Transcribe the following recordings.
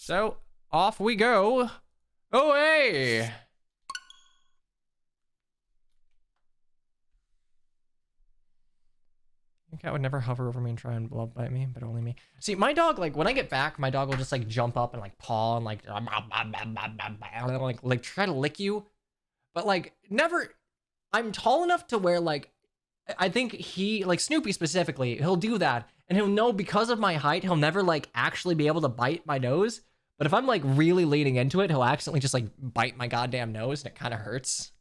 So off we go. Oh, hey. I think cat would never hover over me and try and love bite me, but only me. See, my dog, like when I get back, my dog will just like jump up and like paw and like try to lick you. But like never, I'm tall enough to where like, I think he, like Snoopy specifically, he'll do that. And he'll know because of my height, he'll never like actually be able to bite my nose. But if I'm like really leaning into it, he'll accidentally just like bite my goddamn nose and it kind of hurts.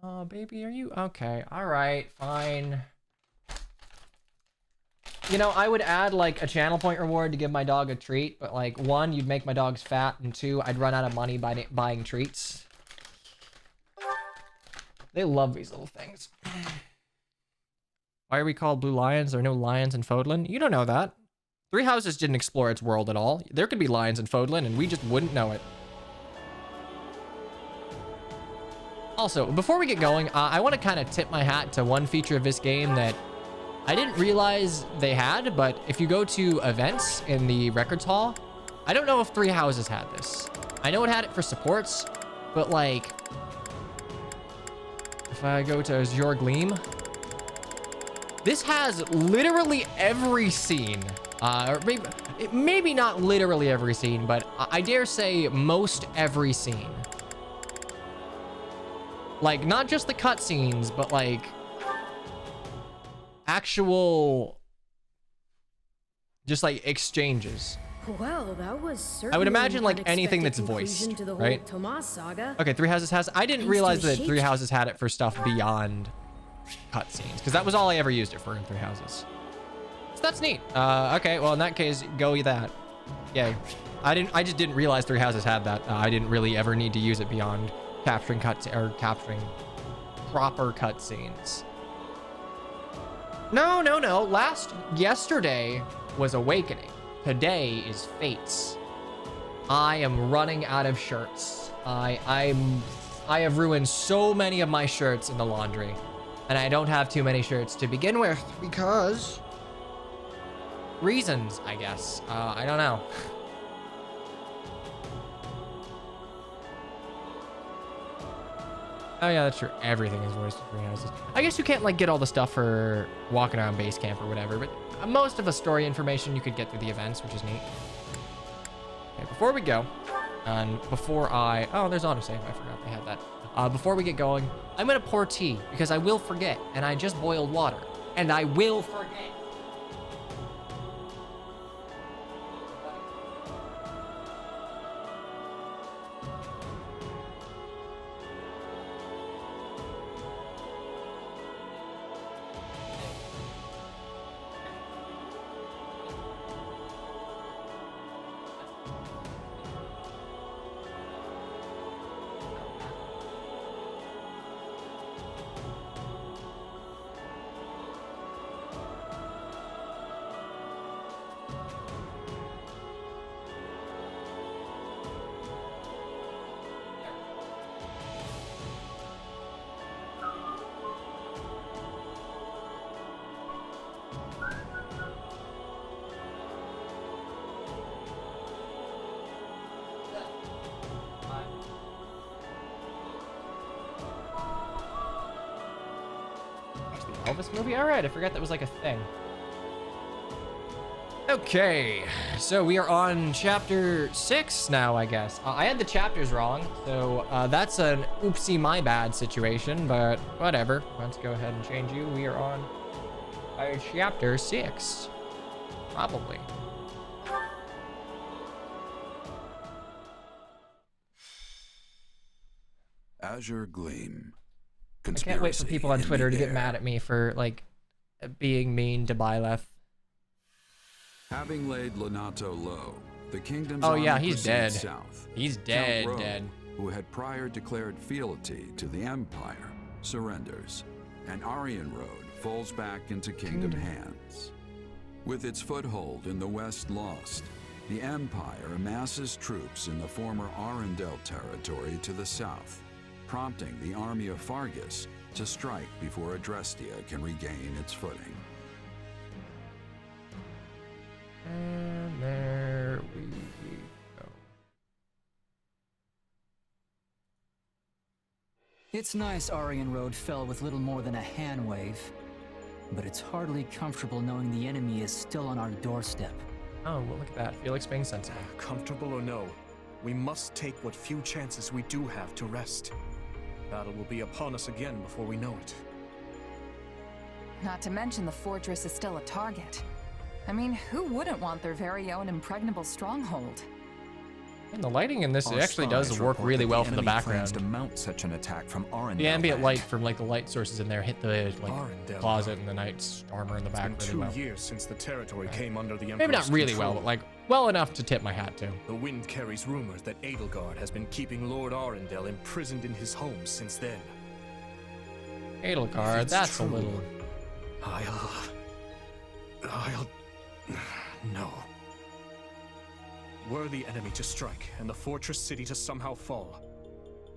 Oh, baby, are you okay? All right, fine. You know, I would add like a channel point reward to give my dog a treat, but like one, you'd make my dogs fat, and two, I'd run out of money by buying treats. They love these little things. Why are we called blue lions? There are no lions in Fodlan. You don't know that. Three Houses didn't explore its world at all. There could be lions in Fodlan, and we just wouldn't know it. Also, before we get going, I want to kind of tip my hat to one feature of this game that I didn't realize they had, but if you go to events in the records hall, I don't know if Three Houses had this. I know it had it for supports, but like, if I go to Azure Gleam, this has literally every scene, or maybe not literally every scene, but I dare say most every scene. Like, not just the cutscenes, but like actual, just like exchanges. Well, that was certainly I would imagine like anything that's voiced, right? Okay, Three Houses has. I didn't realize that Three Houses had it for stuff beyond cutscenes, because that was all I ever used it for in Three Houses. So that's neat. Okay, well in that case, go with that. Yay. I just didn't realize Three Houses had that. I didn't really ever need to use it beyond capturing capturing proper cutscenes. No. Yesterday was Awakening. Today is Fates. I am running out of shirts. I have ruined so many of my shirts in the laundry, and I don't have too many shirts to begin with because reasons, I guess. I don't know. Oh yeah, that's true. Everything is voiced in Three Houses. I guess you can't like get all the stuff for walking around base camp or whatever, but most of the story information you could get through the events, which is neat. Okay, before we go, and before oh, there's autosave. I forgot they had that. Before we get going, I'm gonna pour tea because I will forget, and I just boiled water, and I will forget. Elvis movie? All right, I forgot that was like a thing. Okay, so we are on chapter 6 now, I guess. I had the chapters wrong, so that's an oopsie my bad situation, but whatever. Let's go ahead and change you. We are on chapter 6, probably. Azure Gleam. I can't wait for people on Twitter to get mad at me for like being mean to Byleth. Having laid Lonato low, the kingdom's he's dead. South. He's dead, Count Rowe, dead. Who had prior declared fealty to the Empire, surrenders, and Aryan Road falls back into kingdom hands. With its foothold in the West lost, the Empire amasses troops in the former Arundel territory to the south, prompting the army of Fargus to strike before Adrestia can regain its footing. And there It's nice Aryan Road fell with little more than a hand wave, but it's hardly comfortable knowing the enemy is still on our doorstep. Oh, well, look at that. Felix being sensible. Comfortable or no, we must take what few chances we do have to rest. Battle will be upon us again before we know it. Not to mention the fortress is still a target. I mean, who wouldn't want their very own impregnable stronghold? And the lighting in this Our actually does spies work report really that well the for the enemy background. plans to mount such an attack from Arendelle The ambient land. light from like the light sources in there hit the like Arendelle. closet and the knight's armor in the It's back been really 2 well. years since the territory came under the Emperor's Maybe not really control. well, but like well enough to tip my hat to. The wind carries rumors that Edelgard has been keeping Lord Arendelle imprisoned in his home since then. Edelgard, If it's that's true, a little. I'll... No. Were the enemy to strike and the fortress city to somehow fall,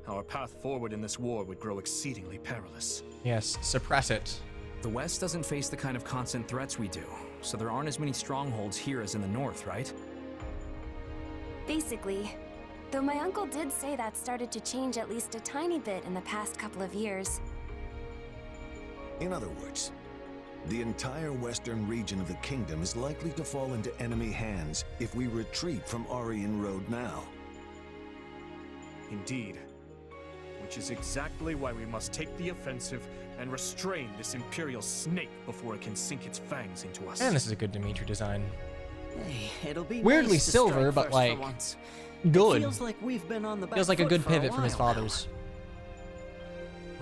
our path forward in this war would grow exceedingly perilous. Yes, suppress it. The West doesn't face the kind of constant threats we do, so there aren't as many strongholds here as in the North, right? Basically. Though my uncle did say that started to change at least a tiny bit in the past couple of years. In other words, the entire western region of the kingdom is likely to fall into enemy hands if we retreat from Aryan Road now. Indeed. Which is exactly why we must take the offensive and restrain this Imperial snake before it can sink its fangs into us. And this is a good Dimitri design. Hey, it'll be Weirdly nice to silver, strike but first like for once. good. Feels like we've been on the back Feels like a foot good for pivot from his while now. father's.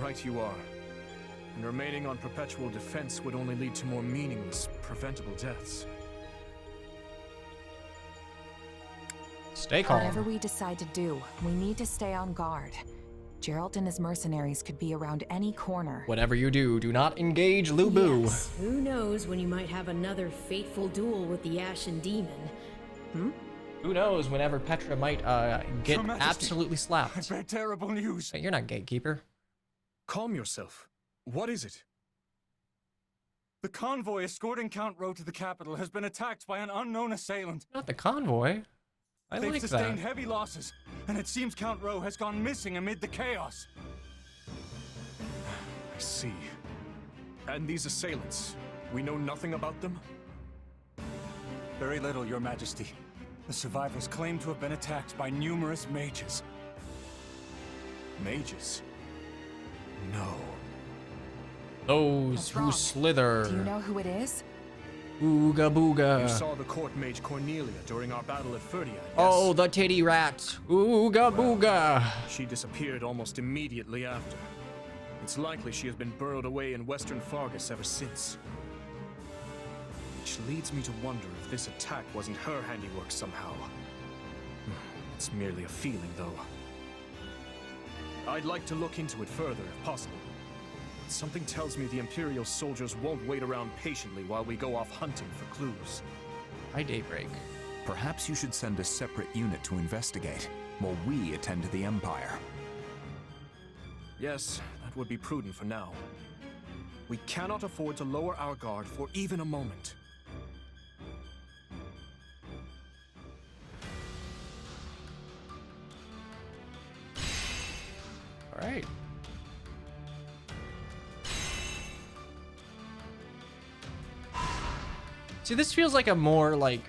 Right you are. And remaining on perpetual defense would only lead to more meaningless, preventable deaths. Stay calm. Whatever we decide to do, we need to stay on guard. Geralt and his mercenaries could be around any corner. Whatever you do, do not engage Lubu. Yes, who knows when you might have another fateful duel with the Ashen Demon. Who knows whenever Petra might get Your Majesty, absolutely slapped. I bear terrible news. Hey, you're not gatekeeper. Calm yourself. What is it? The convoy escorting Count Rowe to the capital has been attacked by an unknown assailant. Not the convoy. They've like sustained that. heavy losses, and it seems Count Rowe has gone missing amid the chaos. I see. And these assailants, we know nothing about them? Very little, Your Majesty. The survivors claim to have been attacked by numerous mages. Mages? No. Those What's who wrong? slither. Do you know who it is? Ooga You booga. saw the court mage Cornelia during our battle at Ferdia, yes? Oh, the titty rat. Ooga booga. She disappeared almost immediately after. It's likely she has been burrowed away in western Fargus ever since. Which leads me to wonder if this attack wasn't her handiwork somehow. It's merely a feeling, though. I'd like to look into it further, if possible. But something tells me the Imperial soldiers won't wait around patiently while we go off hunting for clues. By daybreak. Perhaps you should send a separate unit to investigate, while we attend to the Empire. Yes, that would be prudent for now. We cannot afford to lower our guard for even a moment. All right. See, this feels like a more like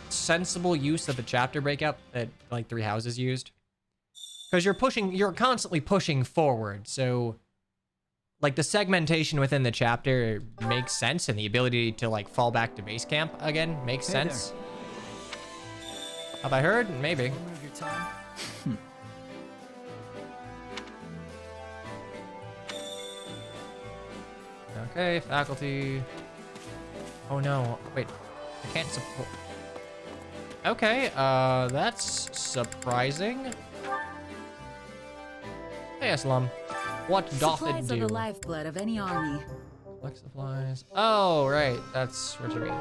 sensible use of the chapter breakout that like Three Houses used. Because you're constantly pushing forward. So like the segmentation within the chapter makes sense, and the ability to like fall back to base camp again makes Hey sense. Have I heard? Maybe. Remove your time. Okay, faculty. Oh no, wait. I can't support. Okay, that's surprising. Hey, Aslam. What doth it Supplies are do? the lifeblood of any army. Collect supplies. Oh, right. That's what you mean.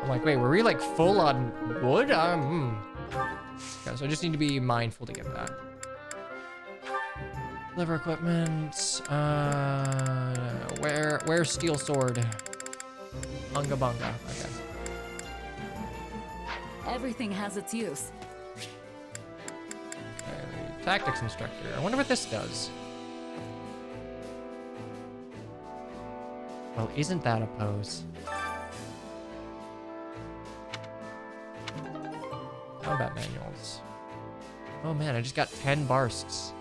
I'm like, wait, were we like full on wood? Okay, so I just need to be mindful to get that. Liver equipment. Where's steel sword? Bunga bunga. Okay. Everything has its use. Okay, Tactics instructor. I wonder what this does. Well, isn't that a pose? Combat manuals. Oh man, I just got 10 barsts.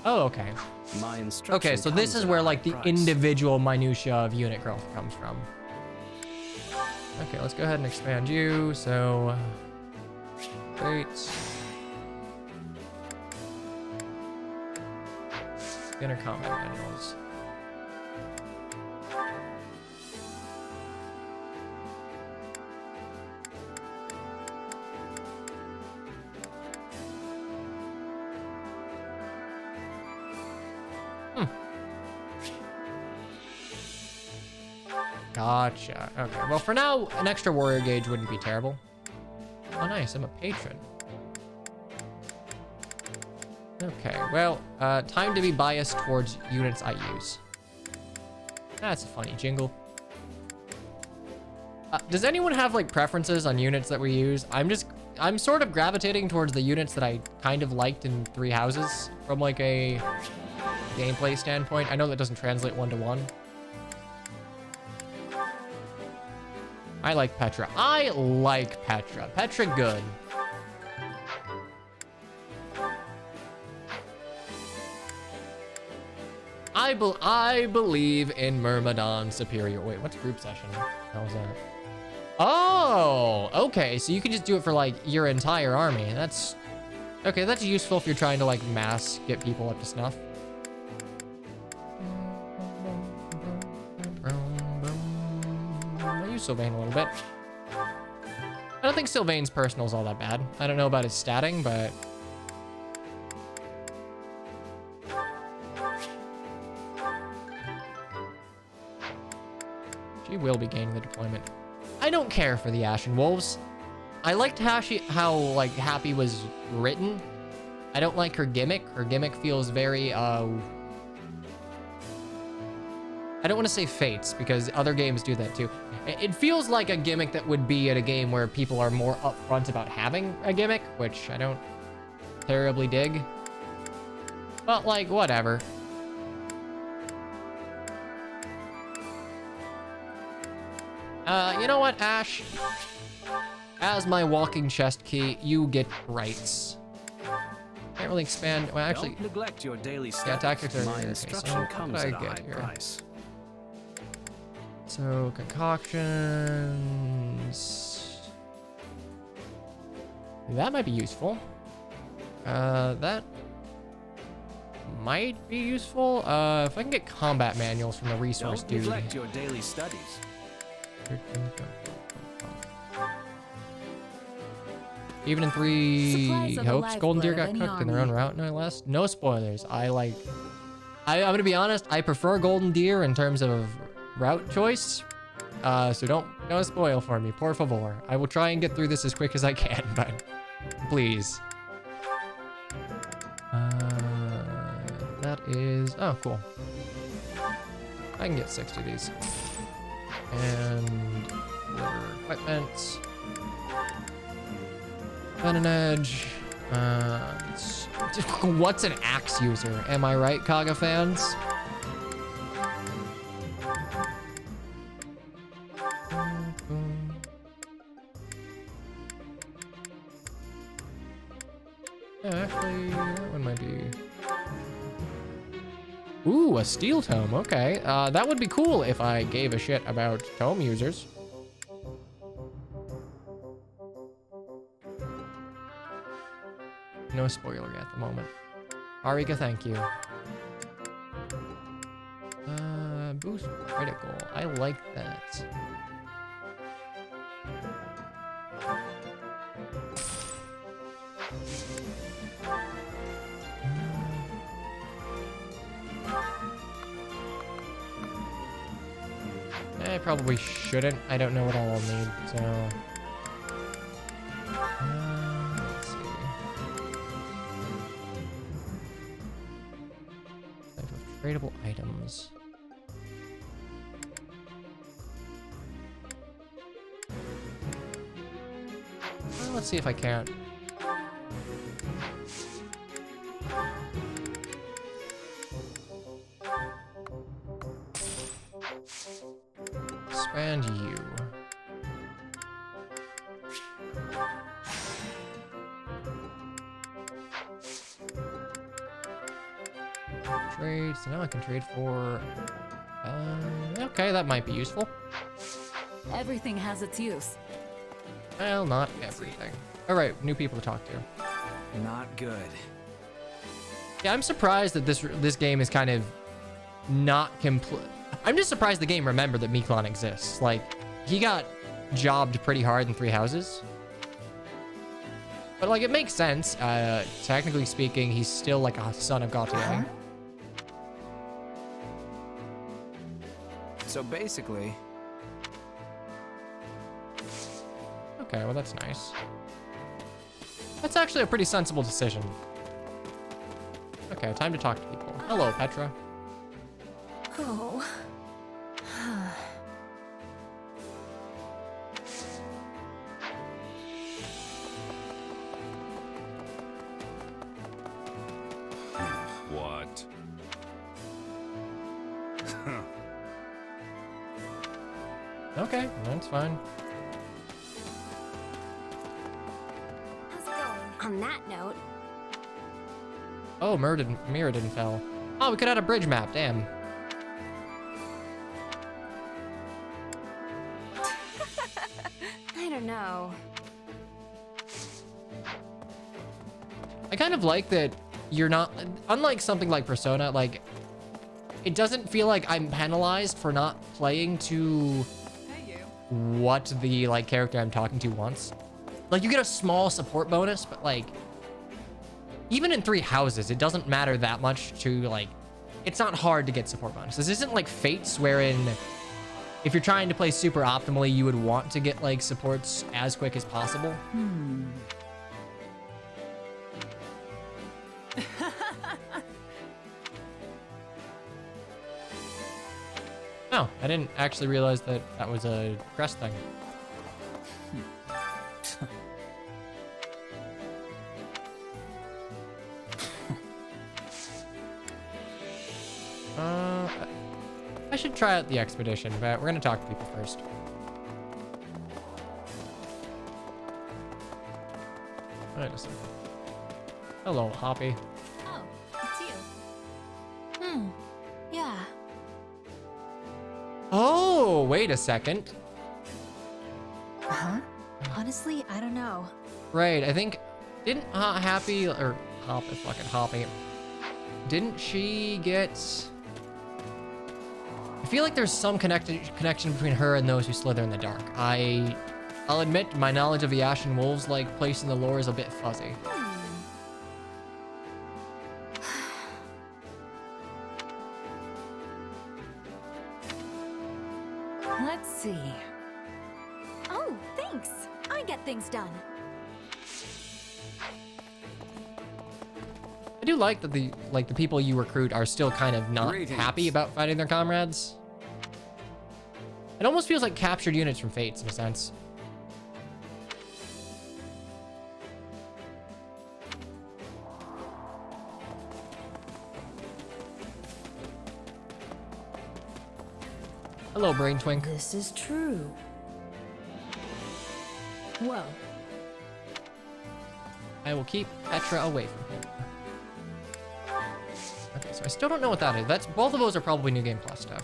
Oh, okay. Okay, so this is where like the individual minutia of unit growth comes from. Okay, let's go ahead and expand you. So, great. Inner combat manuals. Gotcha. Okay, well for now, an extra warrior gauge wouldn't be terrible. Oh nice, I'm a patron. Okay, well, time to be biased towards units I use. That's a funny jingle. Does anyone have like preferences on units that we use? I'm sort of gravitating towards the units that I kind of liked in Three Houses from like a gameplay standpoint. I know that doesn't translate 1-to-1. I like Petra. I like Petra. Petra good. I believe in Myrmidon superior. Wait, what's group session? How was that? Oh, okay. So you can just do it for like your entire army. That's okay. That's useful if you're trying to like mass get people up to snuff. I use Sylvain a little bit. I don't think Sylvain's personal is all that bad. I don't know about his statting, but she will be gaining the deployment. I don't care for the Ashen Wolves. I liked how like Happy was written. I don't like her gimmick. Her gimmick feels very I don't want to say Fates because other games do that too. It feels like a gimmick that would be at a game where people are more upfront about having a gimmick, which I don't terribly dig. But like, whatever. You know what, Ash? As my walking chest key, you get rights. Can't really expand. Well, actually, don't neglect your daily studies. Yeah, tactics are My okay, instruction so comes what did at I a get high here? price. So concoctions. That might be useful. That might be useful. If I can get combat manuals from the resource Don't dude. neglect your daily studies. Even in Three Supplies are the Hopes, Golden Deer got lifeblood of cooked any in their own army. route. No less. No spoilers. I'm gonna be honest. I prefer Golden Deer in terms of route choice. So don't spoil for me, por favor. I will try and get through this as quick as I can, but please. That is cool. I can get 60 of these. And deliver equipment. On an edge. What's an axe user? Am I right, Kaga fans? Yeah, actually, that one might be. Ooh, a steel tome. Okay, that would be cool if I gave a shit about tome users. No spoiler at the moment. Arika, thank you. Boost critical. I like that. I probably shouldn't. I don't know what all I'll need, so. Let's see. Type of tradable items. let's see if I can't. Expand you. Trade, so now I can trade for, okay, that might be useful. Everything has its use. Well, not everything. All right, new people to talk to. Not good. Yeah, I'm surprised that this game is kind of not complete. I'm just surprised the game remembered that Miklon exists. Like, he got jobbed pretty hard in Three Houses. But, like, it makes sense. Technically speaking, he's still, like, a son of Gautier. So basically... Okay, well, that's nice. That's actually a pretty sensible decision. Okay, time to talk to people. Hello, Petra. Oh. What? Okay, that's fine. How's it going? On that note. Oh, Mirrodin fell. Oh, we could add a bridge map, damn. I don't know. I kind of like that you're not, unlike something like Persona, like, it doesn't feel like I'm penalized for not playing to what the, like, character I'm talking to wants. Like, you get a small support bonus, but, like, even in Three Houses, it doesn't matter that much to, like, it's not hard to get support bonuses. This isn't like Fates, wherein if you're trying to play super optimally, you would want to get, like, supports as quick as possible. Oh, I didn't actually realize that that was a crest thing. I should try out the expedition, but we're gonna talk to people first. Wait a second. Hello, Hoppy. Oh, it's you. Yeah. Oh, wait a second. Huh? Honestly, I don't know. Right, I think, didn't Happy, or Hoppy, didn't she get... I feel like there's some connection between her and those who slither in the dark. I'll admit my knowledge of the Ashen Wolves, like, place in the lore is a bit fuzzy. Let's see. Oh, thanks. I get things done. I do like that the people you recruit are still kind of not happy about fighting their comrades. It almost feels like captured units from Fates in a sense. Hello, Brain Twink. This is true. Well, I will keep Petra away from him. Okay, so I still don't know what that is. That's both of those are probably New Game Plus stuff.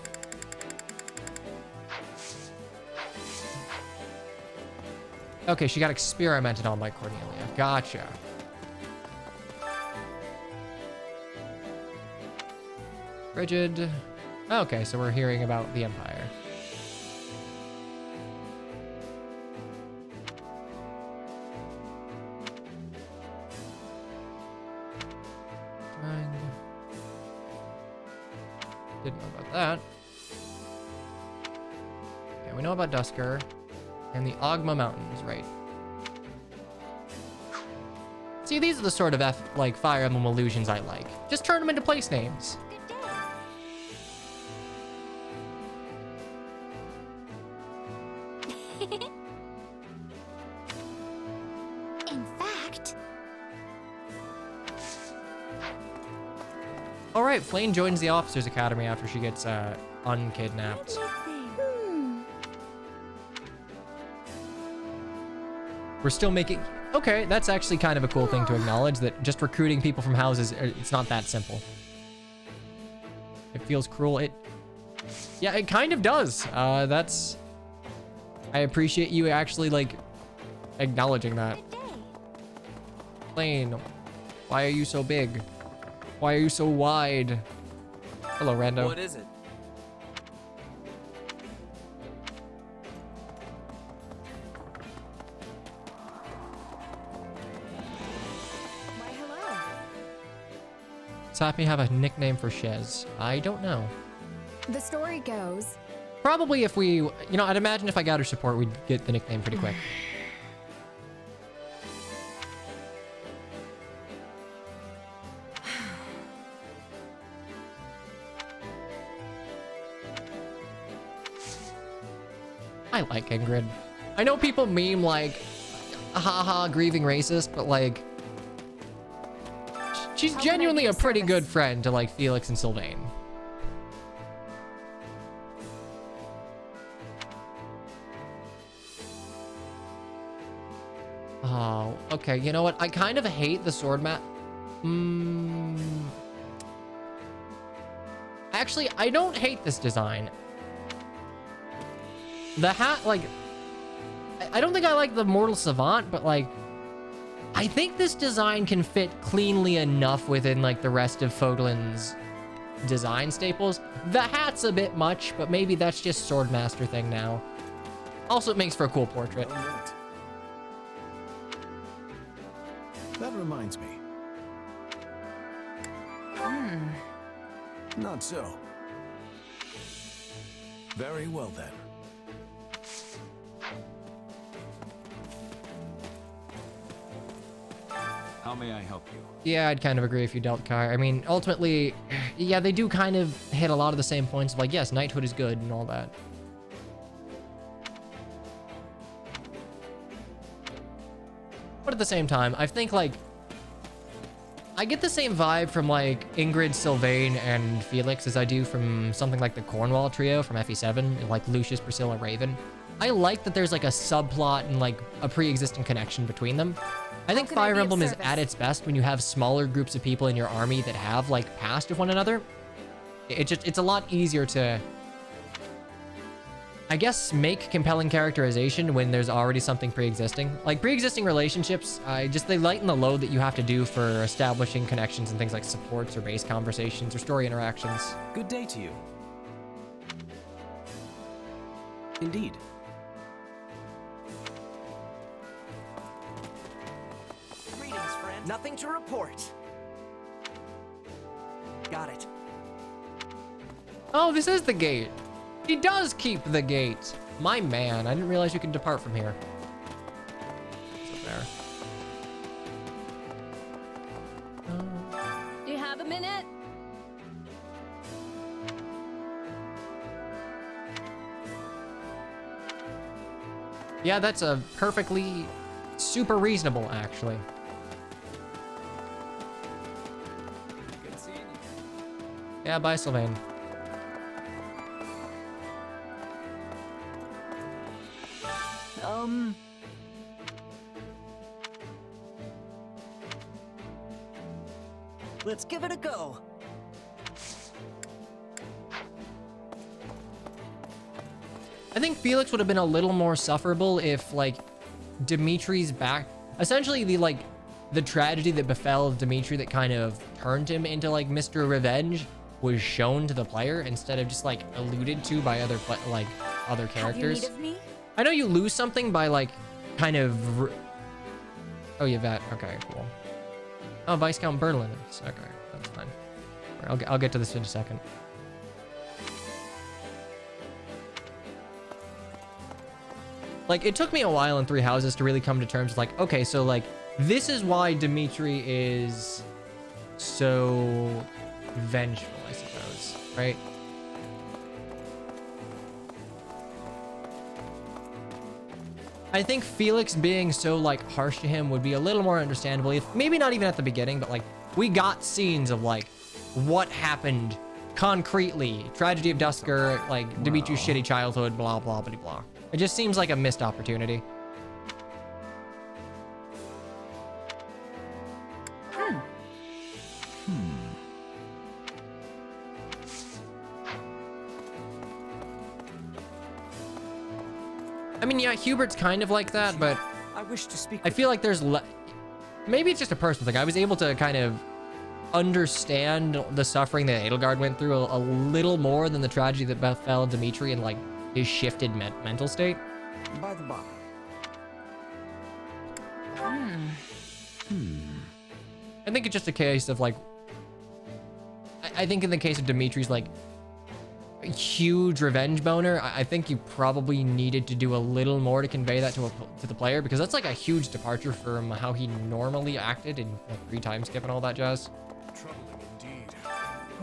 Okay, she got experimented on by Cornelia. Gotcha. Rigid. Okay, so we're hearing about the Empire. Didn't know about that. Okay, we know about Dusker and the Ogma Mountains, right? See, these are the sort of like Fire Emblem illusions I like. Just turn them into place names. All right, Flame joins the Officers Academy after she gets unkidnapped. We're still making... Okay, that's actually kind of a cool thing to acknowledge, that just recruiting people from houses, it's not that simple. It feels cruel. Yeah, it kind of does. That's... I appreciate you actually, like, acknowledging that. Plane, why are you so big? Why are you so wide? Hello, Rando. What is it? Sappy have a nickname for Shez. I don't know. The story goes... Probably if we... You know, I'd imagine if I got her support, we'd get the nickname pretty quick. I like Ingrid. I know people meme like, haha, grieving racist, but like... She's genuinely a pretty good friend to like Felix and Sylvain. Oh, okay. You know what? I kind of hate the sword map. Actually, I don't hate this design. The hat, like... I don't think I like the Mortal Savant, but like... I think this design can fit cleanly enough within like the rest of Foglin's design staples. The hat's a bit much, but maybe that's just Swordmaster thing now. Also, it makes for a cool portrait. That reminds me. Not so. Very well then. How may I help you? Yeah, I'd kind of agree if you dealt Kai. I mean, ultimately, yeah, they do kind of hit a lot of the same points of like, yes, knighthood is good and all that. But at the same time, I think like, I get the same vibe from like Ingrid, Sylvain, and Felix as I do from something like the Cornwall trio from FE7, like Lucius, Priscilla, Raven. I like that there's like a subplot and like a pre-existing connection between them. I think Fire Emblem is at its best when you have smaller groups of people in your army that have like past with one another. It's a lot easier to, I guess, make compelling characterization when there's already something pre-existing. Like pre-existing relationships, they lighten the load that you have to do for establishing connections and things like supports or base conversations or story interactions. Good day to you. Indeed. Nothing to report. Got it. Oh, this is the gate. He does keep the gate. My man, I didn't realize you could depart from here. What's up there? Do you have a minute? Yeah, that's a perfectly super reasonable, actually. Yeah, bye, Sylvain. Let's give it a go. I think Felix would have been a little more sufferable if, like, Dimitri's back... Essentially, the tragedy that befell Dimitri that kind of turned him into, like, Mr. Revenge was shown to the player instead of just, like, alluded to by other, other characters. Have you need of me? I know you lose something by, like, kind of... Oh, yeah, that. Okay, cool. Oh, Viscount Berlin. Okay, that's fine. I'll get to this in a second. Like, it took me a while in Three Houses to really come to terms with, like, okay, so, like, this is why Dimitri is so vengeful, I suppose, right? I think Felix being so, like, harsh to him would be a little more understandable if, maybe not even at the beginning, but, like, we got scenes of, like, what happened concretely. Tragedy of Dusker, like Dimitri's shitty childhood, blah, blah, blah, blah. It just seems like a missed opportunity. I mean, yeah, Hubert's kind of like that, but I wish to speak. I feel like there's maybe it's just a personal thing. I was able to kind of understand the suffering that Edelgard went through a little more than the tragedy that befell Dimitri and like his shifted mental state. By the by. I think it's just a case of like, I think in the case of Dimitri's like huge revenge boner, I think you probably needed to do a little more to convey that to the player, because that's like a huge departure from how he normally acted in like 3 time skip and all that jazz. Troubling indeed.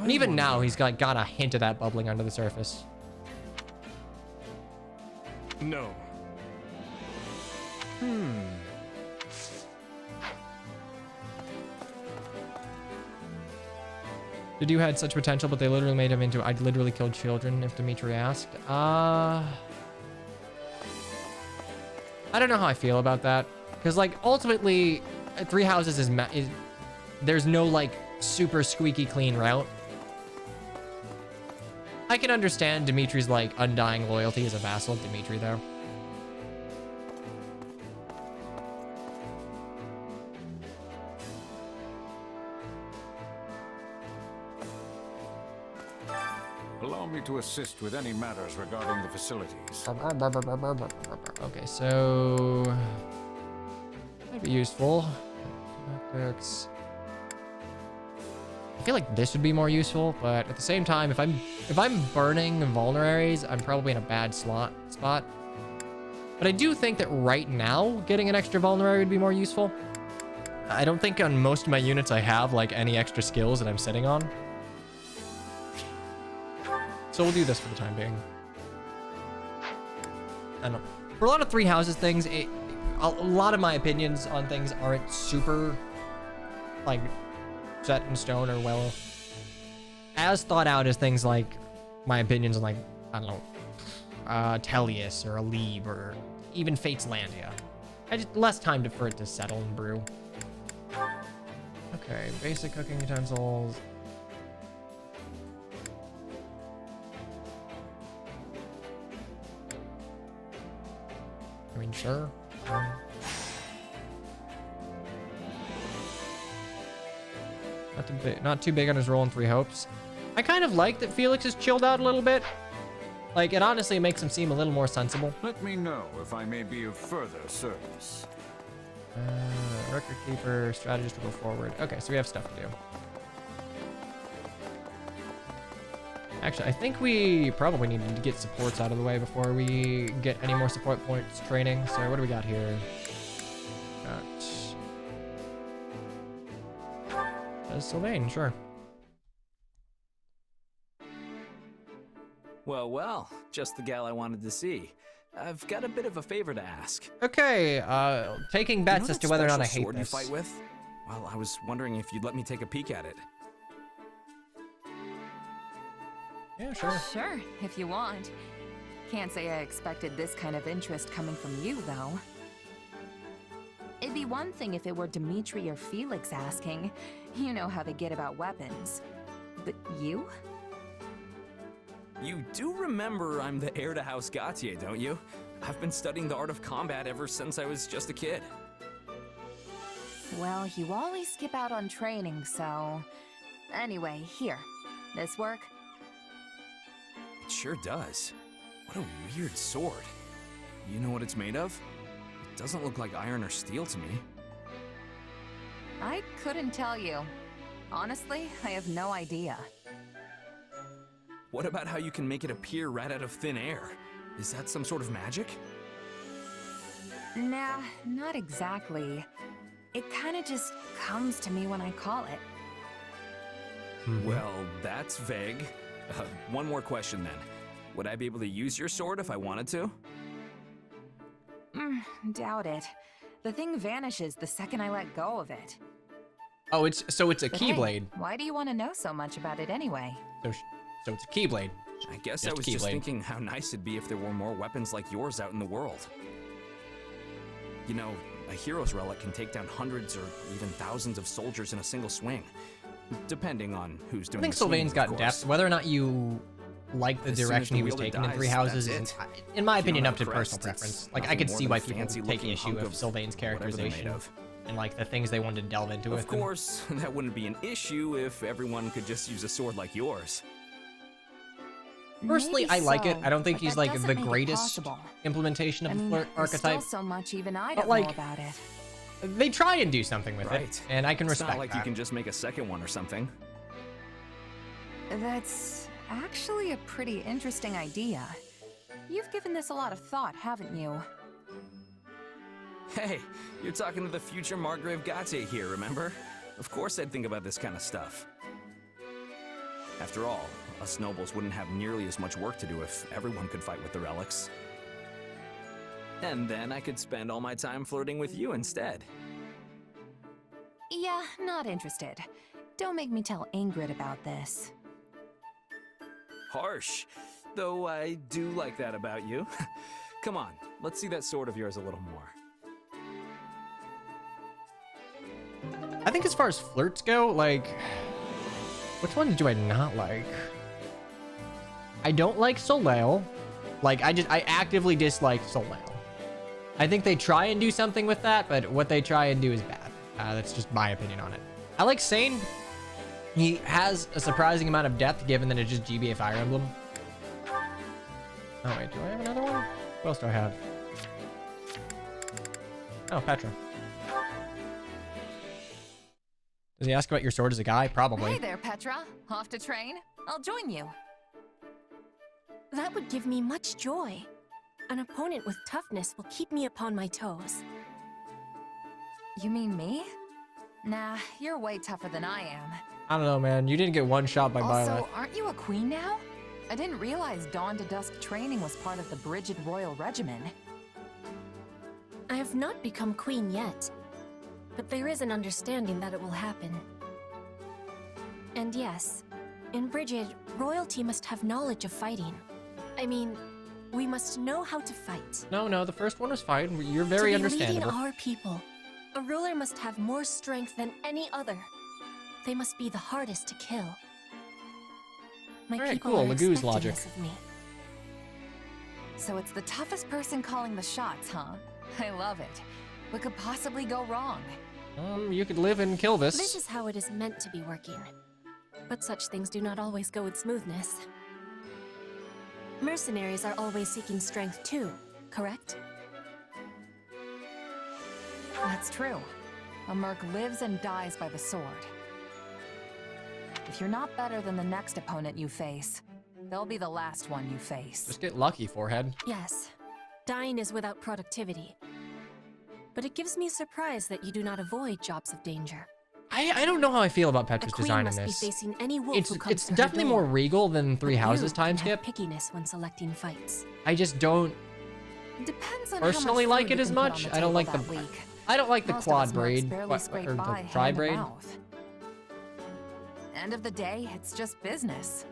And even now, he's got a hint of that bubbling under the surface. No. The dude had such potential, but they literally made him into I'd literally killed children if Dimitri asked. I don't know how I feel about that. Because, like, ultimately, Three Houses is there's no, like, super squeaky clean route. I can understand Dimitri's, like, undying loyalty as a vassal of Dimitri, though. Allow me to assist with any matters regarding the facilities. Okay, so might be useful. I feel like this would be more useful, but at the same time, if I'm burning vulneraries, I'm probably in a bad spot. But I do think that right now, getting an extra vulnerary would be more useful. I don't think on most of my units I have like any extra skills that I'm sitting on. So we'll do this for the time being. I don't know. For a lot of Three Houses things, a lot of my opinions on things aren't super, like, set in stone or well as thought out as things like my opinions on, like, I don't know, Tellius or Alib or even Fate's Landia. I just less time for it to settle and brew. Okay, basic cooking utensils. I mean, sure. Not too big on his role in Three Hopes. I kind of like that Felix is chilled out a little bit. Like, it honestly makes him seem a little more sensible. Let me know if I may be of further service. Record keeper, strategist to go forward. Okay, so we have stuff to do. Actually, I think we probably need to get supports out of the way before we get any more support points training. So what do we got here? Got Sylvain, sure. Well, just the gal I wanted to see. I've got a bit of a favor to ask. Okay, taking bets as to whether or not I hate sword this. You fight with? Well, I was wondering if you'd let me take a peek at it. Yeah, sure. Sure, if you want. Can't say I expected this kind of interest coming from you, though. It'd be one thing if it were Dimitri or Felix asking. You know how they get about weapons. But you? You do remember I'm the heir to House Gautier, don't you? I've been studying the art of combat ever since I was just a kid. Well, you always skip out on training, so... Anyway, here. This work? It sure does. What a weird sword. You know what it's made of? It doesn't look like iron or steel to me. I couldn't tell you. Honestly, I have no idea. What about how you can make it appear right out of thin air? Is that some sort of magic? Nah, not exactly. It kinda just comes to me when I call it. Well, that's vague. One more question then. Would I be able to use your sword if I wanted to? Doubt it. The thing vanishes the second I let go of it. Oh, it's a But Keyblade. hey, why do you want to know so much about it anyway? So it's a Keyblade. I guess Just I was a just Keyblade. thinking how nice it'd be if there were more weapons like yours out in the world. You know, a hero's relic can take down hundreds or even thousands of soldiers in a single swing, depending on who's I doing think the swinging, Sylvain's got of depth. course. Whether or not you like the As soon as direction the he was wielder taking in dies, Three Houses, that's it. in my If you opinion, don't up to have personal crest, preference. it's Like, I nothing could more see than why a people fancy take looking issue hunk of Sylvain's whatever they're made characterization of. and like the things they wanted to delve into Of with him. course, that wouldn't be an issue if everyone could just use a sword like yours. Personally, Maybe I like it. so, I don't think but he's that like doesn't the make it greatest possible. implementation of I the mean, flirt there's archetype. still so much even I But, don't like, know about it. They try and do something with Right. it, and I can It's respect not like that. you can just make a second one or something. That's actually a pretty interesting idea. You've given this a lot of thought, haven't you? Hey, you're talking to the future Margrave Gautier here, remember? Of course I'd think about this kind of stuff. After all, us nobles wouldn't have nearly as much work to do if everyone could fight with the relics. And then I could spend all my time flirting with you instead. Yeah, not interested. Don't make me tell Ingrid about this. Harsh, though I do like that about you. Come on, let's see that sword of yours a little more. I think as far as flirts go, like, which one do I not like? I don't like Soleil. Like, I actively dislike Soleil. I think they try and do something with that, but what they try and do is bad. That's just my opinion on it. I like Sane. He has a surprising amount of depth, given that it's just GBA Fire Emblem. Oh wait, do I have another one? What else do I have? Oh, Petra. Does he ask about your sword as a guy? Probably. Hey there, Petra. Off to train? I'll join you. That would give me much joy. An opponent with toughness will keep me upon my toes. You mean me? Nah, you're way tougher than I am. I don't know, man. You didn't get one shot by Also, Byleth. aren't you a queen now? I didn't realize dawn to dusk training was part of the Brigid Royal Regimen. I have not become queen yet, but there is an understanding that it will happen. And yes, in Brigid, royalty must have knowledge of fighting. I mean, we must know how to fight. No, the first one was fine. You're very to be understandable. leading our people, a ruler must have more strength than any other. They must be the hardest to kill. My All right, people cool. are Lagoo's expecting logic. this of me. So it's the toughest person calling the shots, huh? I love it. What could possibly go wrong? You could live and kill this. This is how it is meant to be working. But such things do not always go with smoothness. Mercenaries are always seeking strength too, correct? That's true. A merc lives and dies by the sword. If you're not better than the next opponent you face, they'll be the last one you face. Just get lucky, forehead. Yes. Dying is without productivity. But it gives me surprise that you do not avoid jobs of danger. I don't know how I feel about A Petra's queen design in must this. be facing any wolf It's who comes to her definitely door. more regal than Three Houses You time can have skip. pickiness when selecting fights. I just don't Depends on personally how much like food it you as can put on much. the I don't table like that the week. I don't like the Most of quad us mercs braid barely or scrape the by tri hand to braid. mouth. End of the day, it's just business.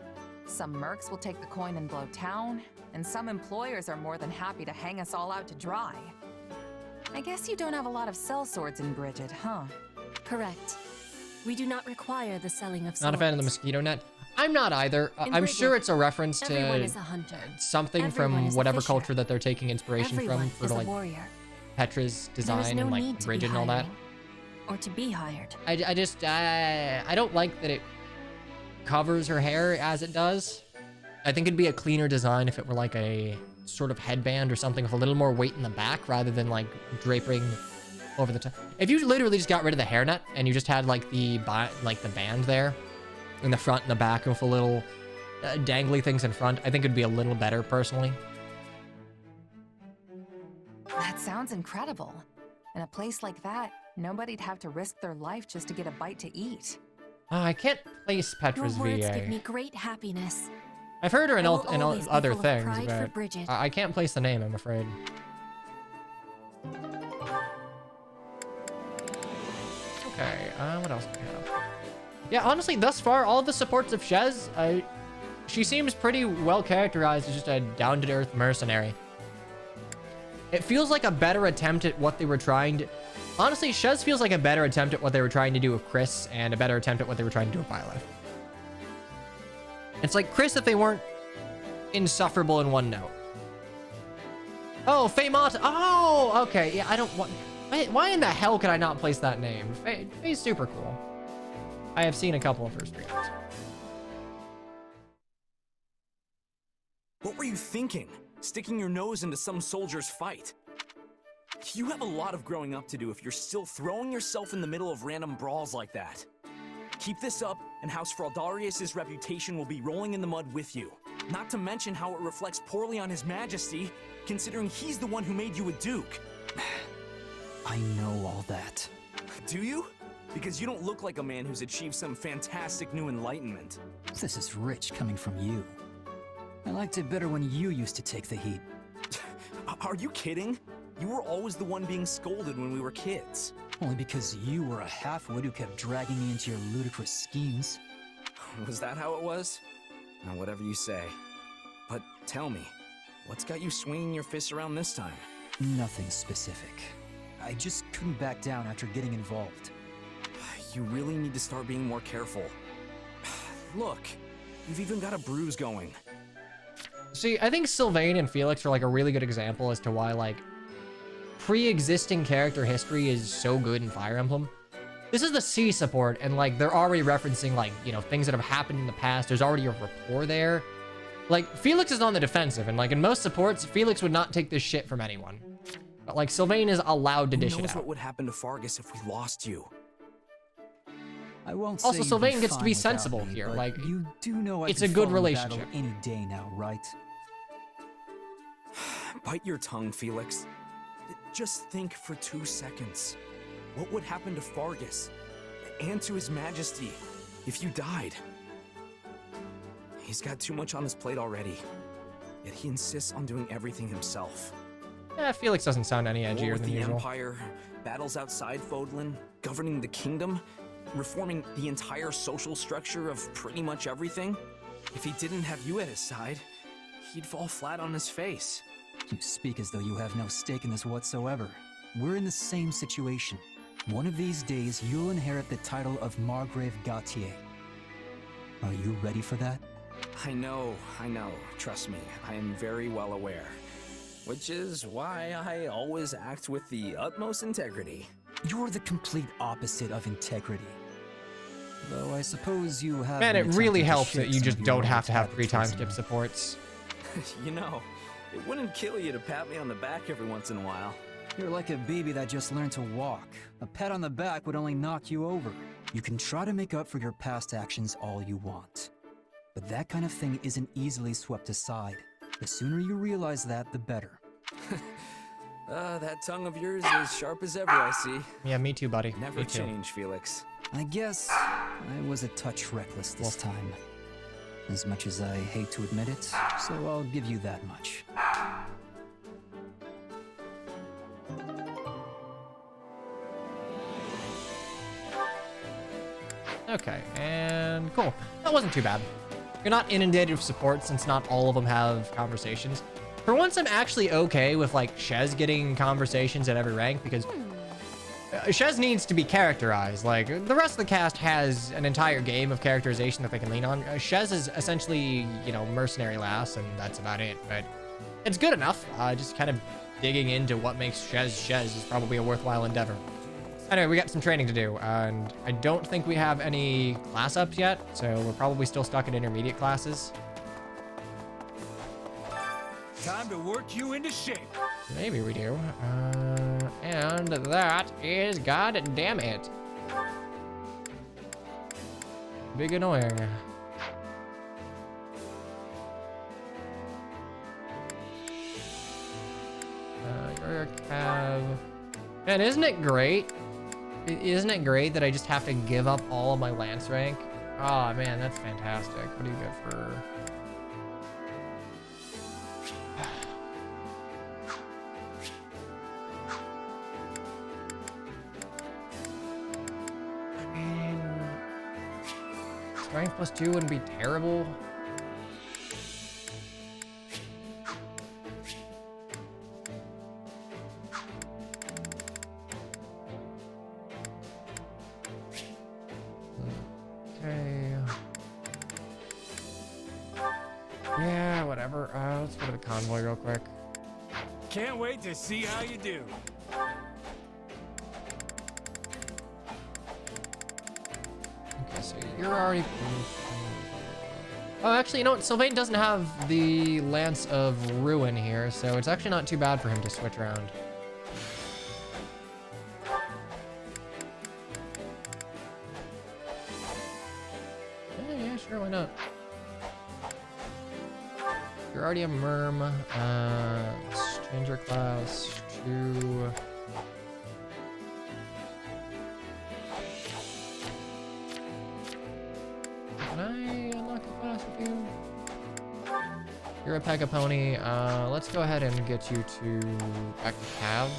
Some mercs will take the coin and blow town, and some employers are more than happy to hang us all out to dry. I guess you don't have a lot of sellswords in Brigid, huh? Correct. We do not require the selling of swords. Not a fan of the mosquito net. I'm not either. In I'm Brigid, sure it's a reference everyone to is a hunter. something Everyone from is a whatever fisher. culture that they're taking inspiration Everyone from is for a like warrior. Petra's There is design no and like need to be Brigid and all that. hiring, or to be hired. I don't like that it covers her hair as it does. I think it'd be a cleaner design if it were like a sort of headband or something with a little more weight in the back rather than like draping over the top. If you literally just got rid of the hairnet and you just had like the band there in the front and the back with a little dangly things in front, I think it'd be a little better personally. That sounds incredible. In a place like that, nobody'd have to risk their life just to get a bite to eat. I can't place Petra's Your words VA. give me great happiness. I've heard her in, I will in always be other full of things, pride for but Brigid. I can't place the name, I'm afraid. Okay, what else do we have? Yeah, honestly, thus far, all of the supports of Shez, she seems pretty well characterized as just a down-to-earth mercenary. It feels like a better attempt at what they were trying to... Honestly, Shez feels like a better attempt at what they were trying to do with Chris and a better attempt at what they were trying to do with Byleth. It's like Chris if they weren't insufferable in one note. Oh, Faemont. Oh, okay. Yeah, I don't want... Why in the hell could I not place that name? Faye's super cool. I have seen a couple of her streams. What were you thinking? Sticking your nose into some soldier's fight? You have a lot of growing up to do if you're still throwing yourself in the middle of random brawls like that. Keep this up, and House Fraldarius' reputation will be rolling in the mud with you. Not to mention how it reflects poorly on His Majesty, considering he's the one who made you a duke. I know all that. Do you? Because you don't look like a man who's achieved some fantastic new enlightenment. This is rich coming from you. I liked it better when you used to take the heat. Are you kidding? You were always the one being scolded when we were kids. Only because you were a half-wit who kept dragging me into your ludicrous schemes. Was that how it was? Now, whatever you say. But tell me, what's got you swinging your fists around this time? Nothing specific. I just couldn't back down after getting involved. You really need to start being more careful. Look, you've even got a bruise going. See, I think Sylvain and Felix are like a really good example as to why like pre-existing character history is so good in Fire Emblem. This is the C support, and like they're already referencing like, you know, things that have happened in the past. There's already a rapport there. Like Felix is on the defensive, and like in most supports, Felix would not take this shit from anyone. But like Sylvain is allowed to dish it out. Who knows what would happen to Fargus if we lost you? I won't also, say Sylvain gets to be sensible me, here. but Like you do know it's a good relationship. Any day now, right? Bite your tongue, Felix. Just think for 2 seconds. What would happen to Fargus and to His Majesty if you died? He's got too much on his plate already, yet he insists on doing everything himself. Yeah, Felix doesn't sound any War edgier with than the usual. Empire, battles outside Fodlan, governing the kingdom, reforming the entire social structure of pretty much everything. If he didn't have you at his side, he'd fall flat on his face. You speak as though you have no stake in this whatsoever. We're in the same situation. One of these days, you'll inherit the title of Margrave Gautier. Are you ready for that? I know. Trust me, I am very well aware. Which is why I always act with the utmost integrity. You're the complete opposite of integrity. Though I suppose you have... Man, it been really attempting to helps that shake you some just of your don't old have to have habits 3 time recently. skip supports. You know, it wouldn't kill you to pat me on the back every once in a while. You're like a baby that just learned to walk. A pat on the back would only knock you over. You can try to make up for your past actions all you want. But that kind of thing isn't easily swept aside. The sooner you realize that, the better. That tongue of yours is sharp as ever, I see. Yeah, me too, buddy. Never Me too. change, Felix. I guess I was a touch reckless this time. As much as I hate to admit it, so I'll give you that much. Okay, and cool. That wasn't too bad. You're not inundated with support since not all of them have conversations. For once, I'm actually okay with like Shez getting conversations at every rank because Shez needs to be characterized. Like the rest of the cast has an entire game of characterization that they can lean on. Shez is essentially, you know, mercenary lass, and that's about it. But it's good enough. Just kind of digging into what makes Shez is probably a worthwhile endeavor. Anyway, we got some training to do, and I don't think we have any class ups yet, so we're probably still stuck in intermediate classes. Time to work you into shape. Maybe we do. And that is, god damn it, big annoying. You're a cav. Man, isn't it great? Isn't it great that I just have to give up all of my lance rank? Oh man, that's fantastic. What do you get for... Strength +2 wouldn't be terrible. Okay. Yeah, whatever. Let's go to the convoy real quick. Can't wait to see how you do. Okay, so you're already... Oh, actually, you know what? Sylvain doesn't have the Lance of Ruin here, so it's actually not too bad for him to switch around. Yeah, sure, why not? You're already a Merm. Let's change your class to... Can I unlock a class with you? You're a Pega Pony. Let's go ahead and get you to back to Cav.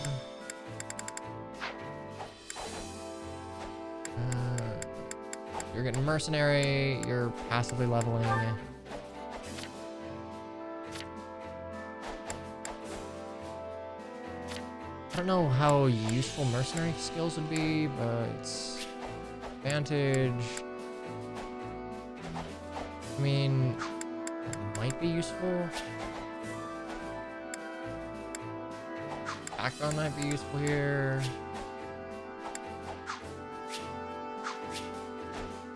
You're getting Mercenary. You're passively leveling. I don't know how useful Mercenary skills would be, but it's advantage. I mean, it might be useful. Background might be useful here.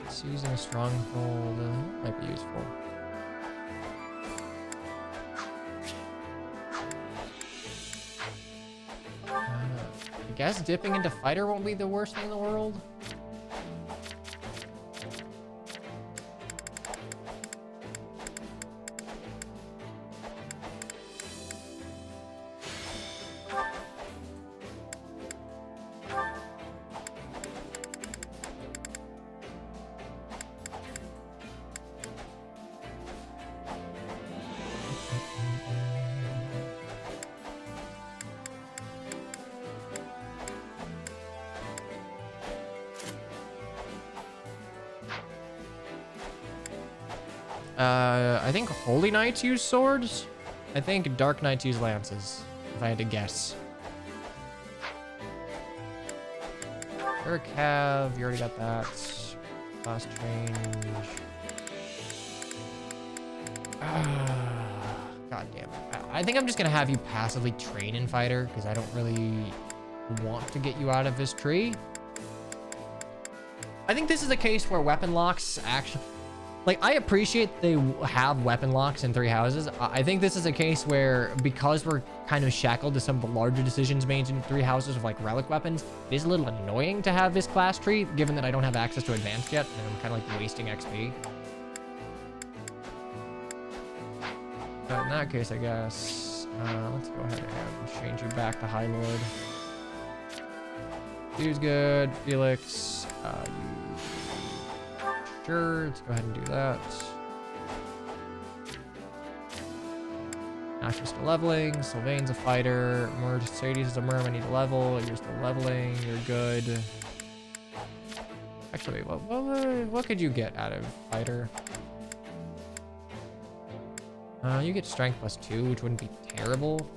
So using a stronghold might be useful. I guess dipping into fighter won't be the worst thing in the world. I think Holy Knights use swords. I think Dark Knights use lances, if I had to guess. You're a Cav, you already got that. Last change. God damn it. I think I'm just gonna have you passively train in fighter, because I don't really want to get you out of this tree. I think this is a case where weapon locks actually... Like, I appreciate they have weapon locks in Three Houses. I think this is a case where, because we're kind of shackled to some of the larger decisions made in Three Houses of, like, relic weapons, it is a little annoying to have this class tree, given that I don't have access to advanced yet, and I'm kind of, like, wasting XP. But in that case, I guess, let's go ahead and change you back to High Lord. Dude's good. Felix, sure, let's go ahead and do that. Ash is still leveling. Sylvain's a fighter. Mercedes is a merm. I need to level. You're still leveling. You're good. Actually, what could you get out of fighter? You get strength +2, which wouldn't be terrible.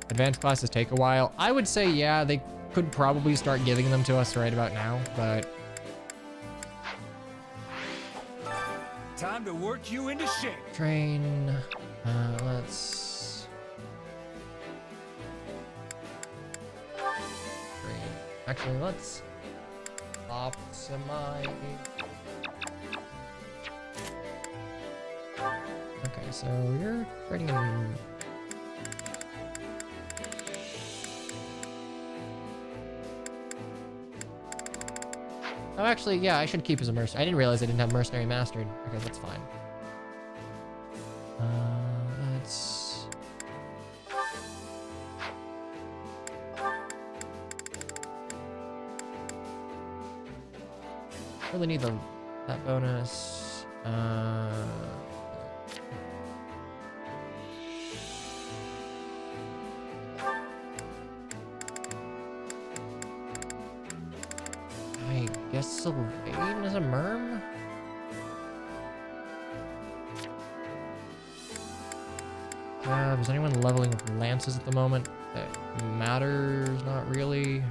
Advanced classes take a while. I would say, yeah, they could probably start giving them to us right about now, but... Time to work you into shape. Train. Let's... Train. Actually, let's... Optimize. Okay, so you're trading in... Oh, actually, yeah, I should keep as a mercenary. I didn't realize I didn't have mercenary mastered. Okay, that's fine. Let's... Really need that bonus. Sylvain is a merm? Is anyone leveling with lances at the moment? That matters, not really.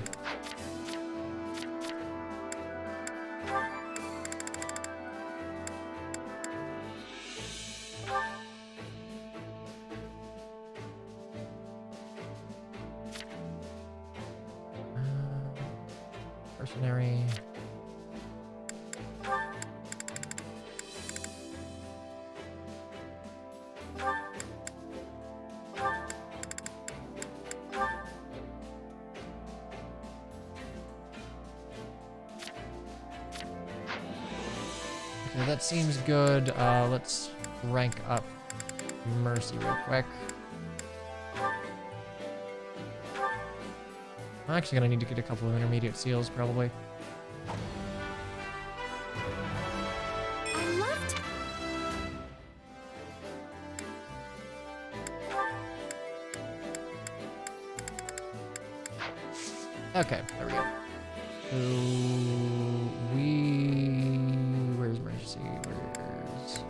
Mercenary. Okay, that seems good. Let's rank up Mercy real quick. I'm actually gonna need to get a couple of intermediate seals, probably. I loved. Okay, there we go. So where's Mercy? Where's?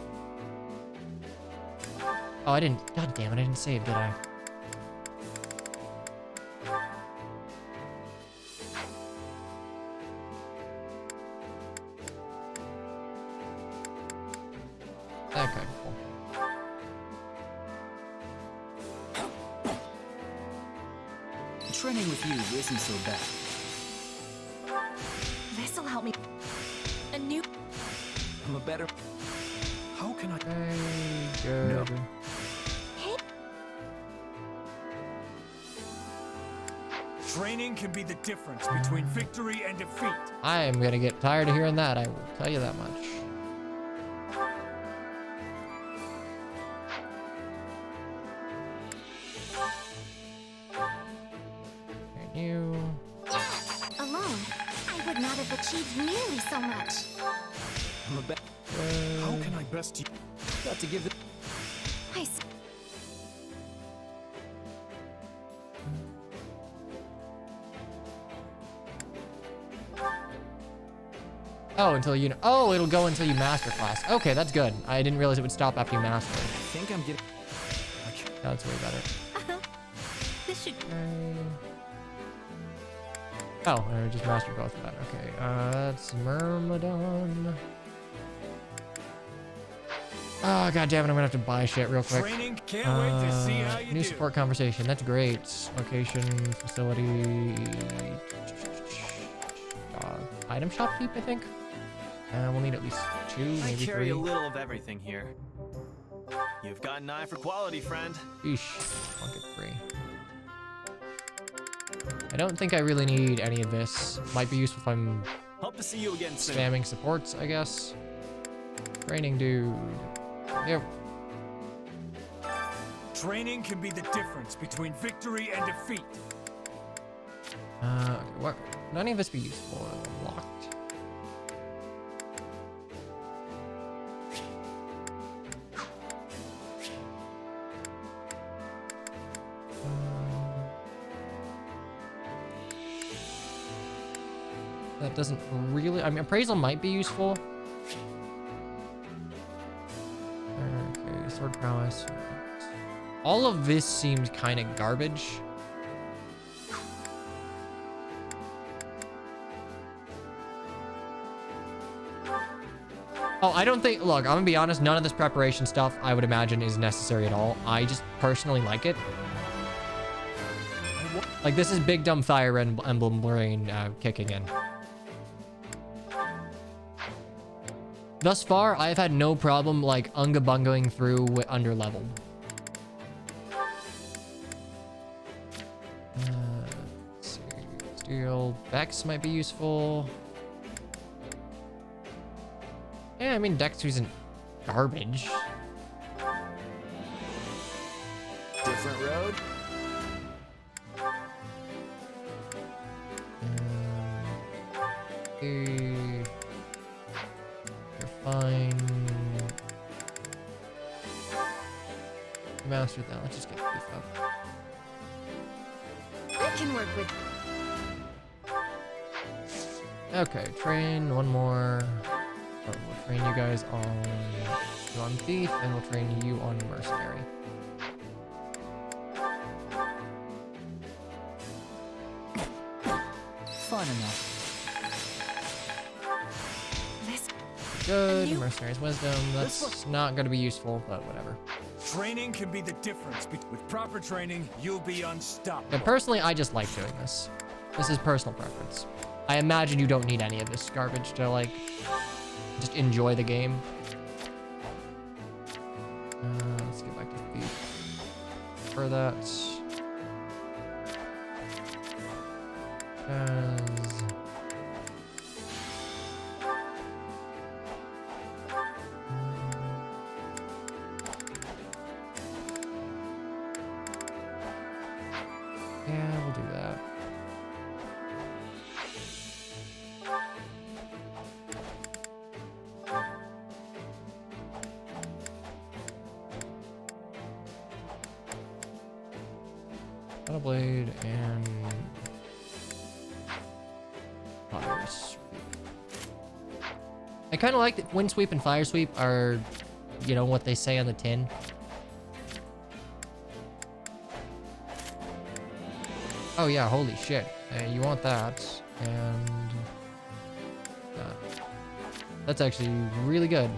Oh, I didn't. God damn it! I didn't save, did I? Okay, cool. Training with you isn't so bad. This'll help me. A new. I'm a better. How can I? Good. No. Training can be the difference between victory and defeat. I am gonna get tired of hearing that. I will tell you that much. New. Alone, I would not have achieved nearly so much. I'm a better. How can I best you? Got to give it. I s- Oh, until you. Oh, it'll go until you master class. Okay, that's good. I didn't realize it would stop after you master. I think I'm getting. That's way better. This should. Oh, I just mastered both of that. Okay, that's Myrmidon. Oh, god damn it, I'm gonna have to buy shit real quick. Training, can't wait to see how you new do. support conversation, that's great. Location, facility, item shop keep, I think. We'll need at least 2, maybe 3. I carry a little of everything here. You've got an eye for quality, friend. Eesh, I'll get 3. I don't think I really need any of this. Might be useful if I'm Hope to see you again soon. spamming supports, I guess. Training dude. Yep. Training can be the difference between victory and defeat. Okay, what? Would any of this be useful? Locked. That doesn't really. I mean, appraisal might be useful. Okay, sword prowess. All of this seems kind of garbage. Oh, I don't think, look, I'm gonna be honest, none of this preparation stuff I would imagine is necessary at all. I just personally like it. Like, this is big dumb Fire Emblem brain kicking in. Thus far, I've had no problem, like, unga-bungaing through with under-leveled. Let's see. Steel. Dex might be useful. Yeah, I mean, Dex isn't garbage. Different road? You're fine. Mastered that. Let's just get beef up. I can work with. Okay, train one more. Oh, we'll train you guys on thief, and we'll train you on mercenary. Fun enough. Good. Mercenary's wisdom. That's not going to be useful, but whatever. Training can be the difference. With proper training, you'll be unstoppable. And personally, I just like doing this. This is personal preference. I imagine you don't need any of this garbage to, like, just enjoy the game. Let's get back to thief. For that. Yeah, we'll do that. Battle blade and fire sweep. I kind of like that wind sweep and fire sweep are, you know, what they say on the tin. Oh yeah, holy shit. You want that, and that's actually really good.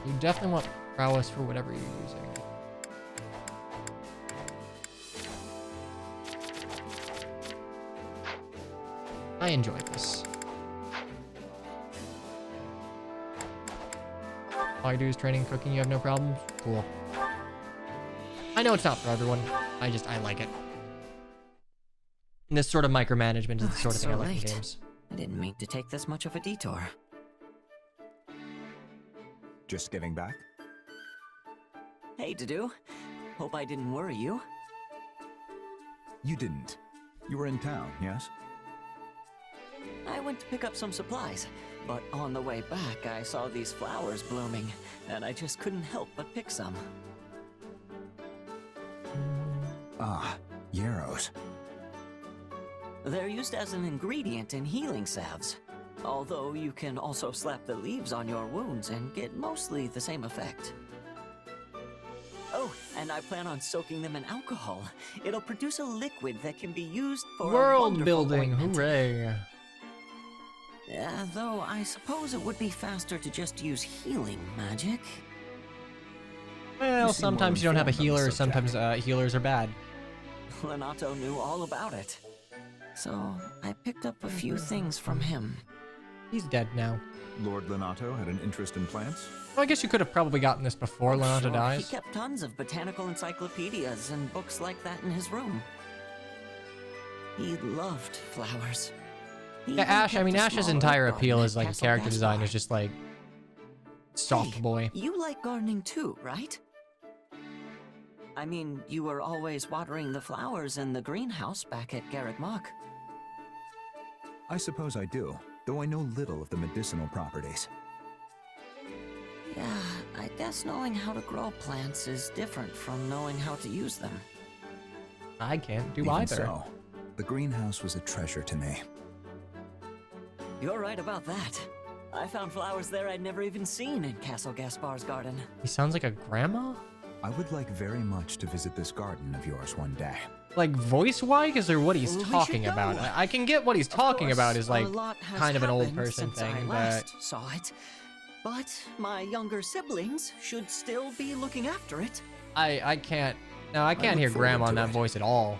You definitely want prowess for whatever you're using. I enjoy this. All you do is training, cooking, you have no problems? Cool. I know it's not for everyone. I like it. And this sort of micromanagement is the sort of thing I like in games. I didn't mean to take this much of a detour. Just getting back? Hey, Dudu. Hope I didn't worry you. You didn't. You were in town, yes? I went to pick up some supplies, but on the way back I saw these flowers blooming, and I just couldn't help but pick some. Ah, yarrows. They're used as an ingredient in healing salves. Although you can also slap the leaves on your wounds and get mostly the same effect. Oh, and I plan on soaking them in alcohol. It'll produce a liquid that can be used for world building. Hooray. Yeah, though I suppose it would be faster to just use healing magic. Well, sometimes you don't have a healer, sometimes healers are bad. Lenato knew all about it. So I picked up a few things from him. He's dead now. Lord Lenato had an interest in plants? Well, I guess you could have probably gotten this before Lenato dies. He kept tons of botanical encyclopedias and books like that in his room. He loved flowers. Yeah, Ash, I mean, Ash's entire appeal as like a character design is just like soft boy. You like gardening too, right? I mean, you were always watering the flowers in the greenhouse back at Garreg Mach. I suppose I do, though I know little of the medicinal properties. Yeah, I guess knowing how to grow plants is different from knowing how to use them. I can't do Even either. So, the greenhouse was a treasure to me. You're right about that. I found flowers there I'd never even seen in Castle Gaspar's garden. He sounds like a grandma? I would like very much to visit this garden of yours one day. Like voice-wise, or what he's talking about? I can get what he's talking about is like kind of an old person thing, I but last saw it. But my younger siblings should still be looking after it. I can't. No, I can't hear grandma in that voice at all.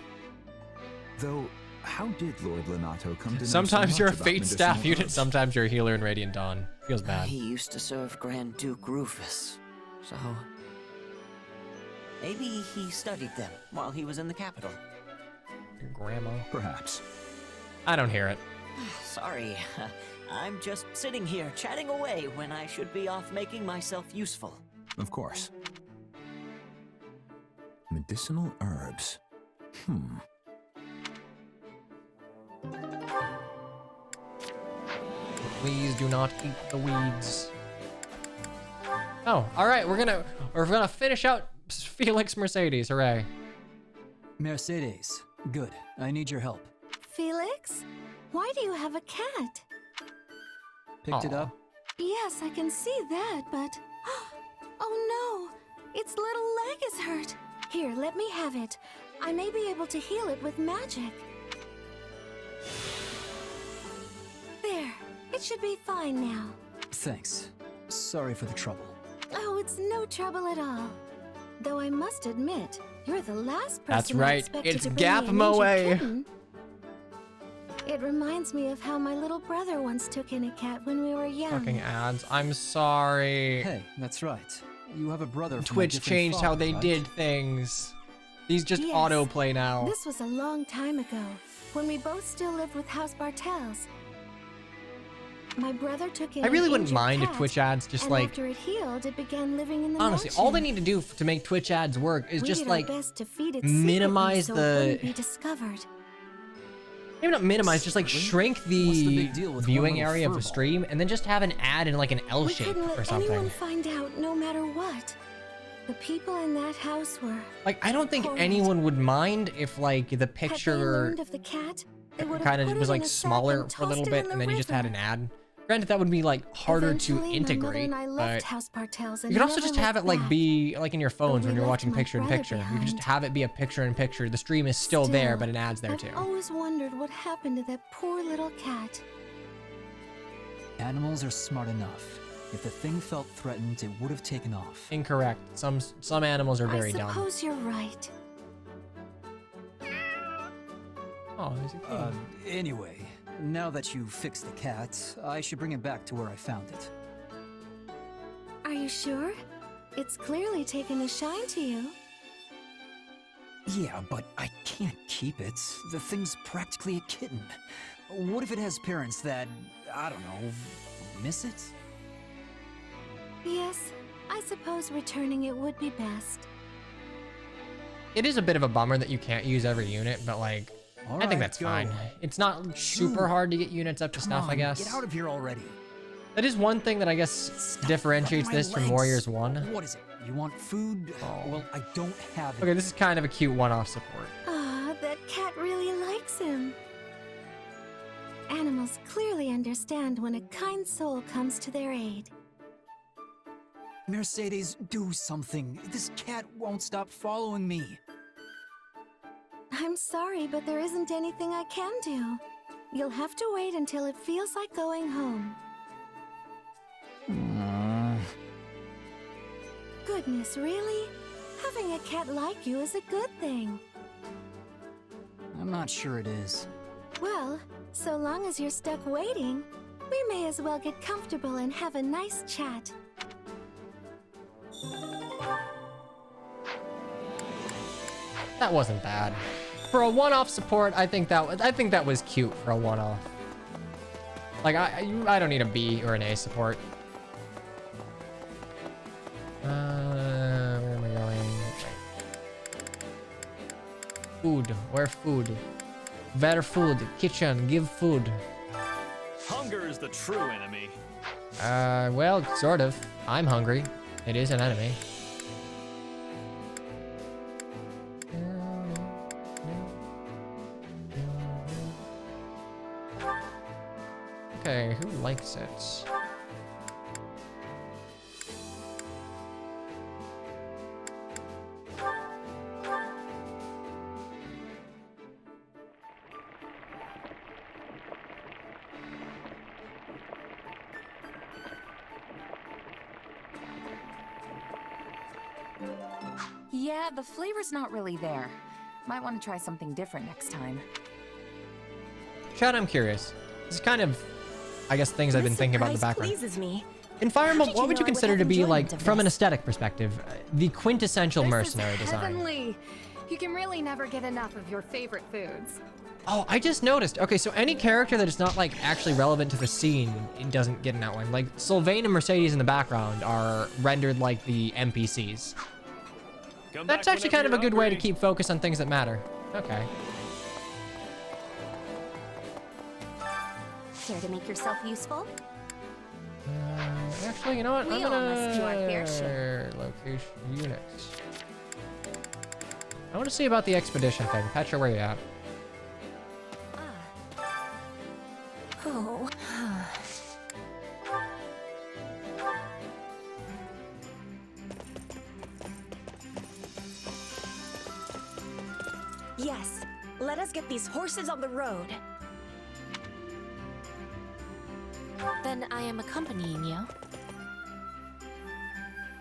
Though, how did Lord Lenato come to know Sometimes so you're a much about Fate staff medicinal unit, herbs? sometimes you're a healer in Radiant Dawn. Feels bad. He used to serve Grand Duke Rufus, so maybe he studied them while he was in the capital. Grandma. Perhaps. I don't hear it. Sorry, I'm just sitting here chatting away when I should be off making myself useful. Of course. Medicinal herbs. Please do not eat the weeds. Oh, all right. We're gonna finish out Felix Mercedes. Hooray! Mercedes, good. I need your help. Felix? Why do you have a cat? Picked it up? Yes, I can see that, but... Oh no! Its little leg is hurt. Here, let me have it. I may be able to heal it with magic. There. It should be fine now. Thanks. Sorry for the trouble. Oh, it's no trouble at all. Though I must admit, you're the last person That's right. I expected It's to bring Gap me an Moe. injured kitten. It reminds me of how my little brother once took in a cat when we were young. Fucking ads. I'm sorry. Hey, that's right. You have a brother from a Twitch different changed how father, they right? did things. These just Yes. autoplay now. This was a long time ago, when we both still lived with House Bartels. My brother took in I really an wouldn't injured mind if cat, Twitch ads just and like... after it healed, it began living in the Honestly, mansion. all they need to do to make Twitch ads work is We just did our like best to feed it minimize secretly so it wouldn't the... be discovered. Maybe not minimize, just like shrink What's the the big deal with viewing one little area of the furball? stream and then just have an ad in like an L We shape couldn't or let something. anyone find out, no matter what. The people in that house were. Like, I don't think horrid. anyone would mind if like the Had they picture learned of the cat, they would have kind of put was it like in a sack smaller and for a little tossed it bit in and the then you just had river. an ad. Granted, that would be like harder to Eventually, integrate, my mother and I left but House Bartels you and could also never just have it looked like back. be like in your phones we when you're left watching my picture in brother picture. You could just behind. have it be a picture in picture. The stream is still there, but an ad's there I've too. always wondered what happened to that poor little cat. Animals are smart enough. If the thing felt threatened, it would have taken off. Incorrect. Some animals are very I dumb. suppose you're right. Oh, there's a key. Anyway, now that you fixed the cat, I should bring it back to where I found it. Are you sure? It's clearly taken a shine to you. Yeah, but I can't keep it. The thing's practically a kitten. What if it has parents that, I don't know, miss it? Yes, I suppose returning it would be best. It is a bit of a bummer that you can't use every unit, but like, I think Alright, that's go. fine. It's not super hard to get units up to snuff, I guess. Get out of here already. That is one thing that I guess differentiates My this from legs. Warriors 1. What is it? You want food? Well, I don't have it. Okay, this is kind of a cute one-off support. Ah, that cat really likes him. Animals clearly understand when a kind soul comes to their aid. Mercedes, do something. This cat won't stop following me. I'm sorry, but there isn't anything I can do. You'll have to wait until it feels like going home. Goodness, really? Having a cat like you is a good thing. I'm not sure it is. Well, so long as you're stuck waiting, we may as well get comfortable and have a nice chat. That wasn't bad. For a one-off support, I think that was cute for a one-off. Like I don't need a B or an A support. Where am I going? Food. Where food? Where food? Kitchen. Give food. Hunger is the true enemy. Well, sort of. I'm hungry. It is an enemy. Okay, who likes it? Yeah, the flavor's not really there. Might want to try something different next time. Chad, I'm curious. This is kind of, I guess, things I've been thinking about in the background. Pleases me. In Fire Emblem, what would you know I would consider have to be, enjoyment like, of from an this? aesthetic perspective, the quintessential This is mercenary design? heavenly. You can really never get enough of your favorite foods. Oh, I just noticed. Okay, so any character that is not like actually relevant to the scene, it doesn't get an outline. Like Sylvain and Mercedes in the background are rendered like the NPCs. That's actually kind of a good way to keep focus on things that matter. Okay. Care to make yourself useful? Actually, you know what? We I'm all must do our fair share. Location units. I want to see about the expedition thing. Petra, where you at? Oh. Yes, let us get these horses on the road. Then I am accompanying you.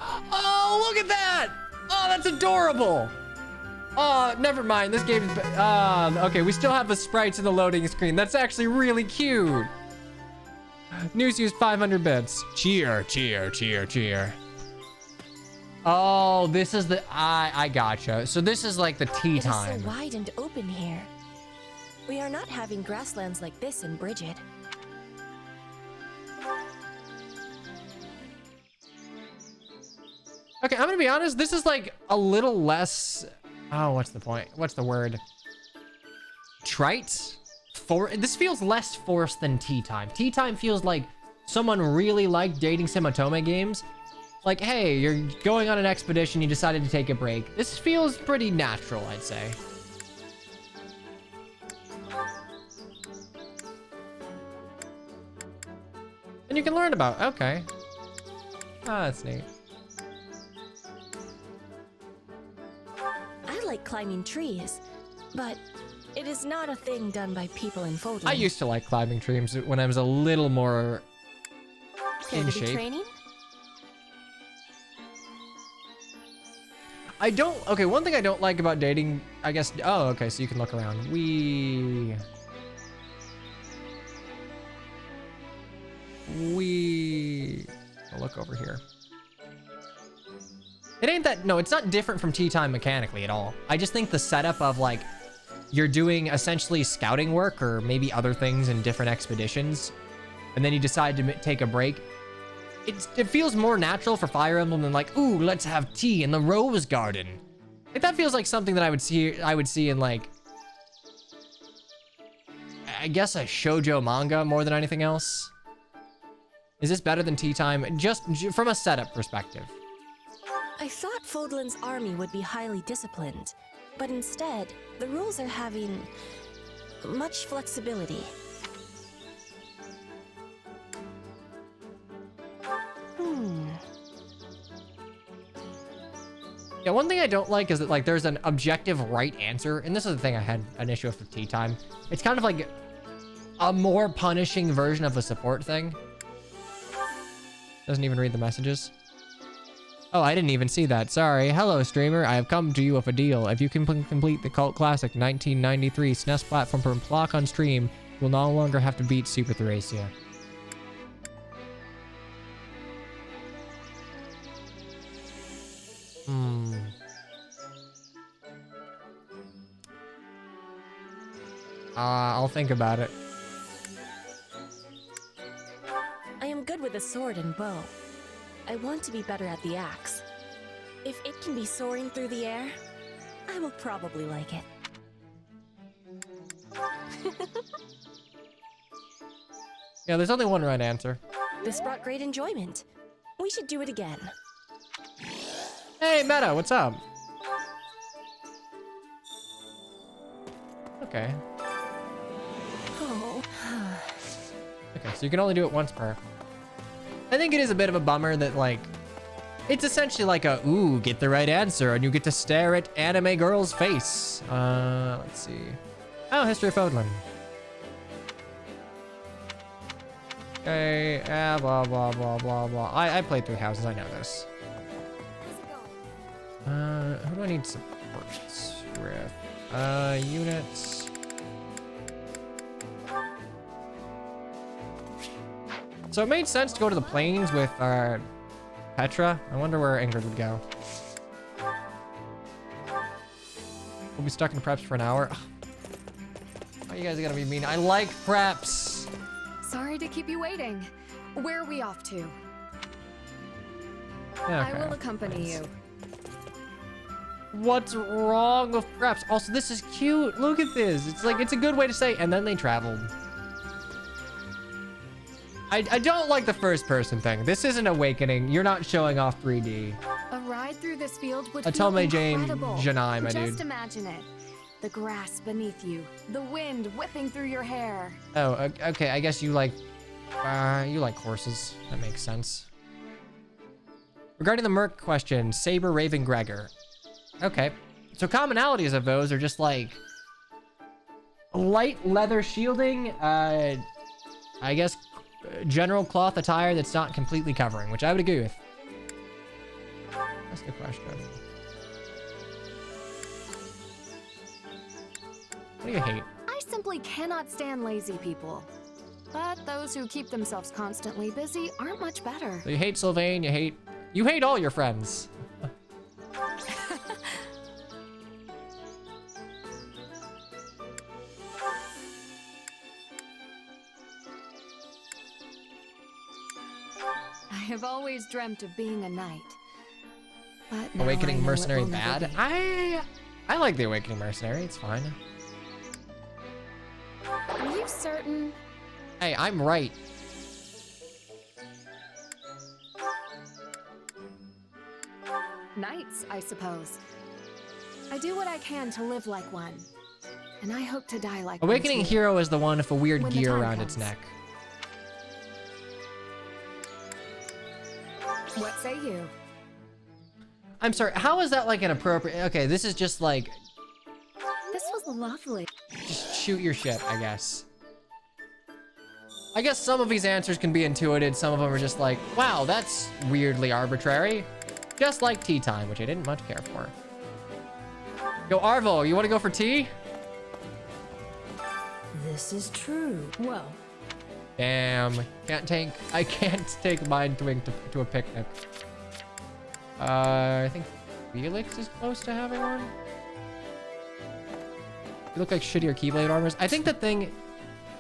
Oh, look at that! Oh, that's adorable! Oh, never mind. This game is... okay, we still have the sprites in the loading screen. That's actually really cute. News used 500 bits. Cheer, cheer, cheer, cheer. Oh, this is the... I gotcha. So this is like the tea time. It is so wide and open here. We are not having grasslands like this in Bridget. Okay, I'm gonna be honest. This is like a little less... Oh, what's the point? What's the word? Trite? This feels less forced than tea time. Tea time feels like someone really liked dating sim otome games. Like, hey, you're going on an expedition, you decided to take a break. This feels pretty natural, I'd say. And you can learn about, okay. Ah, that's neat. I like climbing trees, but it is not a thing done by people in Fodlan. I used to like climbing trees when I was a little more in shape. Training? I don't... Okay, one thing I don't like about dating, I guess... Oh, okay, so you can look around. I'll look over here. It ain't that... No, it's not different from tea time mechanically at all. I just think the setup of, like, you're doing essentially scouting work or maybe other things in different expeditions, and then you decide to take a break. It feels more natural for Fire Emblem than like, ooh, let's have tea in the rose garden. Like, that feels like something that I would see in, like, I guess a shoujo manga more than anything else. Is this better than tea time? Just from a setup perspective. I thought Fodlan's army would be highly disciplined, but instead, the rules are having much flexibility. Yeah, one thing I don't like is that, like, there's an objective right answer, and this is the thing I had an issue with tea time. It's kind of like a more punishing version of a support thing. Doesn't even read the messages. Oh, I didn't even see that. Sorry. Hello, streamer. I have come to you with a deal. If you can complete the Cult Classic 1993 SNES platform from Block on stream, you will no longer have to beat Super Thracia. I'll think about it. I am good with a sword and bow. I want to be better at the axe. If it can be soaring through the air, I will probably like it. Yeah, there's only one right answer. This brought great enjoyment. We should do it again. Hey, Meta, what's up? Okay. Oh. Okay, so you can only do it once per. I think it is a bit of a bummer that, like, it's essentially like a, ooh, get the right answer, and you get to stare at anime girl's face. Let's see. Oh, History of Fodlan. Okay, blah, blah, blah, blah, blah. I played 3 houses, I know this. Who do I need supports with? Units. So it made sense to go to the plains with Petra. I wonder where Ingrid would go. be stuck in preps for an hour. Why you guys gotta be mean? I like preps. Sorry to keep you waiting. Where are we off to? Okay. I will accompany you. What's wrong with preps? Also, this is cute. Look at this. It's like, it's a good way to say, and then they traveled. I don't like the first person thing. This isn't Awakening. You're not showing off 3D. A ride through this field would Tell feel me, Jane, incredible. Janai, my Just dude. imagine it. The grass beneath you, the wind whipping through your hair. Oh, okay. I guess you like horses. That makes sense. Regarding the Merc question, Saber, Raven, Gregor. Okay. So commonalities of those are just like light leather shielding, I guess general cloth attire that's not completely covering, which I would agree with. That's the question. What do you hate? I simply cannot stand lazy people. But those who keep themselves constantly busy aren't much better. So you hate Sylvain, you hate all your friends. I have always dreamt of being a knight. But now I Awakening know it Mercenary will never bad? be. I like the Awakening Mercenary, it's fine. Are you certain? Hey, I'm right. Knights, I suppose. I do what I can to live like one. And I hope to die like Awakening one too. Hero is the one with a weird When the gear time around its comes. neck. What say you? I'm sorry, how is that like an appropriate... Okay, this is just like... This was lovely. Just shoot your shit, I guess. I guess some of these answers can be intuited. Some of them are just like, wow, that's weirdly arbitrary. Just like tea time, which I didn't much care for. Yo, Arvo, you want to go for tea? This is true. Well, Damn, I can't take Mind Twink to a picnic. I think Felix is close to having one. You look like shittier Keyblade armors. I think the thing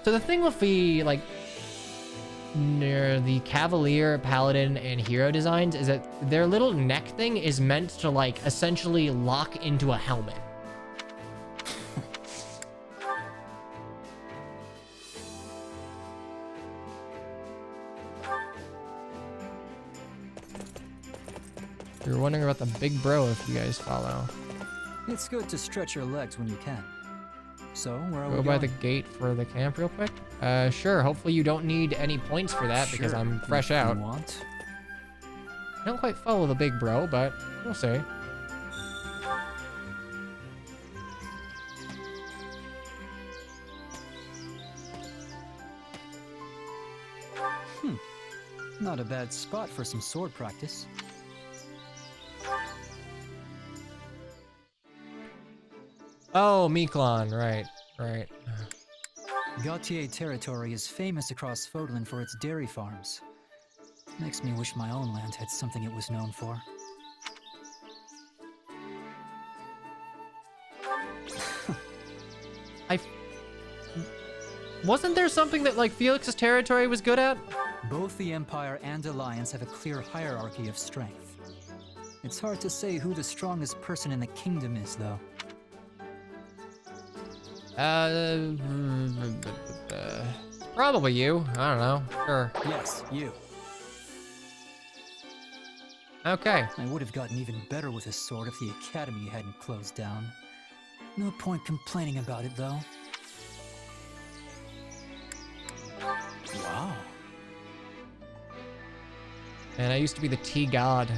with the, like, near the Cavalier, Paladin, and Hero designs is that their little neck thing is meant to, like, essentially lock into a helmet. You're wondering about the big bro if you guys follow. It's good to stretch your legs when you can. So, where are we Go going? by the gate for the camp real quick? Sure. Hopefully you don't need any points for that because Sure, I'm fresh if you out. want. I don't quite follow the big bro, but we'll see. Not a bad spot for some sword practice. Oh, Miklon, right. Gautier territory is famous across Fodlan for its dairy farms. Makes me wish my own land had something it was known for. Wasn't there something that, like, Felix's territory was good at? Both the Empire and Alliance have a clear hierarchy of strength. It's hard to say who the strongest person in the kingdom is, though. Probably you. I don't know. Sure. Yes, you. Okay. I would have gotten even better with a sword if the academy hadn't closed down. No point complaining about it, though. Wow. And I used to be the tea god.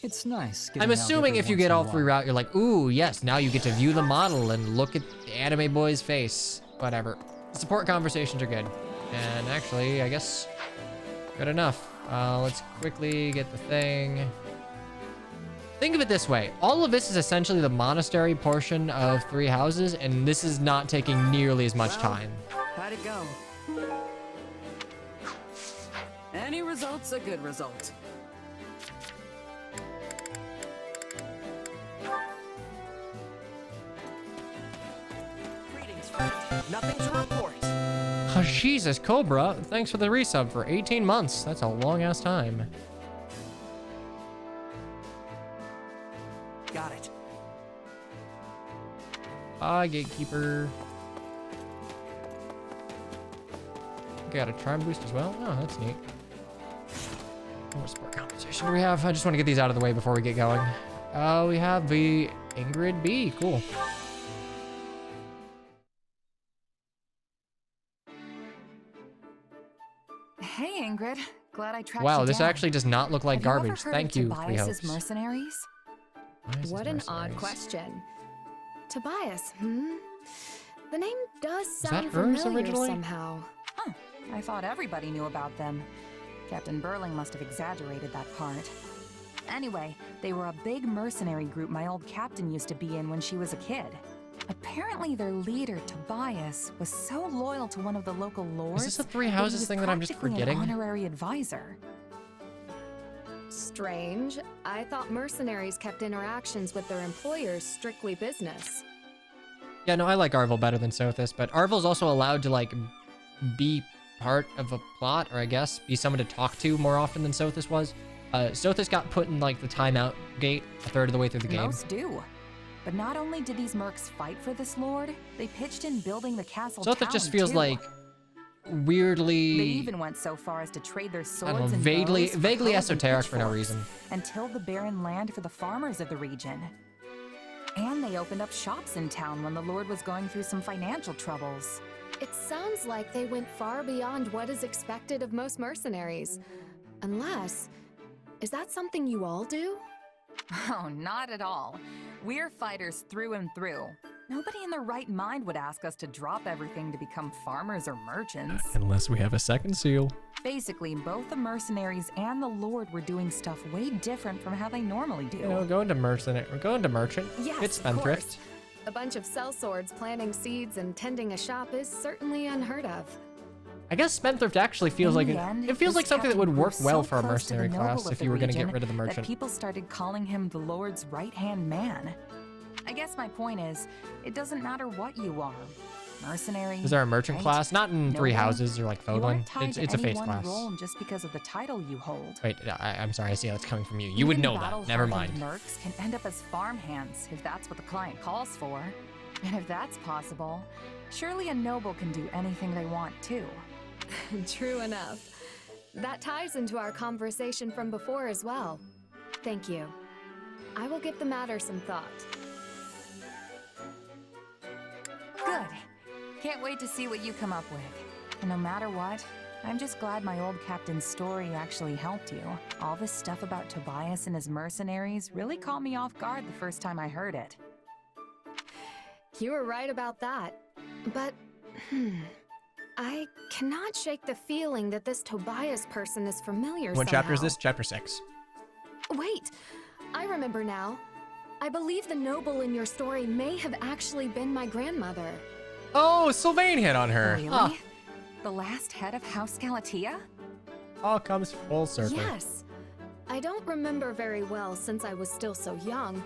It's nice. I'm assuming if you get all three route, you're like, ooh, yes, now you get to view the model and look at the anime boy's face. Whatever. Support conversations are good. And actually, I guess, good enough. Let's quickly get the thing. Think of it this way. All of this is essentially the monastery portion of Three Houses, and this is not taking nearly as much time. How'd it go? Any result's a good result. Nothing to report. Oh, Jesus, Cobra. Thanks for the resub for 18 months. That's a long-ass time. Got it. Bye, Gatekeeper. Got a charm boost as well. Oh, that's neat. What sport competition do we have? I just want to get these out of the way before we get going. We have the Ingrid B. Cool. Hey, Ingrid. Glad I tracked Wow, you this down. actually does not look like Have you ever garbage. heard Thank of you, Three Tobias's Hopes. mercenaries? Tobias's What an odd mercenaries. question. Tobias, The name does that sound hers familiar originally? somehow. Huh. I thought everybody knew about them. Captain Burling must have exaggerated that part. Anyway, they were a big mercenary group my old captain used to be in when she was a kid. Apparently their leader, Tobias, was so loyal to one of the local lords. Is this a Three that he Houses was thing that I'm just practically forgetting? An honorary advisor. Strange. I thought mercenaries kept interactions with their employers strictly business. Yeah, no, I like Arvel better than Sothis, but Arvel's also allowed to, like, be part of a plot, or I guess be someone to talk to more often than Sothis was. Sothis got put in, like, the timeout gate a third of the way through the game. Most do. But not only did these mercs fight for this lord, they pitched in building the castle Sothis town, just feels too. like weirdly... They even went so far as to trade their I swords don't know, and vaguely bows for hoes and esoteric for no pitchforks, reason. and tilled the barren land for the farmers of the region. And they opened up shops in town when the lord was going through some financial troubles. It sounds like they went far beyond what is expected of most mercenaries. Unless... Is that something you all do? Oh, not at all. We're fighters through and through. Nobody in their right mind would ask us to drop everything to become farmers or merchants. Unless we have a second seal. Basically, both the mercenaries and the lord were doing stuff way different from how they normally do. You know, going to merchant. Yes, It's of course. spendthrift. A bunch of sellswords planting seeds and tending a shop is certainly unheard of. I guess spendthrift actually feels like it feels like something that would work well for a mercenary class if you were going to get rid of the That merchant. people started calling him the Lord's right-hand man. I guess my point is, it doesn't matter what you are. Mercenary. Is there a merchant right? class? Not in Three Noble? Houses or like You aren't Fogland. tied to It's a any face one class. role just because of the title you hold. Wait, I'm sorry. I see how it's coming from you. You would Even know that. Never mind. battle-hardened mercs can end up as farmhands if that's what the client calls for. And if that's possible, surely a noble can do anything they want too. True enough. That ties into our conversation from before as well. Thank you. I will give the matter some thought. Good. Can't wait to see what you come up with. And no matter what, I'm just glad my old captain's story actually helped you. All this stuff about Tobias and his mercenaries really caught me off guard the first time I heard it. You were right about that. But, I cannot shake the feeling that this Tobias person is familiar What chapter is somehow. this? Chapter 6. Wait, I remember now. I believe the noble in your story may have actually been my grandmother. Oh, Sylvain hit on her. Really? Huh. The last head of House Galatea? All comes full circle. Yes. I don't remember very well since I was still so young,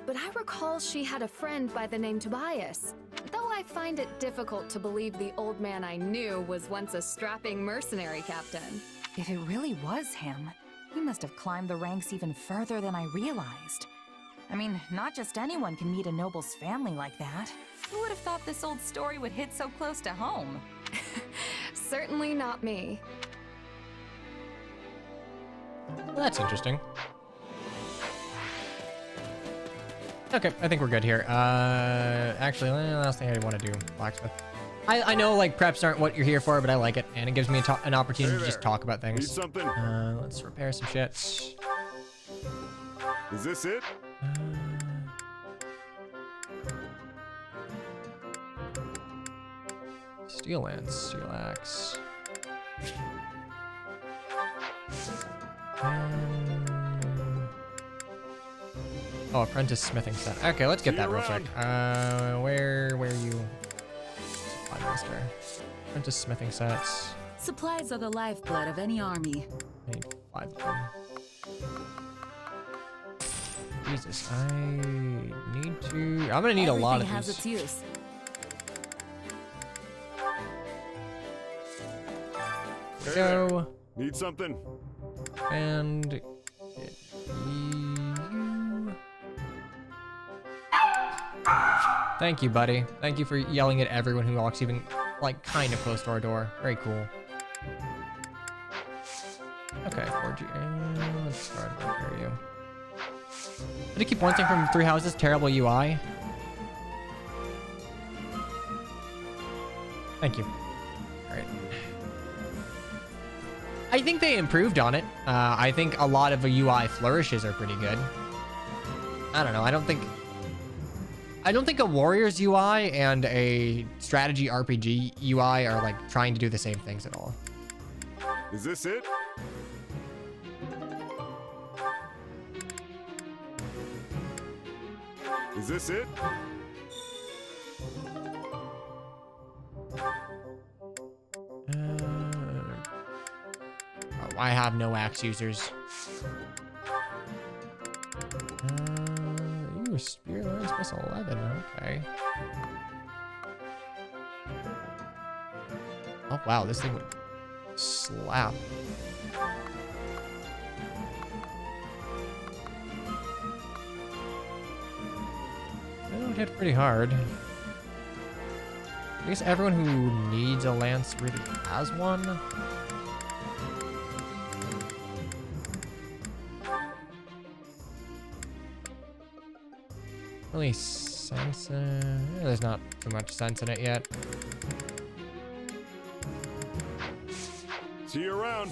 but I recall she had a friend by the name Tobias. Though I find it difficult to believe the old man I knew was once a strapping mercenary captain. If it really was him, he must have climbed the ranks even further than I realized. I mean, not just anyone can meet a noble's family like that. Who would have thought this old story would hit so close to home? Certainly not me. Well, that's interesting. Okay, I think we're good here. Actually, the last thing I want to do, blacksmith. I know like preps aren't what you're here for, but I like it, and it gives me an opportunity to just talk about things. Need something? Let's repair some shit. Is this it? Steel lance, steel axe. Oh, apprentice smithing set. Okay, let's get that real quick. Where are you? Supply master. Apprentice smithing sets. Supplies are the lifeblood of any army. I need 5 of them. Jesus, I need to. I'm gonna need a lot of Everything has these. its use. There we go. Need something? And you. Thank you, buddy. Thank you for yelling at everyone who walks even, like, kind of close to our door. Very cool. Okay, 4G. Let's start over here. Did it keep one thing from Three Houses? Terrible UI. Thank you. All right. I think they improved on it. I think a lot of the UI flourishes are pretty good. I don't know. I don't think a Warriors UI and a strategy RPG UI are like trying to do the same things at all. Is this it? Is this it? I have no axe users. Ooh, Spear Lance plus 11. Okay. Oh wow, this thing would slap. It would hit pretty hard. I guess everyone who needs a lance really has one. Really sense there's not too much sense in it yet. See you around.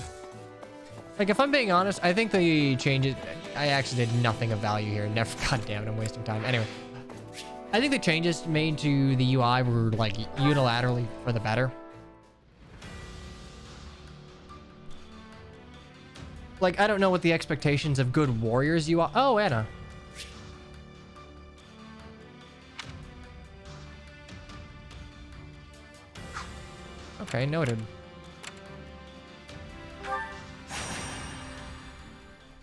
Like, if I'm being honest, I think the changes, I actually did nothing of value here. Never, god damn it, I'm wasting time. Anyway, I think the changes made to the UI were like unilaterally for the better. Like, I don't know what the expectations of good Warriors UI. Oh, Anna. Okay, noted.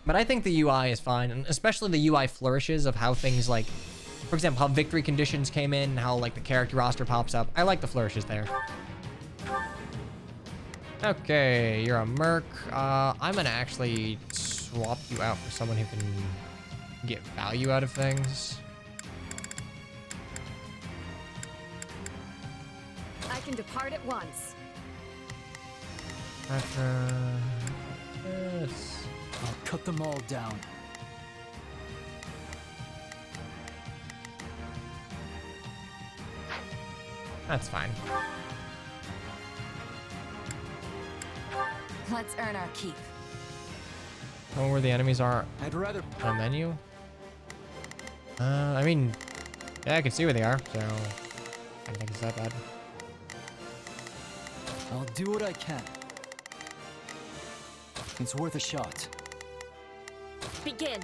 But I think the UI is fine, and especially the UI flourishes of how things like, for example, how victory conditions came in, how like the character roster pops up. I like the flourishes there. Okay, you're a merc. I'm gonna actually swap you out for someone who can get value out of things. I can depart at once. I'll cut them all down. That's fine. Let's earn our keep. Know where the enemies are I'd rather on a menu? I mean, yeah, I can see where they are, so I don't think it's that bad. I'll do what I can. It's worth a shot. Begin.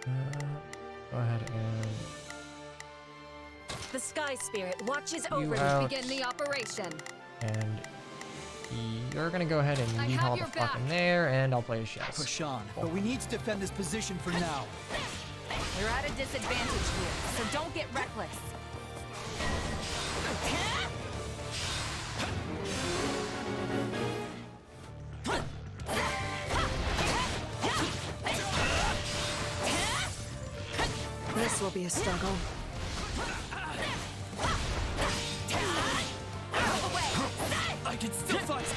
Go ahead and... The Sky Spirit watches You over out. me. Begin the operation. And you're gonna go ahead and I leave have all the your fuck back. in there, and I'll play a chess. Push on, but we need to defend this position for now. We're at a disadvantage here, so don't get reckless. This will be a struggle. I can still fight.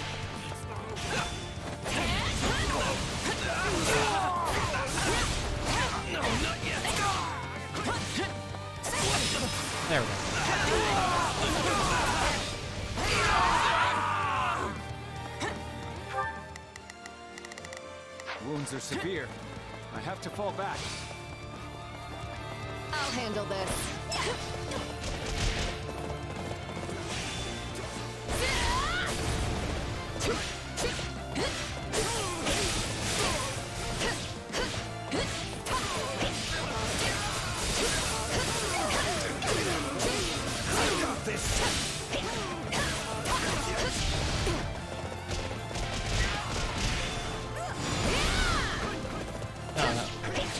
No, not yet. There we go. Wounds are severe. I have to fall back. I'll handle this.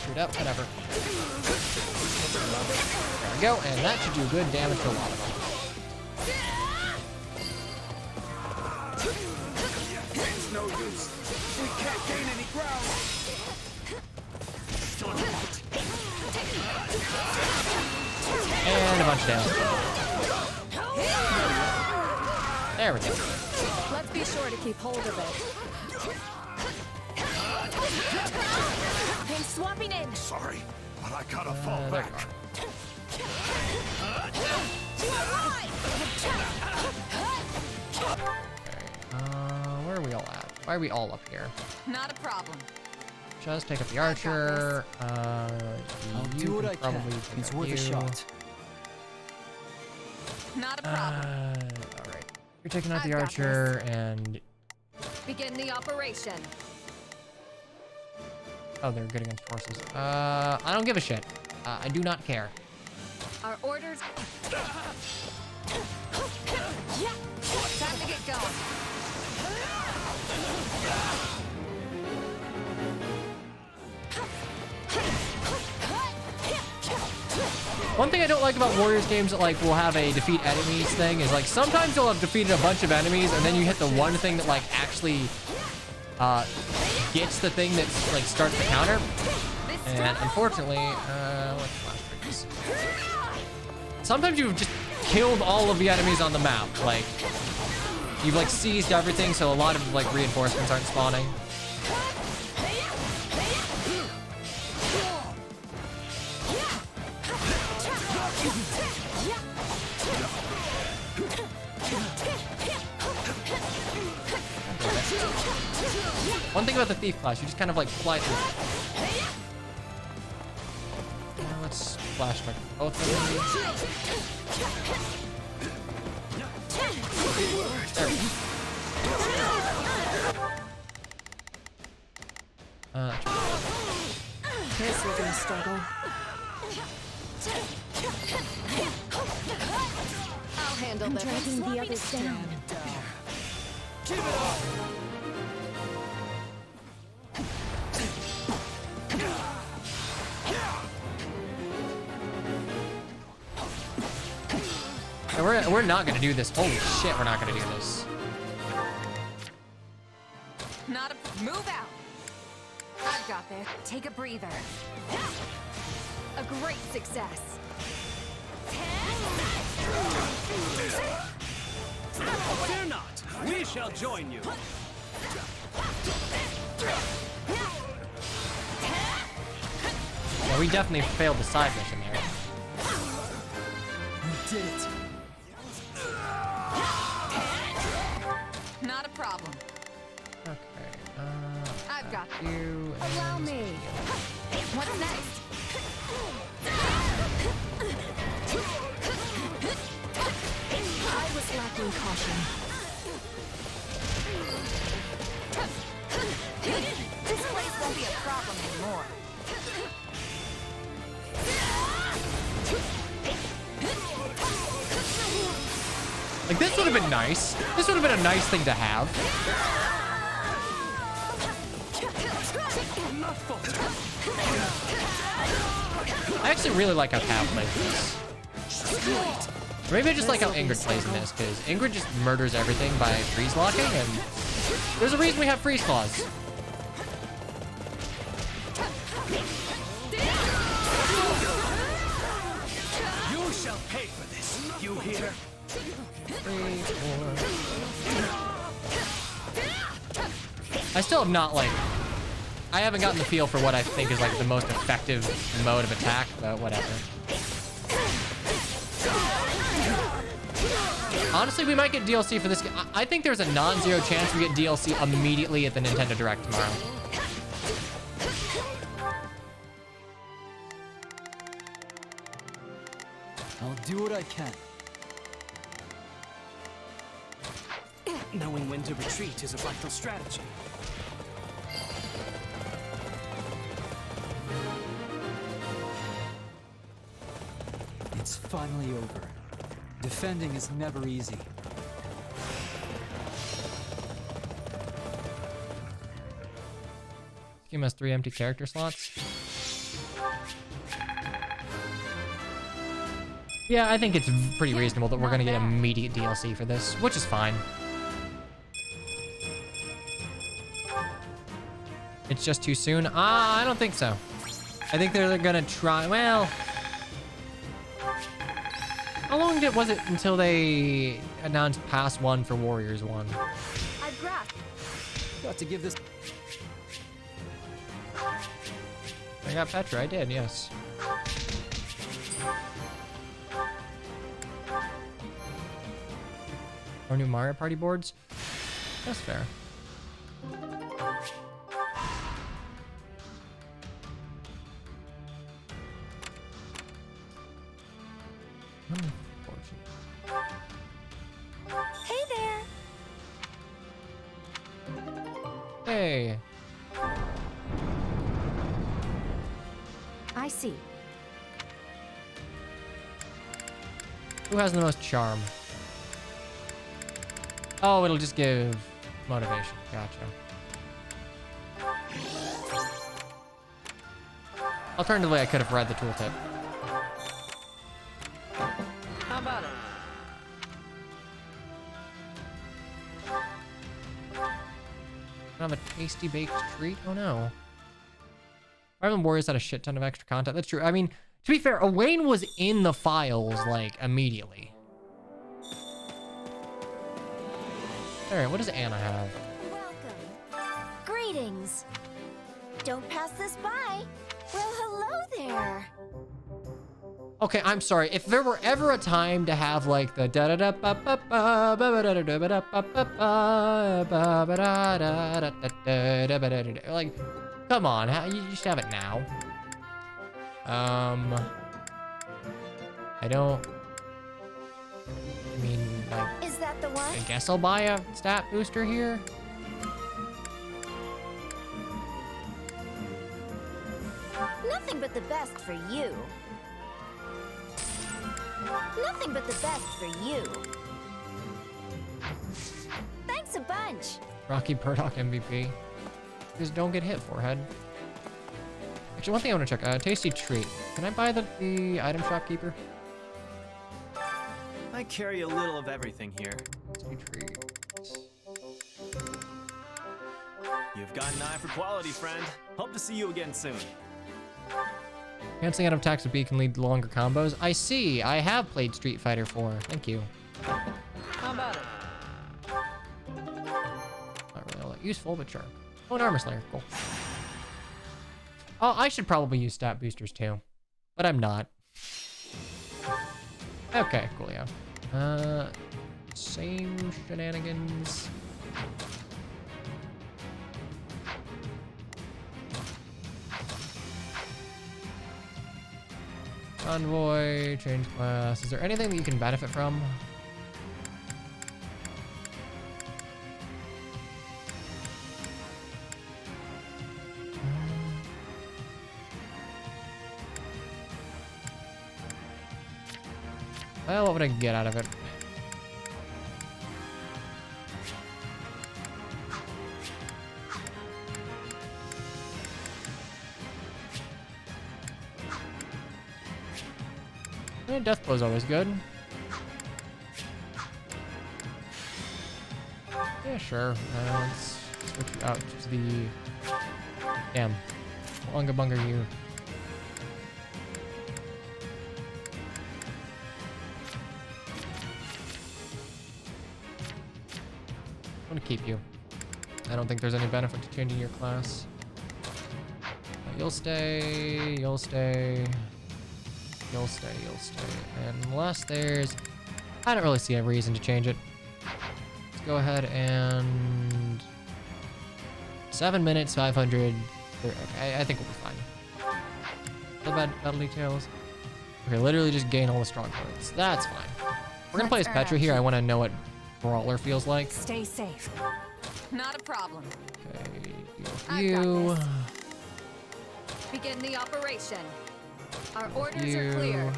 Shoot up, whatever. There we go, and that should do good damage to a lot of them. It's no use. We can't gain any ground. And a bunch of damage. There we go. Let's be sure to keep hold of it. I'm swapping in. Sorry, but I gotta fall back. Where are we all at? Why are we all up here? Not a problem. Just take up the archer. I'll do what I can. It's worth a shot. Not a problem. All right. You're taking out the archer and... Begin the operation. Oh, they're good against forces. I don't give a shit. I do not care. Our orders. Yeah. Time to get going. One thing I don't like about Warriors games that like will have a defeat enemies thing is like sometimes you'll have defeated a bunch of enemies and then you hit the one thing that like actually gets the thing that like starts the counter. And unfortunately, let's flashback this. Sometimes you've just killed all of the enemies on the map. Like you've like seized everything, so a lot of like reinforcements aren't spawning. One thing about the thief class, you just kind of like fly through. Let's flashback both of them. There we go. This is gonna struggle. I'll handle this. Dragging the others down. Give it up. We're not gonna do this. Holy shit, we're not gonna do this. Not a move out. I've got this. Take a breather. A great success. Fear not. We shall join you. Yeah, we definitely failed the side mission there. You did it. Not a problem. Okay. I've got you. Allow me. What's next? I was lacking caution. This place won't be a problem anymore. Like this would have been nice. This would have been a nice thing to have. I actually really like how Tab plays this. Or maybe I just like how Ingrid plays in this, because Ingrid just murders everything by freeze locking, and there's a reason we have freeze claws. You shall pay for this. You hear? 3, 4. I still have not like. I haven't gotten the feel for what I think is like the most effective mode of attack, but whatever. Honestly, we might get DLC for this game. I think there's a non-zero chance we get DLC immediately at the Nintendo Direct tomorrow. I'll do what I can. Knowing when to retreat is a vital strategy. It's finally over. Defending is never easy. This game has 3 empty character slots. Yeah, I think it's pretty reasonable that we're gonna get immediate DLC for this, which is fine. It's just too soon? I don't think so. I think they're gonna try, well... How long was it until they announced Pass 1 for Warriors 1? I've grasped. Got to give this. I got Petra, I did, yes. Or new Mario Party boards? That's fair. Hey there. Hey. I see. Who has the most charm? Oh, it'll just give motivation. Gotcha. Alternatively, I could have read the tooltip. How about it? I have a tasty baked treat? Oh no. Island Warriors had a shit ton of extra content. That's true. I mean, to be fair, Owain was in the files, like, immediately. Alright, what does Anna have? Welcome. Greetings. Don't pass this by. Well, hello there. Okay, I'm sorry. If there were ever a time to have, like, the da da da ba ba ba ba da da da ba da ba ba ba ba ba da da da da da ba da da da, like, come on, you should have it now. I don't... I mean, like... Is that the one? I guess I'll buy a stat booster here. Nothing but the best for you. Nothing but the best for you. Thanks a bunch. Rocky Burdock MVP. Just don't get hit, forehead. Actually, one thing I want to check. Tasty treat. Can I buy the item shopkeeper? I carry a little of everything here. Tasty treat. You've got an eye for quality, friend. Hope to see you again soon. Canceling out of attacks with B can lead to longer combos. I see. I have played Street Fighter 4. Thank you. How about it? Not really all that useful, but sure. Oh, an armor slayer. Cool. Oh, I should probably use stat boosters too, but I'm not. Okay, cool, yeah. Same shenanigans. Envoy, change class. Is there anything that you can benefit from? Well, what would I get out of it? Death Blow is always good. Yeah, sure. Let's switch you out to the... Damn. Unga Bunga you. I'm gonna keep you. I don't think there's any benefit to changing your class. You'll stay, you'll stay. You'll stay, you'll stay. And unless there's... I don't really see a reason to change it. Let's go ahead and... 7 minutes, 500... I think we'll be fine. No bad battle details. Okay, literally just gain all the strong points. That's fine. We're gonna play as Petra here. I want to know what Brawler feels like. Stay safe. Not a problem. Okay, deal with you. Begin the operation. Our orders You. are clear.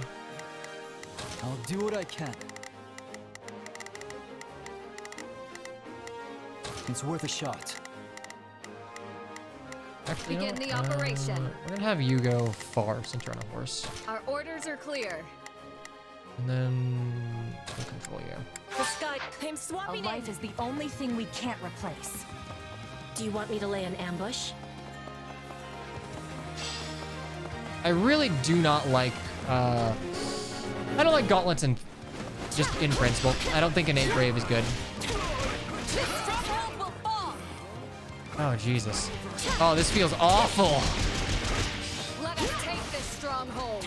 I'll do what I can. It's worth a shot. Actually, Begin no, the operation. We're gonna have you go far since you're on a horse. Our orders are clear. And then we'll control you. The sky, I'm swapping. A life is the only thing we can't replace. Do you want me to lay an ambush? I really do not like, I don't like gauntlets in, just in principle. I don't think innate brave is good. Oh, Jesus. Oh, this feels awful. Let us take this stronghold.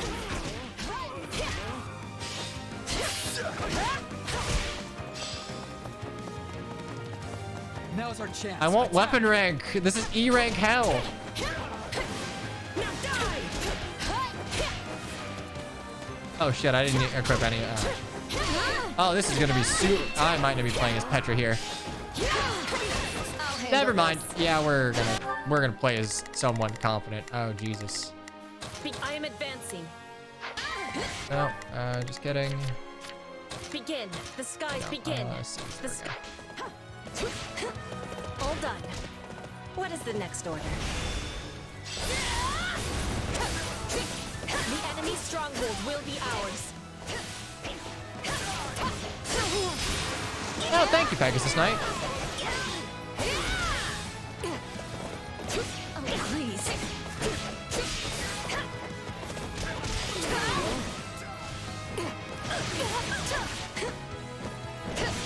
Now's our chance. I want weapon rank. This is E rank hell. Oh shit, I didn't equip any. Oh, this is gonna be super. I might not be playing as Petra here. Never mind. Yeah, we're gonna play as someone competent. Oh Jesus. I am advancing. No, just kidding. Begin. The skies begin. The sky. All done. What is the next order? The enemy's stronghold will be ours. Oh, thank you, Pegasus Knight. Oh, please.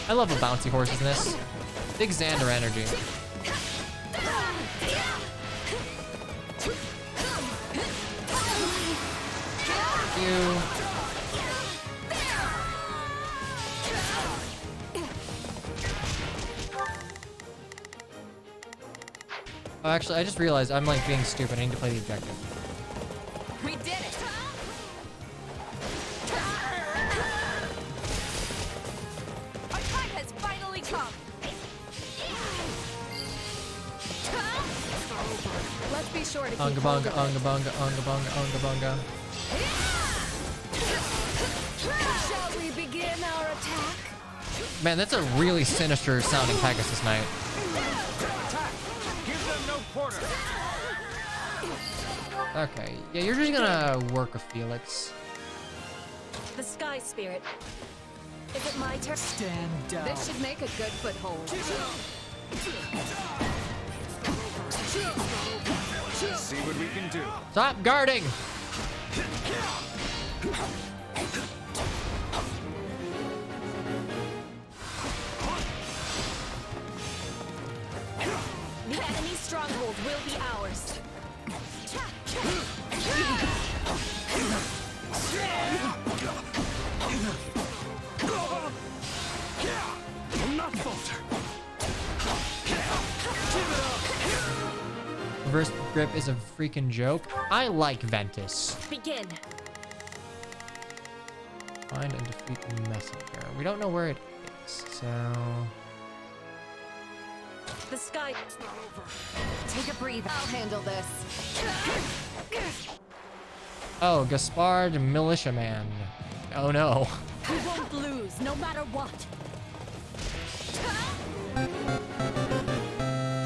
I love the bouncy horses in this. Big Xander energy. Thank you. Oh, actually, I just realized I'm like being stupid. I need to play the objective. We did it! Our time has finally come! Let's be sure to keep Unga hold bunga, of it. unga bunga, unga bunga, unga bunga. Shall we begin our attack? Man, that's a really sinister sounding Pegasus Knight. Give them no quarter. Okay, yeah, you're just gonna work a Felix. The sky spirit. Is it my turn? Stand down. This should make a good foothold. See what we can do. Stop guarding! The enemy's stronghold will be ours. Will not falter. Reverse grip is a freaking joke. I like Ventus. Begin. Find and defeat the messenger. We don't know where it is, so... The sky. Take a breather. I'll handle this. Oh, Gaspard Militiaman. Oh no. We won't lose, no matter what.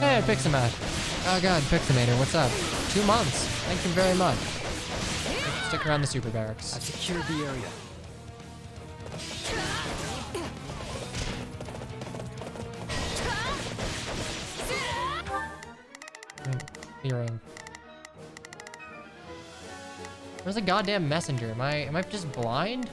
Hey, Pixamat. Oh god, Pixamator, what's up? 2 months. Thank you very much. Stick around the super barracks. I've secured the area. Hearing. Where's the goddamn messenger? Am I just blind?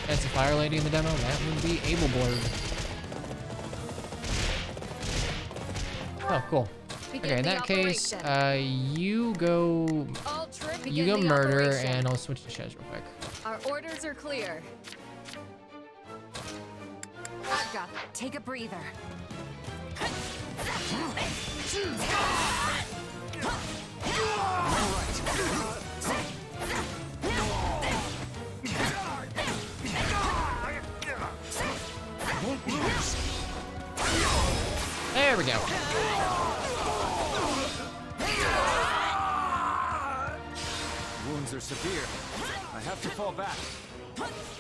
Fancy fire lady in the demo? That would be Abelblurred. Oh, cool. Okay, in that case, you go murder, and I'll switch to Shez real quick. Our orders are clear. I've got it. Take a breather. There we go. Wounds are severe. I have to fall back.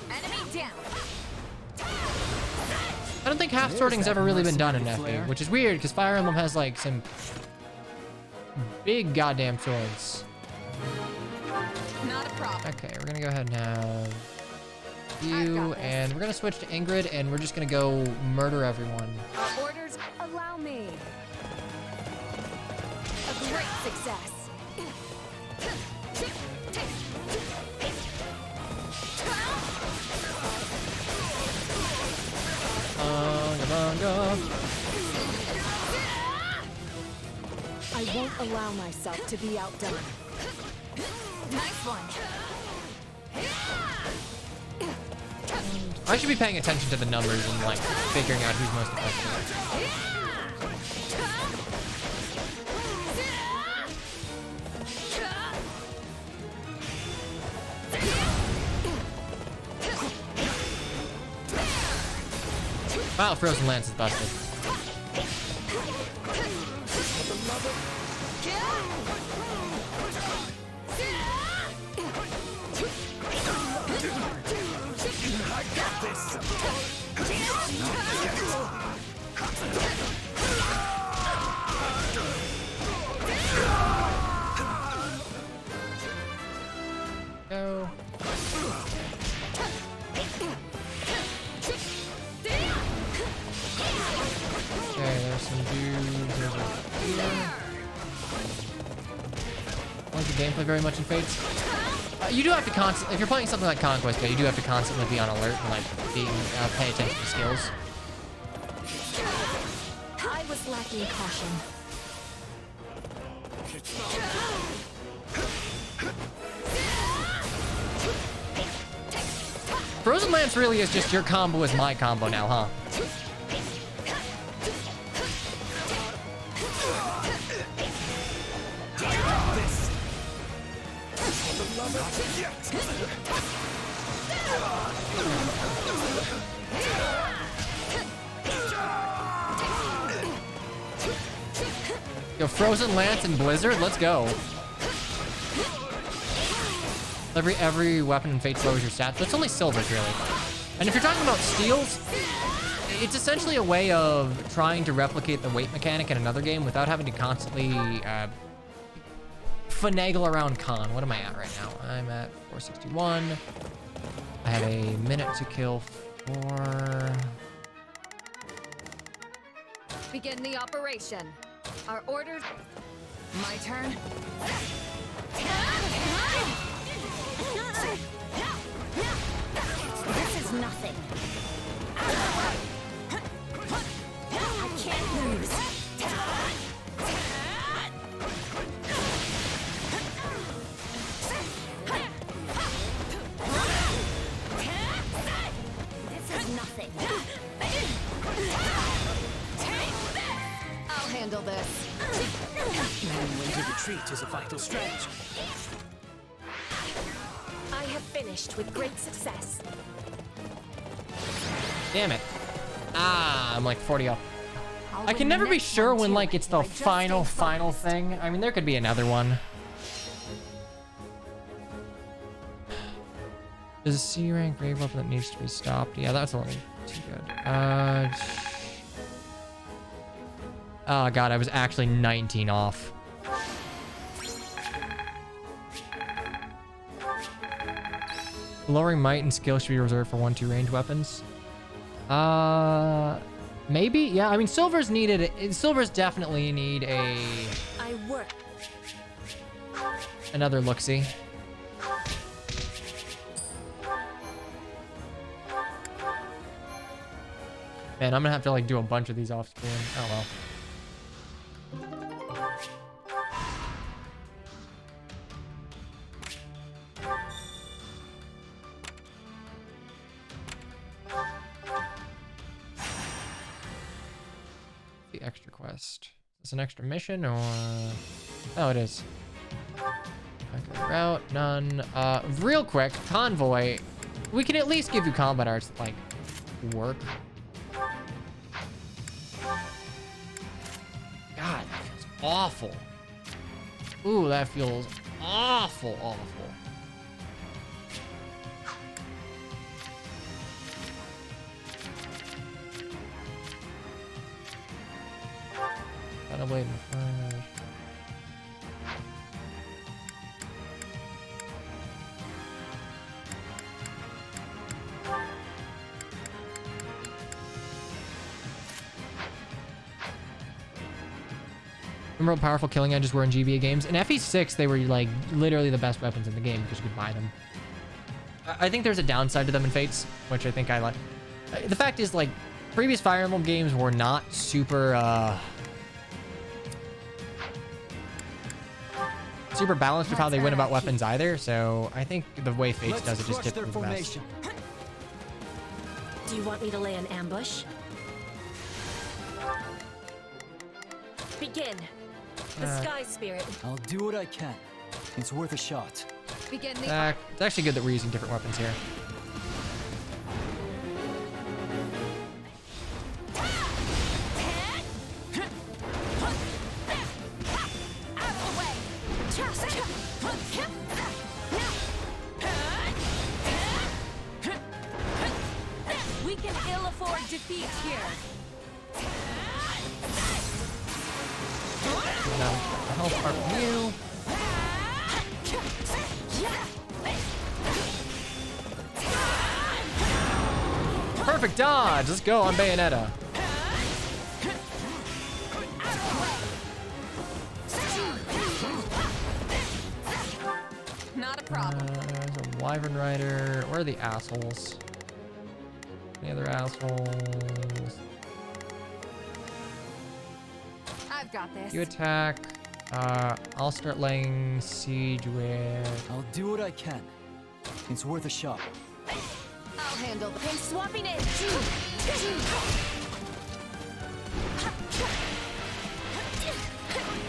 Enemy down. How don't think half sorting's ever really been done in FE, which is weird because Fire Emblem has like some big goddamn swords. Not a problem. Okay, we're gonna go ahead and have you, and we're gonna switch to Ingrid, and we're just gonna go murder everyone. Our orders allow me. A great success. I won't allow myself to be outdone. Nice one. I should be paying attention to the numbers and like figuring out who's most effective. Wow, Frozen Lance is busted. I got this. Go. Okay, there's some dudes over here. I don't like the gameplay very much in Fates. You do have to constantly, if you're playing something like Conquest, you do have to constantly be on alert and like pay attention to skills. I was lacking caution. Frozen Lance really is just your combo is my combo now, huh? Yo, Frozen Lance and Blizzard, let's go. Every weapon in Fate lowers your stats. That's only silvers, really. And if you're talking about steals, it's essentially a way of trying to replicate the weight mechanic in another game without having to constantly finagle around con. What am I at right now? I'm at 461. I have a minute to kill for... Begin the operation. Our orders... My turn. This is nothing. I can't lose. This is nothing. I'll handle this. Knowing when to retreat is a vital strategy. I have finished with great success. Damn it. Ah, I'm like 40 off. I can never be sure when like it's the final thing. I mean, there could be another one. There's a C rank grave weapon that needs to be stopped. Yeah, that's only too good. Oh god, I was actually 19 off. Lowering might and skill should be reserved for 1-2 range weapons. Maybe? Yeah, I mean, silvers needed... Silvers definitely need a... I work. Another look-see. Man, I'm gonna have to, like, do a bunch of these off-screen. Oh, well. Extra quest. Is this an extra mission or... Oh, it is. Okay, route, none. Real quick, convoy. We can at least give you combat arts that, like, work. God, that feels awful. Ooh, that feels awful. Final blade and flash. Remember how powerful killing edges were in GBA games? In FE6, they were like literally the best weapons in the game because you could buy them. I think there's a downside to them in Fates, which I think I like. The fact is, like, previous Fire Emblem games were not super, super balanced with how they went about weapons either. So I think the way Fates does it just typically the best. Do you want me to lay an ambush? Begin. The Sky Spirit. I'll do what I can. It's worth a shot. Begin the... It's actually good that we're using different weapons here. We can ill afford defeat here. Now, the health part from you. Perfect dodge. Let's go on Bayonetta. Not a problem. There's a Wyvern Rider. Where are the assholes? Any other assholes? I've got this. You attack. I'll start laying siege with... I'll do what I can. It's worth a shot. I'll handle the... I'm swapping in.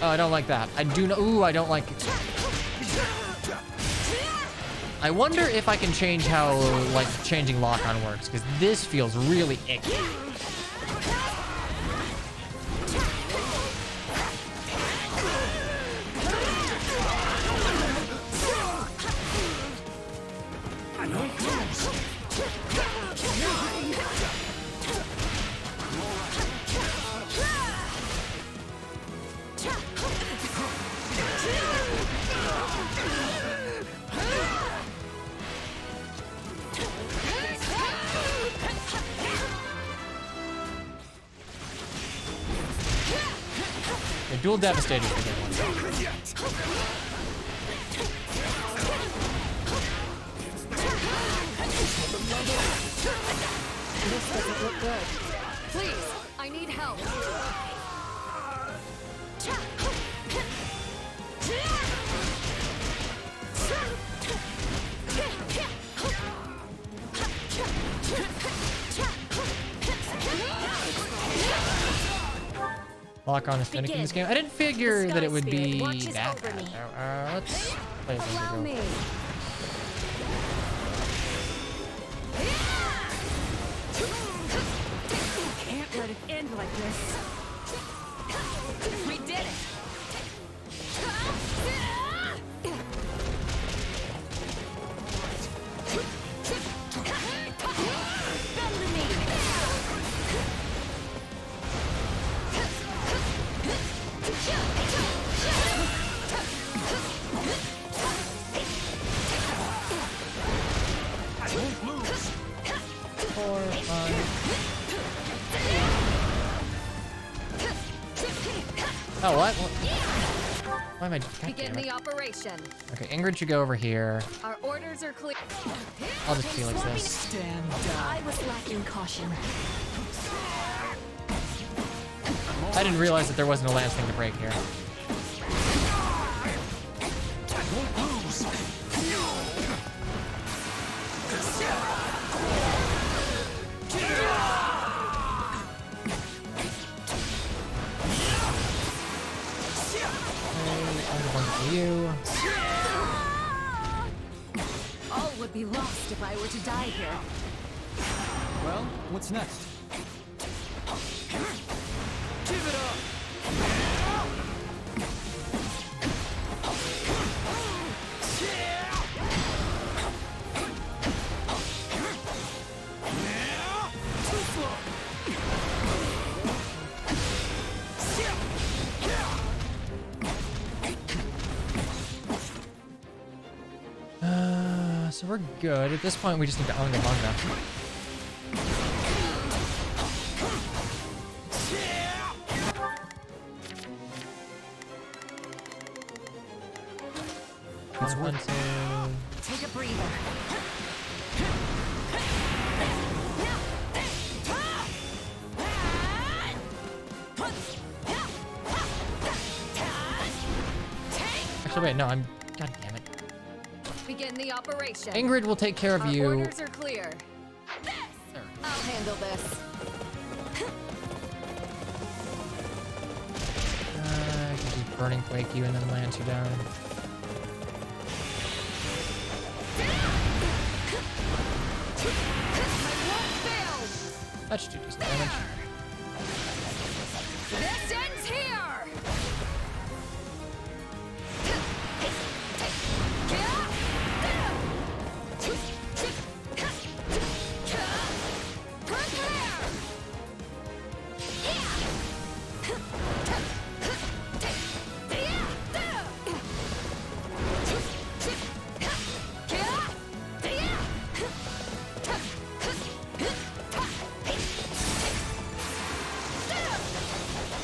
Oh, I don't like that. I do know. Ooh, I don't like it. I wonder if I can change how, like, changing lock-on works, because this feels really icky. Dual Devastator for that one. This doesn't look good. Please, I need help. Lock on is finicky in this game. I didn't figure that it would be that bad. Let's play as Allow me. Can't let it end like this. We did it. Oh, what? Why am I... Begin the operation. Okay, Ingrid should go over here. Our orders are clear. I'll just Felix this. Stand down. I was lacking caution. I didn't realize that there wasn't a lance thing to break here. You. All would be lost if I were to die here. Well, what's next? Give it up! So we're good. At this point, we just need to Unga Bunga. It's One, two. Take a breather. Actually, wait, no, I'm... God damn it. Begin the operation. Ingrid will take care of Our you. orders are clear. I'll handle this. I can just Burning Quake you and then Lance you down. That should do decent damage. This ends here.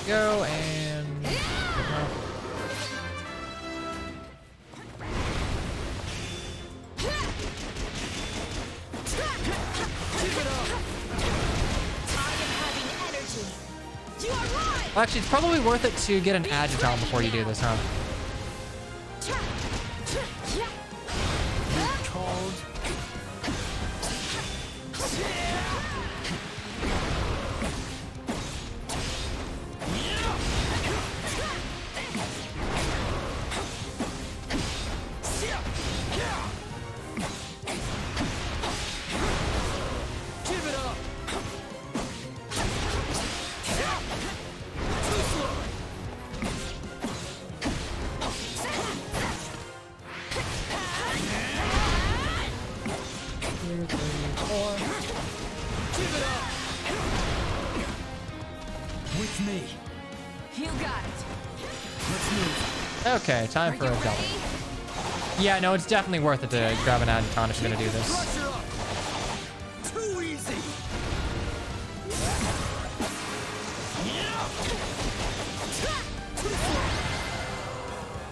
Go and... Well, actually, it's probably worth it to get an Adjutant before you do this, huh? With me. You got it. Let's move. Okay, time for a double. Yeah, no, it's definitely worth it to grab an Adjutant if you're gonna do this. Pressure up. Too easy.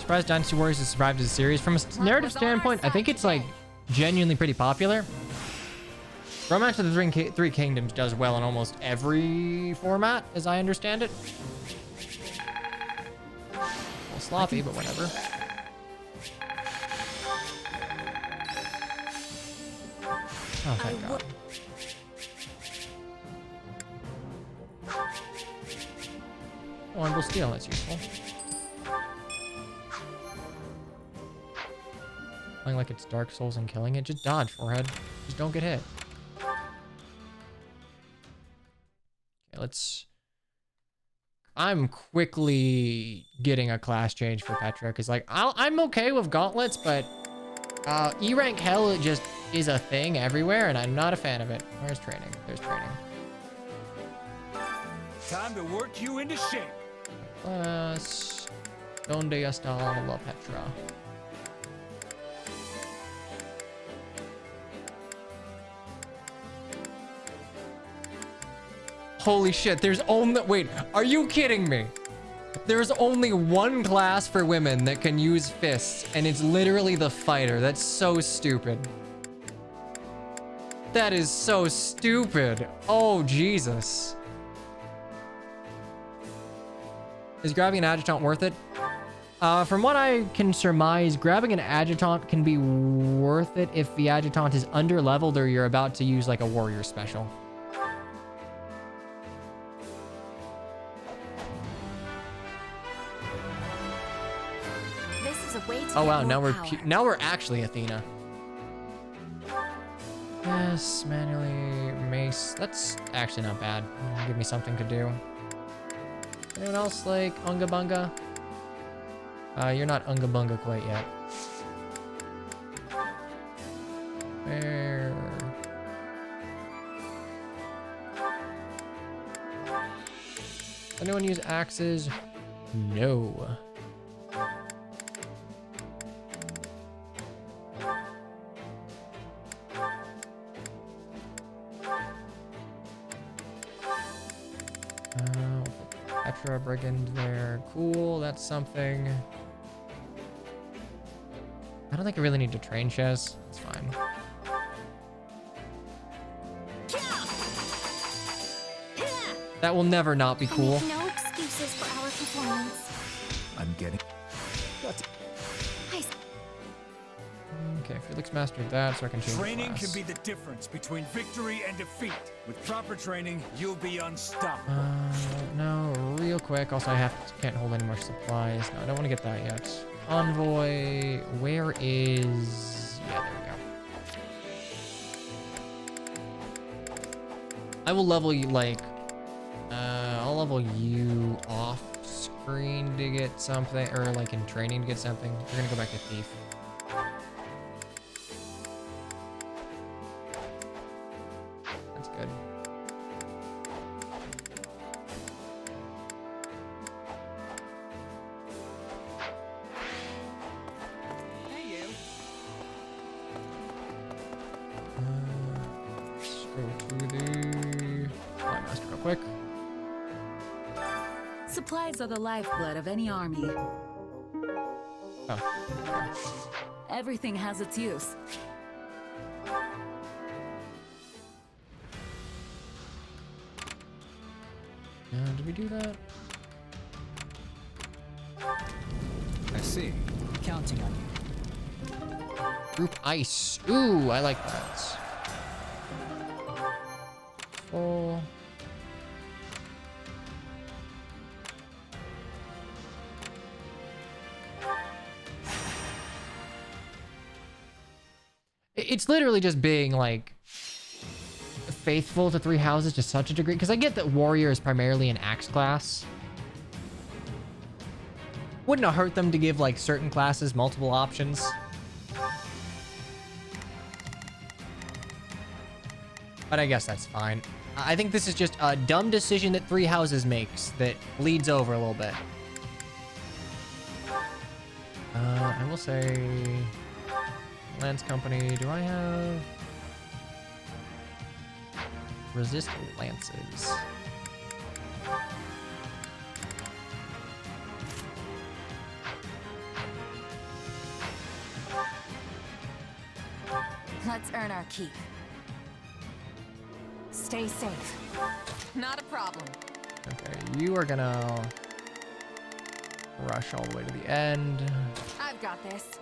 Surprised Dynasty Warriors has survived as a series. From a narrative standpoint, I think it's like genuinely pretty popular. Romance of the Three Kingdoms does well in almost every format, as I understand it. A little sloppy, but whatever. Oh, thank God. Honorable Steel, that's useful. Playing like it's Dark Souls and killing it. Just dodge, forehead. Just don't get hit. Okay, let's... I'm quickly getting a class change for Petra, because like, I'm okay with gauntlets, but E-rank hell just is a thing everywhere, and I'm not a fan of it. Where's training? There's training. Time to work you into shape. Plus, donde está la Petra? Holy shit, there's only... Wait, are you kidding me? There's only one class for women that can use fists, and it's literally the fighter. That's so stupid. That is so stupid. Oh, Jesus. Is grabbing an Adjutant worth it? From what I can surmise, grabbing an Adjutant can be worth it if the Adjutant is under-leveled or you're about to use like a warrior special. Oh wow, now we're actually Athena. Yes, manually mace. That's actually not bad. Give me something to do. Anyone else like Unga Bunga? You're not Unga Bunga quite yet. Where? Anyone use axes? No. Petra Brigand there. Cool, that's something. I don't think I really need to train Shez. It's fine. That will never not be cool. No excuses for our performance. I'm getting... Okay, Felix mastered that, so I can change Training class. can be the difference between victory and defeat. With proper training, you'll be unstoppable. No, real quick. Also, can't hold any more supplies. No, I don't want to get that yet. Envoy, where is... Yeah, there we go. I will level you, like... I'll level you off screen to get something, or like in training to get something. We're gonna go back to Thief. That's good. Let's go to the Fly Master real quick. Supplies are the lifeblood of any army. Oh. Everything has its use. Did we do that? I see. Counting on you. Group Ice. Ooh, I like that. Full. It's literally just being like faithful to 3 houses to such a degree, because I get that warrior is primarily an axe class. Wouldn't it hurt them to give like certain classes multiple options? But I guess that's fine. I think this is just a dumb decision that 3 houses makes that bleeds over a little bit. I will say Lance Company, do I have resist lances? Let's earn our keep. Stay safe. Not a problem. Okay, you are gonna rush all the way to the end. I've got this.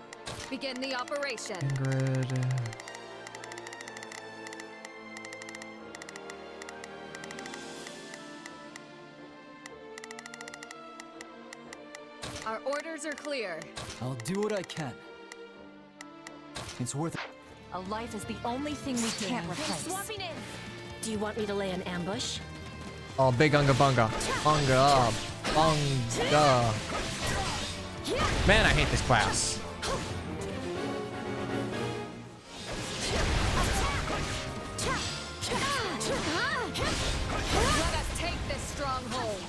Begin the operation. Ingrid. Our orders are clear. I'll do what I can. It's worth it. A life is the only thing we can't replace. Swapping in. Do you want me to lay an ambush? Oh, big unga bunga. Bunga. Bunga. Man, I hate this class. Let us take this stronghold.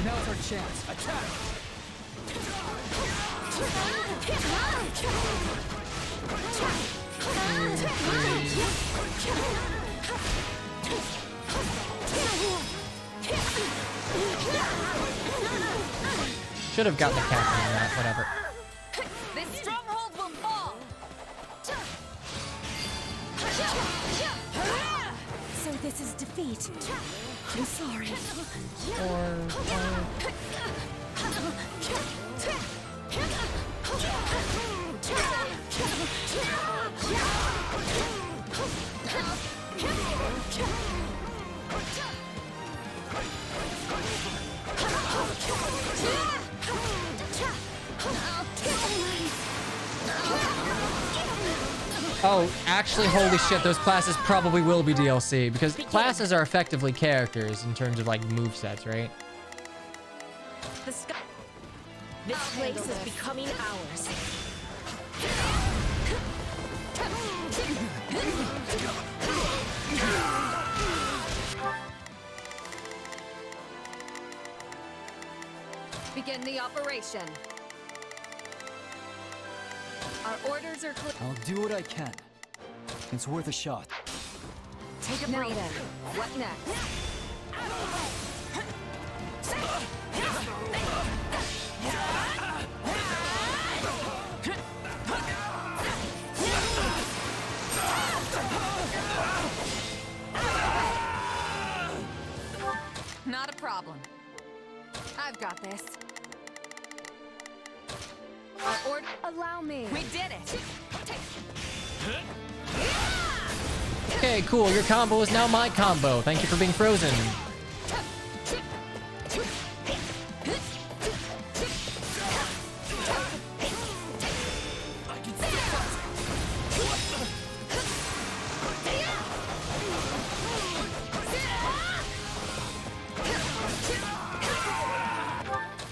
Now's our chance. Attack! Should have gotten the captain on that, whatever. This stronghold will fall. So this is defeat. I'm sorry. Oh, actually, holy shit, those classes probably will be DLC, because classes are effectively characters in terms of like movesets, right? This place is becoming ours. Begin the operation. Our orders are clear. I'll do what I can. It's worth a shot. Take a breather. What next? Not a problem. I've got this. Or allow me. We did it. Okay, cool. Your combo is now my combo. Thank you for being frozen.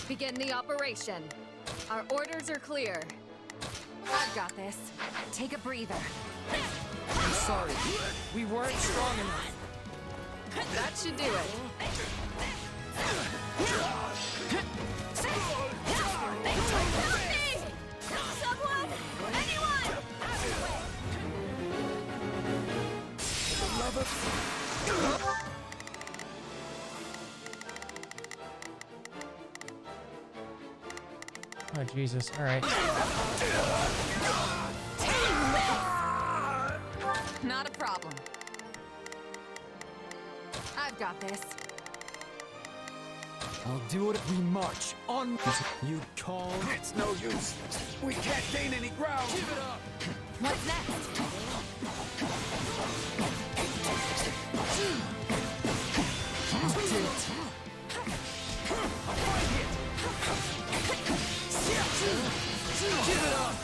Begin the operation. Our orders are clear. I've got this. Take a breather. I'm sorry. We weren't strong enough. That should do it. Someone! Anyone! Oh, Jesus. All right. Not a problem. I've got this. I'll do it if we march on. You call? It's no use. We can't gain any ground. Give it up. What's next? You did it. Give it up.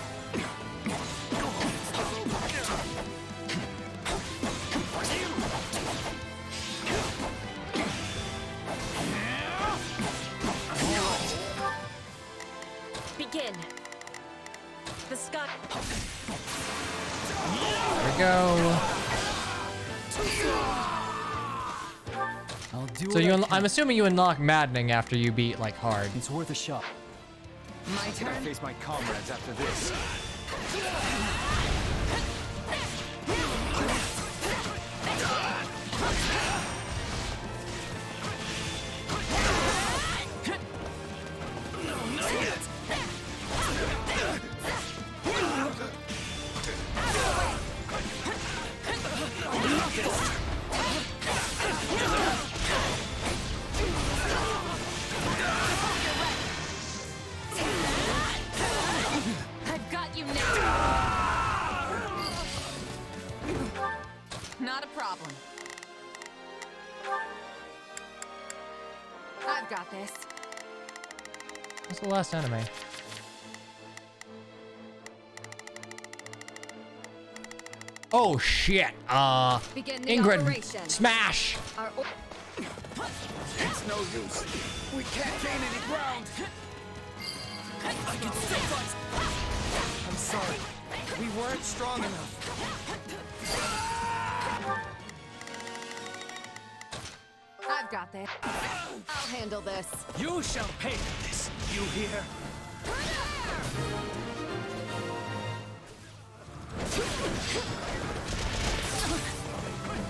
Begin. The sky. There we go. I'll do So it. you, I'm assuming you unlock maddening after you beat like hard. It's worth a shot. My I turn. face my comrades after this. I've got you now. Not a problem. I've got this. What's the last anime? Oh shit. Begin the Ingrid, operation. smash. It's no use. We can't gain any ground. I can still fight. I'm sorry. We weren't strong enough. I've got this. I'll handle this. You shall pay for this. You hear?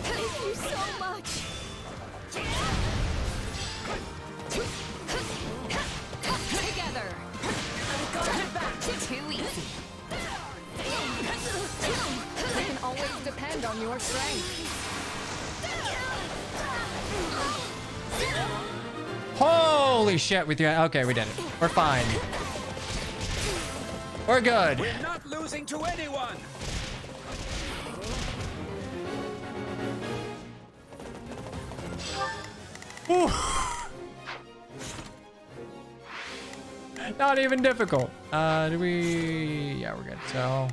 Thank you so much. Together. Too easy. I can always depend on your strength. Holy shit, we threw. Okay, we did it. We're fine. We're good. We're not losing to anyone. Whew. Not even difficult. Do we? Yeah, we're good. So,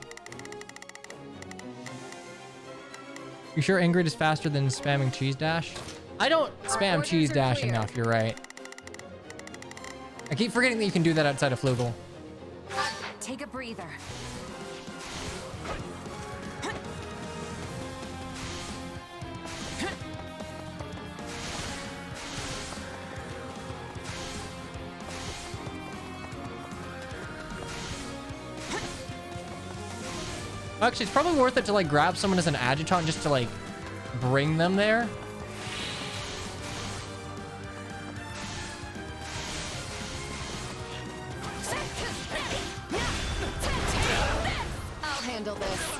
you sure Ingrid is faster than spamming cheese dash? I don't spam cheese dash enough. You're right. I keep forgetting that you can do that outside of Flugel. Take a breather. Actually, it's probably worth it to like grab someone as an adjutant just to like bring them there. I'll handle this.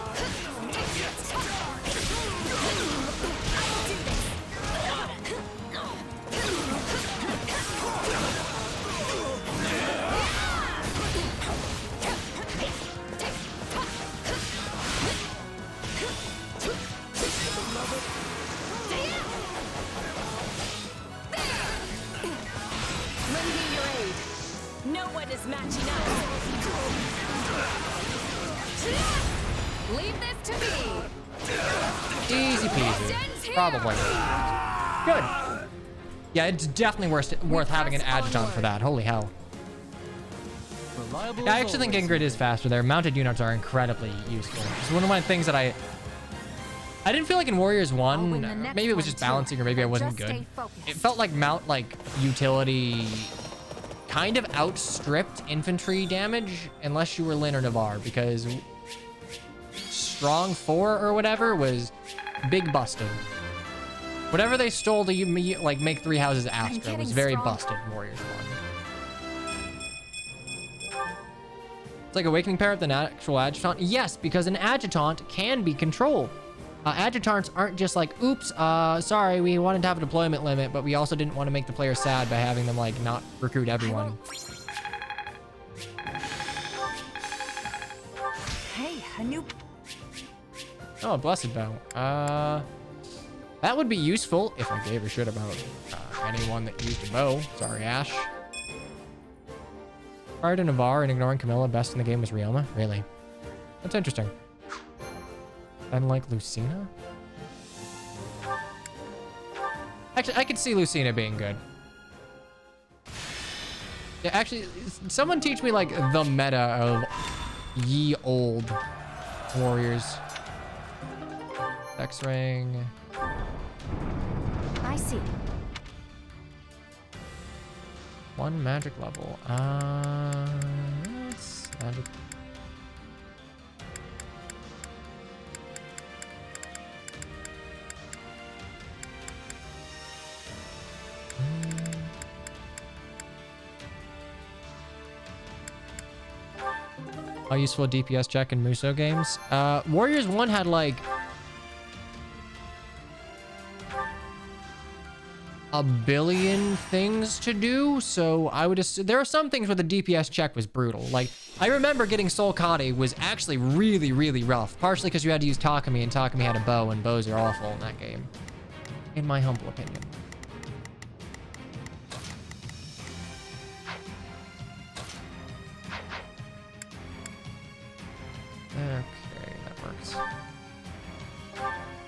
Lending your aid. No one is matching up. Leave this to me. Easy peasy. Probably. Good. Yeah, it's definitely worth having an adjutant for that. Holy hell. Yeah, I actually think Ingrid is faster there. Mounted units are incredibly useful. It's one of my things that I didn't feel like in Warriors 1, maybe it was just balancing or maybe I wasn't good. It felt like utility kind of outstripped infantry damage unless you were Lyn or Navarre, because Strong 4 or whatever was big busted. Whatever they stole to like make 3 houses Astra was very busted in Warriors 1. It's like Awakening Parrot than actual adjutant. Yes, because an adjutant can be controlled. Adjutants aren't just like, oops, sorry, we wanted to have a deployment limit, but we also didn't want to make the player sad by having them like not recruit everyone. Hey, a new... Oh, Blessed Bow. That would be useful if I gave a shit about anyone that used a bow. Sorry, Ash. Prior to Navarre and ignoring Camilla, best in the game was Rielma? Really? That's interesting. Unlike Lucina? Actually, I could see Lucina being good. Yeah, actually, someone teach me like the meta of ye old warriors. X-Ring. I see. 1 magic level. That's magic. How useful a DPS check in Muso games? Warriors 1 had like a billion things to do, so I would assume there are some things where the DPS check was brutal. Like, I remember getting Soul Kade was actually really, really rough, partially because you had to use Takumi, and Takumi had a bow, and bows are awful in that game, in my humble opinion. Okay, that works.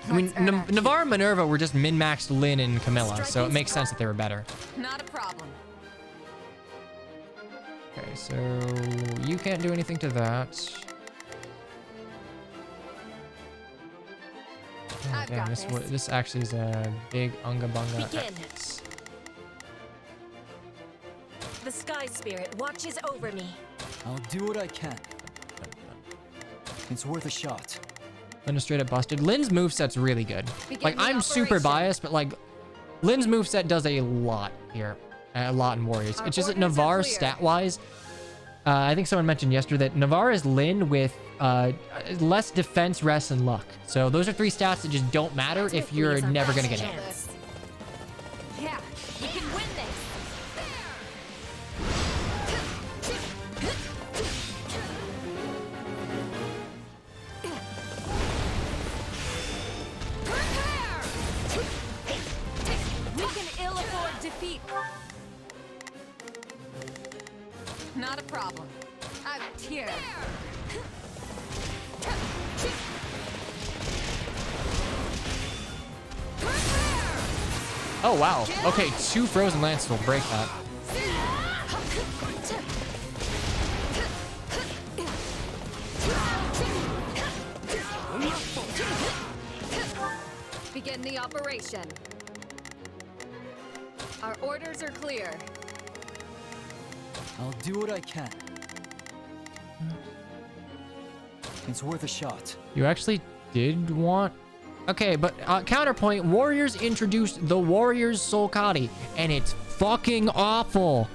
I mean, Navarre and Minerva were just min-maxed Lyn and Camilla, so it makes sense that they were better. Not a problem. Okay, so you can't do anything to that. Oh, damn, this actually is a big Unga Bunga. Begin. The Sky Spirit watches over me. I'll do what I can. It's worth a shot. Lyn is straight up busted. Lyn's moveset's really good. Like, I'm super biased, but like, Lyn's moveset does a lot here. A lot in Warriors. It's just that Navarre stat-wise, I think someone mentioned yesterday that Navarre is Lyn with less defense, rest, and luck. So those are 3 stats that just don't matter if you're never gonna get hit. Yeah, we can win this. We can ill afford defeat. Not a problem. I'm here. Oh, wow. Okay, 2 Frozen Lances will break that. Begin the operation. Our orders are clear. I'll do what I can. It's worth a shot. You actually did want Okay, but counterpoint, Warriors introduced the Warriors Solkati, and it's fucking awful.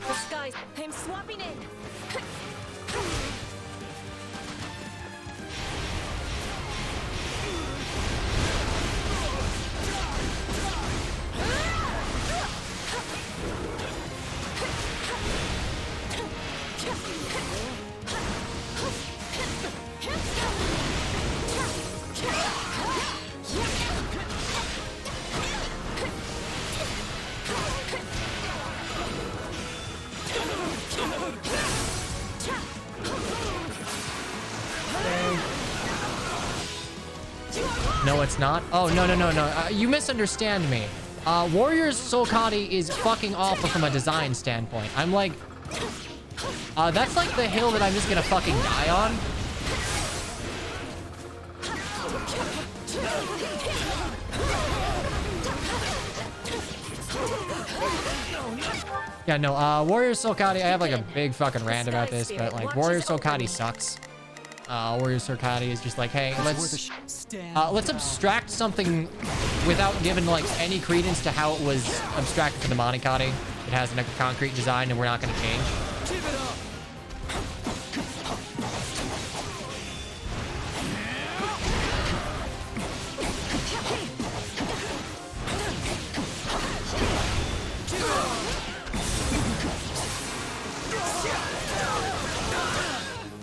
Disguise, I'm swapping in. No, it's not. Oh, no. You misunderstand me. Warriors Solkati is fucking awful from a design standpoint. I'm like... that's like the hill that I'm just gonna fucking die on. Yeah, no, Warriors Solkati, I have like a big fucking rant about this, but like Warriors Solkati sucks. Warriors Solkati is just like, hey, let's abstract something without giving like any credence to how it was abstracted for the Monikati. It has like a concrete design and we're not gonna change.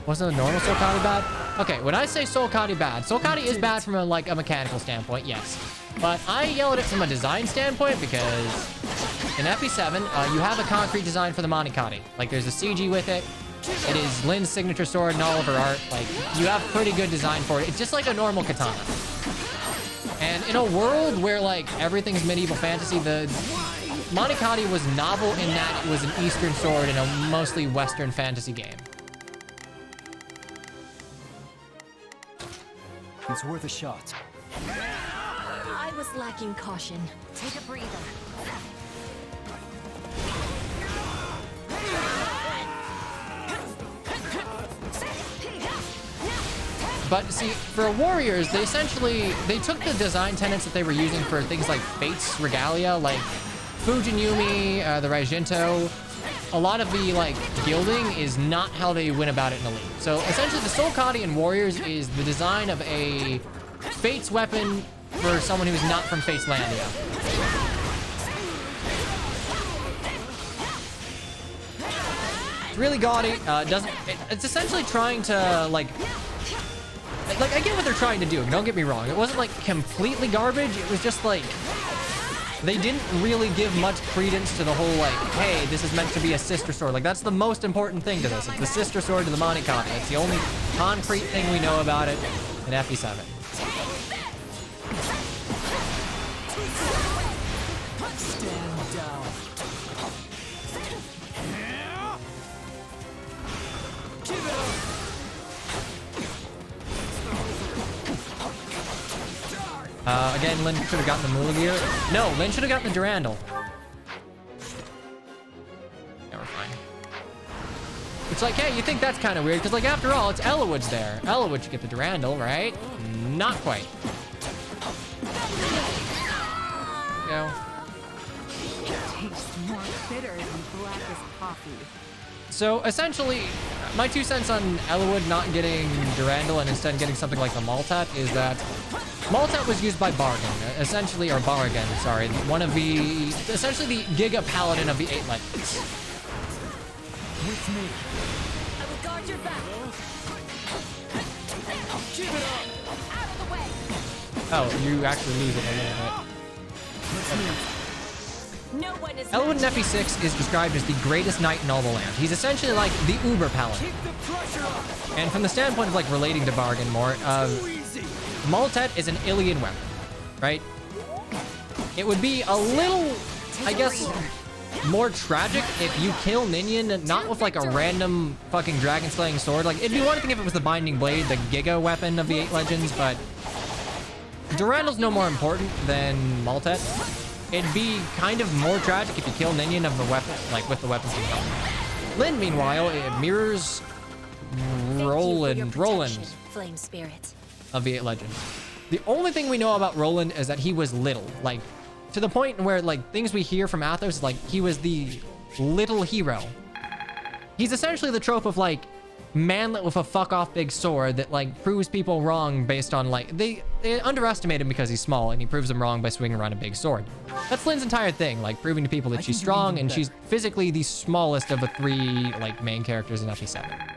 Wasn't a normal Solkati bad? Okay, when I say Solkati bad, Solkati is bad from a mechanical standpoint, yes. But I yell at it from a design standpoint because in FE7, you have a concrete design for the Monikati. Like, there's a CG with it. It is Lynn's signature sword and all of her art. Like, you have pretty good design for it. It's just like a normal katana. And in a world where, like, everything's medieval fantasy, the Monikati was novel in that it was an Eastern sword in a mostly Western fantasy game. It's worth a shot. I was lacking caution. Take a breather. But see, for Warriors, they took the design tenets that they were using for things like Fate's Regalia, like Fujinumi, the Raijinto. A lot of the like gilding is not how they went about it in Elite. So essentially the Solkati in Warriors is the design of a Fate's weapon for someone who's not from Fate's Landia. It's really gaudy. It's essentially trying to like I get what they're trying to do. Don't get me wrong. It wasn't like completely garbage. It was just like they didn't really give much credence to the whole like, hey, this is meant to be a sister sword. Like that's the most important thing to this. It's the sister sword to the Monikata. It's the only concrete thing we know about it in FE7. Stand down. Again, Lynn should have gotten the Moolah gear. No, Lynn should have gotten the Durandal. Yeah, we're fine. It's like, hey, you think that's kind of weird, because like after all, it's Ellawood's there. Ellawood should get the Durandal, right? Not quite. Go. Tastes more bitter than blackest coffee. So essentially, my 2 cents on Ellawood not getting Durandal and instead getting something like the Maltat is that Maltat was used by Bargain, essentially, or Bargain, sorry, one of the, essentially the Giga Paladin of the 8 Legends. With me. I will guard your back. Keep it up. Out of the way. Oh, you actually lose it a little bit. No one is Ellawood in FE6 is described as the greatest knight in all the land. He's essentially like the Uber Paladin. And from the standpoint of like relating to Bargain more, Maltet is an Ilian weapon, right? It would be a little, I guess, more tragic if you kill Ninian not with like a random fucking dragon slaying sword. Like it'd be one thing if it was the Binding Blade, the Giga weapon of the 8 Legends, but Durandal's no more important than Maltet. It'd be kind of more tragic if you kill Ninian of the weapon, like with the weapons himself. Lynn, meanwhile, it mirrors Roland. Flame Spirit. of V8 Legends. The only thing we know about Roland is that he was little, like to the point where like things we hear from Athos, like he was the little hero. He's essentially the trope of like manlet with a fuck off big sword that like proves people wrong based on like they underestimate him because he's small and he proves them wrong by swinging around a big sword. That's Lynn's entire thing, like proving to people that she's strong and she's physically the smallest of the 3 like main characters in FE7.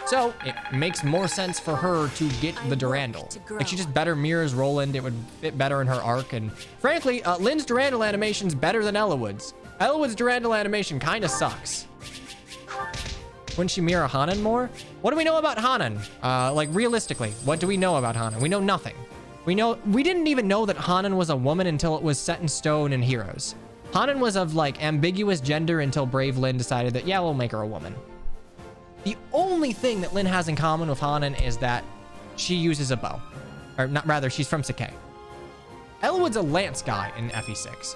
So it makes more sense for her to get the Durandal. Like she just better mirrors Roland. It would fit better in her arc. And frankly, Lynn's Durandal animation's better than Ellawood's. Ellawood's Durandal animation kind of sucks. Wouldn't she mirror Hanan more? What do we know about Hanan? Like realistically, what do we know about Hanan? We know nothing. We didn't even know that Hanan was a woman until it was set in stone in Heroes. Hanan was of like ambiguous gender until Brave Lynn decided that, yeah, we'll make her a woman. The only thing that Lynn has in common with Hanan is that she uses a bow. Or not, rather, she's from Sakai. Ellawood's a lance guy in FE6.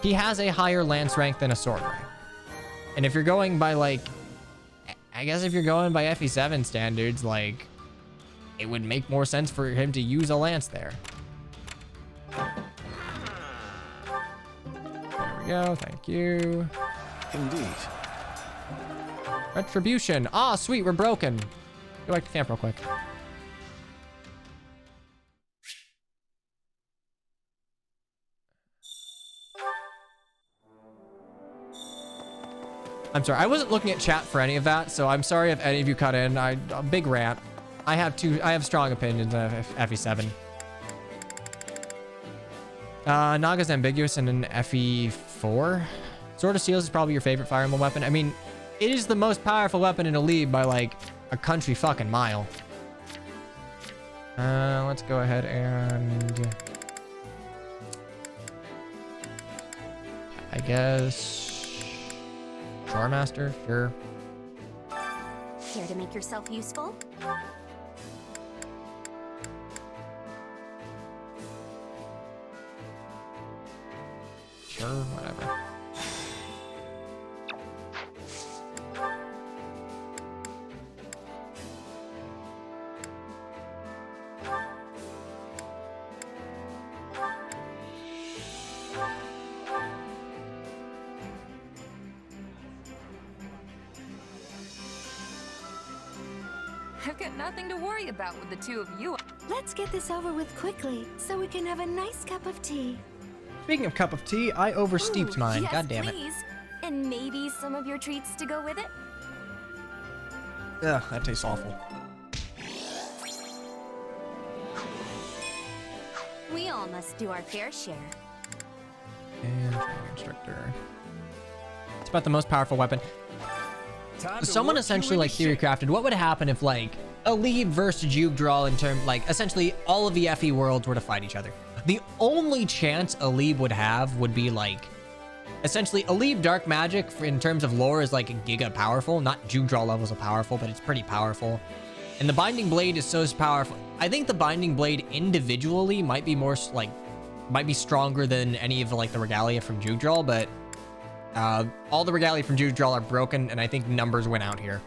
He has a higher lance rank than a sword rank. And if you're going by like, I guess if you're going by FE7 standards, like, it would make more sense for him to use a lance there. There we go, thank you. Indeed. Retribution. Ah, sweet, we're broken. Go back to camp real quick. I'm sorry, I wasn't looking at chat for any of that, so I'm sorry if any of you cut in. A big rant. I have strong opinions of FE7. Naga's ambiguous in an FE4. Sword of Seals is probably your favorite Fire Emblem weapon. I mean, it is the most powerful weapon in a league by like a country fucking mile. Let's go ahead and I guess Shourmaster, sure. Care to make yourself useful? Sure, whatever. I've got nothing to worry about with the 2 of you. Let's get this over with quickly so we can have a nice cup of tea. Speaking of cup of tea, I oversteeped mine. Yes, God damn it. please. And maybe some of your treats to go with it? Ugh, that tastes awful. We all must do our fair share. And training instructor. It's about the most powerful weapon. Someone essentially like theory crafted what would happen if like Alib versus Jugdral in term like essentially all of the FE worlds were to fight each other. The only chance Alib would have would be like essentially Alib dark magic in terms of lore is like giga powerful, not Jugdral levels of powerful, but it's pretty powerful. And the Binding Blade is so powerful. I think the Binding Blade individually might be more like might be stronger than any of the, like the regalia from Jugdral, but all the regalia from Jugdral are broken, and I think numbers went out here.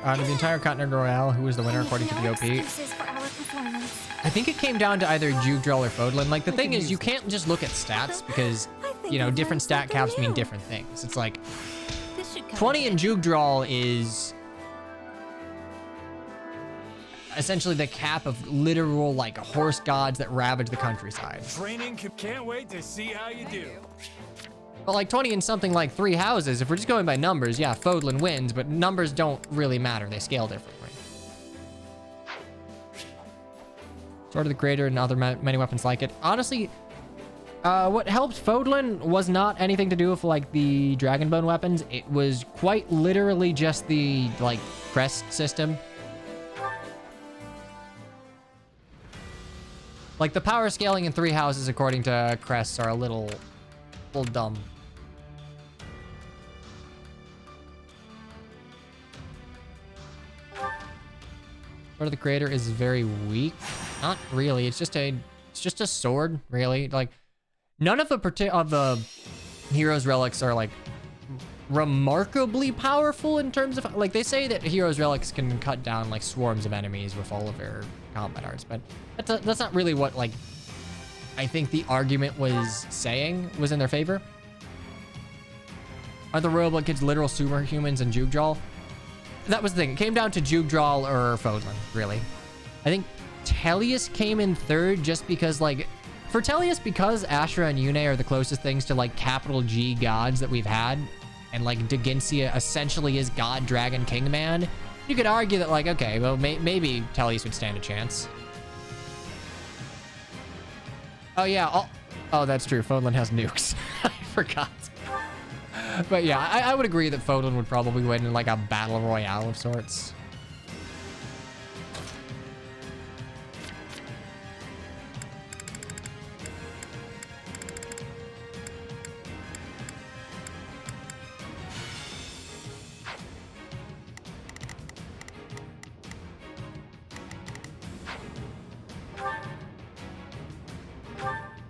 Out of the entire Continental Royale, who was the winner according to the OP? I think it came down to either Jugdral or Fodlan. Like, the thing is, you can't just look at stats because, you know, different stat caps mean different things. It's like, 20 in Jugdral is essentially the cap of literal, like, horse gods that ravage the countryside. Training, can't wait to see how you do. But like 20 in something like 3 houses, if we're just going by numbers, yeah, Fodlan wins, but numbers don't really matter. They scale differently. Sword of the Creator and other many weapons like it. Honestly, what helped Fodlan was not anything to do with like the Dragonbone weapons. It was quite literally just the like crest system. Like the power scaling in 3 houses according to crests are a little dumb. Sword of the Creator is very weak. Not really. It's just a sword, really. Like, none of the Hero's Relics are like remarkably powerful in terms of, like, they say that Hero's Relics can cut down like swarms of enemies with all of their combat arts, but that's not really what, like, I think the argument was saying was in their favor. Are the Royal Blood Kids literal superhumans and Jugdrall? That was the thing. It came down to Jugdrall or Fodlan, really. I think Tellius came in third just because, like, for Tellius, because Ashra and Yune are the closest things to, like, capital G gods that we've had, and, like, Deginsia essentially is God, Dragon, King Man, you could argue that, like, okay, well, maybe Tellius would stand a chance. Oh, yeah. Oh, that's true. Fodlan has nukes. I forgot. But yeah, I would agree that Fodlan would probably win in, like, a battle royale of sorts.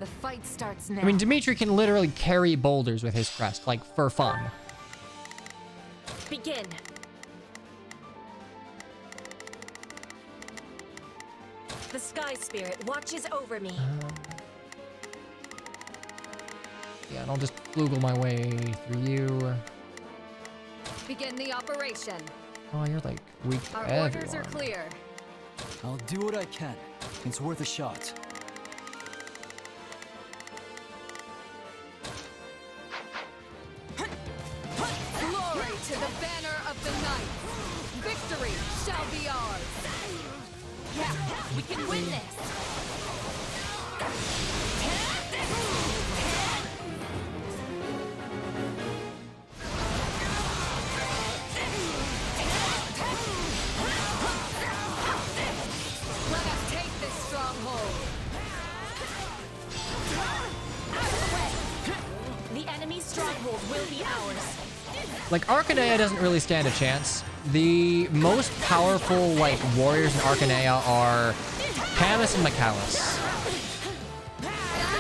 The fight starts now. I mean, Dimitri can literally carry boulders with his crest, like, for fun. Begin. The Sky Spirit watches over me. Yeah, and I'll just flugel my way through you. Begin the operation. Oh, you're, like, weak to Our everyone. orders are clear. I'll do what I can. It's worth a shot. Glory to the banner of the night. Victory shall be ours. Yeah, we can win this. Let us take this stronghold. The enemy's stronghold will be ours. Like, Arcanea doesn't really stand a chance. The most powerful, like, warriors in Arcanea are Camus and Michaelis.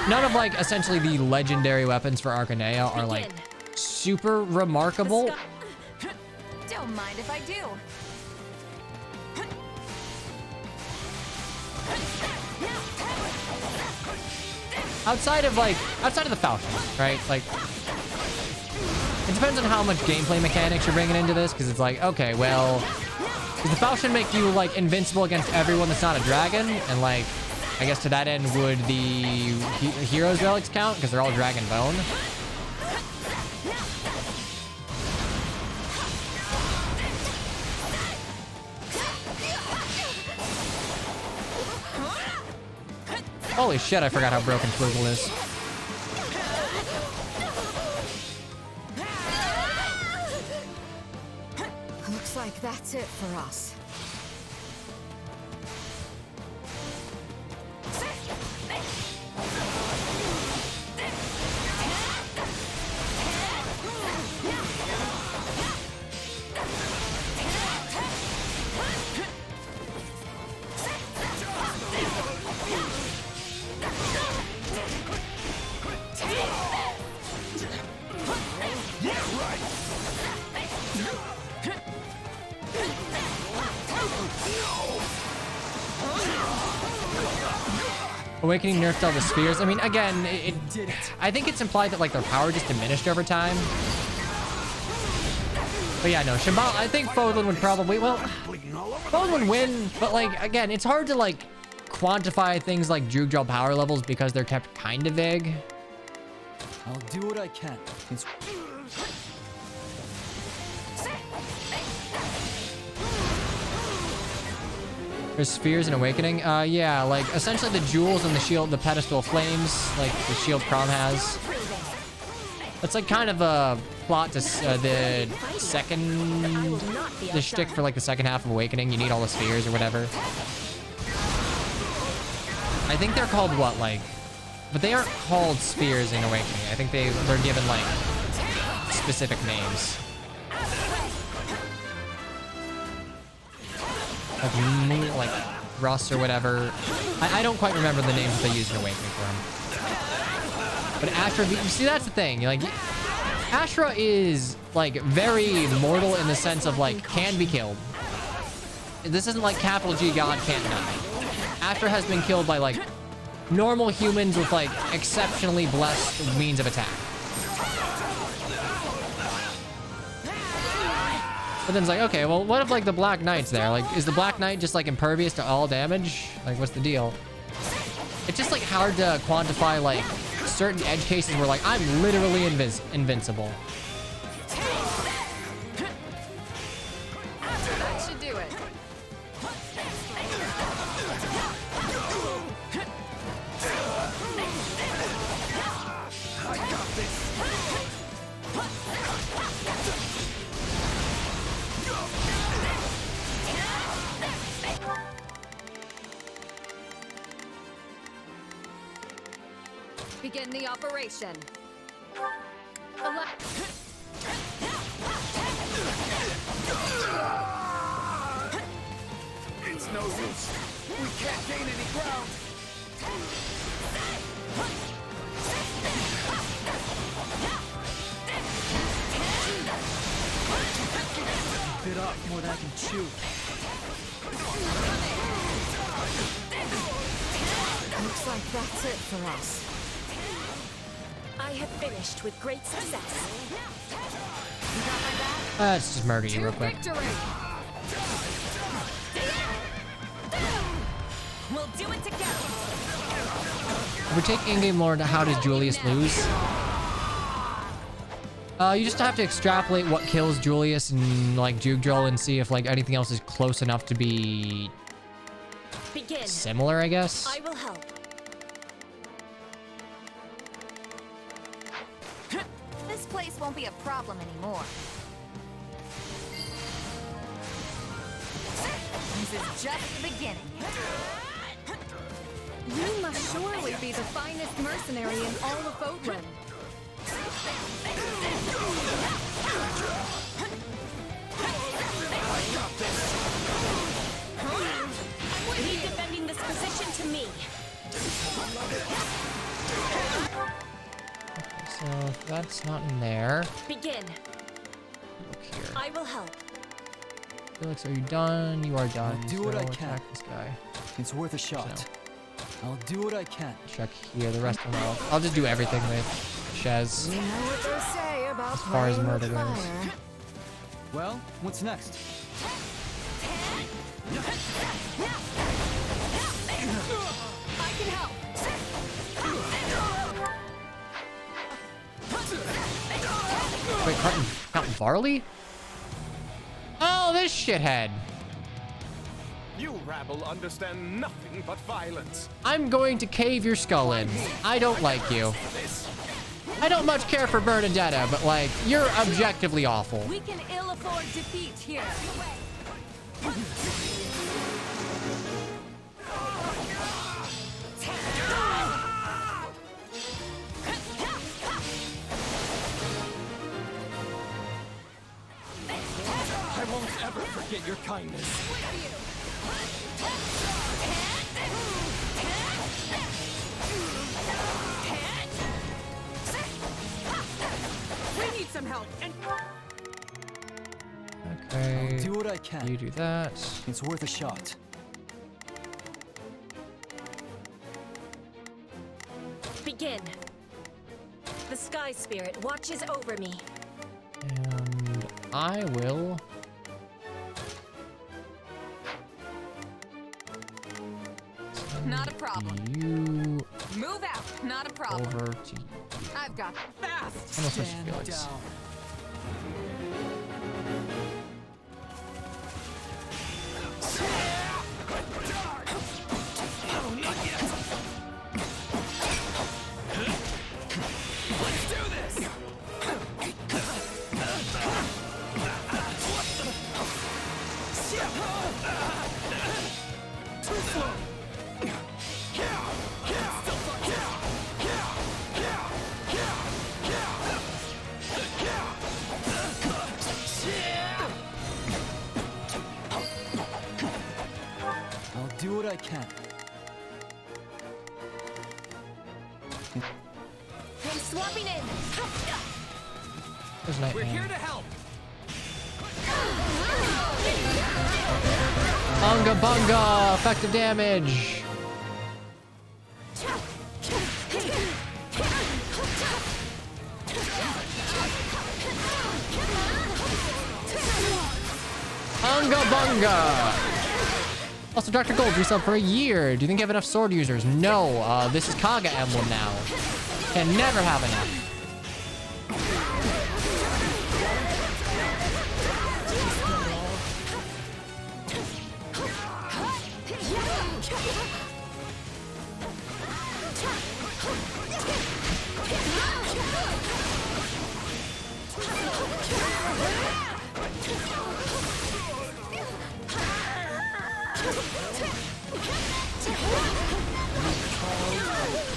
None of, like, essentially the legendary weapons for Arcanea are, like, super remarkable. Don't mind if I do. Outside of the Falcon, right? Like, it depends on how much gameplay mechanics you're bringing into this, because it's like, okay, well, does the Falcon make you, like, invincible against everyone that's not a dragon? And, like, I guess to that end, would the Hero's Relics count? Because they're all Dragon Bone. Holy shit, I forgot how broken Flugel is. Looks like that's it for us. Awakening nerfed all the spheres. I mean, again, I think it's implied that, like, their power just diminished over time. But yeah, no, Shambhala, I think Fodlan would probably, well, Fodlan would win, but, like, again, it's hard to, like, quantify things like Jugdrall power levels because they're kept kind of vague. I'll do what I can. It's... There's spheres and awakening. Yeah, like, essentially the jewels and the shield, the pedestal flames, like the shield prom has. That's, like, kind of a plot to the shtick for, like, the second half of Awakening. You need all the spheres or whatever. I think they're called what, like, but they aren't called spheres in Awakening. I think they're given, like, specific names. like Russ or whatever. I don't quite remember the names that they used in Awakening for him. But Astra, you see, that's the thing. Like, Astra is like very mortal in the sense of like can be killed. This isn't like capital G God can't die. Astra has been killed by like normal humans with like exceptionally blessed means of attack. But then it's like, okay, well, what if like the Black Knight's there? Like, is the Black Knight just like impervious to all damage? Like, what's the deal? It's just like hard to quantify like certain edge cases where like I'm literally invincible. That should do it. I got this. Begin the operation. It's no use. We can't gain any ground. Bit off more than I can chew. Looks like that's it for us. I have finished with great success. Let's just murder you real quick. We'll do it together. If we take in-game lore, how does Julius lose? You just have to extrapolate what kills Julius and like Juke Drill and see if like anything else is close enough to be similar, I guess. I will help. This place won't be a problem anymore. This is just the beginning. You must surely be the finest mercenary in all of Odin. Leave defending this position to me. So if that's not in there. Begin. Look here. I will help. Felix, are you done? You are done. I'll do what I can. Attack this guy. It's worth a shot. I'll do what I can. Check here. The rest of them I'll just do everything with Shez. You know what they say about as far as murder goes. Well, what's next? I can help. Wait, Captain Varley? Oh, this shithead. You rabble understand nothing but violence. I'm going to cave your skull in. I don't like you. I don't much care for Bernadetta, but like, you're objectively awful. We can ill afford defeat here. I won't ever forget your kindness. We need some help. Okay. I'll do what I can. You do that. It's worth a shot. Begin. The Sky Spirit watches over me. And I will... Not a problem. You... Move out. Not a problem. Over to you. I've got fast. I'm gonna switch to Felix. I can. I'm swapping in. There's Night We're Man. here to help. Bunga bunga! Effective damage! Bunga bunga! Also, Dr. Gold resub for a year. Do you think you have enough sword users? No. This is Kaga Emblem now. Can never have enough.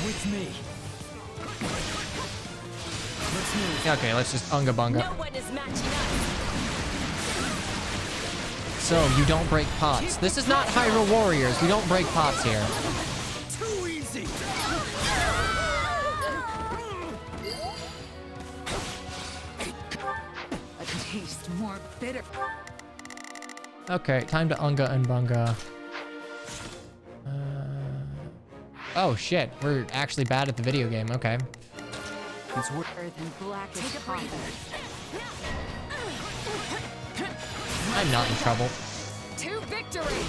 With me. Okay, let's just unga bunga. No one is matching us. So, you don't break pots. This is not Hyrule Warriors. We don't break pots here. Too easy. A taste more bitter. Okay, time to unga and bunga. Oh shit, we're actually bad at the video game. Okay. It's earth and black. Take a breather. I'm not in trouble. To victory.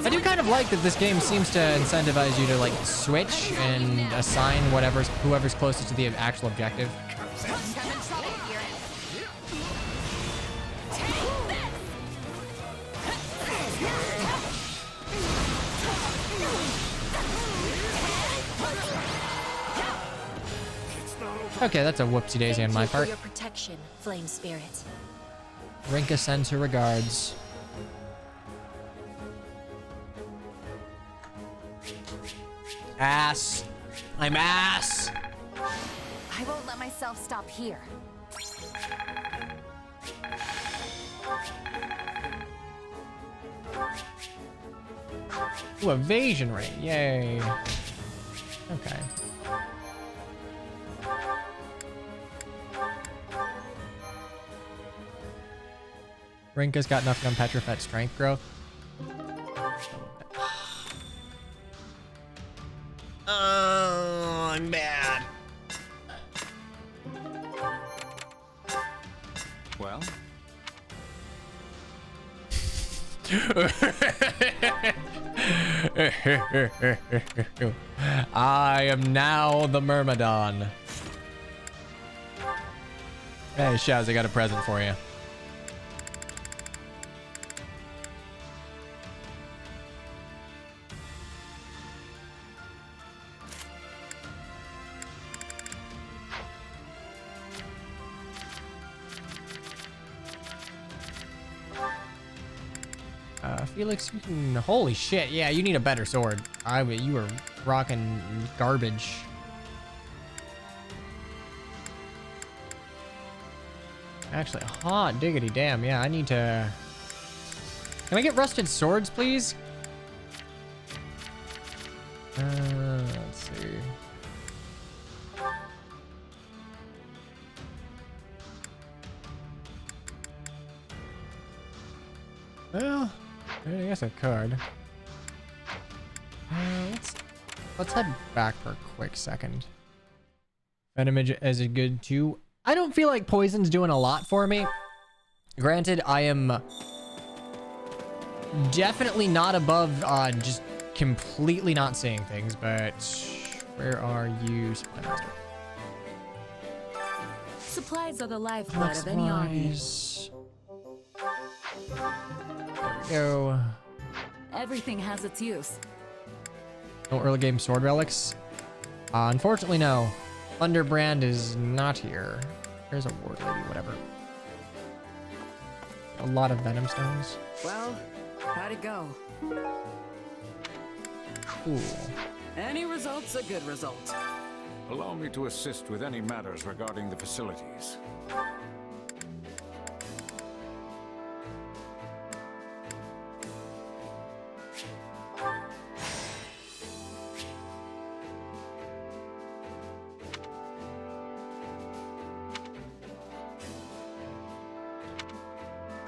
I do kind of like that this game seems to incentivize you to like switch and assign whoever's closest to the actual objective. Okay, that's a whoopsie daisy on my part. Your protection, Flame Spirit. Rinka sends her regards. Ass. I'm ass. I won't let myself stop here. Ooh, evasion rate. Yay. Okay. Rinka's got nothing on Petrified strength growth. Oh, I'm bad. Well? I am now the Myrmidon. Hey, Shaz, I got a present for you. Felix, you can... Holy shit, yeah, you need a better sword. You were rocking garbage. Actually, hot diggity damn, yeah, I need to... Can I get rusted swords, please? Let's see. Well, I guess I could. Let's head back for a quick second. Venomage is a good too. I don't feel like poison's doing a lot for me. Granted, I am definitely not above just completely not seeing things, but where are you, Supply Master? Supplies are the lifeblood of any army. There we go. Everything has its use. No early game sword relics? Unfortunately, no. Thunderbrand is not here. There's a ward lady, whatever. A lot of venom stones. Well, how'd it go? Cool. Any result's a good result. Allow me to assist with any matters regarding the facilities.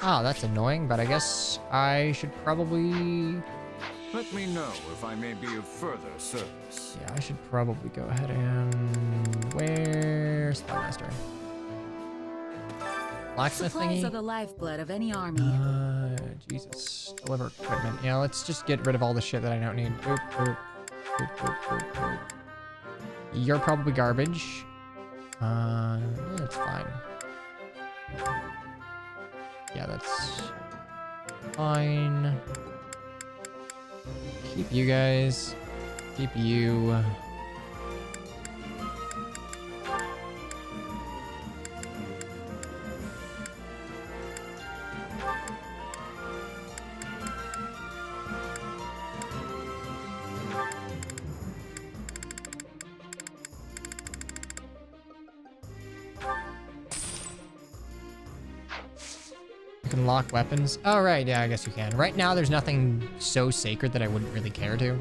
Oh, that's annoying, but I guess I should probably... Let me know if I may be of further service. Yeah, I should probably go ahead and... Where's Spymaster? Blacksmith Supplies thingy? are the lifeblood of any army. Jesus. Deliver equipment. Yeah, let's just get rid of all the shit that I don't need. Boop, boop. Boop, boop, boop, boop. You're probably garbage. That's fine. Yeah, that's fine. Keep you guys. Keep you. Can lock weapons. Oh, right. Yeah, I guess you can. Right now, there's nothing so sacred that I wouldn't really care to.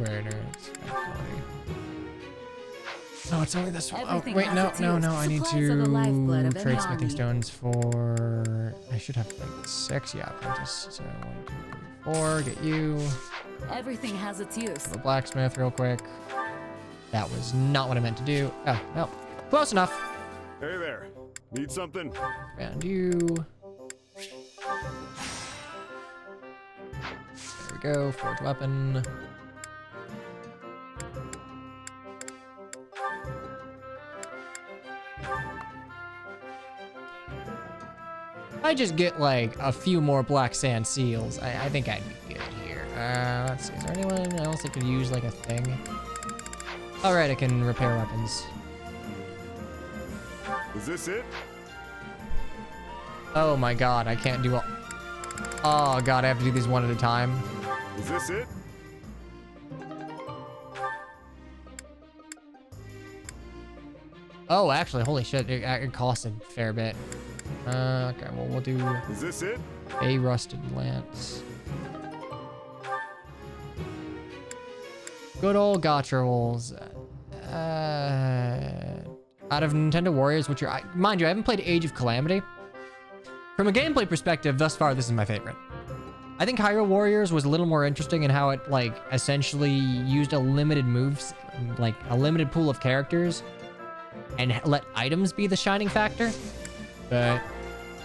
No, it's only this one. Oh, wait, no. I need to trade smithing stones for... I should have like 6. Yeah, apprentice. So 1, 2, 3, 4. Get you. Everything has its use. The blacksmith real quick. That was not what I meant to do. Oh, no. Close enough. Hey there. Need something? And you. There we go, forge weapon. I just get like a few more black sand seals. I think I'd be good here. Let's see, is there anyone else that could use like a thing? All right, I can repair weapons. Is this it? Oh my god, I can't do all... Oh god, I have to do these one at a time. Is this it? Oh, actually, holy shit, it cost a fair bit. Okay, well, we'll do... Is this it? A rusted lance. Good old gotcha rolls. Out of Nintendo Warriors, which are... Mind you, I haven't played Age of Calamity. From a gameplay perspective, thus far, this is my favorite. I think Hyrule Warriors was a little more interesting in how it, like, essentially used a limited moves, like, a limited pool of characters, and let items be the shining factor. But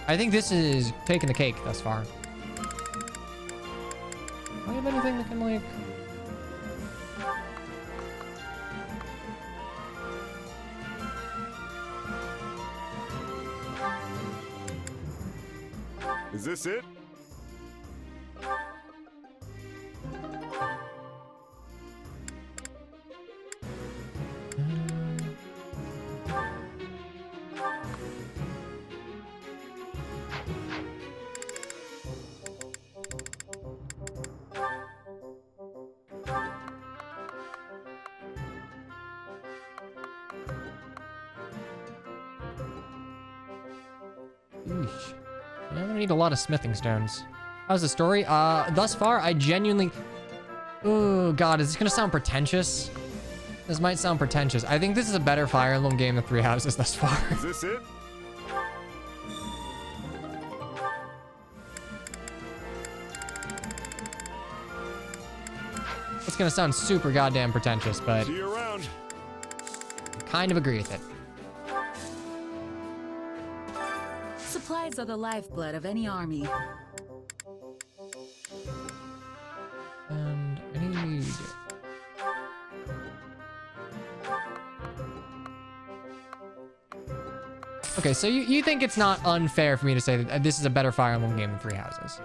I think this is taking the cake thus far. Do I have anything that can, like... Is this it? Eesh. Yeah, I'm gonna need a lot of smithing stones. How's the story? Thus far, I genuinely... Oh, God, is this gonna sound pretentious? This might sound pretentious. I think this is a better Fire Emblem game than Three Houses thus far. Is this it? It's gonna sound super goddamn pretentious, but... See you around. I kind of agree with it. Supplies are the lifeblood of any army. And I need... Okay, so you think it's not unfair for me to say that this is a better Fire Emblem game than Three Houses?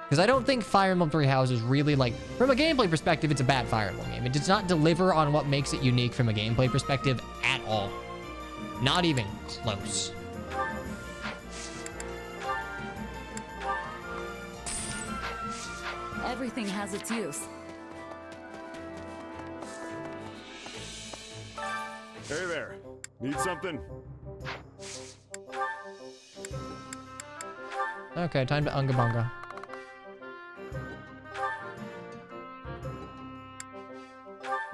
Because I don't think Fire Emblem Three Houses really, like, from a gameplay perspective, it's a bad Fire Emblem game. It does not deliver on what makes it unique from a gameplay perspective at all. Not even close. Everything has its use. Hey there. Need something? Okay, time to Unga Bunga.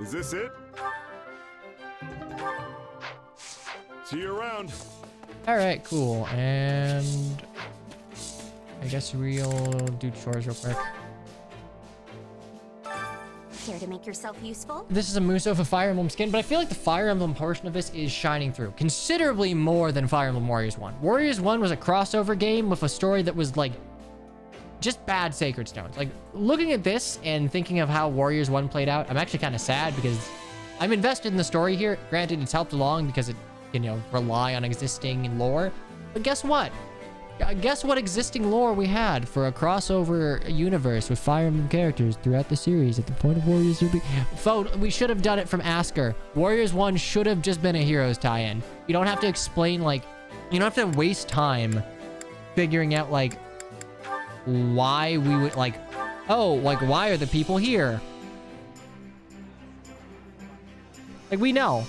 Is this it? See you around. All right, cool. And I guess we'll do chores real quick. Care to make yourself useful? This is a Muso of a Fire Emblem skin, but I feel like the Fire Emblem portion of this is shining through considerably more than Fire Emblem Warriors 1. Warriors 1 was a crossover game with a story that was like just bad Sacred Stones. Like looking at this and thinking of how Warriors 1 played out, I'm actually kind of sad because I'm invested in the story here. Granted, it's helped along because it can, you know, rely on existing lore. But guess what? Guess what existing lore we had for a crossover universe with Fire Emblem characters throughout the series at the point of Warriors 3. We should have done it from Asker. Warriors 1 should have just been a Heroes tie-in. You don't have to explain, like, you don't have to waste time figuring out, like, why we would, like, oh, like, why are the people here? Like, we know.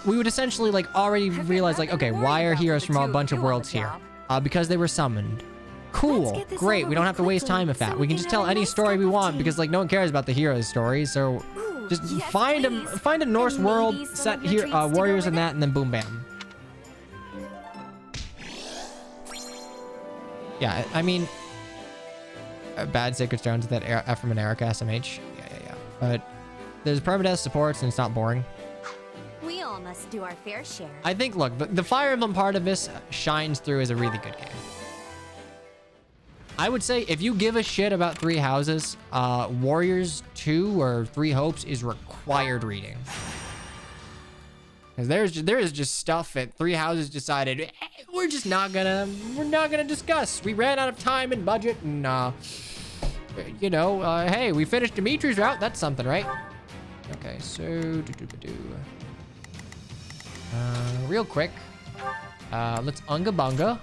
We would essentially, like, already realize, like, okay, why are heroes from a bunch of worlds here? Because they were summoned. Cool. Great. We don't have to waste time with that. We can just tell any story we want because, like, no one cares about the heroes' story. So just find a Norse world, set here warriors in that, and then boom, bam. Yeah, I mean, bad Sacred Stones that Ephraim and Erica SMH. Yeah. But there's permadeath supports and it's not boring. We all must do our fair share. I think, look, the Fire Emblem part of this shines through as a really good game. I would say if you give a shit about Three Houses, Warriors 2 or Three Hopes is required reading. Because there is just stuff that Three Houses decided, we're not gonna discuss. We ran out of time and budget and, you know, hey, we finished Dimitri's route. That's something, right? Okay, so, real quick, let's Unga Bunga.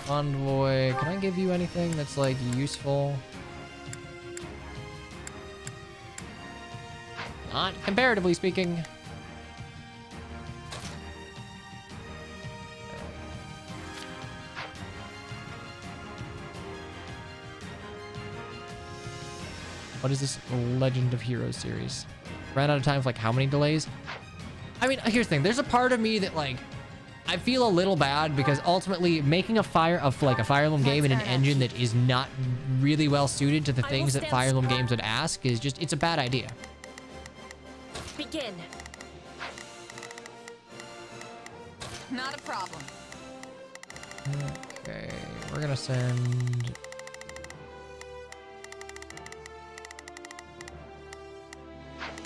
Envoy, can I give you anything that's like useful? Not comparatively speaking. What is this Legend of Heroes series? Ran out of time for like how many delays? I mean, here's the thing. There's a part of me that like, I feel a little bad because ultimately making a Fire Emblem game in an engine that is not really well suited to the things that Fire Emblem games would ask is just, it's a bad idea. Begin. Not a problem. Okay, we're gonna send...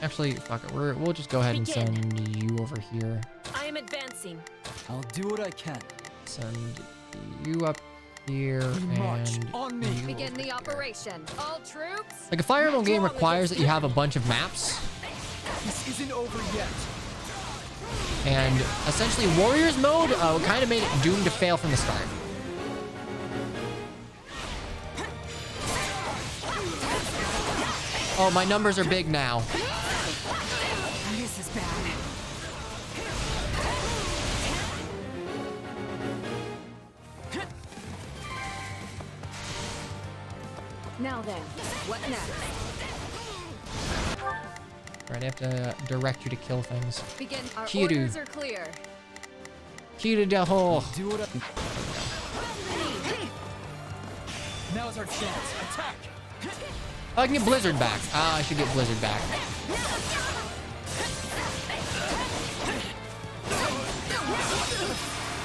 Actually, fuck it. We'll just go ahead and send you over here. I am advancing. I'll do what I can. Send you up here and on me. Begin the operation. All troops. Like a Fire Emblem game requires that you have a bunch of maps. This isn't over yet. And essentially, Warriors mode kind of made it doomed to fail from the start. Oh, my numbers are big now. This is bad. Now then, what next? Right, I have to direct you to kill things. Begin. Our Kiru. orders are clear. Kiru de ho. Do it. Now's our chance. Attack. Oh, I can get Blizzard back. I should get Blizzard back.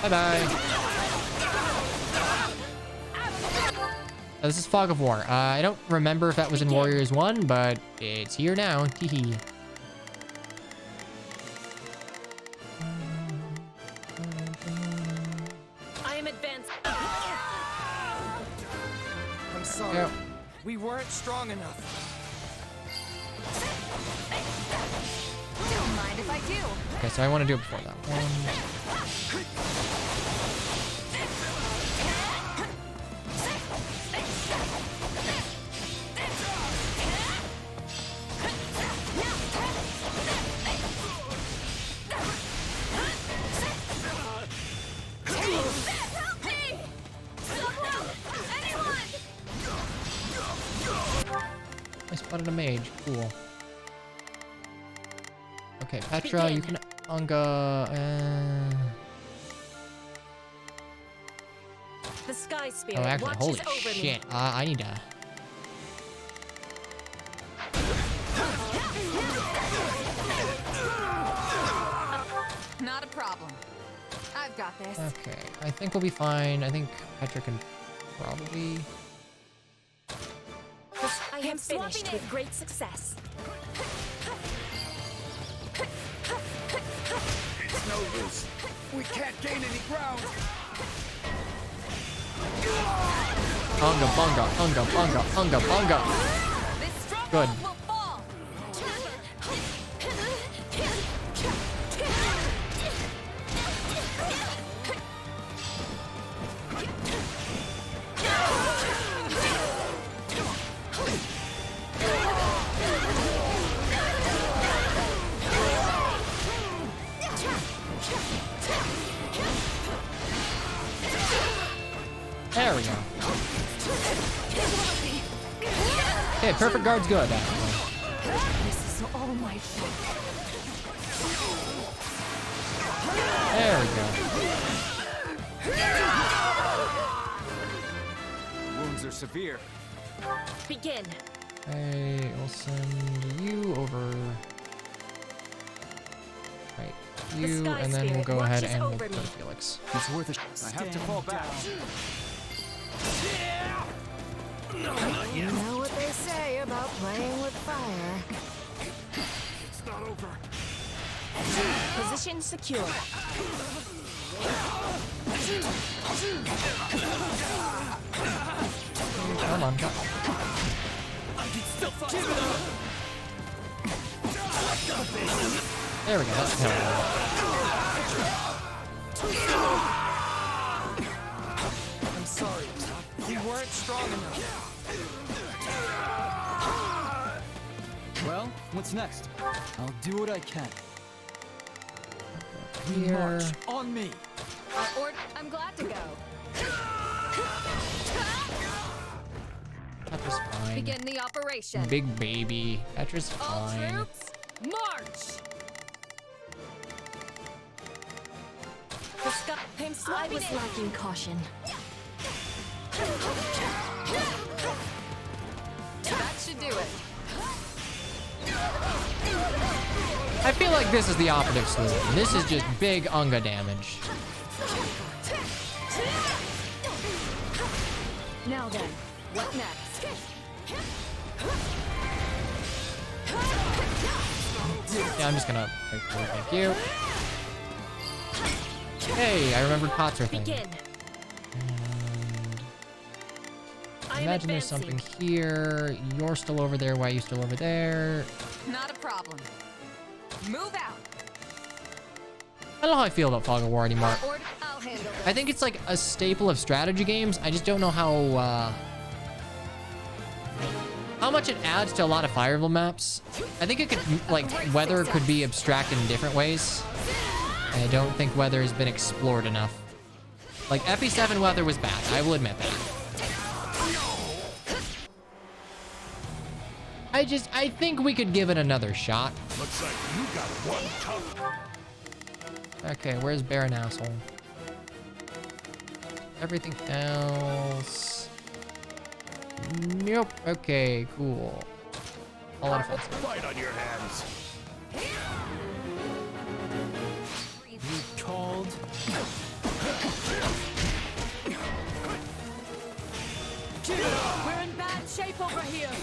Bye-bye. This is Fog of War. I don't remember if that was in Warriors 1, but it's here now. Teehee. I am advanced. I'm sorry. Yep. We weren't strong enough. Don't mind if I do. Okay, so I want to do it before that one. I spotted a mage. Cool. Okay, Petra, you can Unga. The Sky Spirit Oh, actually, watches holy over me. shit. I need to. Not a problem. I've got this. Okay, I think we'll be fine. I think Petra can probably. I am finished with great success. It's no use. We can't gain any ground. Unga bunga, unga bunga, unga bunga. Good. There we go. Okay, perfect guard's good. This is all my fault. There we go. Wounds are severe. Begin. Okay, we'll send you over. Right, you, and then we'll go ahead and we'll go to Felix. It's worth it. I have to fall back. You know what they say about playing with fire. It's not over. Position secure. Come on. I can still fight. There we go. That's I'm sorry. We weren't strong enough. Well, what's next? I'll do what I can. Here. March on me. I'm glad to go. Petra's fine. Begin the operation. Big baby. Petra's All fine. troops, march! The Sky. I was lacking caution. That should do it. I feel like this is the operative solution. This is just big Unga damage. Now then, what next? Yeah, I'm just gonna break through. Thank you. Hey, I remembered Potts are thing. Begin. I imagine there's something here. You're still over there. Why are you still over there? Not a problem. Move out. I don't know how I feel about Fog of War anymore. I'll handle this. I think it's like a staple of strategy games. I just don't know how much it adds to a lot of Fire Emblem maps. I think it could, like, weather could be abstracted in different ways. I don't think weather has been explored enough. Like, FE7 weather was bad. I will admit that. I think we could give it another shot. Looks like you got one tough. Okay, where's Baron Asshole? Everything else. Nope. Okay, cool. All out of offensive. Fight on your hands. You called. We're in bad shape over here.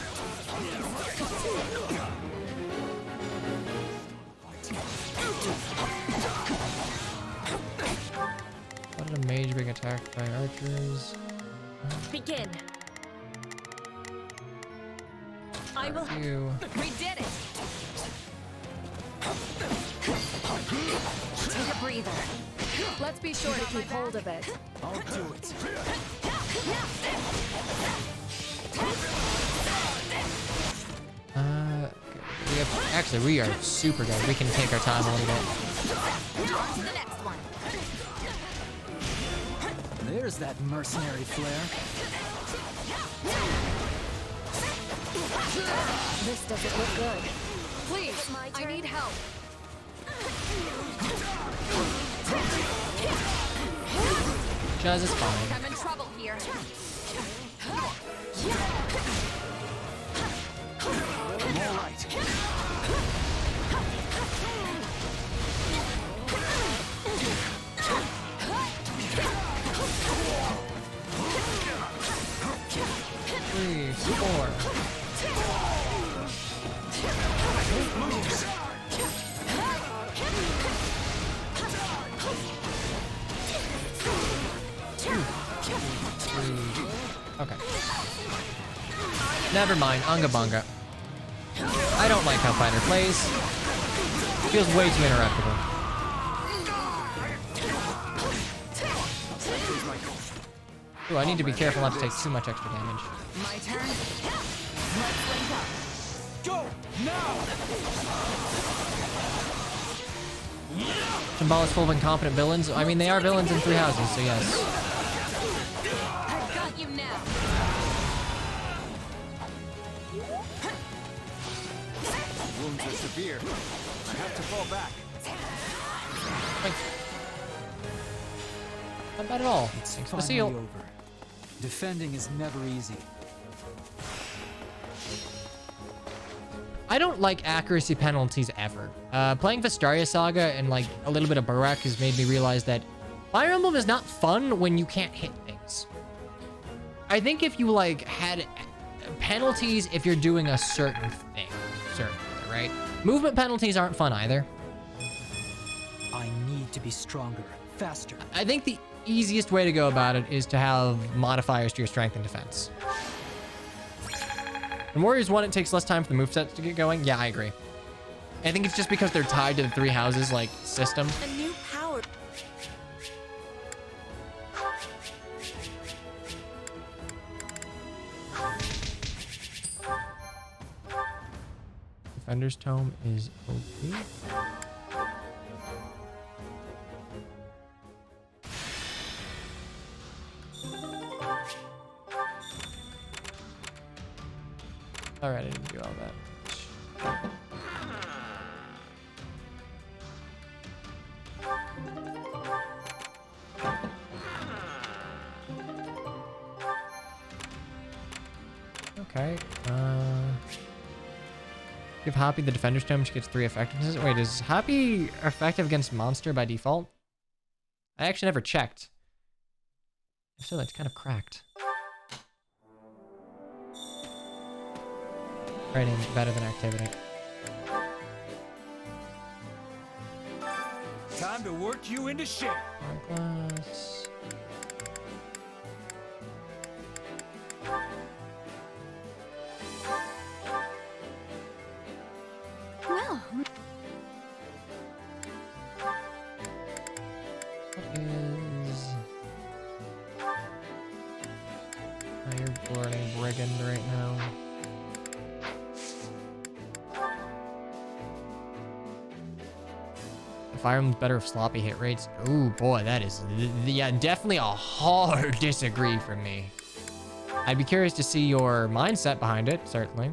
What did a mage being attacked by archers? Begin. I will. You. We did it. Take a breather. Let's be sure to keep hold of it. I'll do it. Okay. We are super good. We can take our time a little bit. On to the next one. There's that mercenary flare. This doesn't look good. Please, I need help. Jazz is fine. I'm in trouble here. I'm all right. 3, 4. Okay. Never mind, Unga Bunga. I don't like how Fighter plays. Feels way too interruptible. Ooh, I need to be careful not to take too much extra damage. My turn. Let's link up. Go now. Shambhala is full of incompetent villains. I mean, they are villains in 3 houses, so yes. I've got you now. Wounds are severe. I have to fall back. Not bad at all. It's Thanks for the finally seal. over. Defending is never easy. I don't like accuracy penalties ever. Playing Vestaria Saga and like a little bit of Burak has made me realize that Fire Emblem is not fun when you can't hit things. I think if you like had penalties if you're doing a certain thing, certainly, right? Movement penalties aren't fun either. I need to be stronger, faster. I think the easiest way to go about it is to have modifiers to your strength and defense. In Warriors 1, it takes less time for the movesets to get going. Yeah, I agree. I think it's just because they're tied to the 3 houses, like, system. A new power. Defender's Tome is OP. Alright, I didn't do all that. Okay. Give Happy the Defender's Tome, she gets 3 effectiveness. Wait, is Happy effective against monster by default? I actually never checked. So that's kind of cracked. Rating better than activity. Time to work you into shape. Glass. Well, What is... Oh, you're learning Brigand right now. Fire Emblem's better with sloppy hit rates. Ooh, boy, that is... Yeah, definitely a hard disagree from me. I'd be curious to see your mindset behind it, certainly.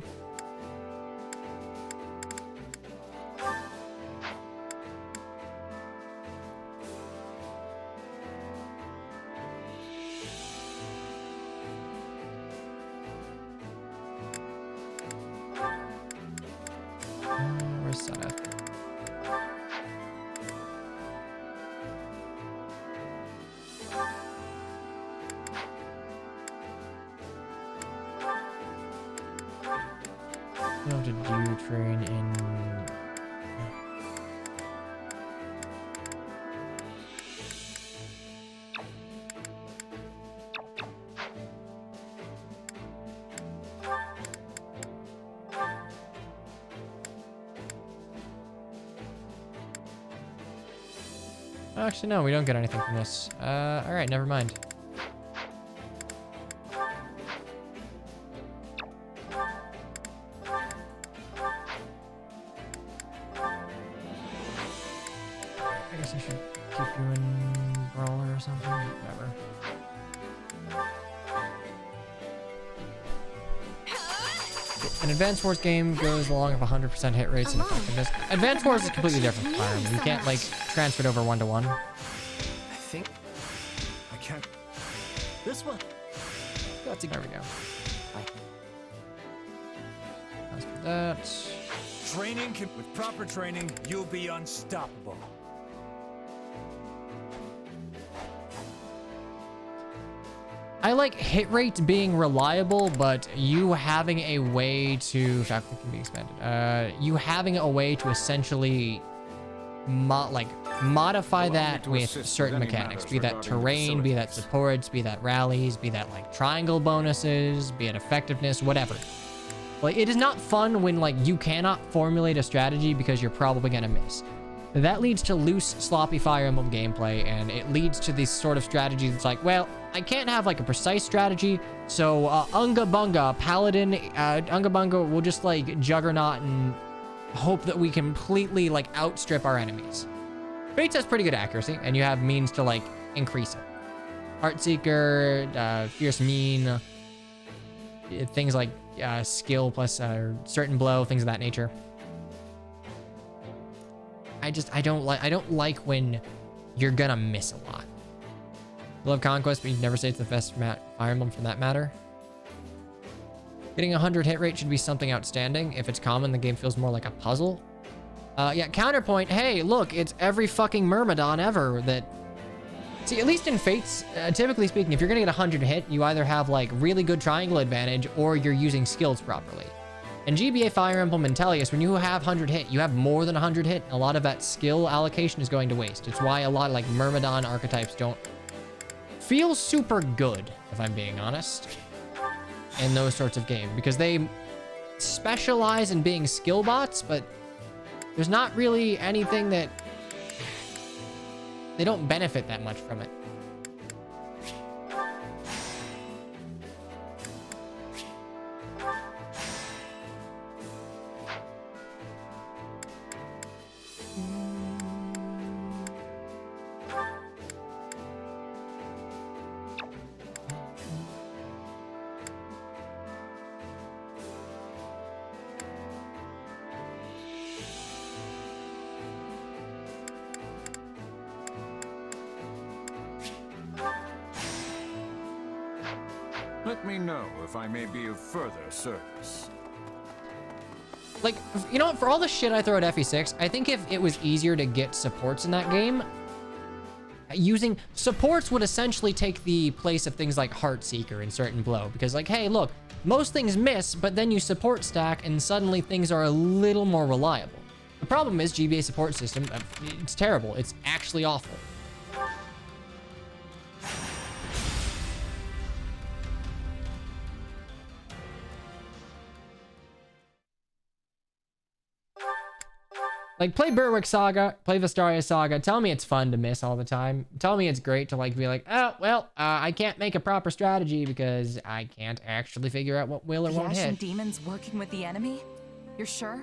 Where's Seth? You have to do train in... Actually, no, we don't get anything from this. Alright, never mind. I guess I should keep doing Brawler or something. Whatever. An Advanced Wars game goes along with 100% hit rates and effectiveness. Advanced Wars is completely different from Fire Emblem. You can't like transfer it over 1-to-1. I think I can't. This one. There we go. As for that. With proper training, you'll be unstoppable. I like hit rate being reliable, but you having a way to faculty can be expanded. You having a way to essentially modify that with certain mechanics, be that terrain, be that supports, be that rallies, be that like triangle bonuses, be it effectiveness, whatever. Like, it is not fun when like you cannot formulate a strategy because you're probably gonna miss. That leads to loose, sloppy Fire Emblem gameplay, and it leads to this sort of strategy that's like, well, I can't have like a precise strategy, so Unga Bunga, Paladin, Unga Bunga will just like Juggernaut and hope that we completely like outstrip our enemies. Fates has pretty good accuracy, and you have means to like increase it. Heartseeker, Fierce Mean, things like skill plus certain blow, things of that nature. I don't like when you're gonna miss a lot. Love Conquest, but you'd never say it's the best Fire Emblem for that matter. Getting 100 hit rate should be something outstanding. If it's common, the game feels more like a puzzle. Yeah, counterpoint, hey, look, it's every fucking Myrmidon ever that... See, at least in Fates, typically speaking, if you're gonna get 100 hit, you either have like really good triangle advantage or you're using skills properly. In GBA, Fire Emblem, and Tellius, when you have 100 hit, you have more than 100 hit. A lot of that skill allocation is going to waste. It's why a lot of like Myrmidon archetypes don't feel super good, if I'm being honest, in those sorts of games, because they specialize in being skill bots, but there's not really anything that they don't benefit that much from it. Let me know if I may be of further service. Like, you know what, for all the shit I throw at FE6, I think if it was easier to get supports in that game, using supports would essentially take the place of things like Heartseeker and Certain Blow, because like, hey, look, most things miss, but then you support stack and suddenly things are a little more reliable. The problem is GBA support system, it's terrible. It's actually awful. Like, play Berwick Saga, play Vestaria Saga. Tell me it's fun to miss all the time. Tell me it's great to like be like, oh, well, I can't make a proper strategy because I can't actually figure out what will or won't hit. Ashen demons working with the enemy? You're sure?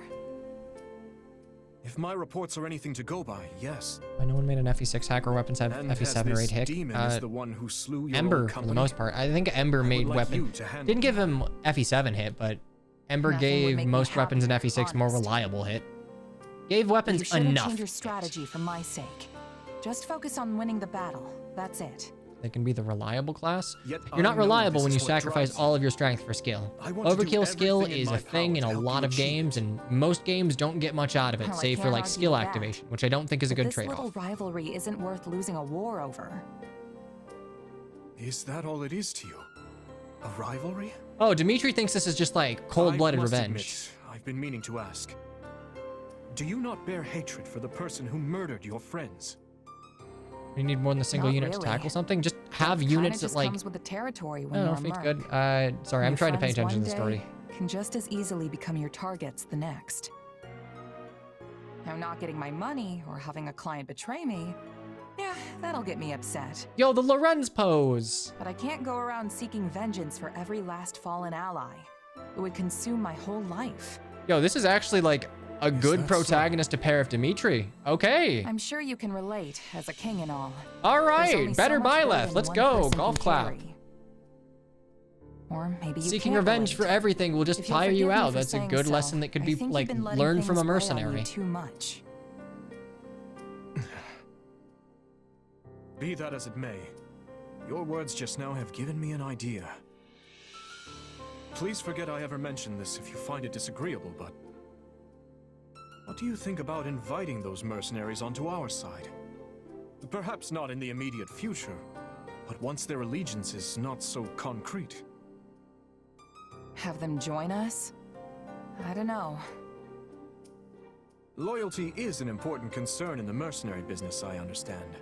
If my reports are anything to go by, yes. Why no one made an FE6 hack or weapons have FE7 or 8 hit? Is the one who slew your Ember, old for the most part. I think Ember made weapon. Didn't give him FE7 hit, but Ember gave most weapons in FE6 more reliable hit. Gave weapons enough. Change your strategy for my sake. Just focus on winning the battle. That's it. They can be the reliable class. You're not reliable when you sacrifice all of your strength for skill. Overkill skill is a thing in a lot of games, and most games don't get much out of it, save for like skill activation, which I don't think is a good trade-off. This little rivalry isn't worth losing a war over. Is that all it is to you? A rivalry? Oh, Dimitri thinks this is just like cold-blooded revenge. Admit, I've been meaning to ask. Do you not bear hatred for the person who murdered your friends? You need more than a single unit to tackle something? Just have units that like... comes with the territory when no, you're Fate's a good. Sorry, I'm trying to pay attention to the story. Can just as easily become your targets the next. Now, not getting my money or having a client betray me, yeah, that'll get me upset. Yo, the Lorenz pose! But I can't go around seeking vengeance for every last fallen ally. It would consume my whole life. Yo, this is actually like a good protagonist to pair with Dimitri. Okay. I'm sure you can relate as a king and all. All right, better Byleth. Let's go. Golf clap. Or maybe you Seeking can't revenge for relate. everything will just If you'll tire forgive you me out. for That's a saying good so, lesson that could I be think like you've been letting learned from a things weigh on you mercenary. too much. Be that as it may, your words just now have given me an idea. Please forget I ever mentioned this if you find it disagreeable, but what do you think about inviting those mercenaries onto our side? Perhaps not in the immediate future, but once their allegiance is not so concrete. Have them join us? I don't know. Loyalty is an important concern in the mercenary business, I understand.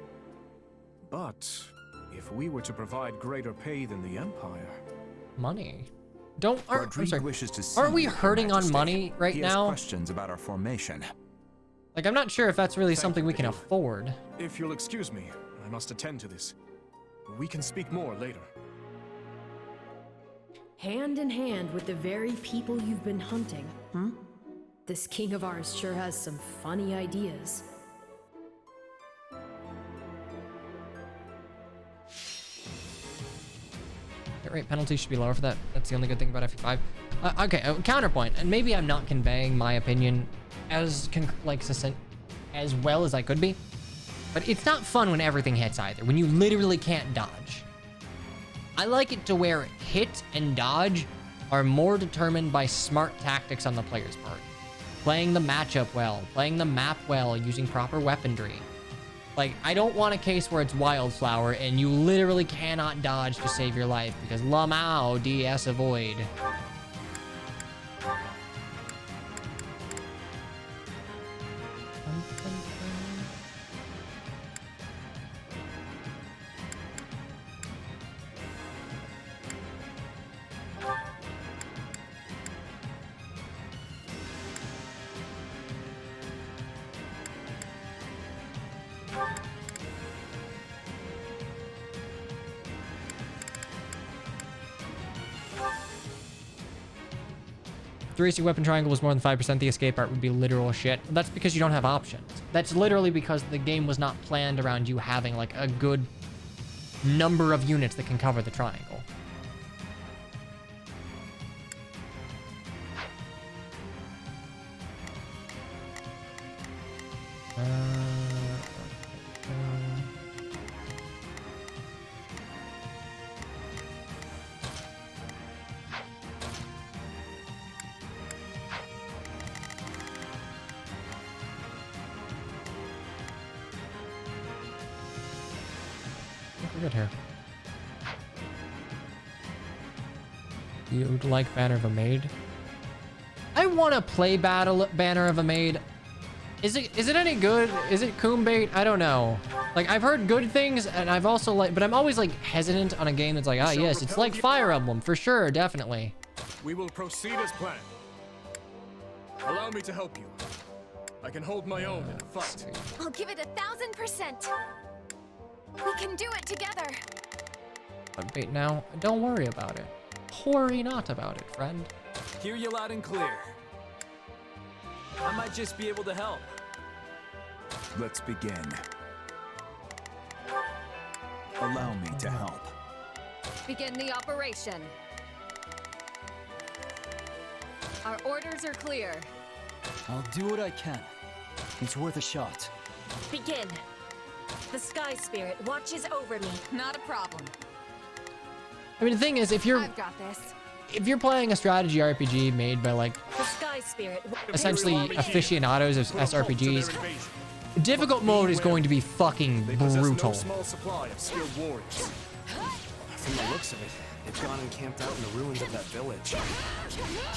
But if we were to provide greater pay than the Empire... Money? I'm sorry. Wishes to see Aren't we Your hurting on Majesty. money right He has now? questions about our formation. Like, I'm not sure if that's really something we can afford. If you'll excuse me, I must attend to this. We can speak more later. Hand in hand with the very people you've been hunting. This king of ours sure has some funny ideas. Hit rate penalty should be lower for that. That's the only good thing about FE5. Okay, counterpoint. And maybe I'm not conveying my opinion as succinct as well as I could be. But it's not fun when everything hits either. When you literally can't dodge. I like it to where hit and dodge are more determined by smart tactics on the player's part. Playing the matchup well, playing the map well, using proper weaponry. Like, I don't want a case where it's Wildflower and you literally cannot dodge to save your life because Lamau DS avoid. If the racing weapon triangle was more than 5%, the escape art would be literal shit. That's because you don't have options. That's literally because the game was not planned around you having like a good number of units that can cover the triangle. We're good here. You'd like Banner of a Maid? I want to play Banner of a Maid. Is it any good? Is it coom bait? I don't know. Like, I've heard good things, and I've also but I'm always like hesitant on a game that's like, ah, yes, it's like Fire Emblem for sure, definitely. We will proceed as planned. Allow me to help you. I can hold my own in a fight. I'll give it 1000%. We can do it together. Bait now. Don't worry about it. Worry not about it, friend. Hear you loud and clear. I might just be able to help. Let's begin. Allow me to help. Begin the operation. Our orders are clear. I'll do what I can. It's worth a shot. Begin. The Sky Spirit watches over me. Not a problem. I mean, the thing is, if you're playing a strategy RPG made by like The Sky Spirit essentially aficionados of SRPGs, difficult mode is going to be fucking brutal. No small supply of skilled warriors. From the looks of it, they've gone and camped out in the ruins of that village.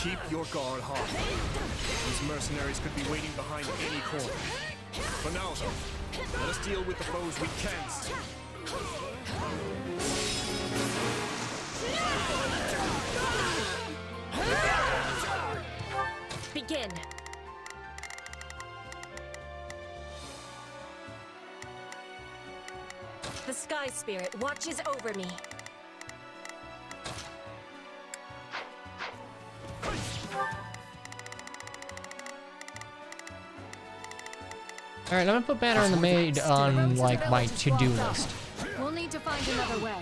Keep your guard high. These mercenaries could be waiting behind any corner. For now, though, let us deal with the foes we can see. Begin. The Sky Spirit watches over me. All right, I'm gonna put Banner of the Maid on like my to-do list. We'll need to find another way.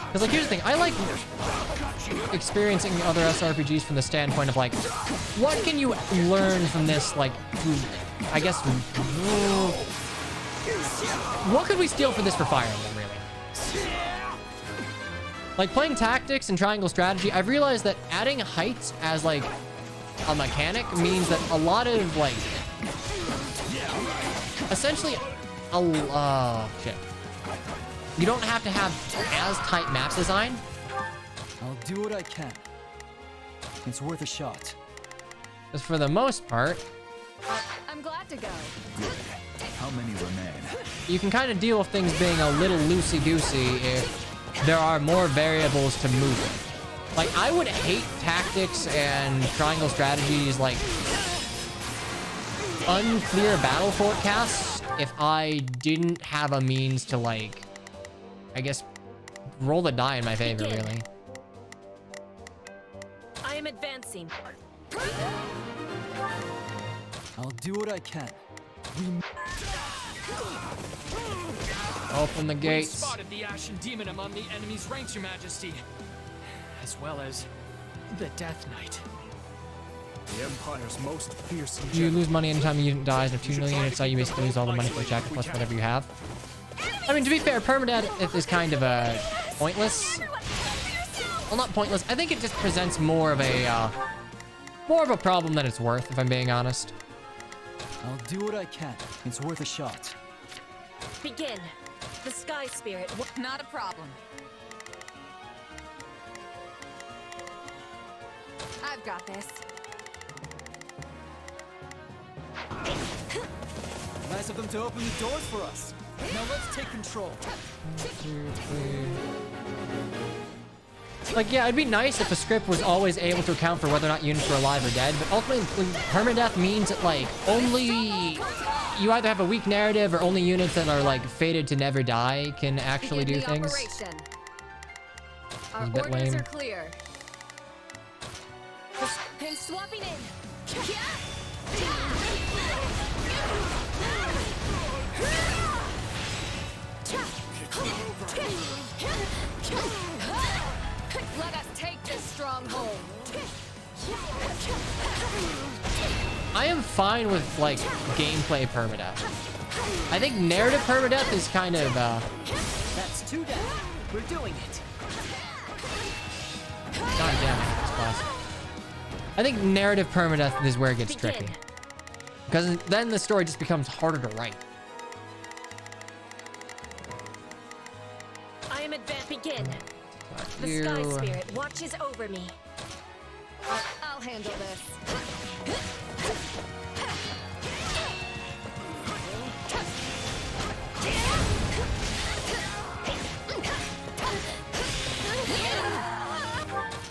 Because, like, here's the thing. I like experiencing other SRPGs from the standpoint of, like, what can you learn from this, like, I guess, what could we steal for this for Fire Emblem, really? Like, playing tactics and triangle strategy, I've realized that adding heights as, like, a mechanic means that a lot of, like, essentially, shit. You don't have to have as tight map design. I'll do what I can. It's worth a shot. Because for the most part, I'm glad to go. Good. How many remain? you can kind of deal with things being a little loosey-goosey if there are more variables to move with. Like, I would hate tactics and triangle strategies, like, unclear battle forecasts if I didn't have a means to, like, I guess, roll the die in my favor, really. I am advancing. I'll do what I can. Open the gates. We spotted the Ashen Demon among the enemy's ranks, Your Majesty. As well as the Death Knight. The Empire's most fearsome You general. lose money anytime a unit dies, and if 2 million units die, you basically lose all the money for the jacket plus whatever you have. I mean, to be fair, permadeath is kind of pointless. Well, not pointless. I think it just presents more of a problem than it's worth, if I'm being honest. I'll do what I can. It's worth a shot. Begin. The Sky Spirit. Not a problem. I've got this. Nice of them to open the doors for us. Now let's take control. 1, 2, 3. Like, yeah, it'd be nice if a script was always able to account for whether or not units were alive or dead, but ultimately, permadeath means that, like, only you either have a weak narrative or only units that are, like, fated to never die can actually do things. Our It's a bit orders lame. are clear. I'm swapping in. Let us take this stronghold. I am fine with, like, gameplay permadeath. I think narrative permadeath is kind of, That's 2 down. We're doing it. God damn it, this class. I think narrative permadeath is where it gets tricky. Because then the story just becomes harder to write. I am begin. The You. Sky Spirit watches over me. I'll handle this.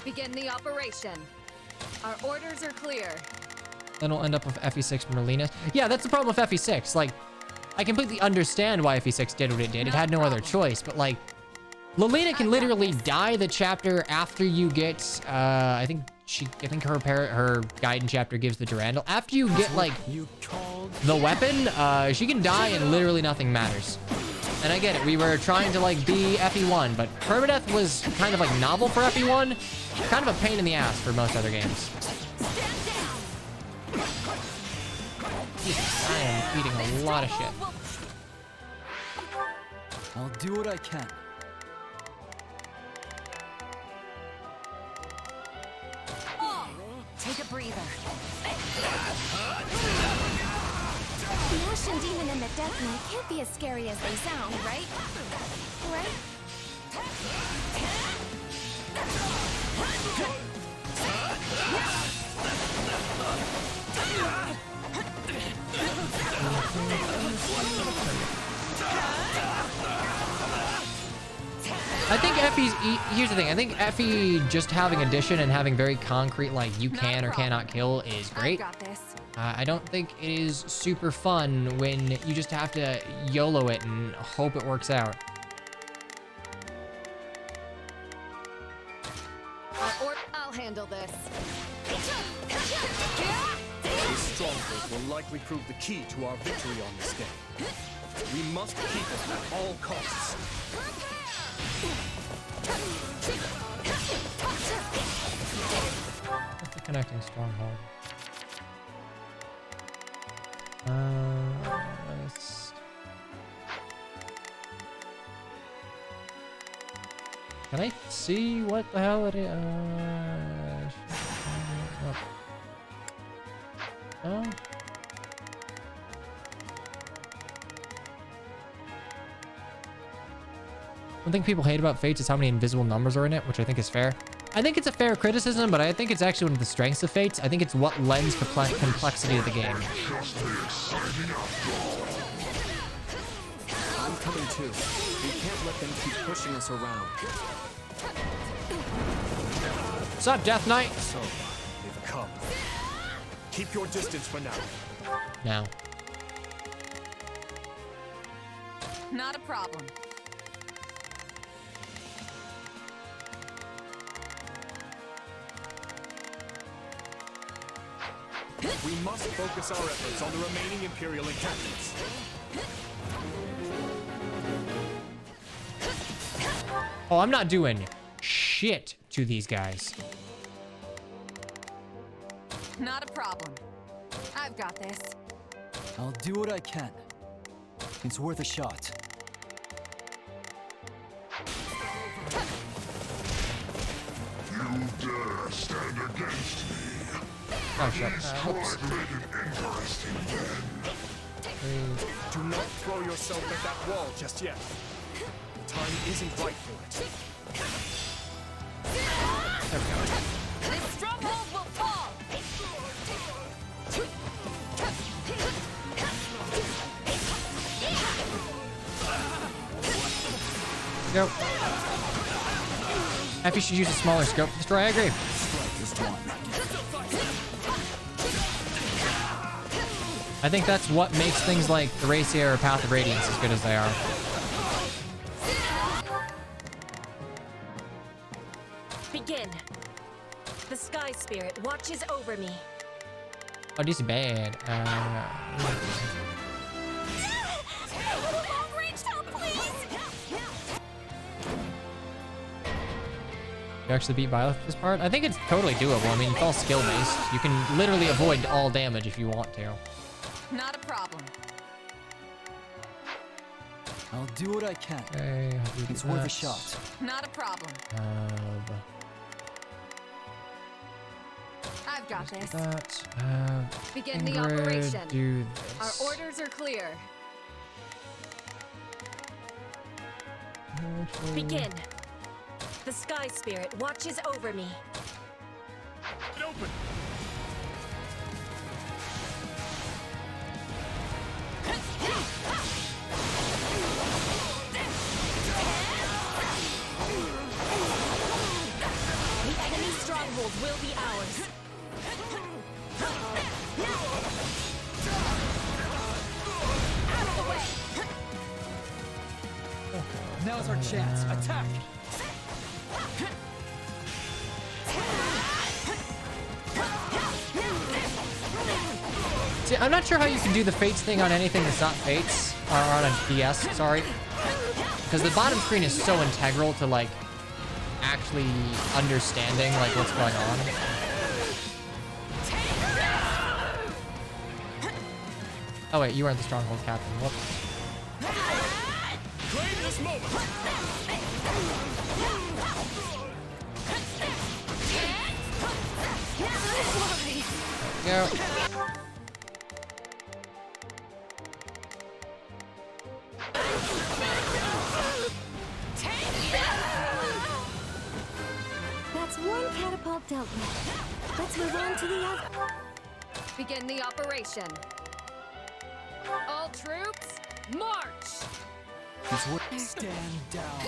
Begin the operation. Our orders are clear. Then we'll end up with FE6 Merlina. Yeah, that's the problem with FE6. Like, I completely understand why FE6 did what it did. It had no other choice, but, like, Lolina can literally die the chapter after you get, I think her Gaiden chapter gives the Durandal. After you get, like, the weapon, she can die and literally nothing matters. And I get it, we were trying to, like, be FE1, but permadeath was kind of, like, novel for FE1. Kind of a pain in the ass for most other games. Jesus, I am eating a lot of shit. I'll do what I can. Take a breather. The Ashen Demon and the Death Knight can't be as scary as they sound, right? Right? I think FE's, here's the thing, I think FE just having addition and having very concrete, like, you can or cannot kill is great. I don't think it is super fun when you just have to YOLO it and hope it works out. I'll handle this. This stronghold will likely prove the key to our victory on this day. We must keep it at all costs. Connecting stronghold. Can I see what the hell it is? No? One thing people hate about Fates is how many invisible numbers are in it, which I think is fair. I think it's a fair criticism, but I think it's actually one of the strengths of Fates. I think it's what lends complexity to the game. I'm coming too. We can't let them keep pushing us around. What's up, Death Knight? So, they've come. Keep your distance for now. Now. Not a problem. We must focus our efforts on the remaining Imperial encampments. Oh, I'm not doing shit to these guys. Not a problem. I've got this. I'll do what I can. It's worth a shot. You dare stand against me? Oh, shit. Oops. Do not throw yourself at that wall just yet. Time isn't right for it. There we go. This stronghold will fall. Go. Effie should use a smaller scope to destroy. I agree. I think that's what makes things like Thracia or Path of Radiance as good as they are. Begin. The Sky Spirit watches over me. Oh, this is bad. You actually beat Byleth this part? I think it's totally doable. I mean, it's all skill-based. You can literally avoid all damage if you want to. Not a problem. I'll do what I can. Okay, it's worth a shot. Not a problem. I've got this. Begin the operation. Do Our this. orders are clear. Begin. The Sky Spirit watches over me. Get open. The enemy stronghold will be ours. Out of the way! Now's our chance. Attack! See, I'm not sure how you can do the Fates thing on anything that's not Fates, or on a DS, sorry. Because the bottom screen is so integral to, like, actually understanding, like, what's going on. Oh, wait, you weren't the Stronghold Captain. Whoops. Claim this moment. Go. That's one catapult dealt with. Let's move on to the other. Begin the operation. All troops, march! Stand down.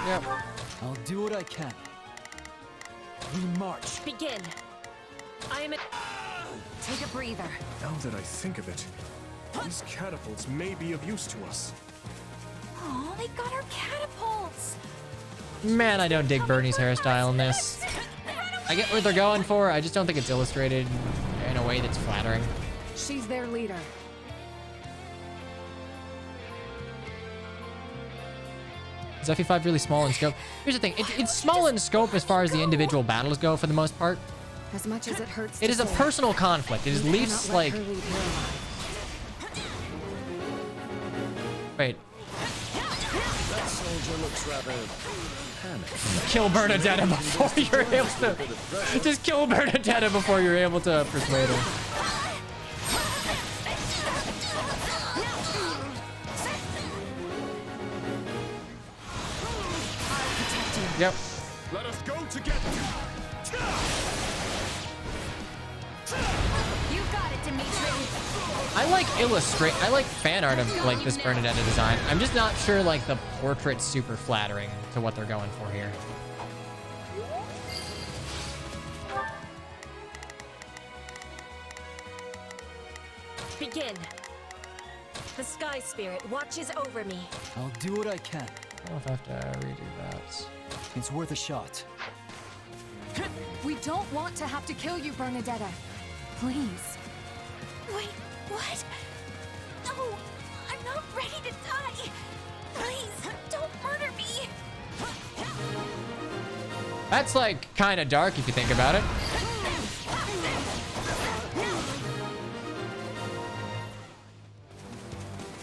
Yep. I'll do what I can. We march. Begin. I am. Take a breather. Now that I think of it, these catapults may be of use to us. Oh, they got our catapults. Man, I don't dig Bernie's hairstyle in this. Run I get what they're going for. I just don't think it's illustrated in a way that's flattering. She's their leader. Is FE5 really small in scope? Here's the thing. It's small in scope as far as the individual battles go for the most part. As much as it hurts. It is a personal conflict. It is Leaf's like... Wait. That soldier looks rather panicked. Kill Bernadetta before you're able to... Just kill Bernadetta before you're able to persuade her. Yep. Let us go together. You got it, Dimitri. I like fan art of like this Bernadetta design. I'm just not sure like the portrait's super flattering to what they're going for here. Begin. The Sky Spirit watches over me. I'll do what I can. I don't know if I have to redo that. It's worth a shot. We don't want to have to kill you, Bernadetta. Please. Wait, what? No, I'm not ready to die. Please, don't murder me. That's like kind of dark if you think about it.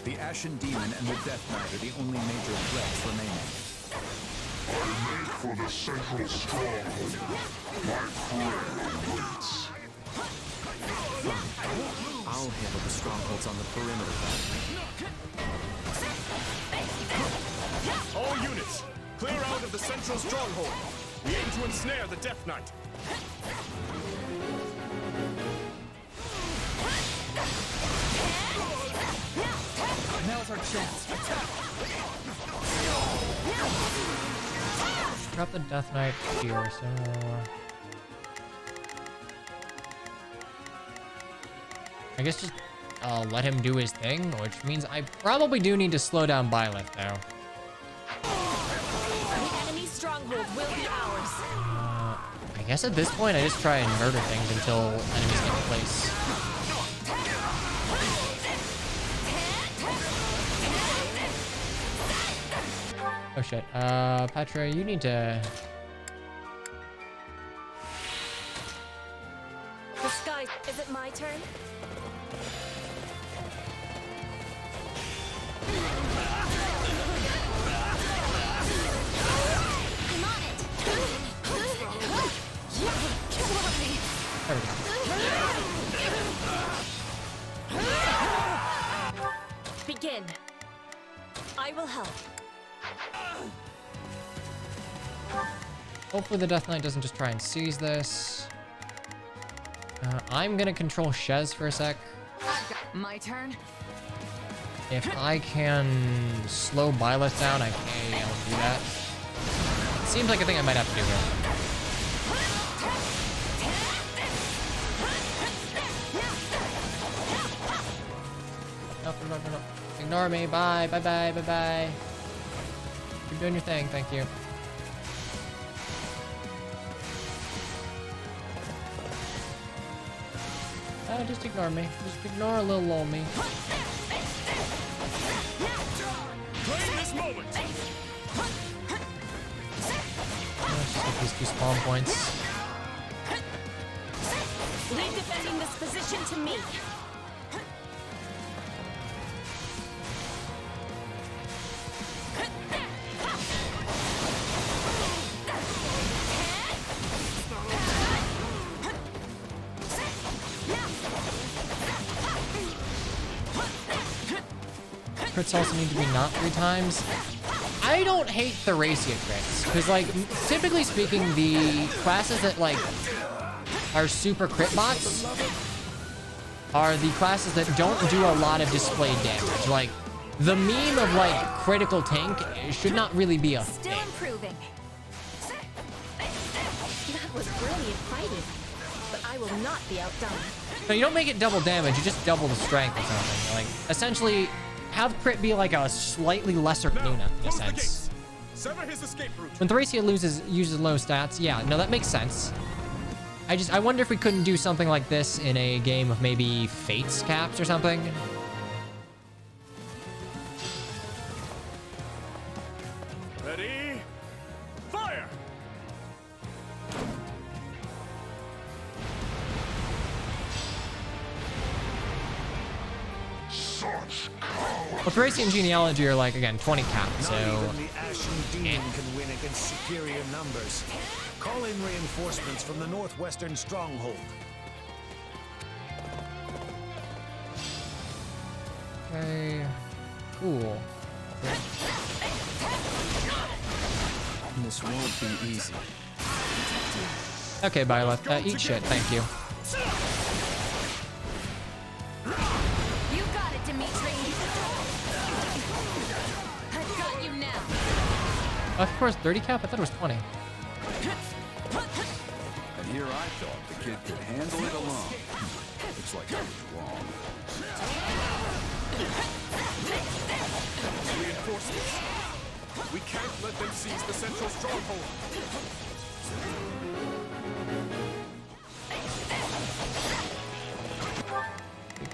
The Ashen Demon and the Death Knight are the only major threats remaining. I make for the central stronghold. My prey waits. I'll handle the strongholds on the perimeter. All units, clear out of the central stronghold. We aim to ensnare the Death Knight. Now's our chance. Drop the Death Knight here, so... I guess just let him do his thing, which means I probably do need to slow down Byleth, though. The enemy stronghold will be ours. I guess at this point, I just try and murder things until enemies get in place. Oh shit. Petra, you need to... The Sky... Is it my turn? I'm on it. There we go. Begin. I will help. Hopefully the Death Knight doesn't just try and seize this. I'm gonna control Shez for a sec. My turn? If I can slow Byleth down, I may I'll do that. Seems like a thing I might have to do here. No. Ignore me. Bye. Bye. You're doing your thing. Thank you. Just ignore me. Just ignore a little old me. Claim this moment. Let's just get these 2 spawn points. Leave defending this position to me. Crits also need to be not 3 times. I don't hate the Thracia crits, because like typically speaking, the classes that like are super crit bots are the classes that don't do a lot of displayed damage. Like the meme of like critical tank should not really be a Still thing. improving. That was brilliant fighting, but I will not be outdone. No, you don't make it double damage, you just double the strength or something. Like essentially have crit be like a slightly lesser Luna in a sense. Sever his escape route. When Thracia uses low stats, yeah, no, that makes sense. I wonder if we couldn't do something like this in a game of maybe Fates caps or something. Ready? Fire! Well, Thracian genealogy are like, again, 20 cap, so... Not even the Ashen Demon can win against superior numbers. Call in reinforcements from the northwestern stronghold. Okay, cool. This won't be easy. Okay, Byleth, eat shit, thank you. You got it, Dimitri. I've got you now. Of course, 30 cap? I thought it was 20. And here I thought the kid could handle it alone. Looks like I was wrong. Reinforcements. We can't let them seize the central stronghold.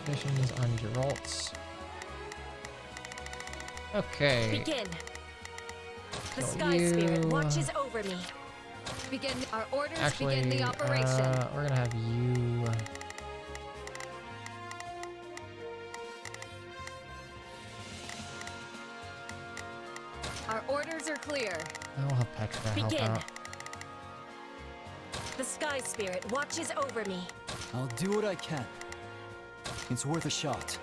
Missions on Geralt's. Okay. Begin. The So Sky Spirit watches over me. Begin our orders. Actually, begin the operation. we're gonna have you. Our orders are clear. I'll have Petra help Begin. out. The Sky Spirit watches over me. I'll do what I can. It's worth a shot.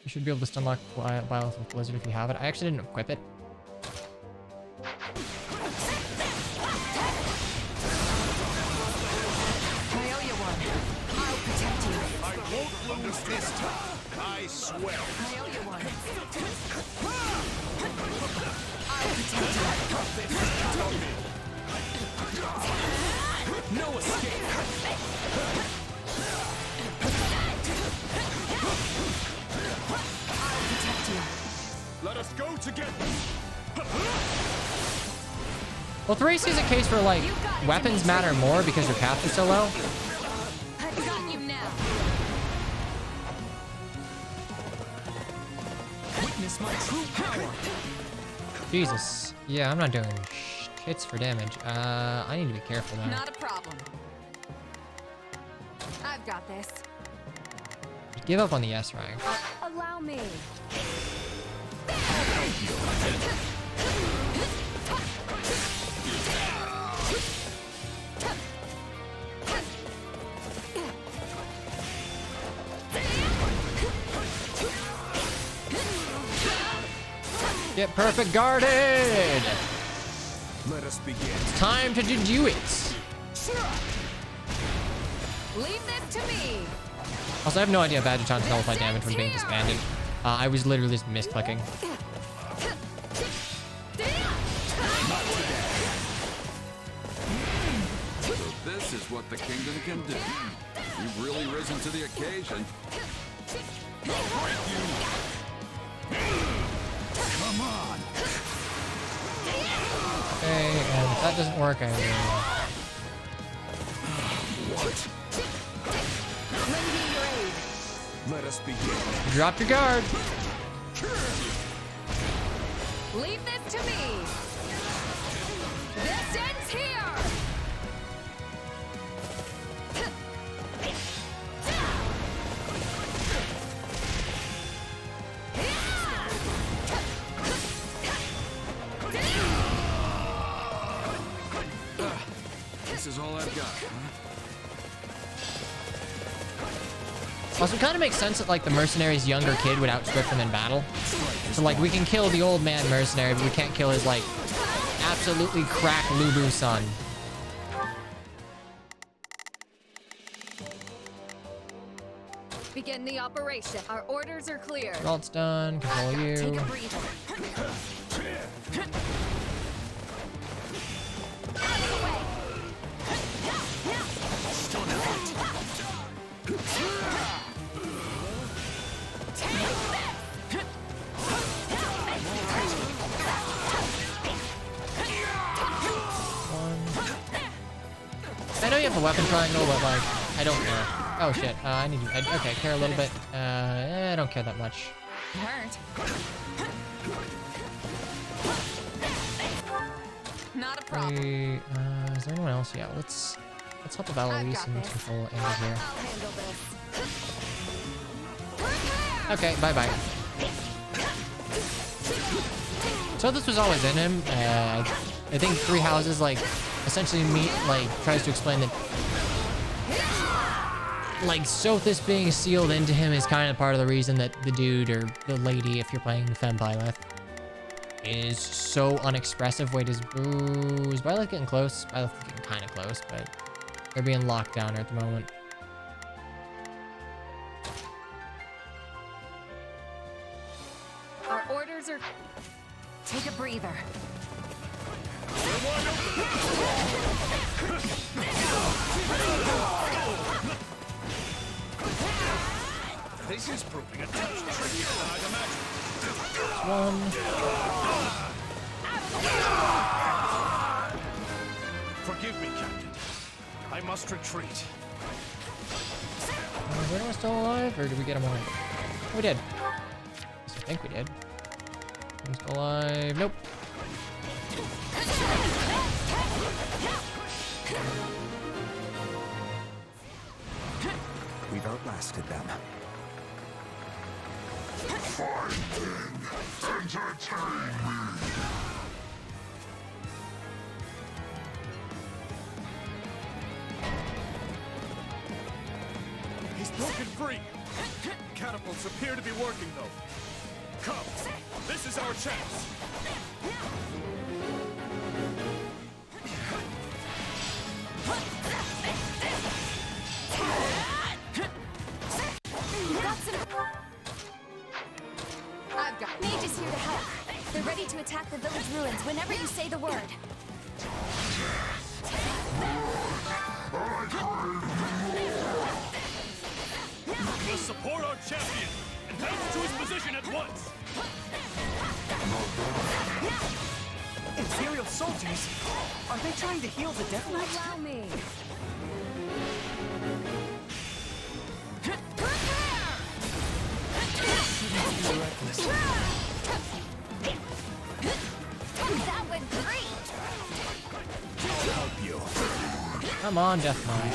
You should be able to stun lock Byleth with Blizzard if you have it. I actually didn't equip it. I owe you one. I'll protect you. I won't lose this time. I swear. I owe you one. I'll protect you. No escape. I'll protect you. Let us go together. Well, Thrace is a case where, like, weapons matter more because your caps are so low. I've got you now. Witness my true power. Jesus. Yeah, I'm not doing shits for damage. I need to be careful now. Not a problem. I've got this. Give up on the S rank. Allow me. Get perfect guarded! Let us begin. It's time to do it! Leave this to me. Also, I have no idea Badgerton's nullify damage when being disbanded. I was literally just misclicking. So this is what the kingdom can do. You've really risen to the occasion. Come on. Okay, and if that doesn't work, I will... What? Let us begin. Drop your guard! Leave this to me. This ends here. This is all I've got, huh? Also, it kind of makes sense that, like, the mercenary's younger kid would outstrip them in battle. So, like, we can kill the old man mercenary, but we can't kill his, like, absolutely crack Lubu son. Begin the operation. Our orders are clear. Geralt's done. Control you. Take a breather. have a weapon triangle, but like, I don't care. Oh shit, I need to, okay, I care a little bit. I don't care that much. Hurt. Not a problem. Is there anyone else? Yeah, let's help Eloise and control Angel here. Okay, bye-bye. So this was always in him. I think Three Houses, like, essentially tries to explain that, like, Sothis being sealed into him is kind of part of the reason that the dude, or the lady, if you're playing the Femme Byleth, is so unexpressive. Wait, is Byleth getting close? Byleth is getting kind of close, but they're being locked down at the moment. Our orders are... Take a breather. This is proving a touch trickier than I'd imagined. Forgive me, Captain. I must retreat. Is anyone still alive, or did we get him alive? Oh, we did. I think we did. I'm still alive. Nope. We've outlasted them. Fine then. Entertain me. He's broken free. Catapults appear to be working, though. Come, this is our chance. I've got mages here to help. They're ready to attack the village ruins whenever you say the word. We must support our champion and head to his position at once. Imperial soldiers? Are they trying to heal the Death Knight? Allow me. That went great! I'll help you. Come on, Death Knight.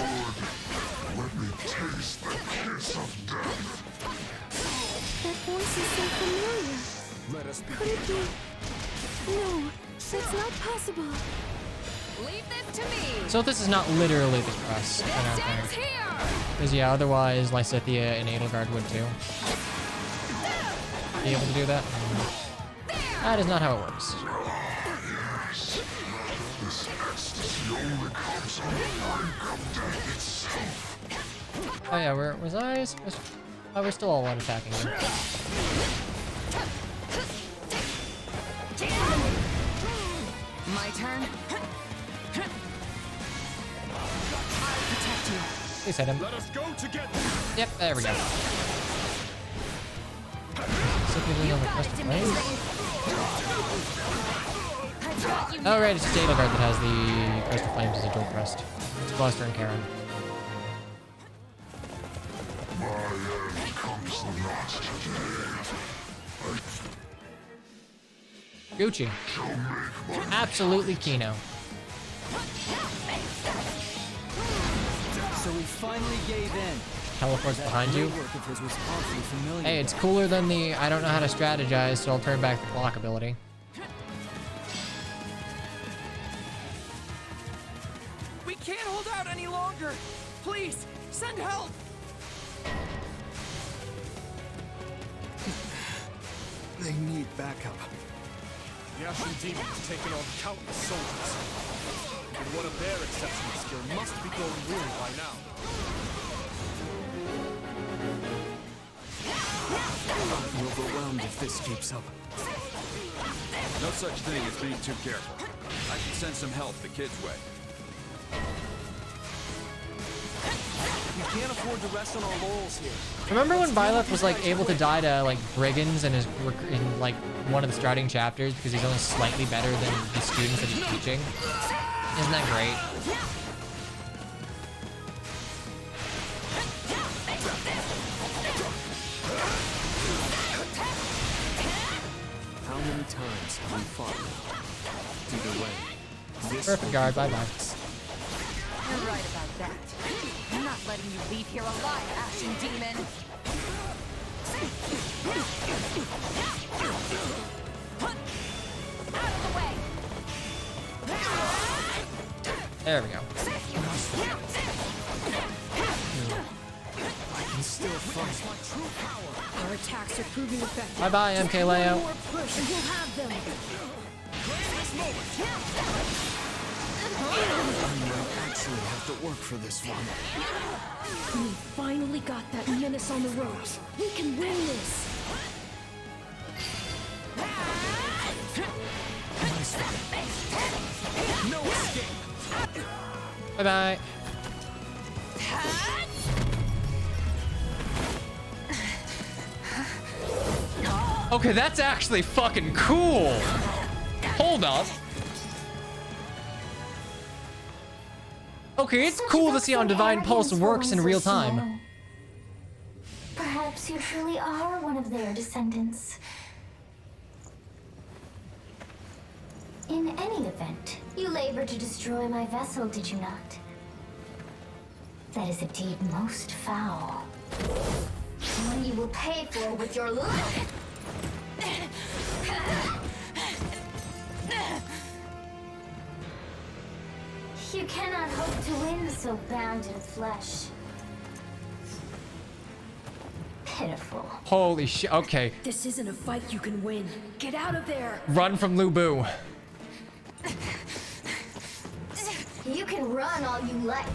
Let me taste the kiss of death. That voice is so familiar. Let us Could it be? No, that's not possible. Leave this to me. So this is not literally the crust, I don't think. Because yeah, otherwise Lysithea and Edelgard would too. Be able to do that? That is not how it works. Yes. This ecstasy only comes on the brink of death itself. Oh yeah, was I supposed to... Oh, we're still all one attacking him. My turn. I'll protect you. Please hit him. Let us go together. Yep, there we go. Simply on the crest of flames. Oh right, it's just Edelgard that has the crest of flames as a dual crest. It's Gloucester and Karen. My end comes not today. Gucci. Absolutely Kino. So we finally gave in. Teleports behind you. Work of his was awfully familiar. Hey, it's cooler than the I don't know how to strategize, so I'll turn back the clock ability. We can't hold out any longer. Please, send help. They need backup. The Ashen Demon has taken on countless soldiers. And one of their exceptional skill must be going ruined by now. I'll be overwhelmed if this keeps up. No such thing as being too careful. I should send some help the kid's way. We can't afford to rest on our laurels here. Remember when Byleth was like able to die to like brigands in his in like one of the starting chapters because he's only slightly better than the students that he's teaching? Isn't that great? Perfect guard. Bye bye. You're right about that. I'm not letting you leave here alive, Ashen Demon. Out of the way. There we go. I can still fight. My true power. Our attacks are proving effective. Bye bye, Just MK one Leo. more push and we'll have them. I might actually have to work for this one. We finally got that menace on the ropes. We can win this. Nice one. No escape. Bye bye. Okay, that's actually fucking cool. Hold up. Okay, it's cool to see how Divine Pulse works in real time. Perhaps you truly are one of their descendants. In any event, you labored to destroy my vessel, did you not? That is a deed most foul. One you will pay for with your life. You cannot hope to win so bound in flesh. Pitiful. Holy shit. Okay. This isn't a fight you can win. Get out of there. Run from Lu Bu. You can run all you like.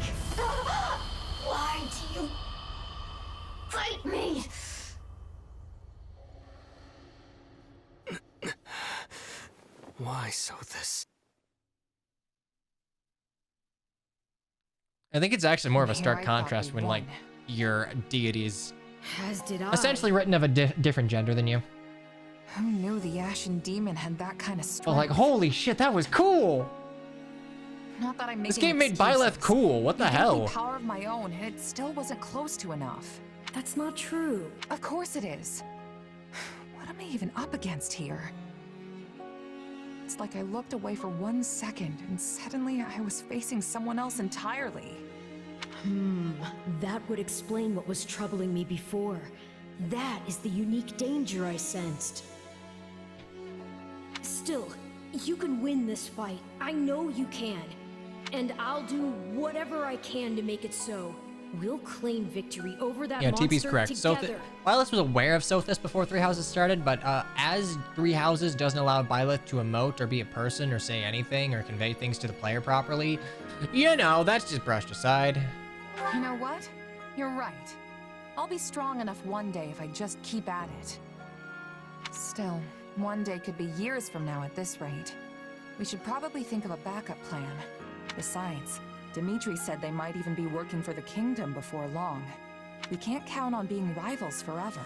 Why do you fight me? Why so this? I think it's actually more of a stark Here I thought contrast we when, like, won. your deity is As did I. essentially written of a different gender than you. Who knew the Ashen Demon had that kind of strength? But, like, holy shit, that was cool. Not that I'm This making game made excuses. Byleth cool. What the It gave me hell? power of my own, and it still wasn't close to enough. That's not true. Of course it is. What am I even up against here? It's like I looked away for 1 second, and suddenly I was facing someone else entirely. That would explain what was troubling me before. That is the unique danger I sensed. Still, you can win this fight. I know you can. And I'll do whatever I can to make it so. We'll claim victory over that Yeah, monster TP's correct. together. Byleth was aware of Sothis before Three Houses started, but as Three Houses doesn't allow Byleth to emote or be a person or say anything or convey things to the player properly, you know, that's just brushed aside. You know what? You're right. I'll be strong enough one day if I just keep at it. Still, one day could be years from now at this rate. We should probably think of a backup plan. Besides, Dimitri said they might even be working for the kingdom before long. We can't count on being rivals forever.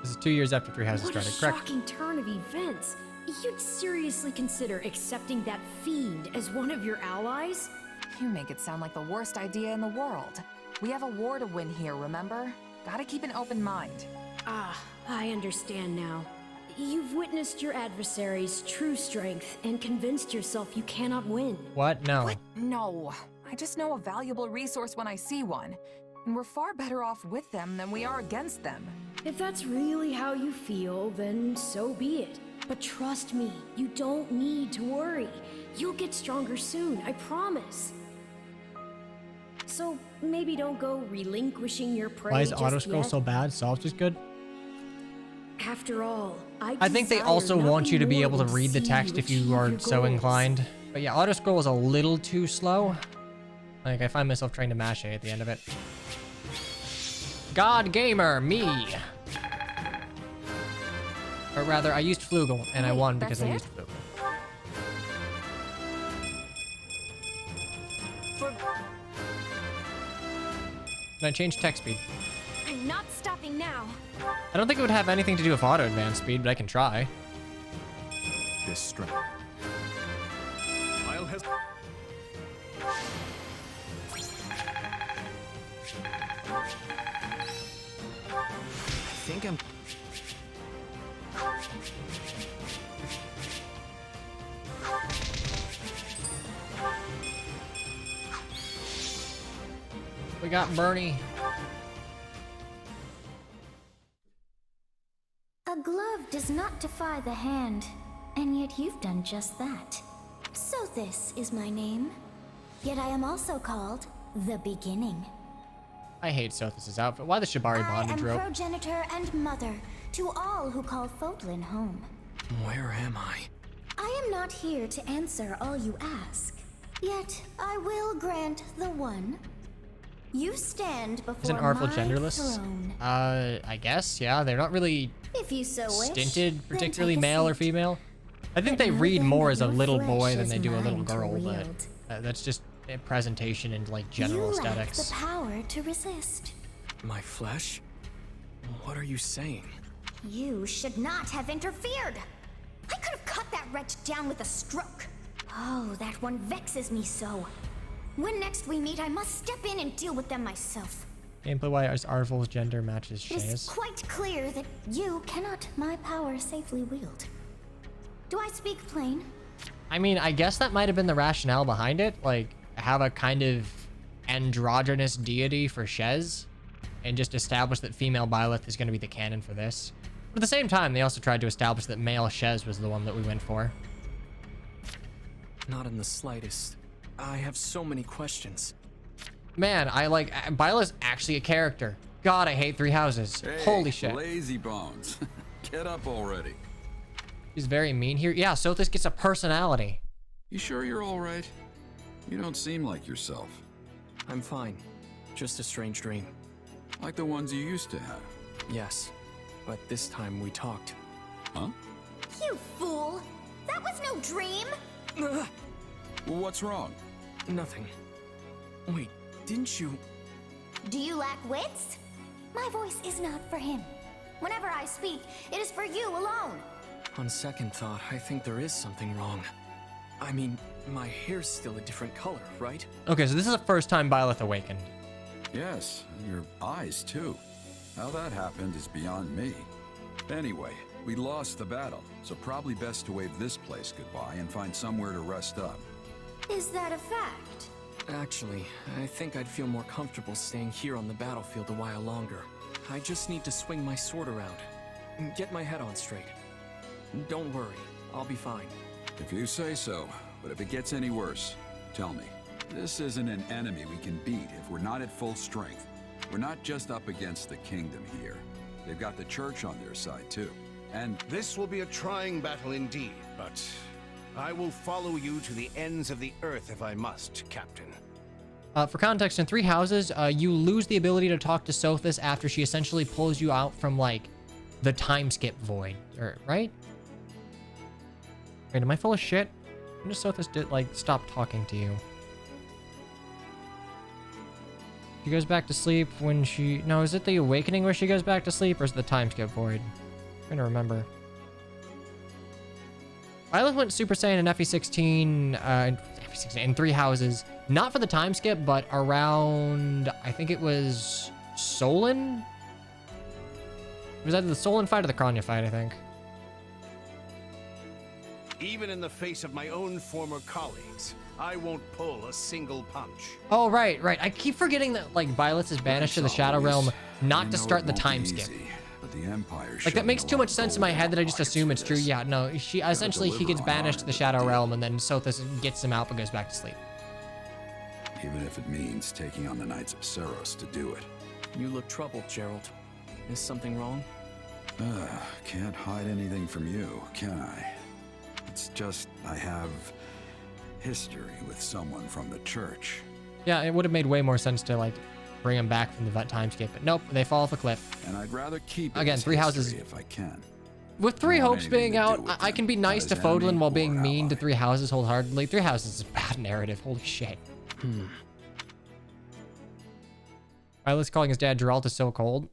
This is 2 years after Three Houses What a started, correct? shocking turn of events. You'd seriously consider accepting that fiend as one of your allies? You make it sound like the worst idea in the world. We have a war to win here, remember? Gotta keep an open mind. Ah, I understand now. You've witnessed your adversary's true strength and convinced yourself you cannot win. What? No. No, I just know a valuable resource when I see one. And we're far better off with them than we are against them. If that's really how you feel, then so be it. But trust me, you don't need to worry. You'll get stronger soon, I promise. So maybe don't go relinquishing your prey. Why is just Autoscroll yet. so bad? Solved is good. After all, I think they also want you to be able to read the text if you are so inclined. But yeah, Autoscroll is a little too slow. Like, I find myself trying to mash A at the end of it. God Gamer, me. Or rather, I used Flugel, and I won because I used Flugel. Can I change text speed? I'm not stopping now. I don't think it would have anything to do with auto advance speed, but I can try. This strength. I'll has I think I'm... We got Bernie. A glove does not defy the hand, and yet you've done just that. So this is my name. Yet I am also called the Beginning. I hate Sothis' outfit. Why the Shibari bondage rope? I am progenitor and mother to all who call Fodlan home. Where am I? I am not here to answer all you ask. Yet I will grant the one. You stand before Isn't Artful my genderless? throne. I guess, yeah. They're not really If you so wish, stinted, then particularly take a male or seat. female. I think they Know read then more that as a your little flesh boy than is they do a little mine to girl, wield. but that's just a presentation and like general You lack aesthetics. the power to resist. My flesh? What are you saying? You should not have interfered. I could have cut that wretch down with a stroke. Oh, that one vexes me so. When next we meet, I must step in and deal with them myself. Gameplay wise, Artful's gender matches It is Shay's. quite clear that you cannot my power safely wield. Do I speak plain? I mean, I guess that might have been the rationale behind it. Like, have a kind of androgynous deity for Shez, and just establish that female Byleth is going to be the canon for this. But at the same time, they also tried to establish that male Shez was the one that we went for. Not in the slightest. I have so many questions. Man, Byleth's actually a character. God, I hate Three Houses. Hey, Holy shit. Lazy bones. Get up already. He's very mean here. Yeah, Sothis gets a personality. You sure you're all right? You don't seem like yourself. I'm fine. Just a strange dream. Like the ones you used to have. Yes, but this time we talked. Huh? You fool! That was no dream! Well, what's wrong? Nothing. Wait, didn't you... Do you lack wits? My voice is not for him. Whenever I speak, it is for you alone. On second thought, I think there is something wrong. I mean, my hair's still a different color, right? Okay, so this is the first time Byleth awakened. Yes, and your eyes too. How that happened is beyond me. Anyway, we lost the battle, so probably best to wave this place goodbye and find somewhere to rest up. Is that a fact? Actually, I think I'd feel more comfortable staying here on the battlefield a while longer. I just need to swing my sword around and get my head on straight. Don't worry, I'll be fine. If you say so, but if it gets any worse, tell me. This isn't an enemy we can beat if we're not at full strength. We're not just up against the kingdom here. They've got the church on their side too. And this will be a trying battle indeed, but I will follow you to the ends of the earth if I must, Captain. For context, in Three Houses, you lose the ability to talk to Sothis after she essentially pulls you out from, like, the time skip void, right? Wait, am I full of shit? When does Sothis stop talking to you? She goes back to sleep when she... No, is it the Awakening where she goes back to sleep, or is it the time skip void? I'm trying to remember. Byleth went Super Saiyan in FE16, in Three Houses. Not for the time skip, but around... I think it was... Solon? It was either the Solon fight or the Kranya fight, I think. Even in the face of my own former colleagues, I won't pull a single punch. Oh, right. I keep forgetting that, like, Byleth is banished to the Shadow Realm not to start the time skip. But the Empire Like, that makes too much sense in my head that I just assume it's true. Yeah, no, he gets banished to the Shadow Realm, and then Sothis gets him out but goes back to sleep. Even if it means taking on the Knights of Seros to do it. You look troubled, Gerald. Is something wrong? Can't hide anything from you, can I? It's just I have history with someone from the church. Yeah, it would have made way more sense to, like, bring him back from the time skip, but nope, they fall off a cliff. And I'd rather keep it again, as Three Houses if I can. With Three Hopes being out, I can be nice to Fodlan while being mean to Three Houses wholeheartedly. Three Houses is a bad narrative. Holy shit. Byleth's calling his dad Geralt is so cold.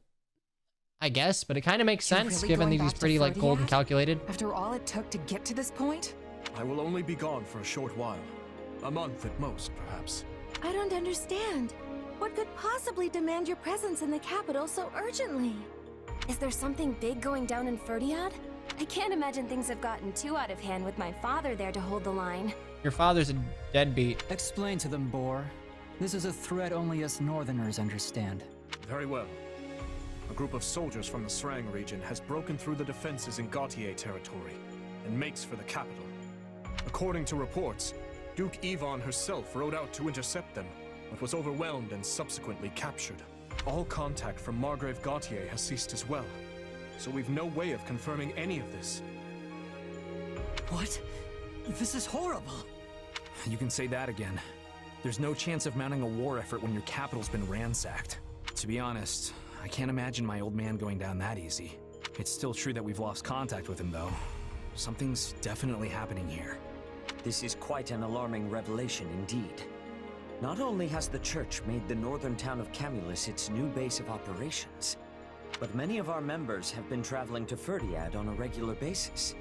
I guess, but it kind of makes sense given that he's pretty, like, cold and calculated. After all it took to get to this point? I will only be gone for a short while. A month at most, perhaps. I don't understand. What could possibly demand your presence in the capital so urgently? Is there something big going down in Ferdiad? I can't imagine things have gotten too out of hand with my father there to hold the line. Your father's a deadbeat. Explain to them, Boar. This is a threat only us Northerners understand. Very well. A group of soldiers from the Srang region has broken through the defenses in Gautier territory and makes for the capital. According to reports, Duke Yvonne herself rode out to intercept them, but was overwhelmed and subsequently captured. All contact from Margrave Gautier has ceased as well, so we've no way of confirming any of this. What? This is horrible. You can say that again. There's no chance of mounting a war effort when your capital's been ransacked. To be honest, I can't imagine my old man going down that easy. It's still true that we've lost contact with him, though. Something's definitely happening here. This is quite an alarming revelation indeed. Not only has the Church made the northern town of Camulus its new base of operations, but many of our members have been traveling to Ferdiad on a regular basis.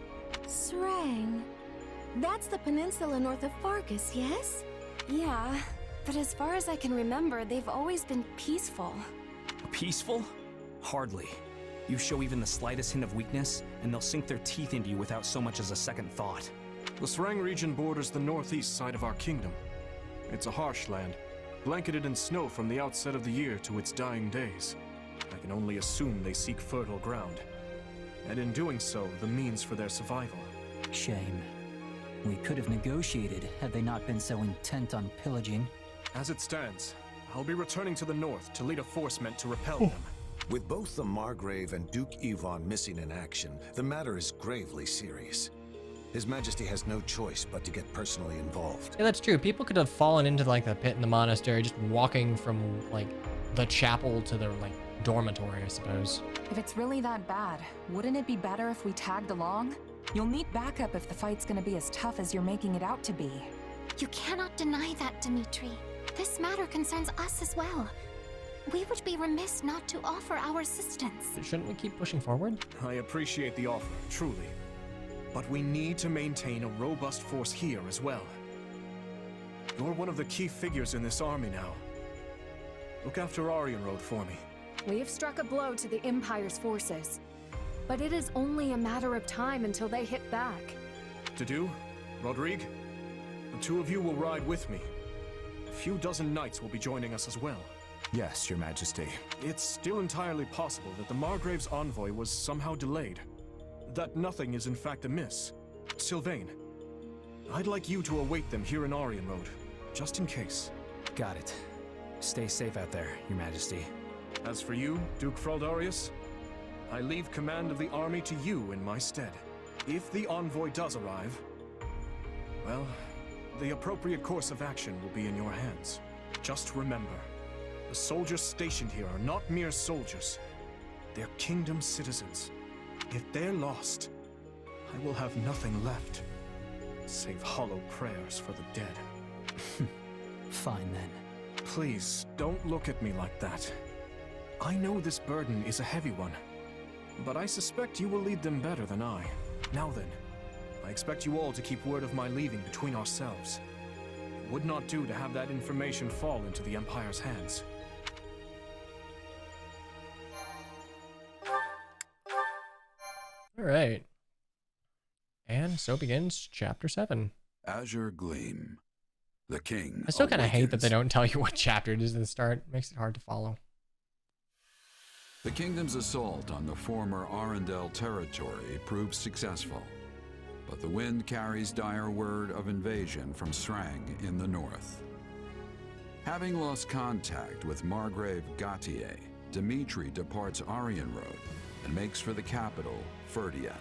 Srang. That's the peninsula north of Fargus, yes? Yeah, but as far as I can remember, they've always been peaceful. Peaceful? Hardly. You show even the slightest hint of weakness, and they'll sink their teeth into you without so much as a second thought. The Srang region borders the northeast side of our kingdom. It's a harsh land, blanketed in snow from the outset of the year to its dying days. I can only assume they seek fertile ground, and in doing so, the means for their survival. Shame. We could have negotiated had they not been so intent on pillaging. As it stands, I'll be returning to the north to lead a force meant to repel them. With both the Margrave and Duke Yvonne missing in action, the matter is gravely serious. His Majesty has no choice but to get personally involved. Yeah, that's true. People could have fallen into like the pit in the monastery, just walking from like the chapel to the like dormitory, I suppose. If it's really that bad, wouldn't it be better if we tagged along? You'll need backup if the fight's gonna be as tough as you're making it out to be. You cannot deny that, Dimitri. This matter concerns us as well. We would be remiss not to offer our assistance. Shouldn't we keep pushing forward? I appreciate the offer, truly. But we need to maintain a robust force here as well. You're one of the key figures in this army now. Look after Aryan Road for me. We have struck a blow to the Empire's forces, but it is only a matter of time until they hit back. To do, Rodrigue, the two of you will ride with me. A few dozen knights will be joining us as well. Yes, Your Majesty. It's still entirely possible that the Margrave's envoy was somehow delayed. That nothing is in fact amiss. Sylvain, I'd like you to await them here in Aryan Road, just in case. Got it. Stay safe out there, Your Majesty. As for you, Duke Fraldarius, I leave command of the army to you in my stead. If the envoy does arrive, well, the appropriate course of action will be in your hands. Just remember, the soldiers stationed here are not mere soldiers. They're kingdom citizens. If they're lost, I will have nothing left, save hollow prayers for the dead. Fine then. Please, don't look at me like that. I know this burden is a heavy one, but I suspect you will lead them better than I. Now then, I expect you all to keep word of my leaving between ourselves. It would not do to have that information fall into the Empire's hands. All right. And so begins chapter 7. Azure Gleam. The king I still kind of hate that awakens. they don't tell you what chapter it is at the start. Makes it hard to follow. The kingdom's assault on the former Arundel territory proves successful, but the wind carries dire word of invasion from Srang in the north. Having lost contact with Margrave Gautier, Dimitri departs Aryan Road and makes for the capital, Ferdiad.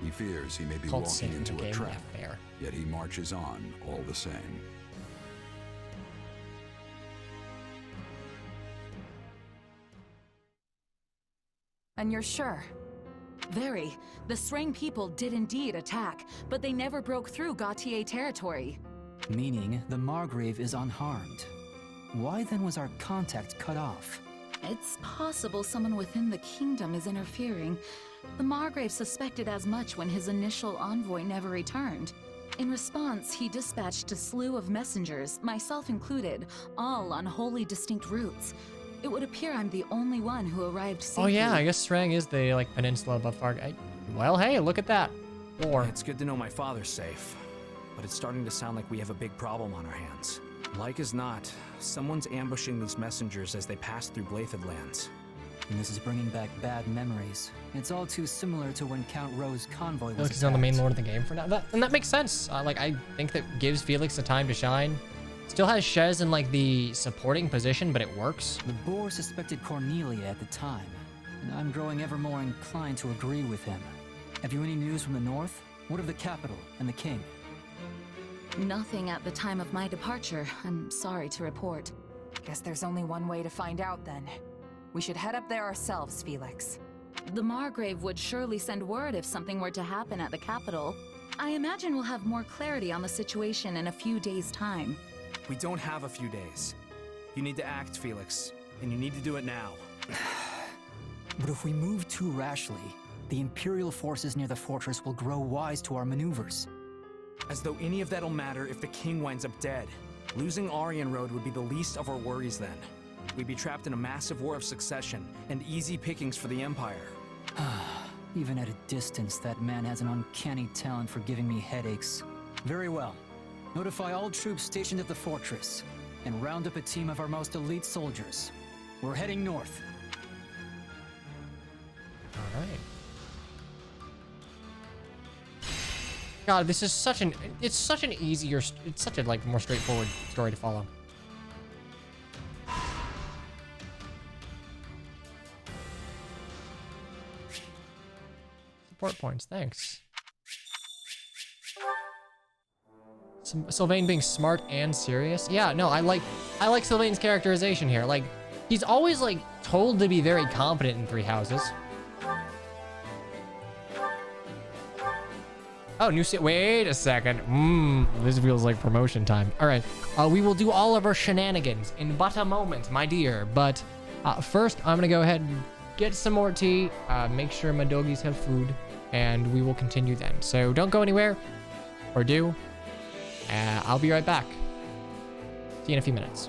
He fears he may be Called walking safe in the into a game, trap, yeah, fair. yet he marches on all the same. And you're sure? Very. The Srang people did indeed attack, but they never broke through Gautier territory. Meaning the Margrave is unharmed. Why then was our contact cut off? It's possible someone within the kingdom is interfering. The Margrave suspected as much when his initial envoy never returned. In response, he dispatched a slew of messengers, myself included, all on wholly distinct routes. It would appear I'm the only one who arrived safely. Oh yeah, I guess Srang is the like peninsula above Farg. Well, hey, look at that. War. It's good to know my father's safe, but it's starting to sound like we have a big problem on our hands. Like as not, someone's ambushing these messengers as they pass through Blythed lands. And this is bringing back bad memories. It's all too similar to when Count Rowe's convoy was Felix is now the main lord of the game for now. And that makes sense. Like, I think that gives Felix the time to shine. Still has Shez in, like, the supporting position, but it works. The Boar suspected Cornelia at the time, and I'm growing ever more inclined to agree with him. Have you any news from the north? What of the capital and the king? Nothing at the time of my departure, I'm sorry to report. Guess there's only one way to find out then. We should head up there ourselves, Felix. The Margrave would surely send word if something were to happen at the capital. I imagine we'll have more clarity on the situation in a few days' time. We don't have a few days. You need to act, Felix, and you need to do it now. But if we move too rashly, the Imperial forces near the fortress will grow wise to our maneuvers. As though any of that'll matter if the king winds up dead. Losing Aryan Road would be the least of our worries then. We'd be trapped in a massive war of succession, and easy pickings for the Empire. Even at a distance, that man has an uncanny talent for giving me headaches. Very well. Notify all troops stationed at the fortress, and round up a team of our most elite soldiers. We're heading north. All right. God, this is such an easier, it's such a, like, more straightforward story to follow. Support points, thanks. Sylvain being smart and serious. Yeah, no, I like Sylvain's characterization here. Like, he's always, like, told to be very competent in Three Houses. Oh, new set. Wait a second. This feels like promotion time. All right. We will do all of our shenanigans in but a moment, my dear. But first, I'm going to go ahead and get some more tea, make sure my doggies have food, and we will continue then. So don't go anywhere, or do. I'll be right back. See you in a few minutes.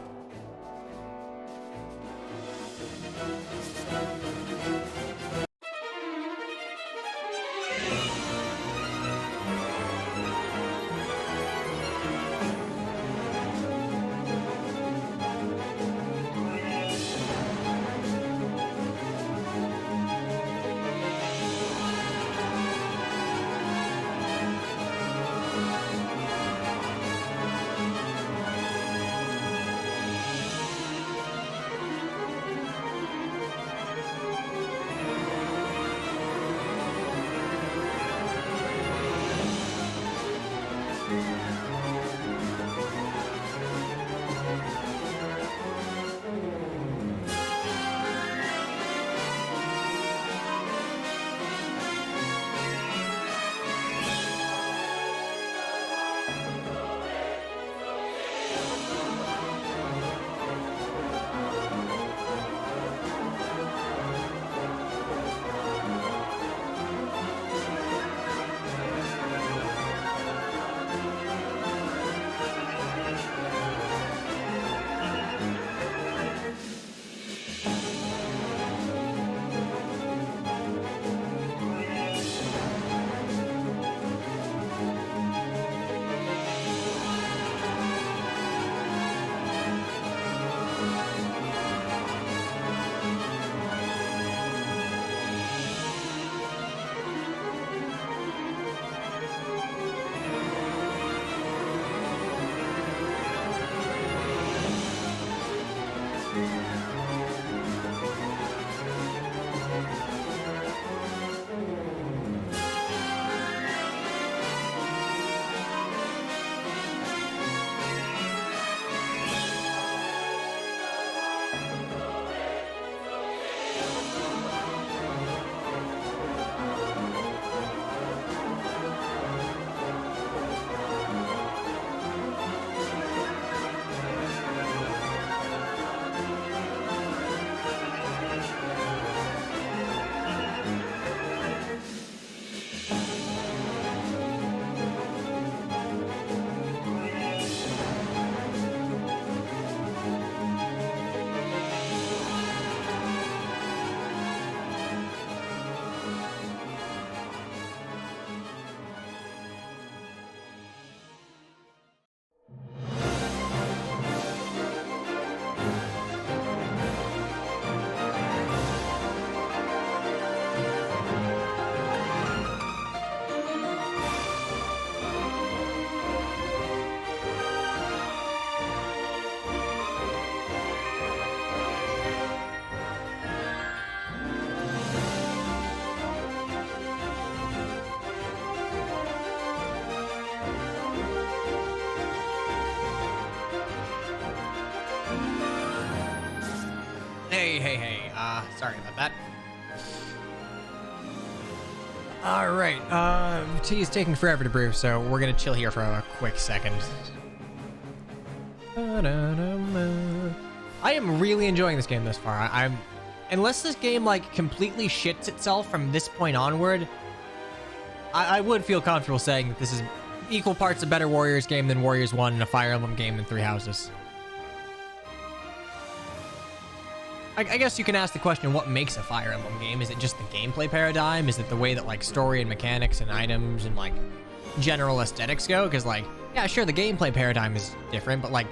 Hey. Sorry about that. All right. Tea is taking forever to brew, so we're gonna chill here for a quick second. I am really enjoying this game thus far. Unless this game like completely shits itself from this point onward, I would feel comfortable saying that this is equal parts a better Warriors game than Warriors 1 and a Fire Emblem game than Three Houses. I guess you can ask the question, what makes a Fire Emblem game? Is it just the gameplay paradigm? Is it the way that like story and mechanics and items and like general aesthetics go? Because like, yeah, sure, the gameplay paradigm is different, but like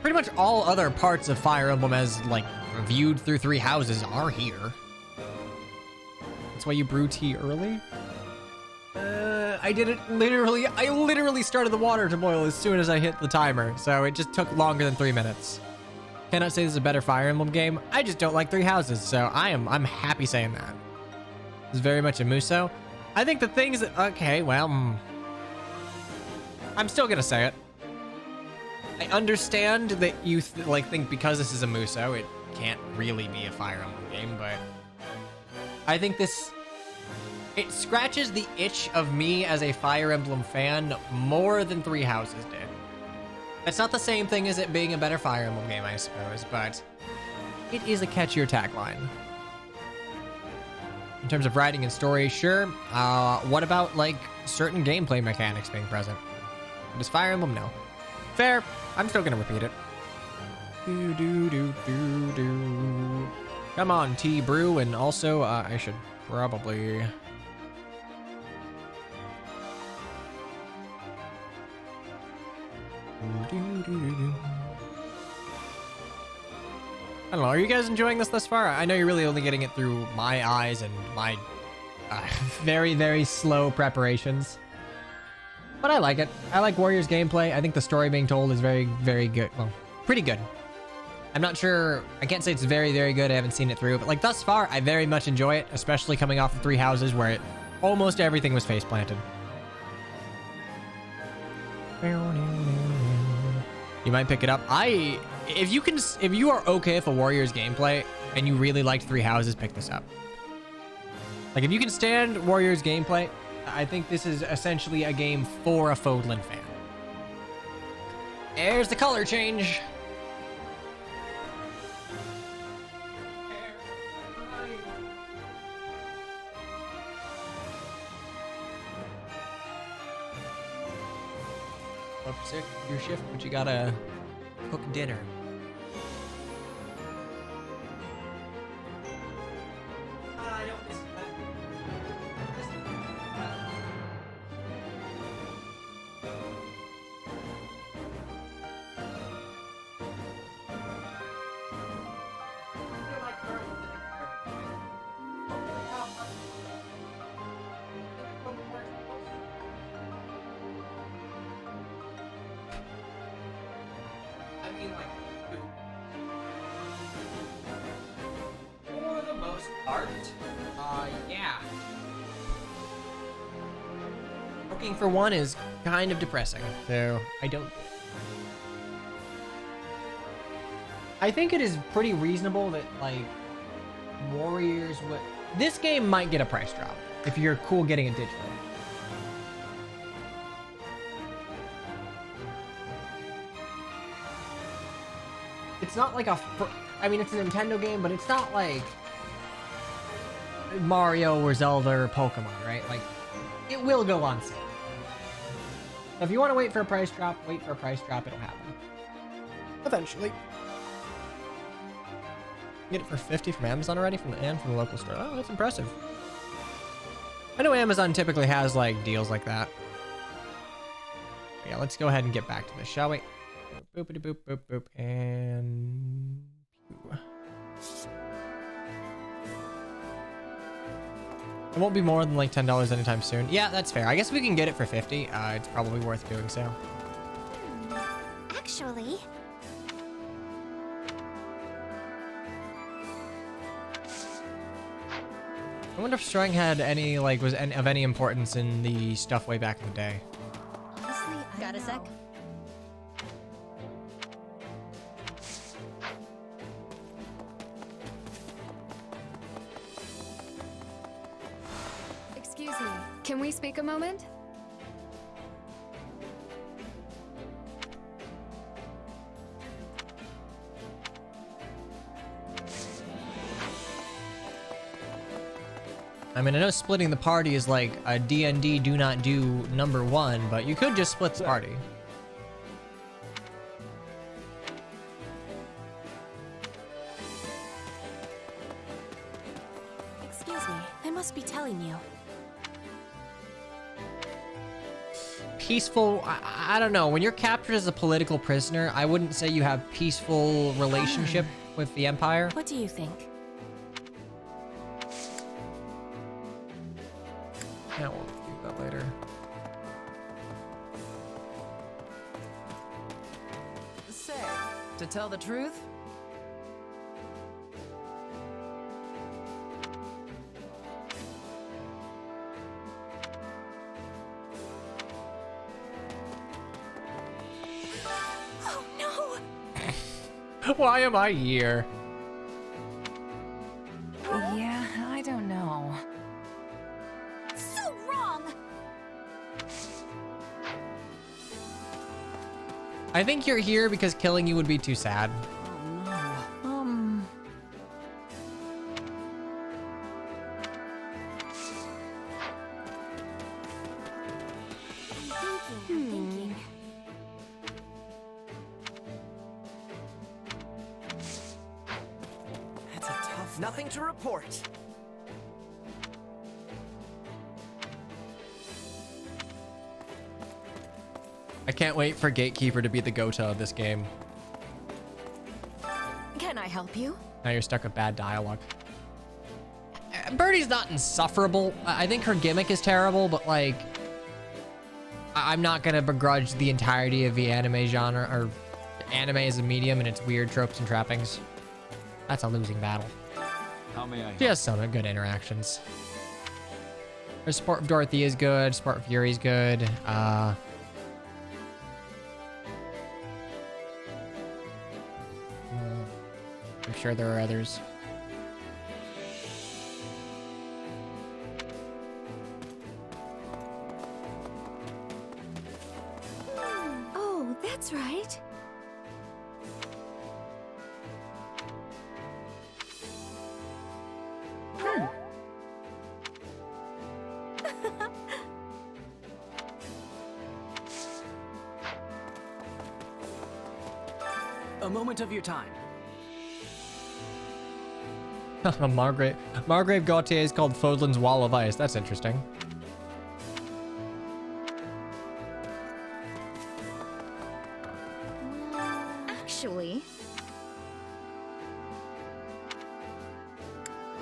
pretty much all other parts of Fire Emblem as like viewed through Three Houses are here. That's why you brew tea early? I literally started the water to boil as soon as I hit the timer, so it just took longer than 3 minutes. Cannot say this is a better Fire Emblem game. I just don't like Three Houses, so I'm happy saying that. It's very much a Muso. I think the things that, okay, well, I'm still gonna say it. I understand that you think because this is a Muso, it can't really be a Fire Emblem game, but I think it scratches the itch of me as a Fire Emblem fan more than Three Houses did. It's not the same thing as it being a better Fire Emblem game, I suppose, but it is a catchier tagline. In terms of writing and story, sure. What about, like, certain gameplay mechanics being present? Does Fire Emblem? No. Fair. I'm still gonna repeat it. Come on, tea brew, and also, I should probably... I don't know, are you guys enjoying this thus far? I know you're really only getting it through my eyes and my very, very slow preparations. But I like it. I like Warriors gameplay. I think the story being told is very, very good. Well, pretty good. I'm not sure, I can't say it's very, very good. I haven't seen it through, but like thus far, I very much enjoy it, especially coming off of Three Houses where almost everything was face planted. You might pick it up. If you are okay with a Warriors gameplay and you really liked Three Houses, pick this up. Like if you can stand Warriors gameplay, I think this is essentially a game for a Fodlan fan. There's the color change. Upset your shift, but you gotta cook dinner. For the most part, yeah. Cooking for one is kind of depressing, so I think it is pretty reasonable that, like, Warriors would... This game might get a price drop if you're cool getting it digitally. It's not like I mean, it's a Nintendo game, but it's not like Mario or Zelda or Pokemon, right? Like, it will go on sale. So if you want to wait for a price drop, wait for a price drop. It'll happen. Eventually. Get it for $50 from Amazon already, from the local store. Oh, that's impressive. I know Amazon typically has, like, deals like that. Yeah, let's go ahead and get back to this, shall we? Boopity boop boop boop and pew. It won't be more than like $10 anytime soon. Yeah, that's fair. I guess we can get it for $50. It's probably worth doing so. Actually, I wonder if Strang had any, like, was of any importance in the stuff way back in the day. honestly, Got a sec? me. Can we speak a moment? I mean, I know splitting the party is like a D&D do not do #1, but you could just split the party. Excuse me, I must be telling you. Peaceful, I don't know. When you're captured as a political prisoner, I wouldn't say you have peaceful relationship with the Empire. What do you think? Yeah, we'll do that later. Say, to tell the truth, Oh no! Why am I here? Yeah, I don't know. So wrong! I think you're here because killing you would be too sad. I'm thinking. that's a tough. Nothing to report. I can't wait for Gatekeeper to be the Gota of this game. Can I help you? Now you're stuck with bad dialogue. Birdie's not insufferable. I think her gimmick is terrible, but like, I'm not gonna begrudge the entirety of the anime genre, or anime as a medium and its weird tropes and trappings. That's a losing battle. How may I? She has some good interactions. Her support of Dorothy is good. Support of Yuri's good. I'm sure there are others. Oh, that's right. A moment of your time. Margrave Gautier is called Fodlan's Wall of Ice. That's interesting. Actually...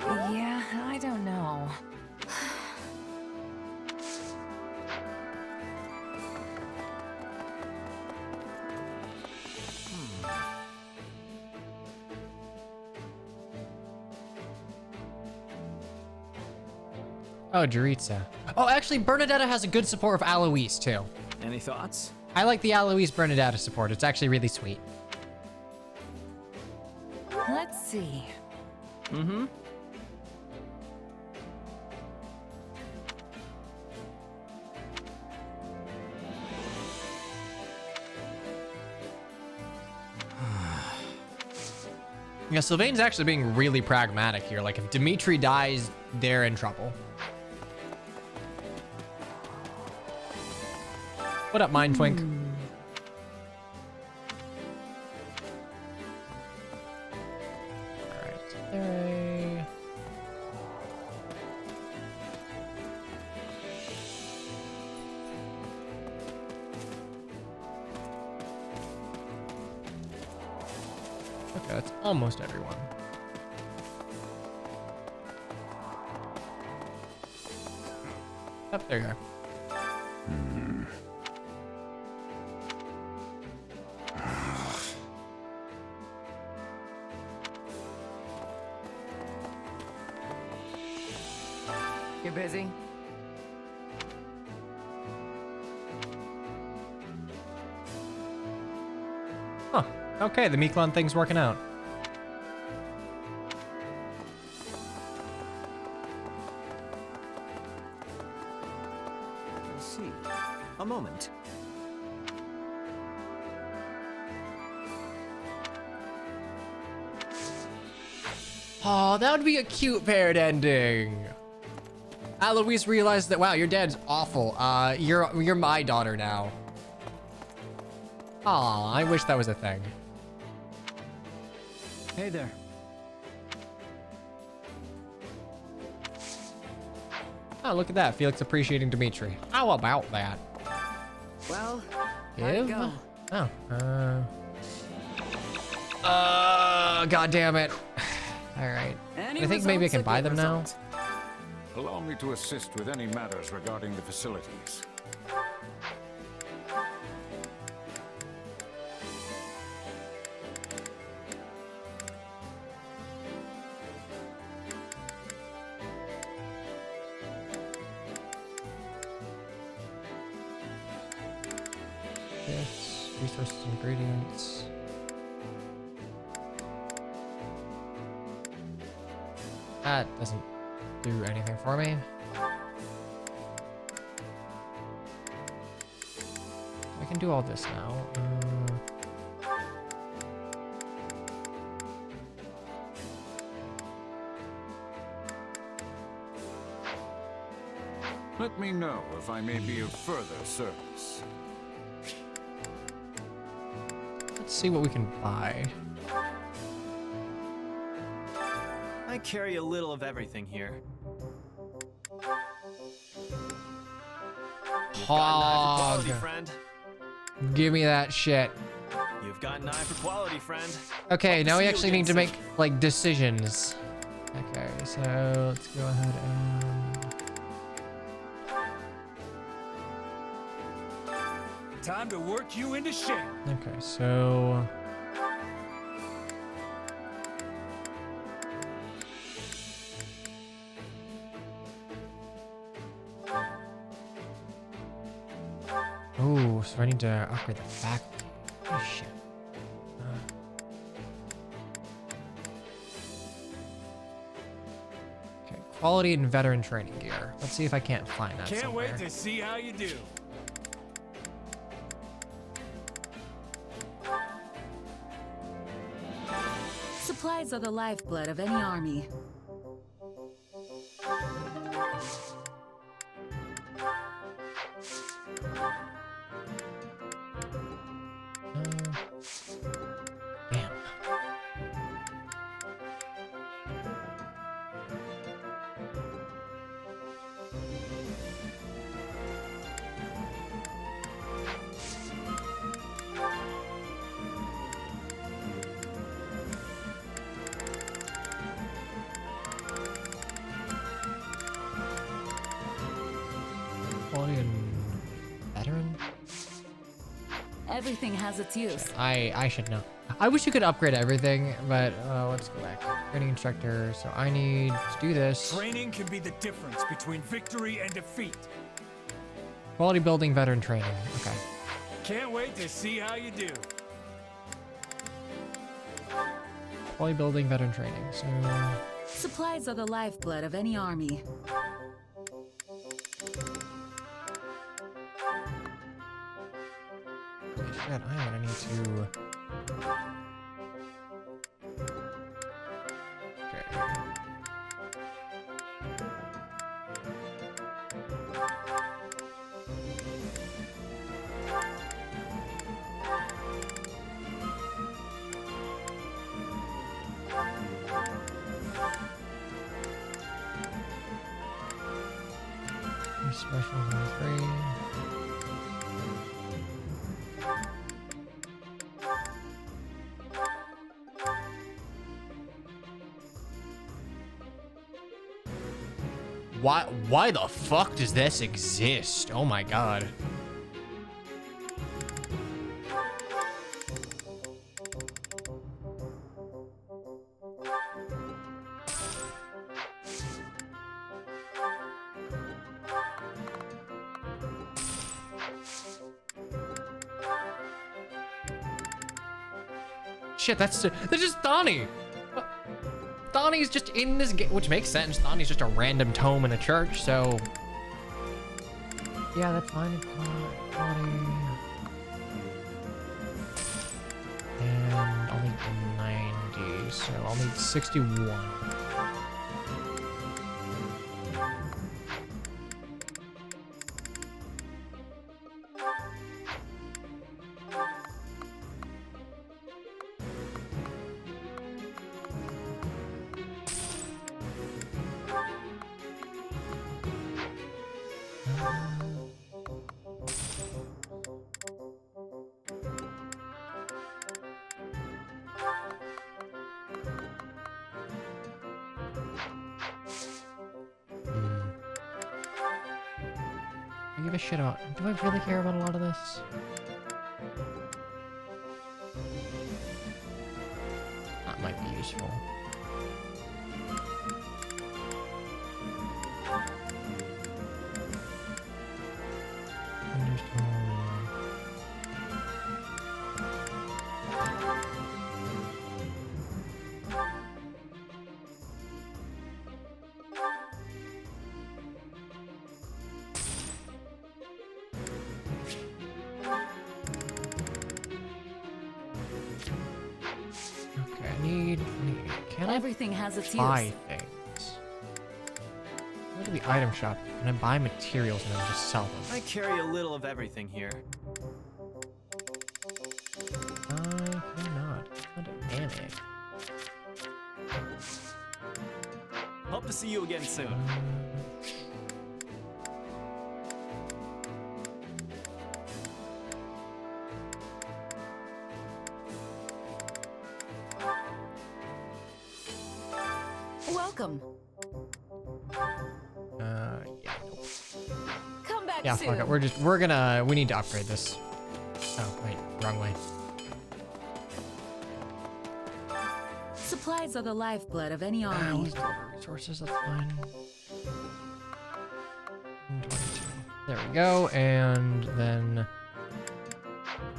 Yeah, I don't know. Oh, Jaritza. Oh, actually, Bernadetta has a good support of Alois, too. Any thoughts? I like the Alois Bernadetta support. It's actually really sweet. Let's see. Mm-hmm. Yeah, Sylvain's actually being really pragmatic here. Like, if Dimitri dies, they're in trouble. What up, Mind Twink? Alright, there. Okay, that's almost everyone. Up there you are. You busy? Huh. Okay, the Miklon thing's working out. see. A moment. Oh, that would be a cute paired ending. Alois realized that, wow, your dad's awful. You're my daughter now. Aw, I wish that was a thing. Hey there. Oh, look at that. Felix appreciating Dimitri. How about that? Well, Give? go? Oh, god damn it. All right. I think maybe I can buy them now. Allow me to assist with any matters regarding the facilities. Yes, resources, ingredients. That doesn't do anything for me. I can do all this now. Let me know if I may be of further service. Let's see what we can buy. I carry a little of everything here. Hog. Friend. Give me that shit. You've got an eye for quality, friend. Okay, Hope now we see you actually again need to soon. make like decisions. Okay, so let's go ahead and Time to work you into shape. okay, so oh, so I need to upgrade the faculty. Oh shit. Okay, quality and veteran training gear. Let's see if I can't find that Can't somewhere. wait to see how you do. Supplies are the lifeblood of any army. Damn. Quality and veteran? Everything has its use. I should know. I wish you could upgrade everything, but let's go back. Training instructor. So I need to do this. Training can be the difference between victory and defeat. Quality building, veteran training. Okay. Can't wait to see how you do. Quality building, veteran training. So Supplies are the lifeblood of any army. holy shit, I'm gonna need to. Okay. Special 3. Why the fuck does this exist? Oh my god. Shit, that's just Donnie. Donnie's just in this game, which makes sense. Donnie's just a random tome in a church, so Yeah, that's fine. Quality. And I'll need 90, so I'll need 61. I give a shit about. Do I really care about a lot of this? That might be useful. Everything has its buy use. things. Go to the item shop and then buy materials and then just sell them. I carry a little of everything here. Why not? God damn it. Hope to see you again soon. Welcome. Yeah. Come back Yeah, soon. fuck it. We need to upgrade this. Oh, wait, wrong way. Supplies are the lifeblood of any army. Resources, that's fine. 22. There we go, and then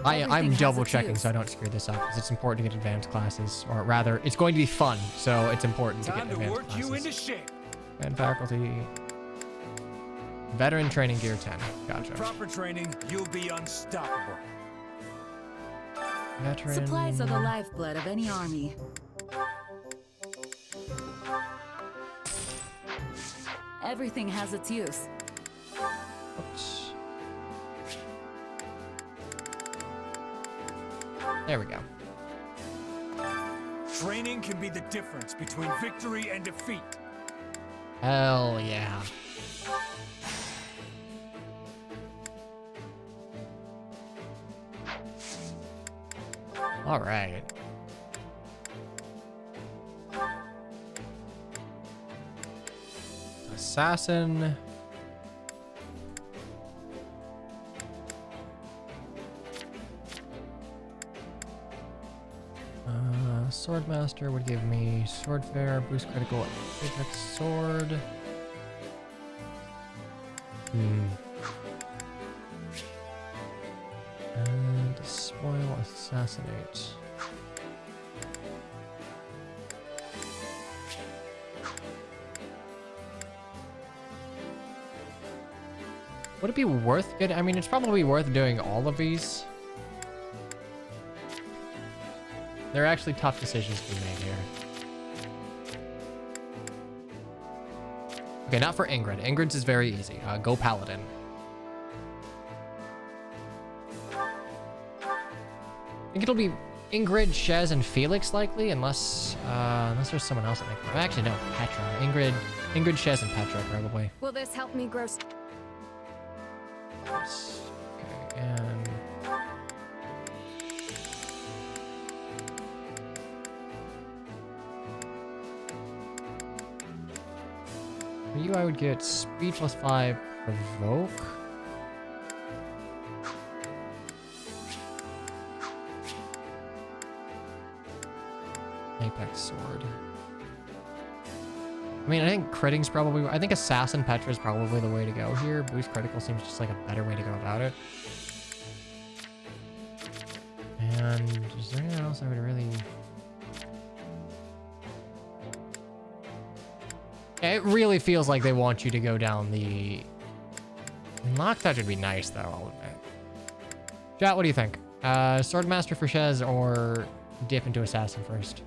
I'm double checking so I don't screw this up because it's important to get advanced classes, or rather, it's going to be fun, so it's important to get advanced classes. You into shape. And faculty. Veteran training gear 10. Gotcha. With proper training, you'll be unstoppable. Veteran. Supplies are the lifeblood of any army. Everything has its use. Oops. There we go. Training can be the difference between victory and defeat. Hell yeah. All right. Assassin. Swordmaster would give me Swordfare, boost critical, Apex Sword. And spoil, assassinate. Would it be worth getting? I mean, it's probably worth doing all of these. They're actually tough decisions to be made here. Okay, not for Ingrid. Ingrid's is very easy. Go Paladin. I think it'll be Ingrid, Shez, and Felix likely, unless there's someone else that makes it. Actually, no, Petra. Ingrid, Shez, and Petra probably. Will this help me grow? Yes. Okay, and for you, I would get speed +5 provoke. Apex sword. I mean, I think critting's probably. I think assassin Petra is probably the way to go here. Boost critical seems just like a better way to go about it. And is there anything else I would really? It really feels like they want you to go down the Lock touch would be nice, though, I'll admit. Chat, what do you think? Swordmaster for Shez or dip into Assassin first?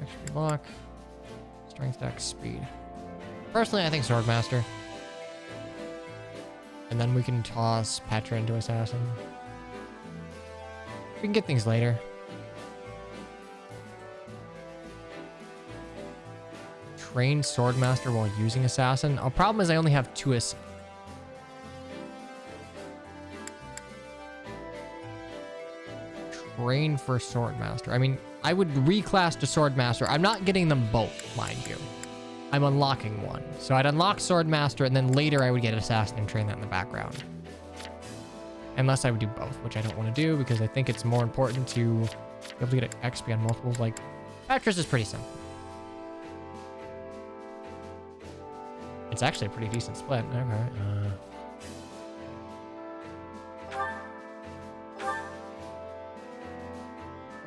Extra block. Strength, dex, speed. Personally, I think Swordmaster. And then we can toss Petra into Assassin. We can get things later. Train Swordmaster while using Assassin. Our problem is I only have 2 Train for Swordmaster. I mean, I would reclass to Swordmaster. I'm not getting them both, mind you. I'm unlocking one. So I'd unlock Swordmaster, and then later I would get Assassin and train that in the background. Unless I would do both, which I don't want to do, because I think it's more important to be able to get XP on multiples. Like, Petra's is pretty simple. It's actually a pretty decent split. Okay.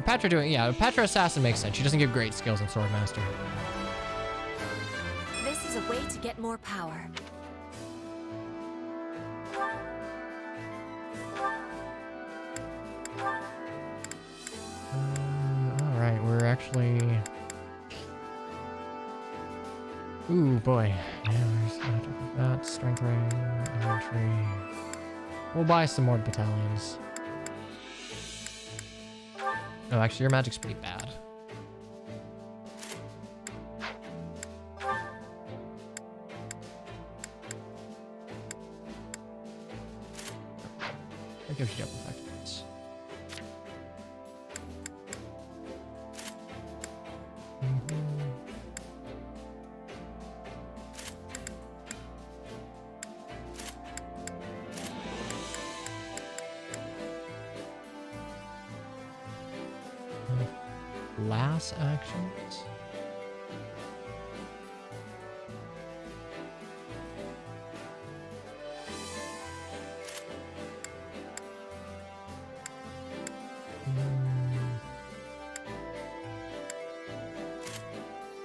Petra doing, yeah, Petra Assassin makes sense. She doesn't give great skills in Swordmaster. This is a way to get more power. Alright, we're actually... Ooh, boy. Yeah, there's that. Strength ring, infantry. We'll buy some more battalions. Oh, actually, your magic's pretty bad. That gives you double effectiveness. Last actions.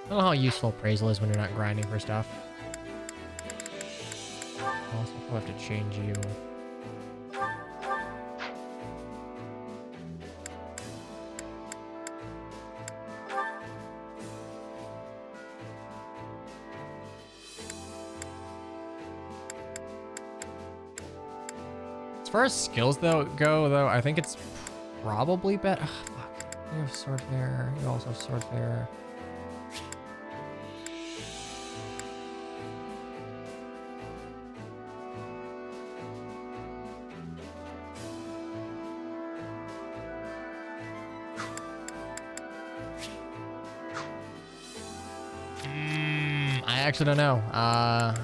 I don't know how useful appraisal is when you're not grinding for stuff. Also, we'll have to change you. As far as skills go, I think it's probably better. Fuck. You have sword there. You also have sword there. I actually don't know.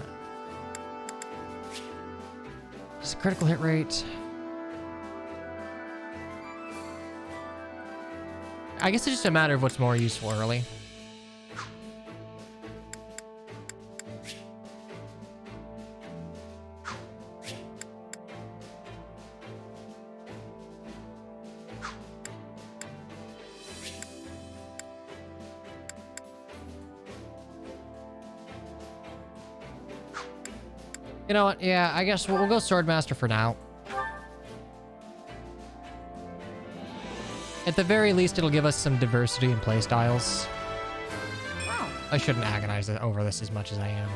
Just a critical hit rate. I guess it's just a matter of what's more useful early. You know what? Yeah, I guess we'll go Swordmaster for now. At the very least, it'll give us some diversity in playstyles. I shouldn't agonize over this as much as I am.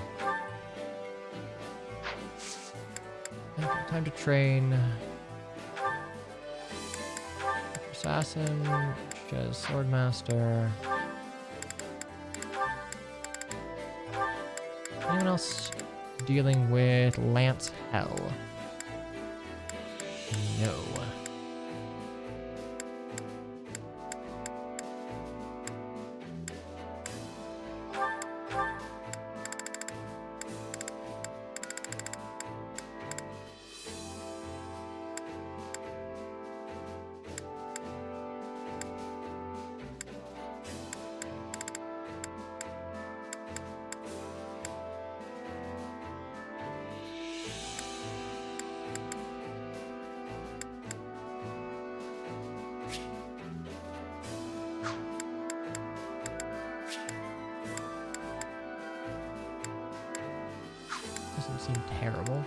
Okay, time to train. Assassin, Jez, Swordmaster. Anyone else dealing with Lance Hell? No. seem terrible.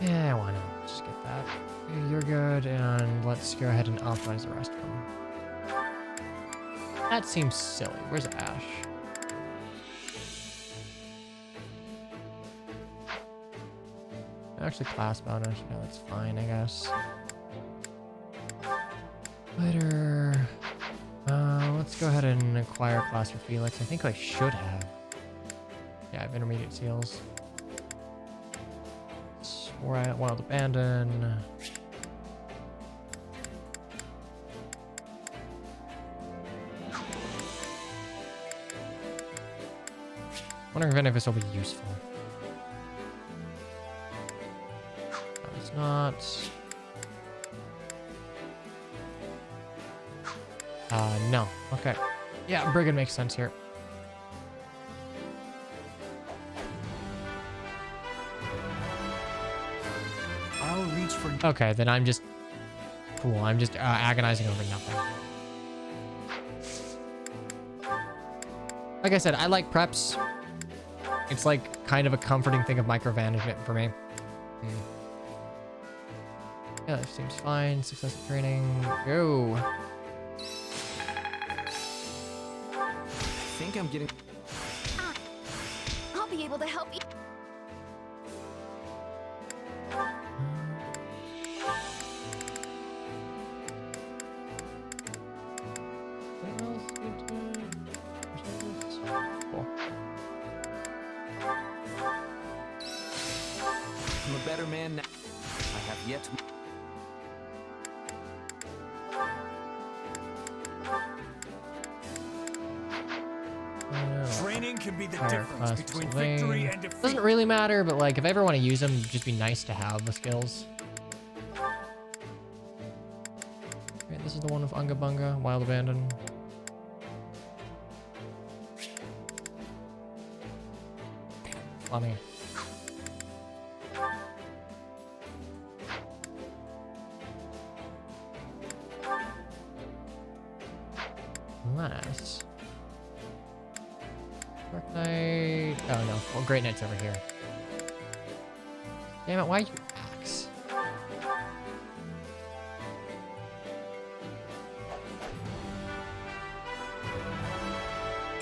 Yeah, why not? Just get that. Okay, you're good, and let's go ahead and optimize the rest of them. That seems silly. Where's Ash? Actually, class bonus. Yeah, that's fine, I guess. Later. Let's go ahead and acquire class for Felix. I think I should have. Yeah, I have intermediate seals. Wild Abandon. Wondering if any of this will be useful. No, it's not. No. Okay. Yeah, Brigand makes sense here. I'll reach for... Okay, then I'm just... Cool, I'm just agonizing over nothing. Like I said, I like preps. It's like kind of a comforting thing of micromanagement for me. Yeah, that seems fine. Successful training. Go. I think I'm getting... I'll be able to help you. Cool. I'm a better man now. I have yet to... Training can be the difference between victory and defeat. Doesn't really matter, but like if I ever want to use them, it'd just be nice to have the skills. Okay, this is the one with Unga Bunga, Wild Abandon. Funny. Unless... Dark Knight... Oh no, well, Great Knight's over here. Damn it, why you axe?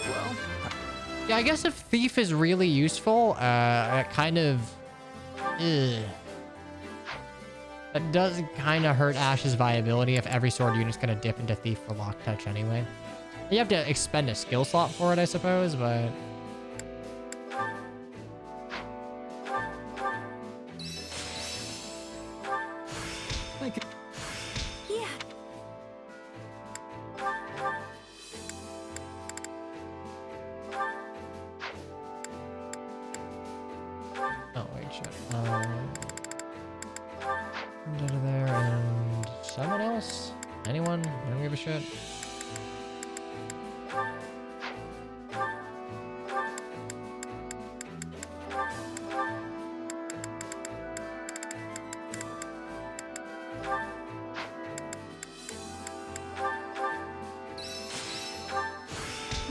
Well... Yeah, I guess if Thief is really useful, it kind of... Ugh. That does kind of hurt Ash's viability if every sword unit's going to dip into Thief for Lock Touch anyway. You have to expend a skill slot for it, I suppose, but... Yeah. Oh, wait, shit. Under there, and someone else? Anyone? I don't give a shit.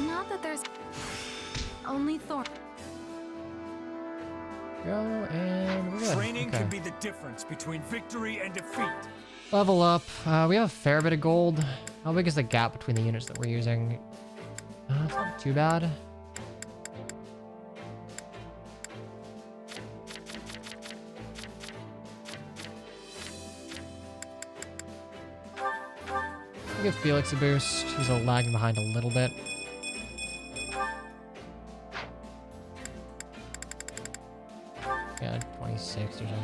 Not that there's only Thor. Go, and we're good. Training Okay. can be the difference between victory and defeat. Level up. We have a fair bit of gold. How big is the gap between the units that we're using? It's not too bad. I'll give Felix a boost. He's lagging behind a little bit. Yeah, 26 or something.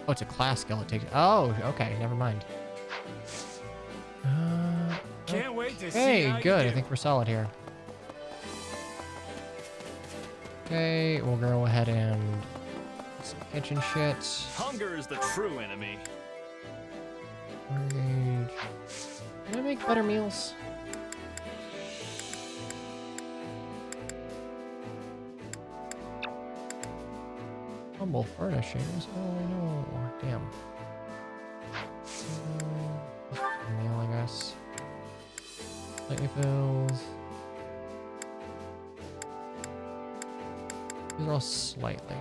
Oh, it's a class skill. It takes. Oh, okay. Never mind. Can't wait to see Hey, how you good. do. I think we're solid here. Okay, we'll go ahead and get some kitchen shit. Hunger is the true enemy. Mortgage. Can I make better meals? Humble furnishings. Oh no. Damn. Meal, I guess. Lightning fills. real slightly.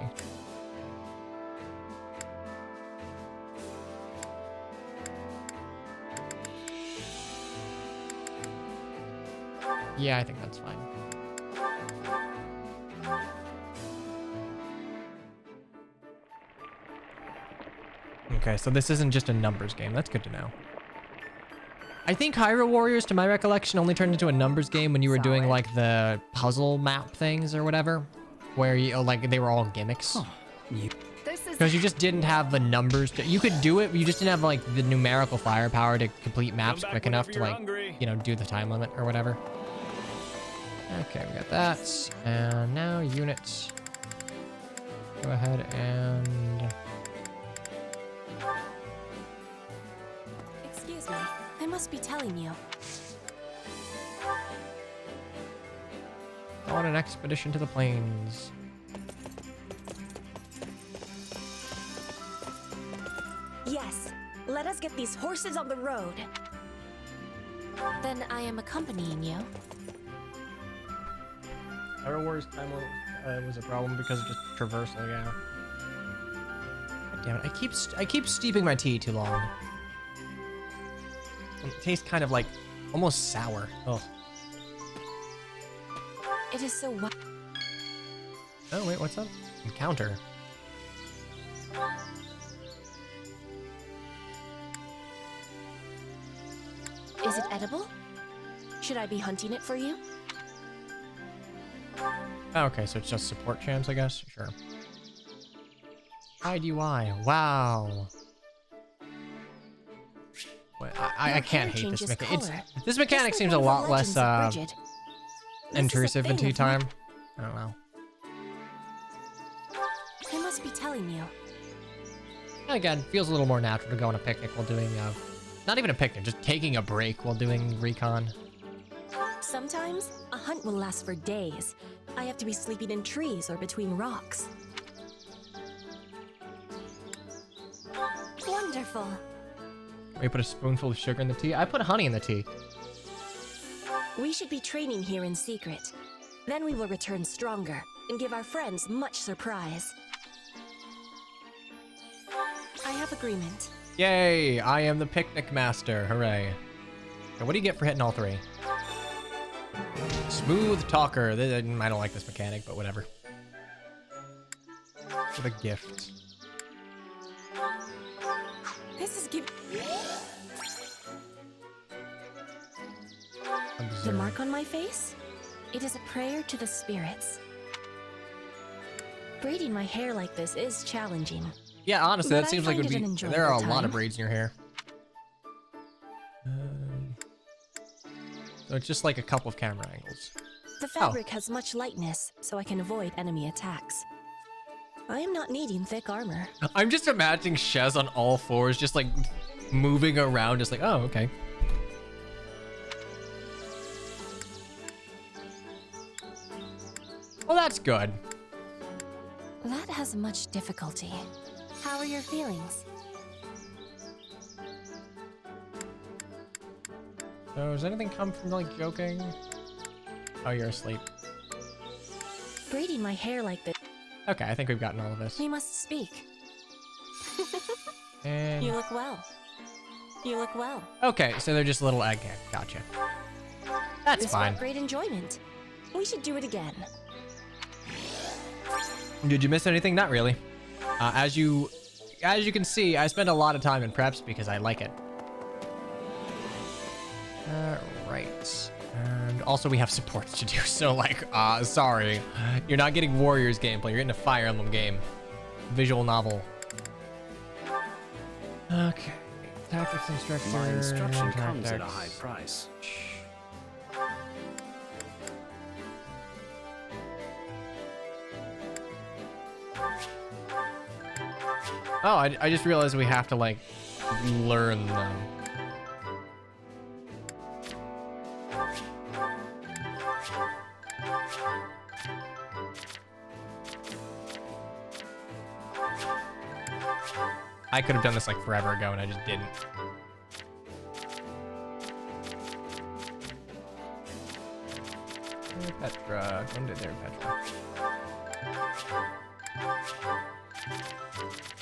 Yeah, I think that's fine. Okay, so this isn't just a numbers game. That's good to know. I think Hyrule Warriors, to my recollection, only turned into a numbers game when you were doing like the puzzle map things or whatever, where you like they were all gimmicks. Because you just didn't have the numbers. You could do it, but you just didn't have like the numerical firepower to complete maps quick enough to like, you know, do the time limit or whatever. Okay, we got that. And now units. Go ahead and... Excuse me, I must be telling you. On an expedition to the plains. Yes, let us get these horses on the road. Then I am accompanying you. Hyrule Warriors time was a problem because of just traversal, yeah. God damn it, I keep steeping my tea too long. It tastes kind of like almost sour. Ugh. It is so Oh wait, what's up? Encounter. Is it edible? Should I be hunting it for you? Okay, so it's just support champs, I guess. Sure. IDY. Wow. Wait, I can't hate this mechanic. This mechanic seems a lot less intrusive in tea time. I don't know. I must be telling you. Again, feels a little more natural to go on a picnic while doing not even a picnic, just taking a break while doing recon. Sometimes, a hunt will last for days. I have to be sleeping in trees or between rocks. Wonderful. We put a spoonful of sugar in the tea. I put honey in the tea. We should be training here in secret. Then we will return stronger and give our friends much surprise. I have agreement. Yay! I am the picnic master. Hooray. Okay, what do you get for hitting all three? Smooth talker. I don't like this mechanic, but whatever. For the gift. This is the mark on my face? It is a prayer to the spirits. Braiding my hair like this is challenging. Yeah, honestly, that But seems I like it would find be... it an enjoyable There are a lot time. of braids in your hair. So it's just like a couple of camera angles. The fabric has much lightness, so I can avoid enemy attacks. I am not needing thick armor. I'm just imagining Shez on all fours, just like moving around, just like, oh, okay. Well, that's good. That has much difficulty. How are your feelings? So does anything come from like joking? Oh, you're asleep. Braiding my hair like this. Okay, I think we've gotten all of this. We must speak. And You look well. You look well. okay, so they're just little egg. Gotcha. That's This fine. brought great enjoyment. We should do it again. Did you miss anything? Not really. As you can see, I spend a lot of time in preps because I like it. Right. And also we have supports to do, so like, sorry. You're not getting Warriors gameplay, you're getting a Fire Emblem game. Visual novel. Okay. Tactics instructor. My instruction comes at a tactics. high price. Oh, I just realized we have to like learn them. I could have done this like forever ago and I just didn't. Petra, come to there, Petra.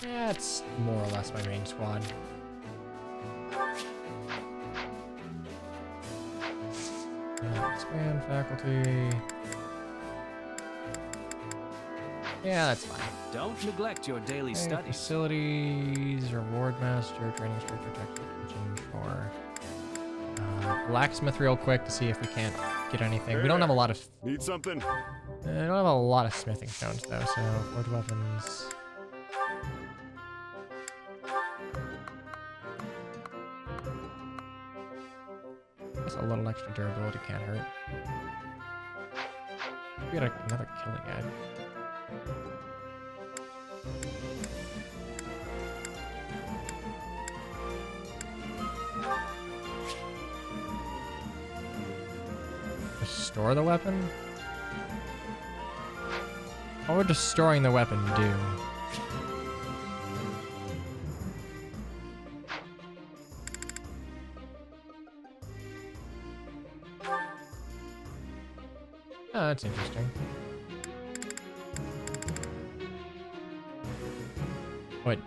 Yeah, it's more or less my main squad. Expand faculty. Yeah, that's fine. Don't neglect your daily studies. Facilities, reward master, training structure, technical for blacksmith real quick to see if we can't get anything. We don't have a lot of. Need something? I don't have a lot of smithing stones though, so forged weapons. I guess a little extra durability can't hurt. We got another killing edge. Store the weapon? What would just storing the weapon do? Oh, that's interesting. What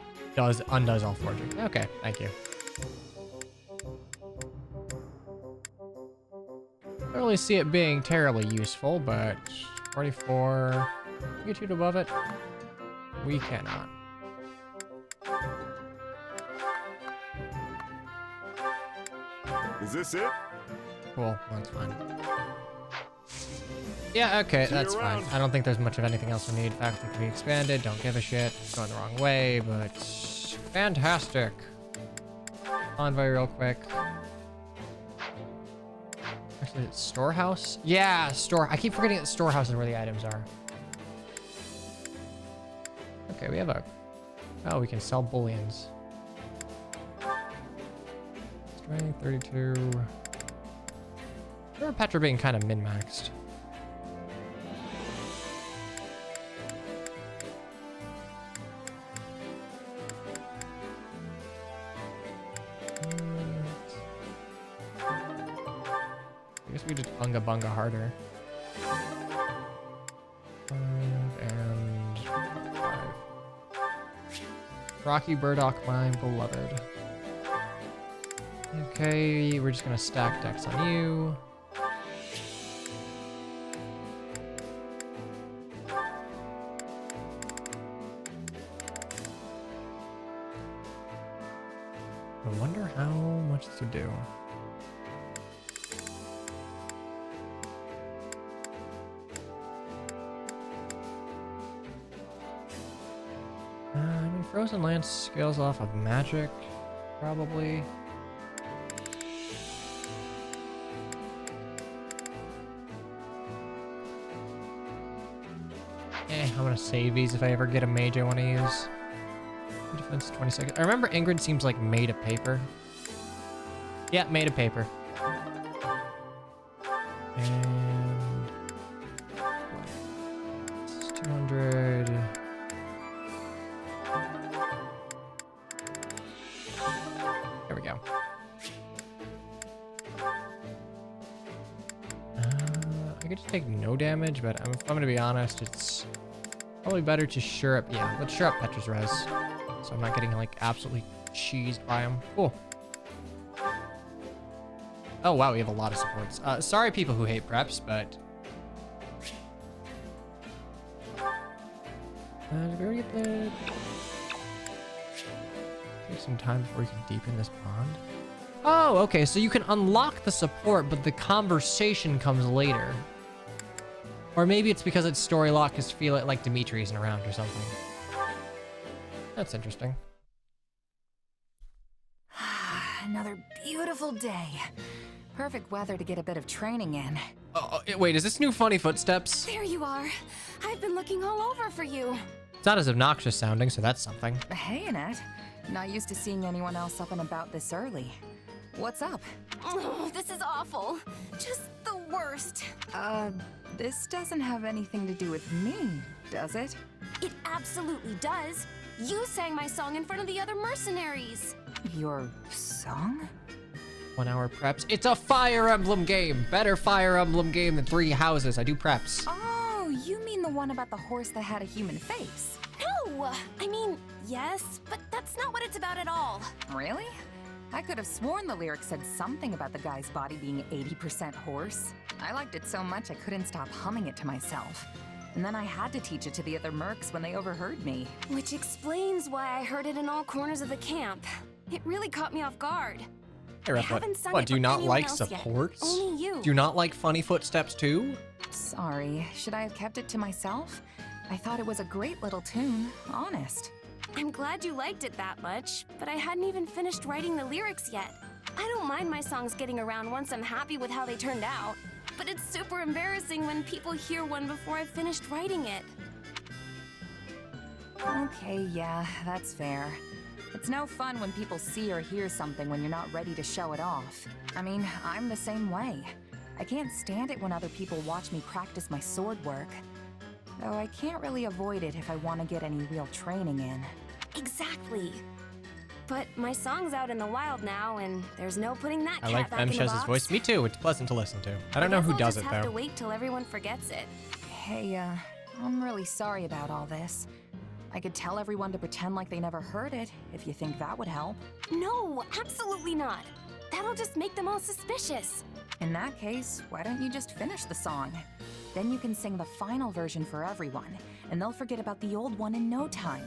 undoes all forging? Okay, thank you. I don't really see it being terribly useful, but 44. Can we get you above it? We cannot. Is this it? Cool, that's fine. Yeah, okay, that's fine. I don't think there's much of anything else we need. Faculty can be expanded. Don't give a shit. It's going the wrong way, but fantastic. Envoy real quick. Actually, it's storehouse? Yeah, store. I keep forgetting that storehouse is where the items are. Okay, we have a... Oh, we can sell bullions. Strength 32. Remember Petra being kind of min-maxed. I guess we just bunga bunga harder. 5 and 5. Rocky Burdock, my beloved. Okay, we're just gonna stack decks on you. I wonder how much to do. I mean, Frozen Lance scales off of magic, probably. I'm gonna save these if I ever get a mage I want to use. Defense 20 seconds. I remember Ingrid seems like made of paper. Yeah, made of paper. And it's 200. There we go. I could just take no damage, but if I'm gonna be honest, it's probably better to sure up. Yeah, let's sure up Petra's res, so I'm not getting like absolutely cheesed by him. Cool. Oh wow, we have a lot of supports. Sorry, people who hate preps, but did we already get the? Take some time before we can deepen this bond. Oh, okay. So you can unlock the support, but the conversation comes later. Or maybe it's because it's story lock because feel it like Dimitri isn't around or something. That's interesting. Another beautiful day. Perfect weather to get a bit of training in. Oh, wait, is this new funny footsteps? There you are. I've been looking all over for you. It's not as obnoxious sounding, so that's something. Hey, Annette. Not used to seeing anyone else up and about this early. What's up? Oh, this is awful. Just the worst. This doesn't have anything to do with me, does it? It absolutely does. You sang my song in front of the other mercenaries. Your song? 1 hour preps. It's a Fire Emblem game. Better Fire Emblem game than 3 houses. I do preps. Oh, you mean the one about the horse that had a human face. No! I mean, yes, but that's not what it's about at all. Really? I could have sworn the lyrics said something about the guy's body being 80% horse. I liked it so much I couldn't stop humming it to myself. And then I had to teach it to the other mercs when they overheard me. Which explains why I heard it in all corners of the camp. It really caught me off guard. Hey, Ref, what, do you not like supports? Only you. Do you not like funny footsteps too? Sorry, should I have kept it to myself? I thought it was a great little tune, honest. I'm glad you liked it that much, but I hadn't even finished writing the lyrics yet. I don't mind my songs getting around once I'm happy with how they turned out, but it's super embarrassing when people hear one before I've finished writing it. Okay, yeah, that's fair. It's no fun when people see or hear something when you're not ready to show it off. I mean, I'm the same way. I can't stand it when other people watch me practice my sword work. Though I can't really avoid it if I want to get any real training in. Exactly. But my song's out in the wild now, and there's no putting that I cat like back in the Femshez's box. voice. Me too. It's pleasant to listen to. I don't know who does it I'll just have though. to wait till everyone forgets it. Hey, I'm really sorry about all this. I could tell everyone to pretend like they never heard it, if you think that would help. No, absolutely not. That'll just make them all suspicious. In that case, why don't you just finish the song? Then you can sing the final version for everyone, and they'll forget about the old one in no time.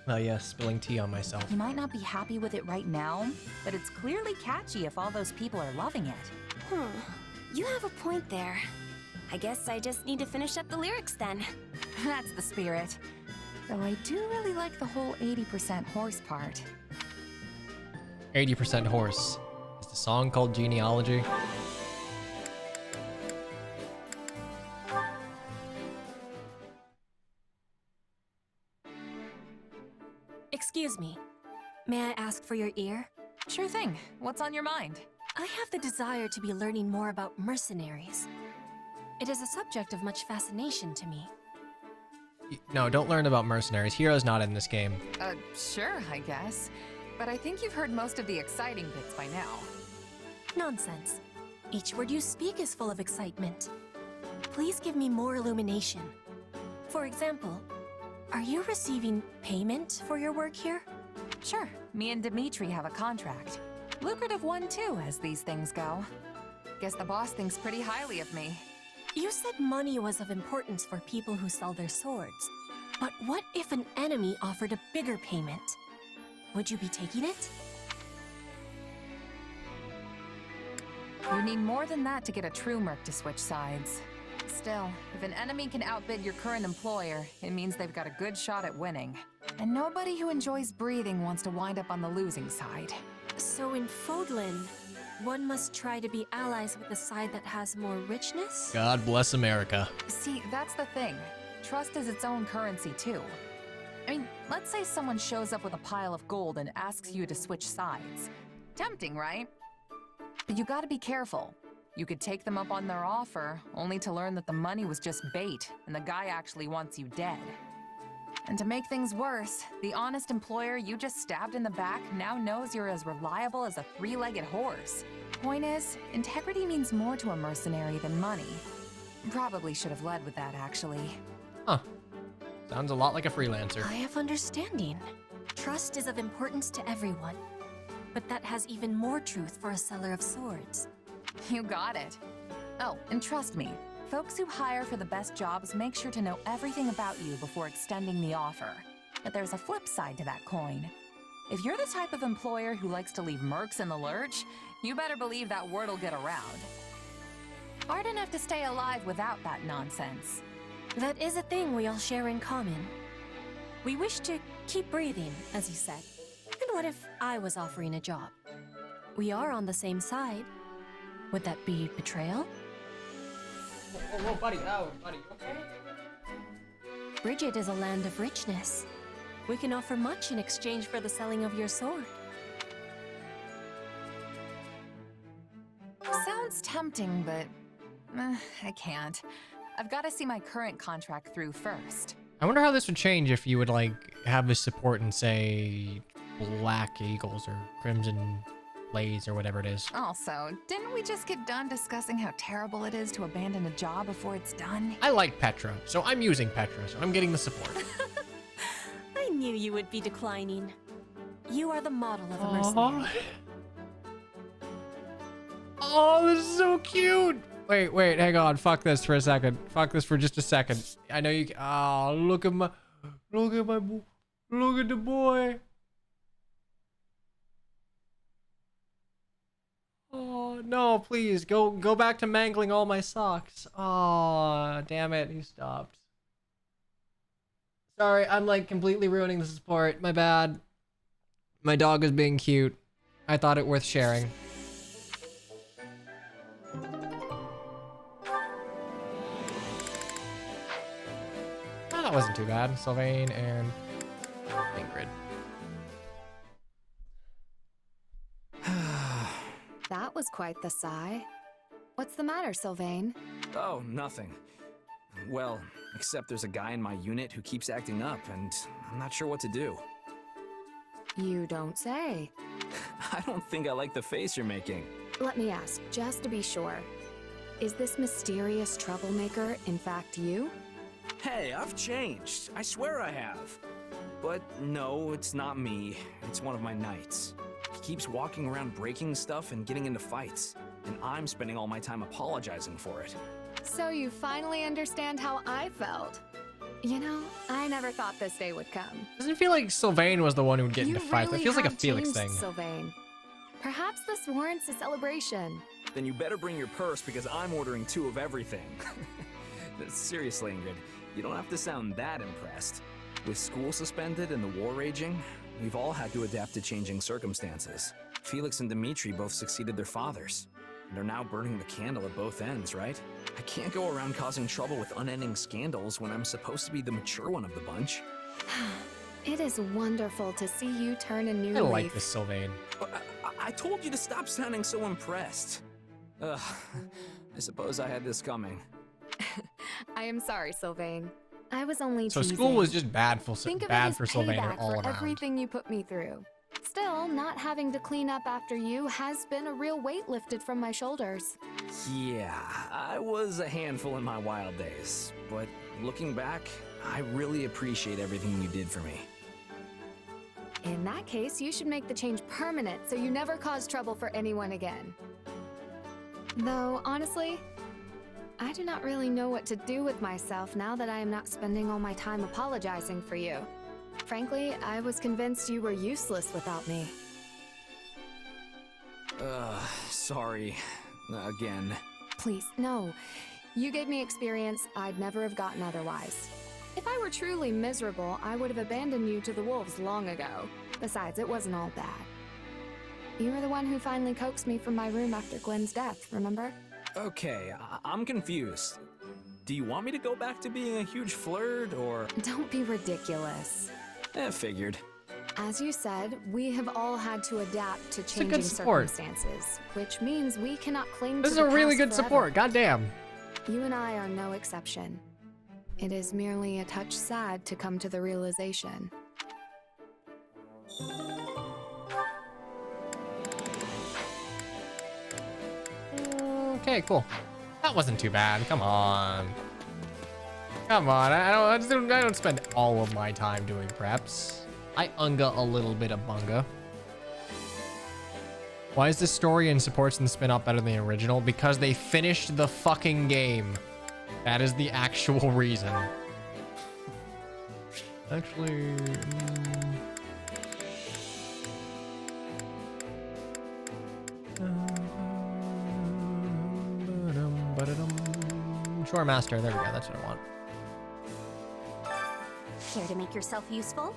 Oh yeah, spilling tea on myself. You might not be happy with it right now, but it's clearly catchy if all those people are loving it. You have a point there. I guess I just need to finish up the lyrics then. That's the spirit. Though I do really like the whole 80% horse part. 80% horse. Is the song called Genealogy? Excuse me. May I ask for your ear? Sure thing. What's on your mind? I have the desire to be learning more about mercenaries. It is a subject of much fascination to me. No, don't learn about mercenaries. Hero's not in this game. Sure, I guess. But I think you've heard most of the exciting bits by now. Nonsense. Each word you speak is full of excitement. Please give me more illumination. For example, are you receiving payment for your work here? Sure. Me and Dimitri have a contract. Lucrative one too, as these things go. Guess the boss thinks pretty highly of me. You said money was of importance for people who sell their swords. But what if an enemy offered a bigger payment? Would you be taking it? You need more than that to get a true merc to switch sides. Still, if an enemy can outbid your current employer, it means they've got a good shot at winning. And nobody who enjoys breathing wants to wind up on the losing side. So in Fodlan, one must try to be allies with the side that has more richness? God bless America. See, that's the thing. Trust is its own currency, too. I mean, let's say someone shows up with a pile of gold and asks you to switch sides. Tempting, right? But you gotta be careful. You could take them up on their offer, only to learn that the money was just bait, and the guy actually wants you dead. And to make things worse, the honest employer you just stabbed in the back now knows you're as reliable as a three-legged horse. Point is, integrity means more to a mercenary than money. Probably should have led with that, actually. Huh. Sounds a lot like a freelancer. I have understanding. Trust is of importance to everyone. But that has even more truth for a seller of swords. You got it. Oh, and trust me, folks who hire for the best jobs make sure to know everything about you before extending the offer. But there's a flip side to that coin. If you're the type of employer who likes to leave mercs in the lurch, you better believe that word'll get around. Hard enough to stay alive without that nonsense. That is a thing we all share in common. We wish to keep breathing, as you said. And what if I was offering a job? We are on the same side. Would that be betrayal? Whoa, buddy. Oh, buddy, okay? Bridget is a land of richness. We can offer much in exchange for the selling of your sword. Sounds tempting, but I can't. I've got to see my current contract through first. I wonder how this would change if you would, like, have a support in, say, Black Eagles or Crimson Blaze or whatever it is. Also, didn't we just get done discussing how terrible it is to abandon a job before it's done? I like Petra, so I'm using Petra, so I'm getting the support. I knew you would be declining. You are the model of a mercenary. Oh, this is so cute. Wait, hang on. Fuck this for a second. Fuck this for just a second. I know you. Oh, look at the boy. Oh no, please go back to mangling all my socks. Oh, damn it, he stopped. Sorry, I'm like completely ruining the support. My bad. My dog is being cute. I thought it worth sharing. Oh, that wasn't too bad. Sylvain and Ingrid. That was quite the sigh. What's the matter, Sylvain? Oh, nothing. Well, except there's a guy in my unit who keeps acting up, and I'm not sure what to do. You don't say. I don't think I like the face you're making. Let me ask, just to be sure. Is this mysterious troublemaker in fact you? Hey, I've changed. I swear I have. But no, it's not me. It's one of my knights. He keeps walking around breaking stuff and getting into fights, and I'm spending all my time apologizing for it. So you finally understand how I felt. You know, I never thought this day would come. Doesn't feel like Sylvain was the one who would get into fights. It feels like a Felix thing. Sylvain. Perhaps this warrants a celebration. Then you better bring your purse because I'm ordering 2 of everything. Seriously, Ingrid, you don't have to sound that impressed. With school suspended and the war raging, we've all had to adapt to changing circumstances. Felix and Dimitri both succeeded their fathers. They're now burning the candle at both ends, right? I can't go around causing trouble with unending scandals when I'm supposed to be the mature one of the bunch. It is wonderful to see you turn a new I leaf. like this Sylvain. I told you to stop sounding so impressed. Ugh, I suppose I had this coming. I am sorry, Sylvain. I was only So teasing. school was just bad for Think of it bad as for Sylvain payback all for around. everything you put me through. Still, not having to clean up after you has been a real weight lifted from my shoulders. Yeah, I was a handful in my wild days, but looking back, I really appreciate everything you did for me. In that case, you should make the change permanent so you never cause trouble for anyone again. Though, honestly, I do not really know what to do with myself now that I am not spending all my time apologizing for you. Frankly, I was convinced you were useless without me. Sorry. Again. Please, no. You gave me experience I'd never have gotten otherwise. If I were truly miserable, I would have abandoned you to the wolves long ago. Besides, it wasn't all bad. You were the one who finally coaxed me from my room after Glenn's death, remember? Okay, I'm confused. Do you want me to go back to being a huge flirt, or...? Don't be ridiculous. Figured. As you said, we have all had to adapt to a changing good support. circumstances, which means we cannot cling This to is the a really past good forever. support. Goddamn. You and I are no exception. It is merely a touch sad to come to the realization. Okay, cool. That wasn't too bad. Come on. Come on. I don't spend all of my time doing preps. I unga a little bit of bunga. Why is the story and supports in the spin-off better than the original? Because they finished the fucking game. That is the actual reason. Actually... Shore Master, there we go, that's what I want. Care to make yourself useful?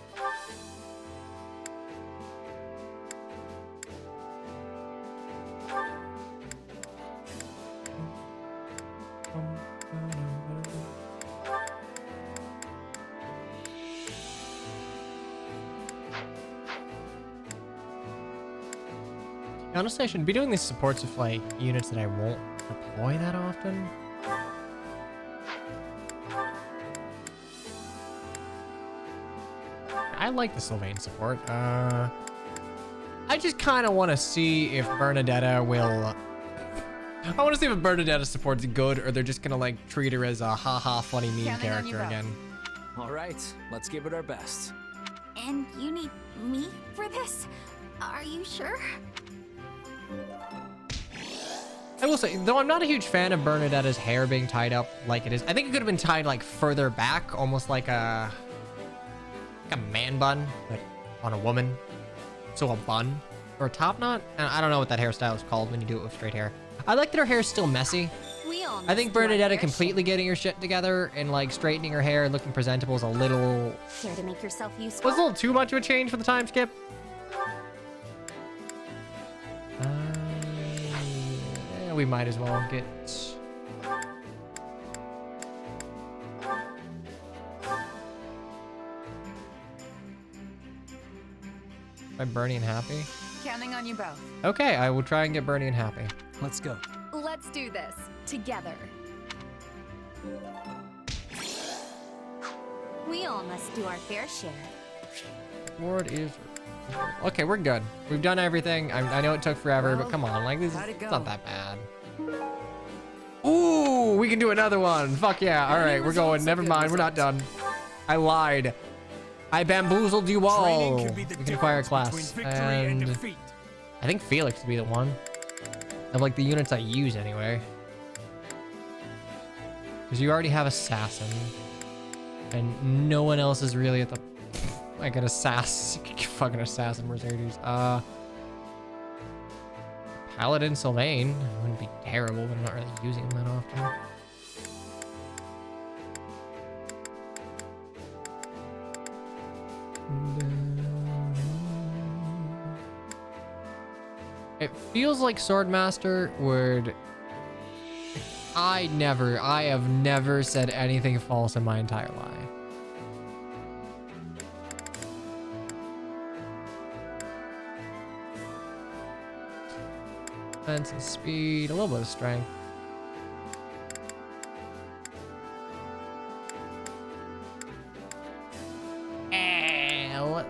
Honestly, I should be doing these supports with like units that I won't deploy that often. I like the Sylvain support. I just kind of want to see if Bernadetta will... I want to see if Bernadetta supports good, or they're just going to, like, treat her as a haha funny meme character again. All right, let's give it our best. And you need me for this? Are you sure? I will say, though I'm not a huge fan of Bernadetta's hair being tied up like it is, I think it could have been tied, like, further back, almost like a man bun, but on a woman. So a bun or a top knot? I don't know what that hairstyle is called when you do it with straight hair. I like that her hair's still messy. I think Bernadetta completely getting her shit together and like straightening her hair and looking presentable is a little... Care to make yourself useful? Was a little too much of a change for the time skip. Yeah, we might as well get... By Bernie and Happy? Counting on you both. Okay, I will try and get Bernie and Happy. Let's go. Let's do this together. We all must do our fair share. Ward is... Okay, we're good. We've done everything. I know it took forever, but come on. Like, this is it's not that bad. Ooh, we can do another one. Fuck yeah. All right, we're going. Never mind. We're not done. I lied. I bamboozled you all. We can acquire a class. And I think Felix would be the one. Of like the units I use anyway. Because you already have Assassin. And no one else is really at the... Like an Assassin. Fucking Assassin Mercedes. Paladin Sylvain. Wouldn't be terrible, but I'm not really using him that often. It feels like Swordmaster would... I have never said anything false in my entire life. Defense and speed, a little bit of strength.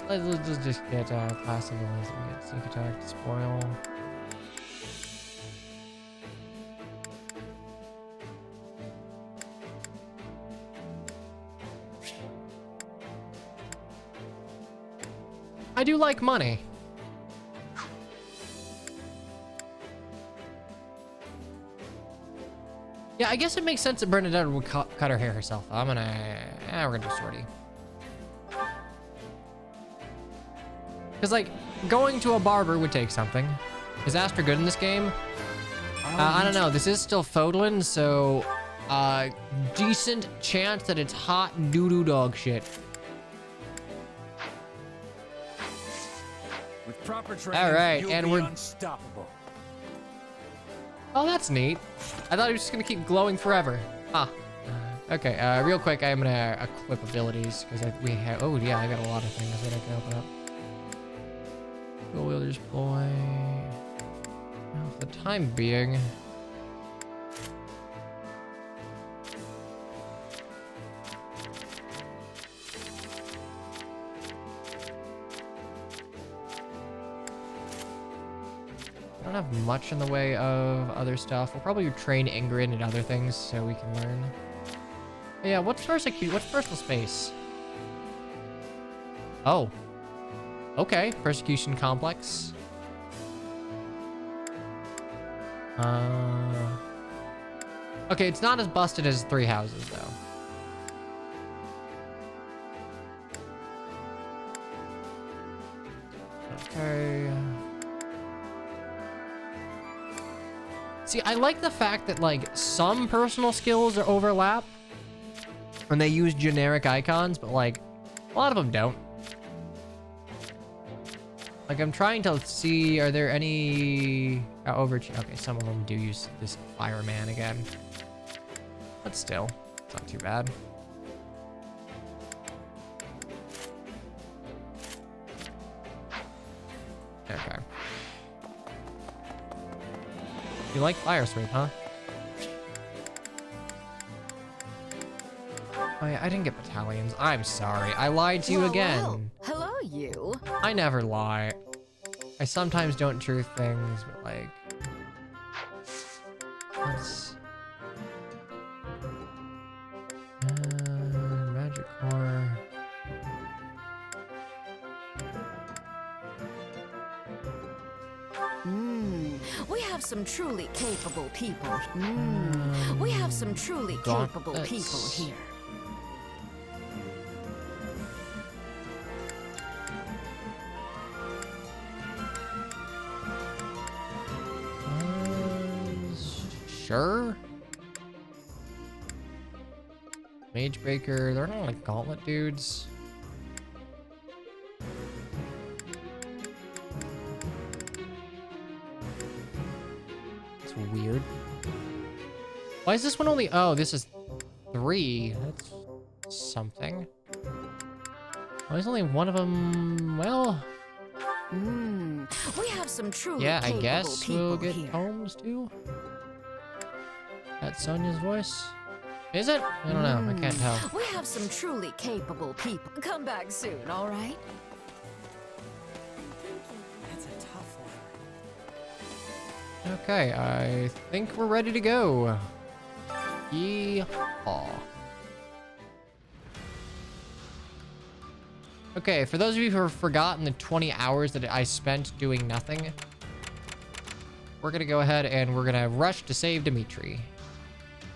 Let's just get class abilities and get sneak attack to spoil. I do like money. Yeah, I guess it makes sense that Bernadette would cut her hair herself. We're gonna do Swordy. Because, like, going to a barber would take something. Is Astra good in this game? I don't know. This is still Fodlan, so... decent chance that it's hot doo-doo dog shit. With proper training, Alright, and we're unstoppable. Oh, that's neat. I thought he was just gonna keep glowing forever. Ah. Okay, real quick, I'm gonna equip abilities, because we have... Oh, yeah, I got a lot of things that I can open up. Go Wielder's Boy. Well, for the time being... I don't have much in the way of other stuff. We'll probably train Ingrid and other things so we can learn. Yeah, what's personal space? Oh. Okay, persecution complex. Okay, it's not as busted as 3 houses though. Okay. See, I like the fact that like some personal skills are overlap when they use generic icons, but like a lot of them don't. Like, I'm trying to see, are there any... okay, some of them do use this fireman again. But still, it's not too bad. Okay. You like fire sweep, huh? Oh yeah, I didn't get battalions. I'm sorry. I lied to you again. Hello, you. I never lie. I sometimes don't truth things, but like, let's magic core. We have some truly capable people. We have some truly capable people here. Sure. Mage Breaker, they're not like gauntlet dudes. It's weird. Why is this one only, oh, this is 3. That's something. Why is only one of them, well. We have some truly yeah, I capable guess people we'll get here. poems too. That's Sonia's voice. Is it? I don't know. I can't tell. We have some truly capable people. Come back soon, all right? That's a tough one. Okay, I think we're ready to go. Yeehaw. Okay, for those of you who have forgotten the 20 hours that I spent doing nothing, we're gonna go ahead and we're gonna rush to save Dimitri.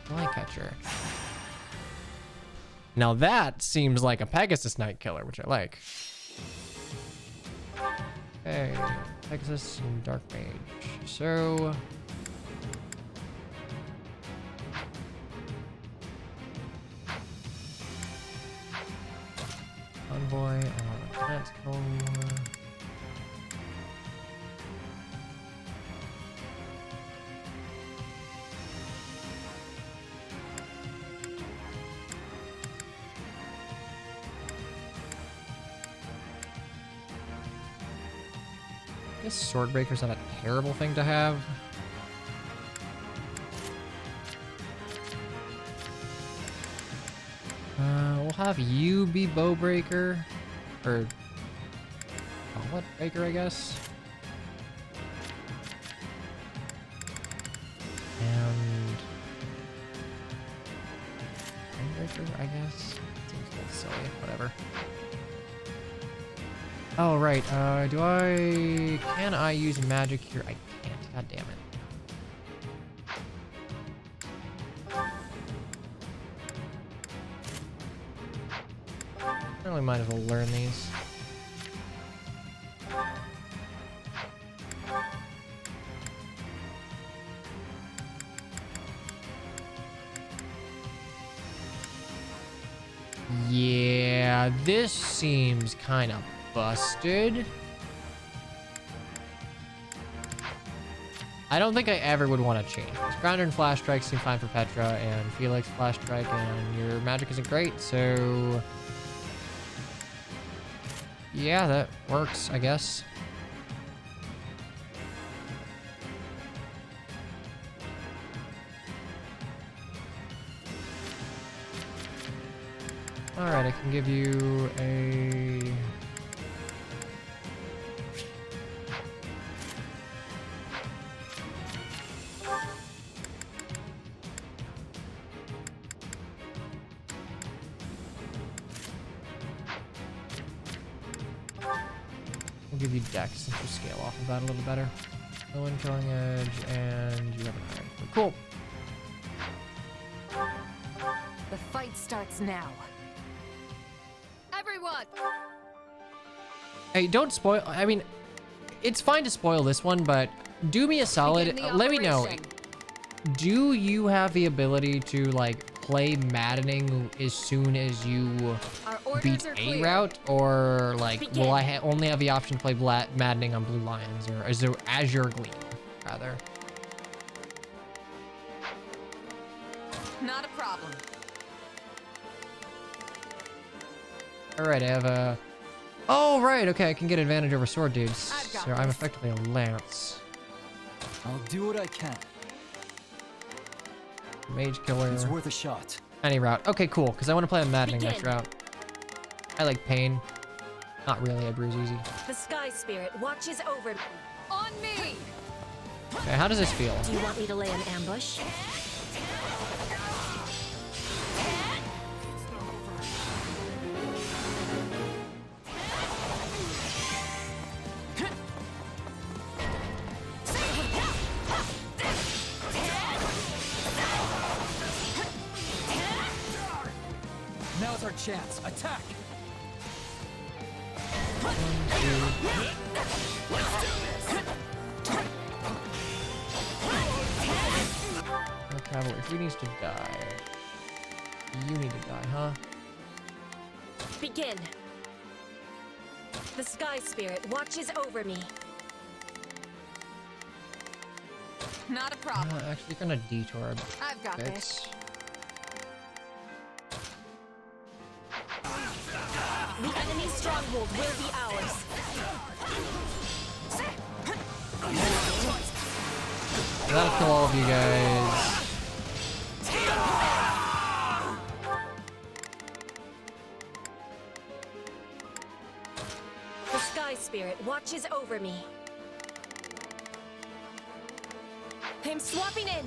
Flycatcher. Now that seems like a Pegasus Night Killer, which I like. Okay, Pegasus and Dark Mage. So Envoy, that's cool. I guess Swordbreaker's not a terrible thing to have. We'll have you be Bowbreaker, or Gauntlet Breaker, I guess. And Breaker, I guess. Seems a little silly, whatever. Oh, right. Can I use magic here? I can't. God damn it. I really might as well learn these. Yeah, this seems kind of busted. I don't think I ever would want to change this. Grounder and Flash Strike seem fine for Petra, and Felix Flash Strike, and your magic isn't great, so yeah, that works, I guess. Alright, I can give you a... We'll give you Dex since you scale off of that a little better. No one killing edge, and you have an iron. Cool. The fight starts now. Everyone! Hey, don't spoil. I mean, it's fine to spoil this one, but do me a solid. Let me know. Do you have the ability to like play maddening as soon as you beat a route, or like will I only have the option to play maddening on Blue Lions or Azure Gleam rather? Not a problem. All right, I have a. Oh right, okay, I can get advantage over sword dudes, so I'm effectively a lance. I'll do what I can. Mage killer. It's worth a shot. Any route. Okay, cool, because I want to play a maddening next route. I like pain. Not really, I bruise easy. The Sky Spirit watches over me. On me! Okay, how does this feel? Do you want me to lay an ambush? Now's our chance. Attack! No cavalry. If he needs to die, you need to die, huh? Begin. The Sky Spirit watches over me. Not a problem. Actually, you're gonna detour a bit. I've got this. The enemy's stronghold will be ours. That'll kill all of you guys. The Sky Spirit watches over me. I'm swapping in.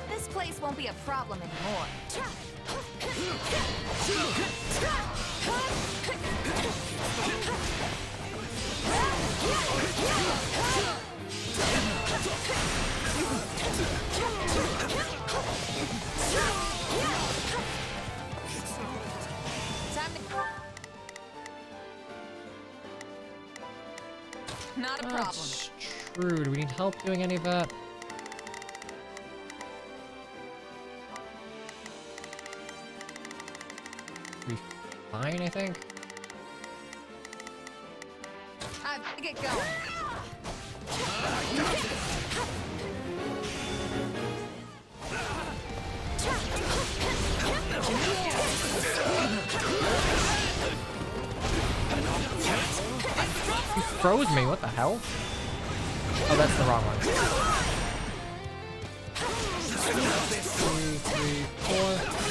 This place won't be a problem anymore. Not a problem. That's true. Do we need help doing any of that? We fine, I think. I've got to get going. You froze me, what the hell? Oh, that's the wrong one. 2, 3, 4.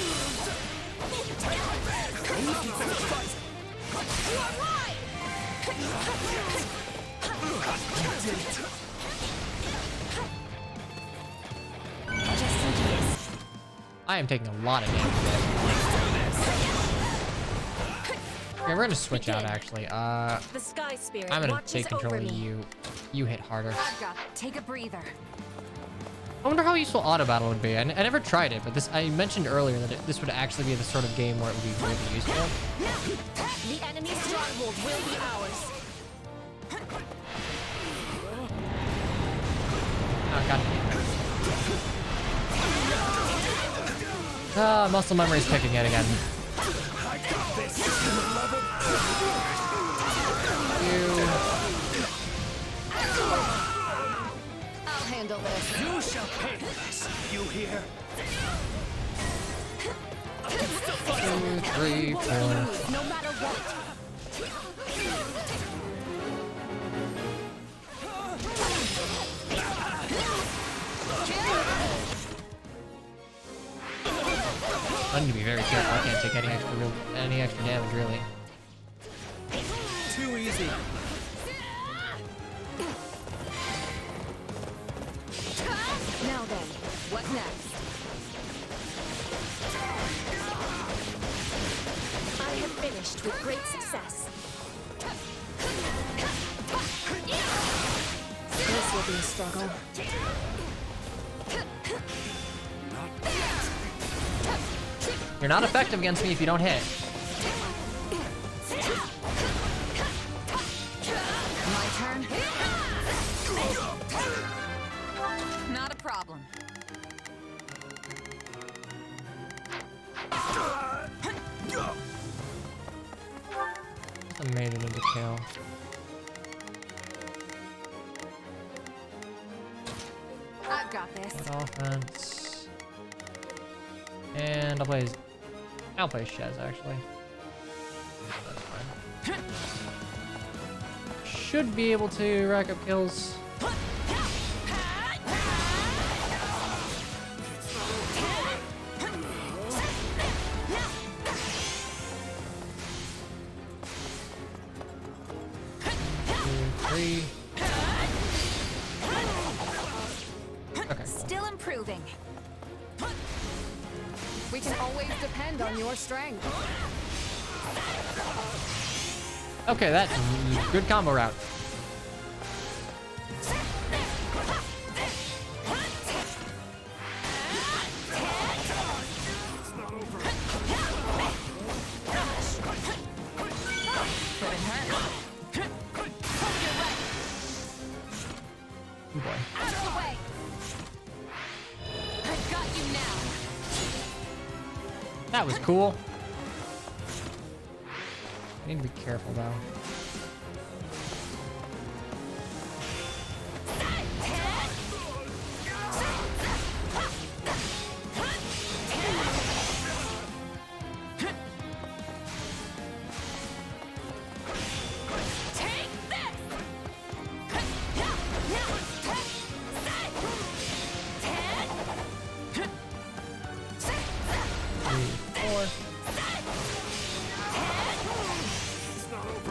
I am taking a lot of damage. Okay, we're gonna switch out actually. The Sky Spirit I'm gonna watches take control over of me. you. You hit harder. I've got it. Take a breather. I wonder how useful auto battle would be. I never tried it, but this I mentioned earlier that this would actually be the sort of game where it would be really useful. The enemy's stronghold will be ours. Oh, God. Ah, muscle memory is kicking in again. I'll handle this. You shall pay for this. You hear? 2, 3, 4. No matter what. I need to be very careful. I can't take any extra damage, really. Too easy. Now then, what next? I have finished with great success. This will be a struggle. You're not effective against me if you don't hit. My turn. Not a problem. I made it into kill. I've got this. Good offense. And I'll play Shez actually. That's fine. Should be able to rack up kills. 3. Okay, cool. Still improving. We can always depend on your strength. Okay, that's good combo route. Oh boy. Out of the way. I've got you now. That was cool. I need to be careful though.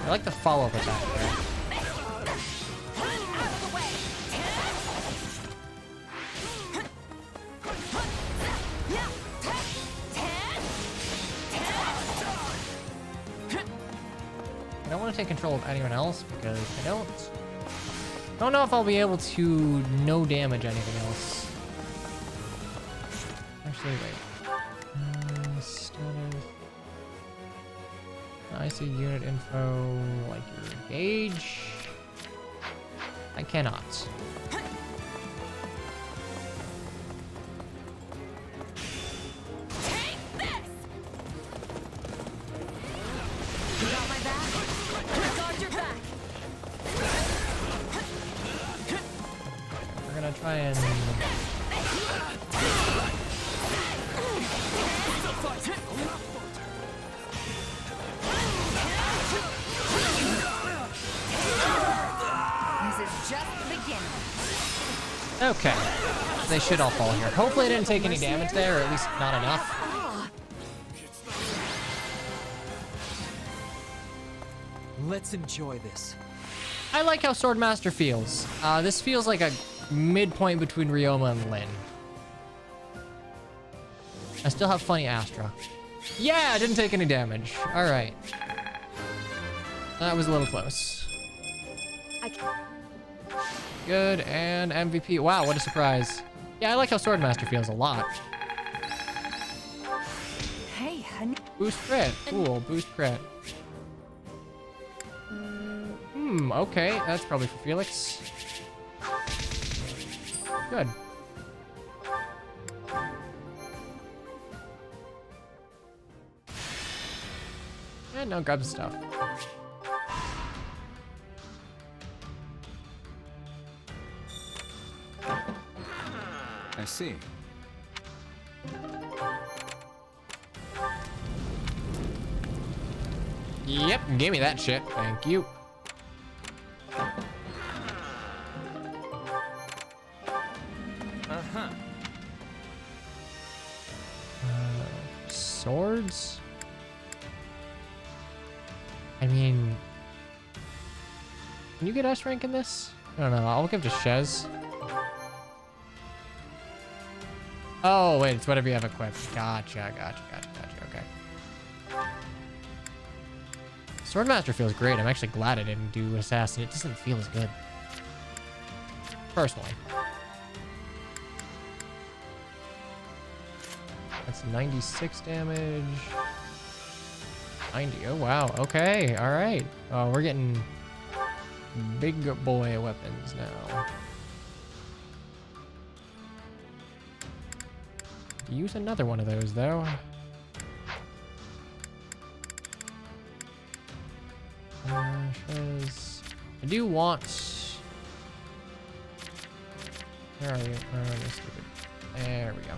I like the follow-up attack there. I don't want to take control of anyone else because I don't know if I'll be able to no damage anything else. Actually, wait. Status. I see unit info, like your gauge. I cannot. Take this. You got my back. Guard your back. We're gonna try and. Okay, they should all fall here. Hopefully I didn't take any damage there, or at least not enough. Let's enjoy this. I like how Swordmaster feels. This feels like a midpoint between Ryoma and Lyn. I still have Funny Astra. Yeah, I didn't take any damage. All right. That was a little close. Good, and MVP. Wow, what a surprise. Yeah, I like how Swordmaster feels a lot. Hey, honey. Boost crit. Cool, boost crit. Okay, that's probably for Felix. Good. And now grab the stuff. I see. Yep, give me that shit. Thank you. Swords? I mean, can you get S rank in this? I don't know. I'll give to Shez. Oh, wait, it's whatever you have equipped. Gotcha. Okay. Swordmaster feels great. I'm actually glad I didn't do Assassin. It doesn't feel as good. Personally. That's 96 damage. 90. Oh, wow. Okay. All right. Oh, we're getting big boy weapons now. Use another one of those, though. I do want... Where are you? Oh, stupid. There we go.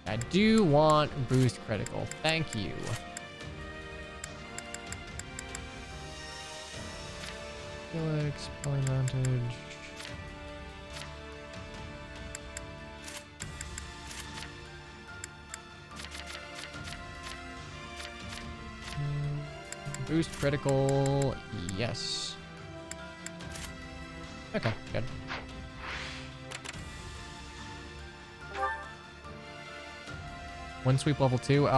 I do want boost critical. Thank you. Felix, polyvantage. Boost critical, yes. Okay, good. One sweep level 2.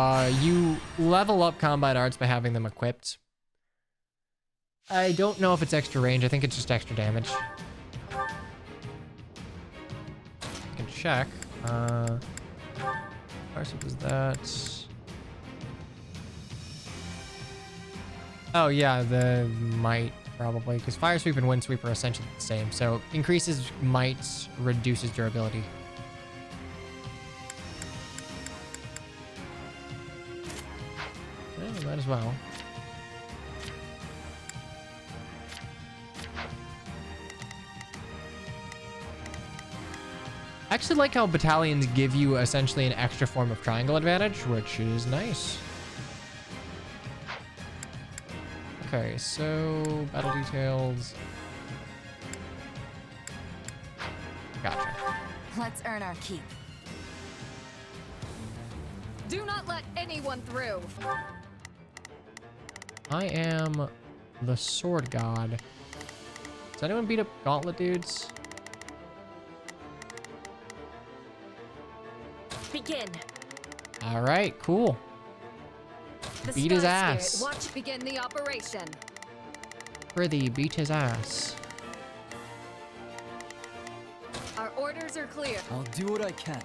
You level up combat arts by having them equipped. I don't know if it's extra range. I think it's just extra damage. I can check. Fire sweep was that. Oh yeah, the might probably, because fire sweep and wind sweep are essentially the same. So increases might, reduces durability. Yeah, might as well. I actually like how battalions give you essentially an extra form of triangle advantage, which is nice. Okay, so battle details. Gotcha. Let's earn our keep. Do not let anyone through. I am the sword god. Does anyone beat up gauntlet dudes? Begin. All right, cool. The Beat his Sky ass. Spirit, watch begin the operation. Prithee, beat his ass. Our orders are clear. I'll do what I can.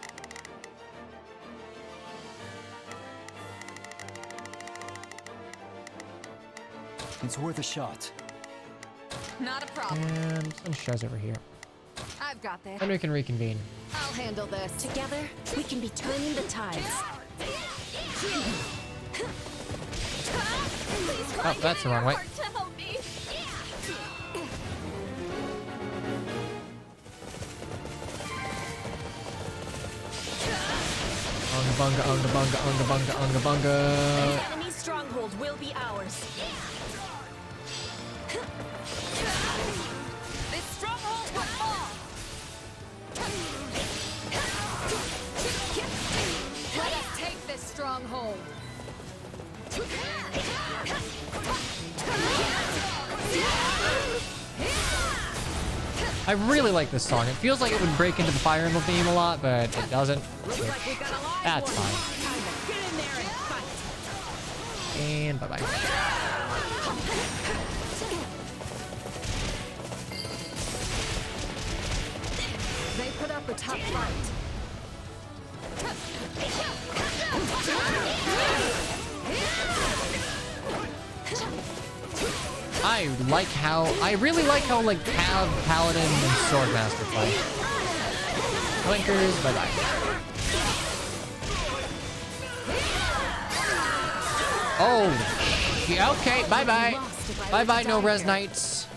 It's worth a shot. Not a problem. And send Shaz over here. I've got this. Then we can reconvene. I'll handle this. Together, we can be turning the tides. Oh, that's the wrong way. Onga bunga, onga bunga, onga bunga, onga bunga. An enemy stronghold will be ours. This stronghold will fall. Let us take this stronghold. I really like this song. It feels like it would break into the Fire Emblem theme a lot, but it doesn't. That's fine. And bye-bye. They put up a tough fight. I really like how like Cav, Paladin, and Swordmaster play. Blinkers, bye-bye. Oh, yeah, okay, bye-bye. Bye-bye, no res knights.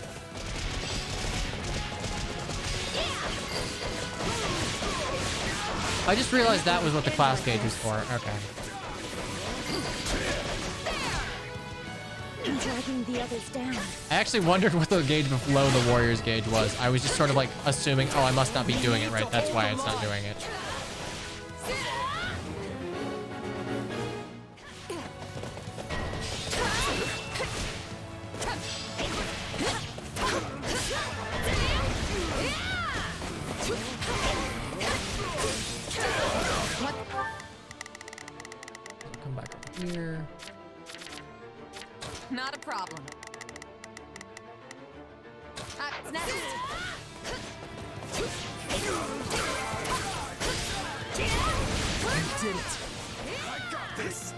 I just realized that was what the class gauge was for. Okay. Dragging the others down. I actually wondered what the gauge below the warrior's gauge was. I was just sort of like assuming, oh, I must not be doing it right. That's why it's not doing it. Come back over here. Not a problem. Next. You did it. I got this.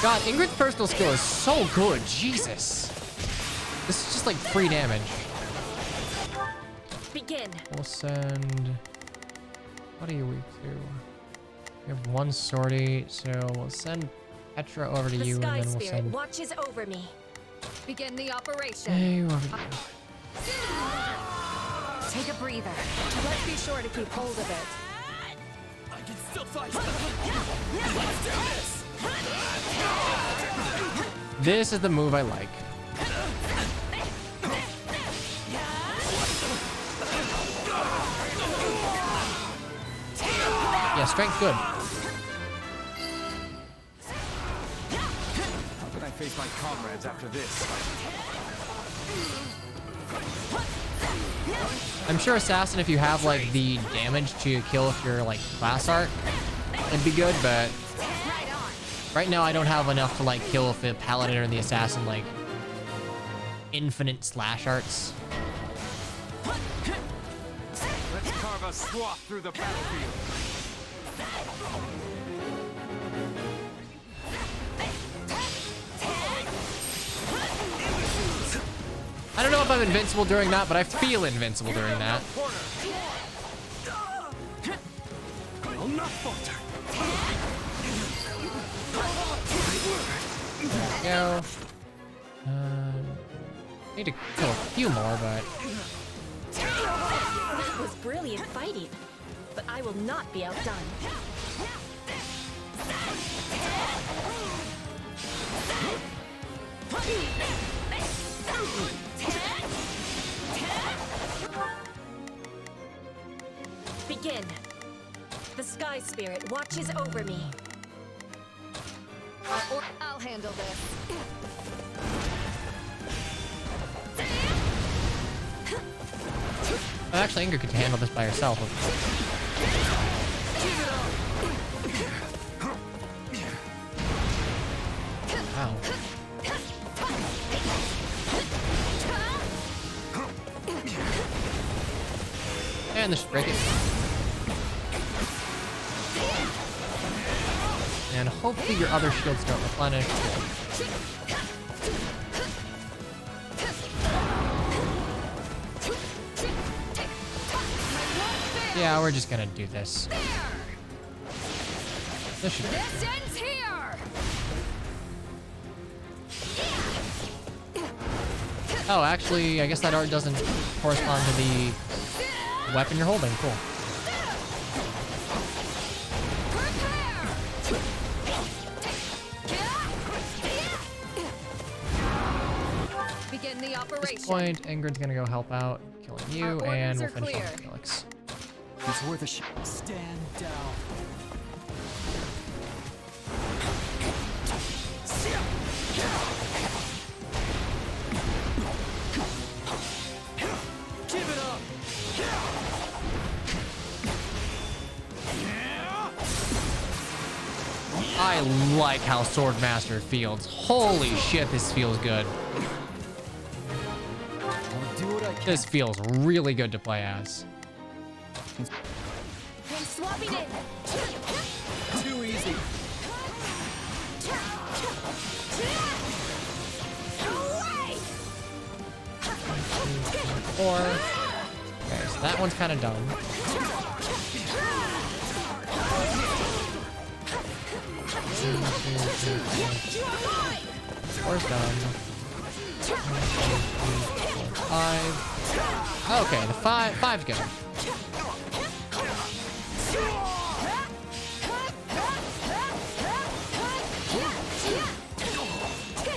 God, Ingrid's personal skill is so good. Jesus. This is just like free damage. Begin. We'll send... What are you weak to? We have one sortie, so we'll send Petra over to The you, Sky and then we'll Spirit send... watches over me. Begin the operation. Hey, over to you. Take a breather. Let's be sure to keep hold of it. I can still fight. This is the move I like. Strength good. How can I face my comrades after this? I'm sure Assassin, if you have like the damage to kill if you're like class art, it'd be good, but right now I don't have enough to like kill if the Paladin or the Assassin like infinite slash arts. Let's carve a swath through the battlefield. I don't know if I'm invincible during that, but I feel invincible during that. I'll not falter. There we go. Need to kill a few more, but That was brilliant fighting, but I will not be outdone. Begin. The Sky Spirit watches over me. I'll handle this. actually Ingrid could handle this by herself. Wow. And just break it. And hopefully your other shields don't replenish. Yeah, we're just gonna do this. This should be good. ends here. Oh, actually, I guess that art doesn't correspond to the weapon you're holding. Cool. Begin the At operation. this point, Ingrid's gonna go help out, killing you, and we'll finish off Felix. It's worth a shot. Stand down. Give it up! I like how Swordmaster feels. Holy shit, this feels good. This feels really good to play as. I'm swapping in. Too easy. Four. Okay, so that one's kind of done. Four's done. 1, 2, 3, 4, 5. Okay, the five's good.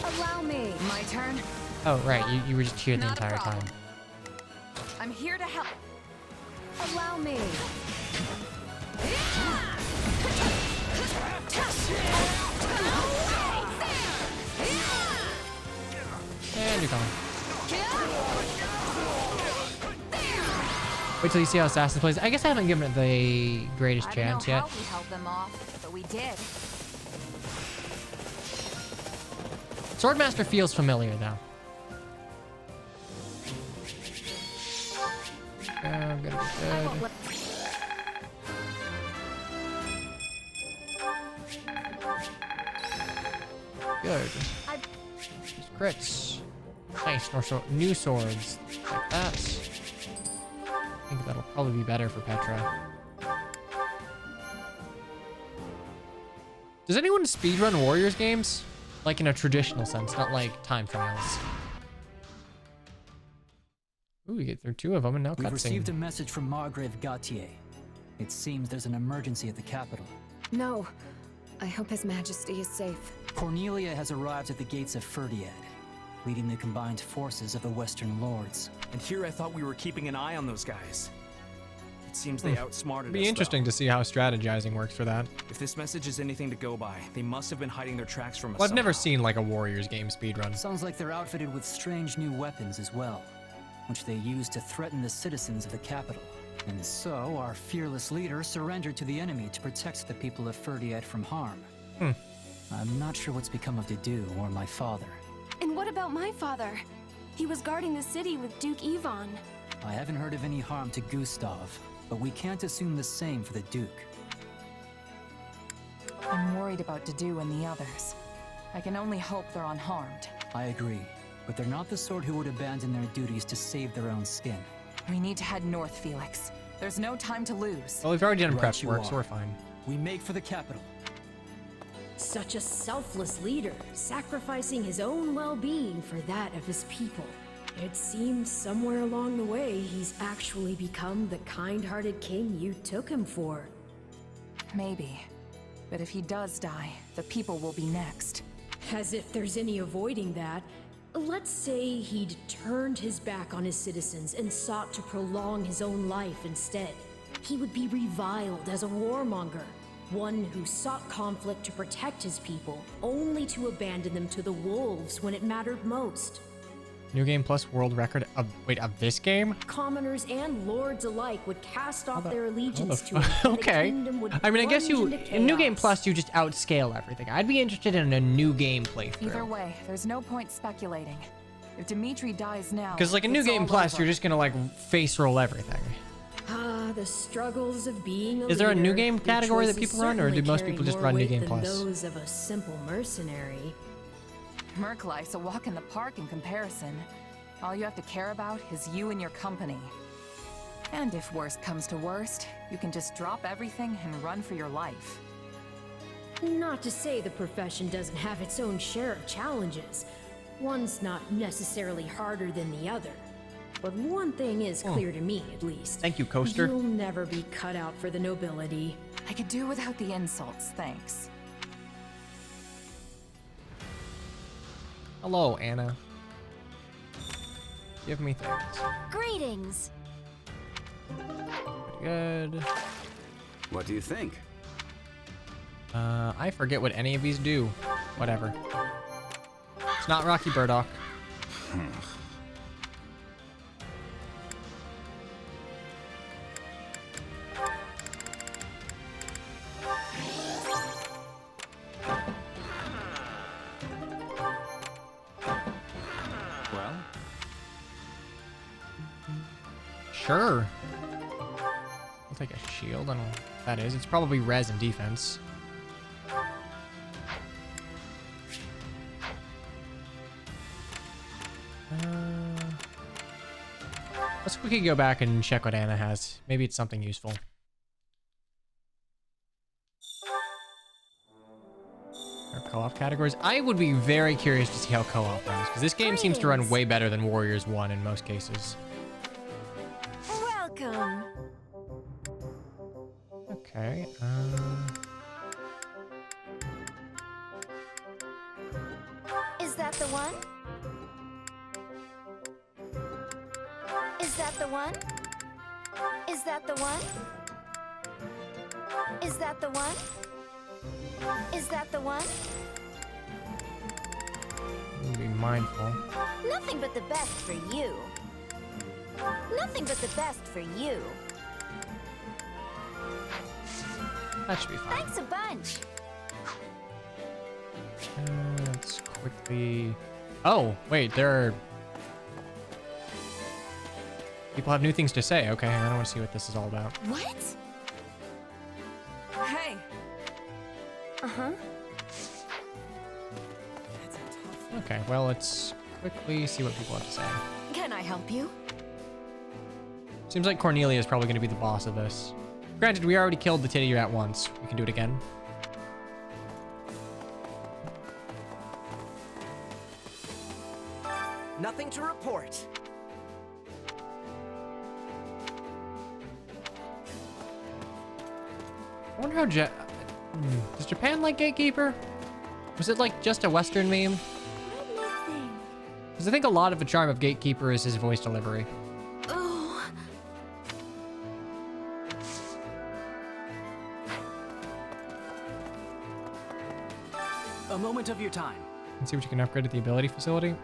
Allow me. My turn. Oh, right, you were just here the entire time. I'm here to help. Allow me. And you're gone. Wait till you see how Assassin plays. I guess I haven't given it the greatest chance yet. I don't know how we held them off, but we did. Swordmaster feels familiar though. I'm gonna be good. Good. Just crits. Nice. New swords. Like that. I think that'll probably be better for Petra. Does anyone speedrun Warriors games? Like in a traditional sense, not like time trials. Ooh, we get through 2 of them and now We've cutscene. received a message from Margrave Gautier. It seems there's an emergency at the capital. No. I hope His Majesty is safe. Cornelia has arrived at the gates of Ferdiad, leading the combined forces of the Western Lords. And here I thought we were keeping an eye on those guys. It seems they outsmarted It'd be us, interesting to see how strategizing works for that. If this message is anything to go by, they must have been hiding their tracks from us. Well, I've never seen like a Warriors game speedrun. Sounds like they're outfitted with strange new weapons as well, which they use to threaten the citizens of the capital. And so, our fearless leader surrendered to the enemy to protect the people of Ferdiad from harm. I'm not sure what's become of Dedu or my father. And what about my father? He was guarding the city with Duke Ivan. I haven't heard of any harm to Gustav, but we can't assume the same for the Duke. I'm worried about Dedu and the others. I can only hope they're unharmed. I agree, but they're not the sort who would abandon their duties to save their own skin. We need to head north, Felix. There's no time to lose. Well, we've already done Right prep you work, are. so we're fine. We make for the capital. Such a selfless leader, sacrificing his own well-being for that of his people. It seems somewhere along the way he's actually become the kind-hearted king you took him for. Maybe. But if he does die, the people will be next. As if there's any avoiding that. Let's say he'd turned his back on his citizens and sought to prolong his own life instead. He would be reviled as a warmonger, one who sought conflict to protect his people, only to abandon them to the wolves when it mattered most. New game plus world record of this game? Commoners and lords alike would cast off their allegiance to it. Okay. I mean, I guess in New Game Plus you just outscale everything. I'd be interested in a new game playthrough. Either way, there's no point speculating. If Dimitri dies now, Because like in New it's Game all Plus, over. you're just gonna like face roll everything. Ah, the struggles of being a Is there a new leader. game Your category that choices people run, or do certainly most carry people just more run New weight Game than Plus? Those of a simple mercenary. Merc life's a walk in the park in comparison. All you have to care about is you and your company. And if worst comes to worst, you can just drop everything and run for your life. Not to say the profession doesn't have its own share of challenges. One's not necessarily harder than the other. But one thing is clear to me, at least. Thank you, Coaster. You'll never be cut out for the nobility. I could do without the insults, thanks. Hello, Anna. Give me things. Greetings. Good. What do you think? I forget what any of these do. Whatever. It's not Rocky Burdock. Well? Sure. I'll take a shield. I don't know what that is. It's probably res and defense. Let's quickly go back and check what Anna has. Maybe it's something useful. Co-op categories. I would be very curious to see how co-op runs, because this game seems to run way better than Warriors 1 in most cases. Welcome. Okay. Is that the one? Is that the one? Is that the one? Is that the one? Is that the one? Be mindful. Nothing but the best for you. Nothing but the best for you. That should be fine. Thanks a bunch. Let's quickly... Oh, wait, there are... People have new things to say. Okay, I don't want to see what this is all about. What? Hey! Uh-huh. Okay, well, let's quickly see what people have to say. Can I help you? Seems like Cornelia is probably going to be the boss of this. Granted, we already killed the titty rat once. We can do it again. Nothing to report. I wonder how does Japan like Gatekeeper? Was it like just a Western meme? Because I think a lot of the charm of Gatekeeper is his voice delivery. Oh. moment of your time. Let's see what you can upgrade at the ability facility.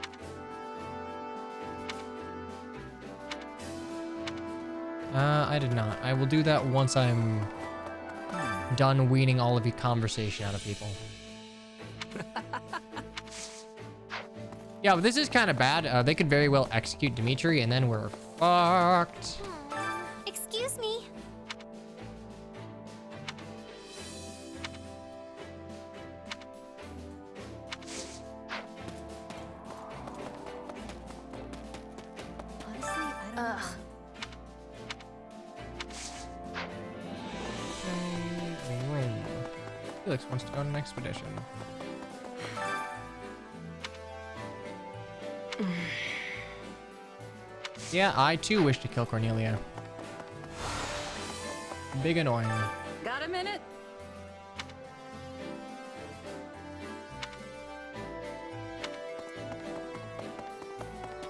I did not. I will do that once I'm done weaning all of the conversation out of people. Yeah, but this is kind of bad. They could very well execute Dimitri, and then we're fucked. Excuse me. Felix wants to go on an expedition. Yeah, I too wish to kill Cornelia. Big annoying. Got a minute?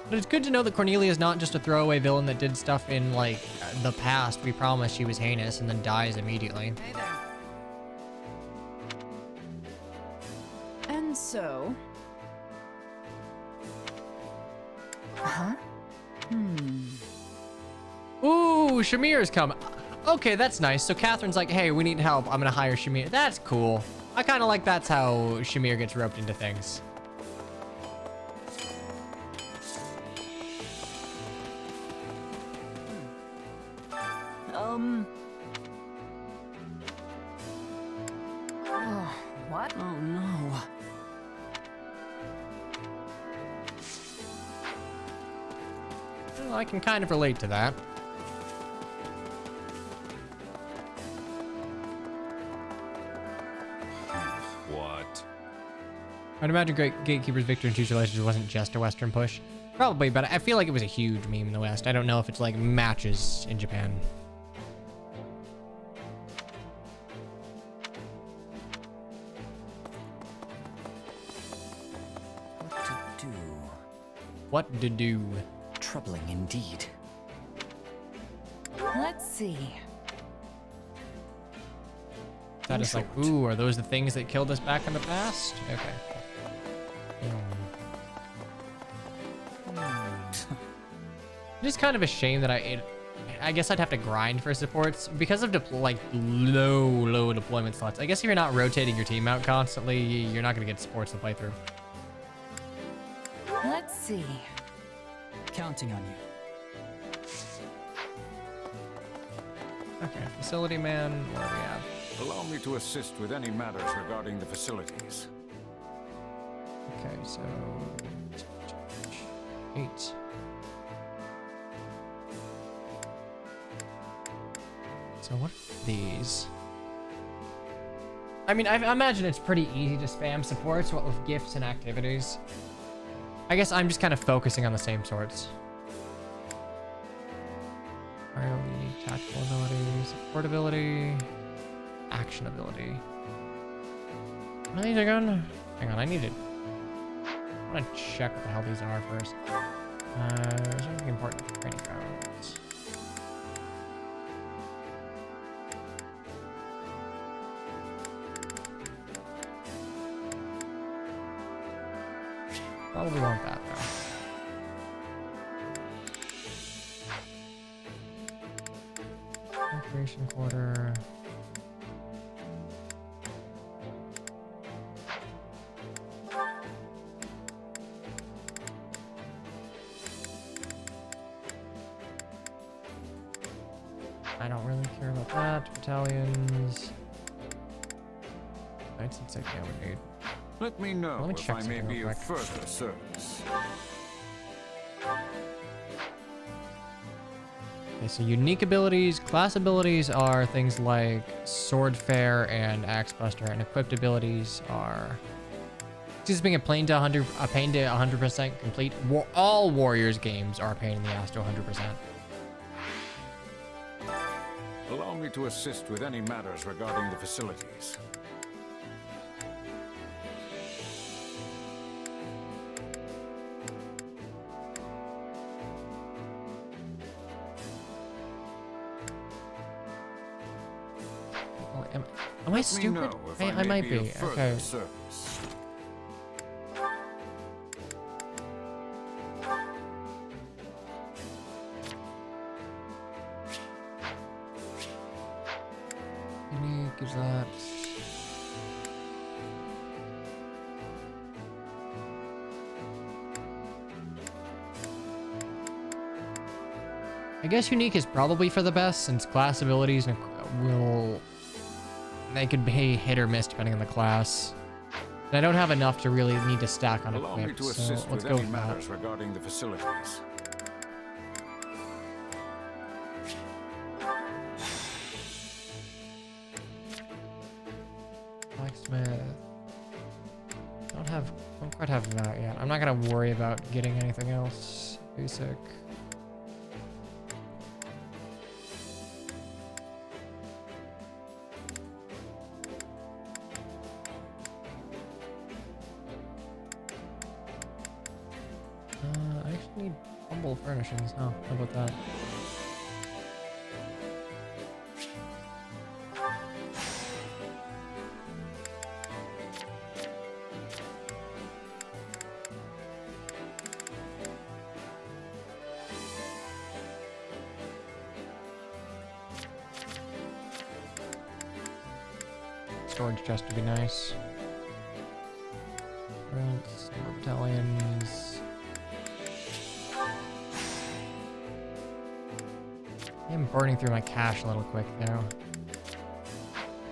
But it's good to know that Cornelia is not just a throwaway villain that did stuff in, like, the past. We promised she was heinous and then dies immediately. Hey there. And so... Huh? Ooh, Shamir's come. Okay, that's nice. So Catherine's like, hey, we need help. I'm gonna hire Shamir. That's cool. I kind of like that's how Shamir gets roped into things. What? Oh no. Well, I can kind of relate to that. What? I'd imagine Great Gatekeeper's Victor in Future Legends wasn't just a Western push. Probably, but I feel like it was a huge meme in the West. I don't know if it's like matches in Japan. What to do? Troubling indeed. Let's see. That is like, ooh, are those the things that killed us back in the past? Okay. It is kind of a shame that I guess I'd have to grind for supports because of low deployment slots. I guess if you're not rotating your team out constantly, you're not gonna get supports to play through. Let's see. Counting on you. Okay, facility man, what do we have? Allow me to assist with any matters regarding the facilities. Okay, so 8. So what are these? I mean, I imagine it's pretty easy to spam supports, what with gifts and activities. I guess I'm just kind of focusing on the same sorts. Priority, tactical ability, support ability, action ability. What are these again? Hang on, I need to... I want to check what the hell these are first. Is there anything important for training grounds? Probably want that though. Recreation quarter. I don't really care about that. Battalions. Knights and Sigma would need. Let me know Let me if check I may something be real of quick. further service. Okay, so unique abilities, class abilities are things like Sword Fair and Axe Buster, and equipped abilities are just being a pain to 100% complete. All Warriors games are a pain in the ass to 100%. Allow me to assist with any matters regarding the facilities. Am I stupid? I might be. Okay. use that. I guess unique is probably for the best since class abilities they could be hit or miss depending on the class. And I don't have enough to really need to stack on Allow me equip, to so assist let's with go any with that. matters regarding the facilities. Blacksmith. Don't quite have that yet. I'm not gonna worry about getting anything else basic. I actually need humble furnishings. Oh, how about that? Storage chest would be nice. Rents, number of battalions. I'm burning through my cash a little quick though.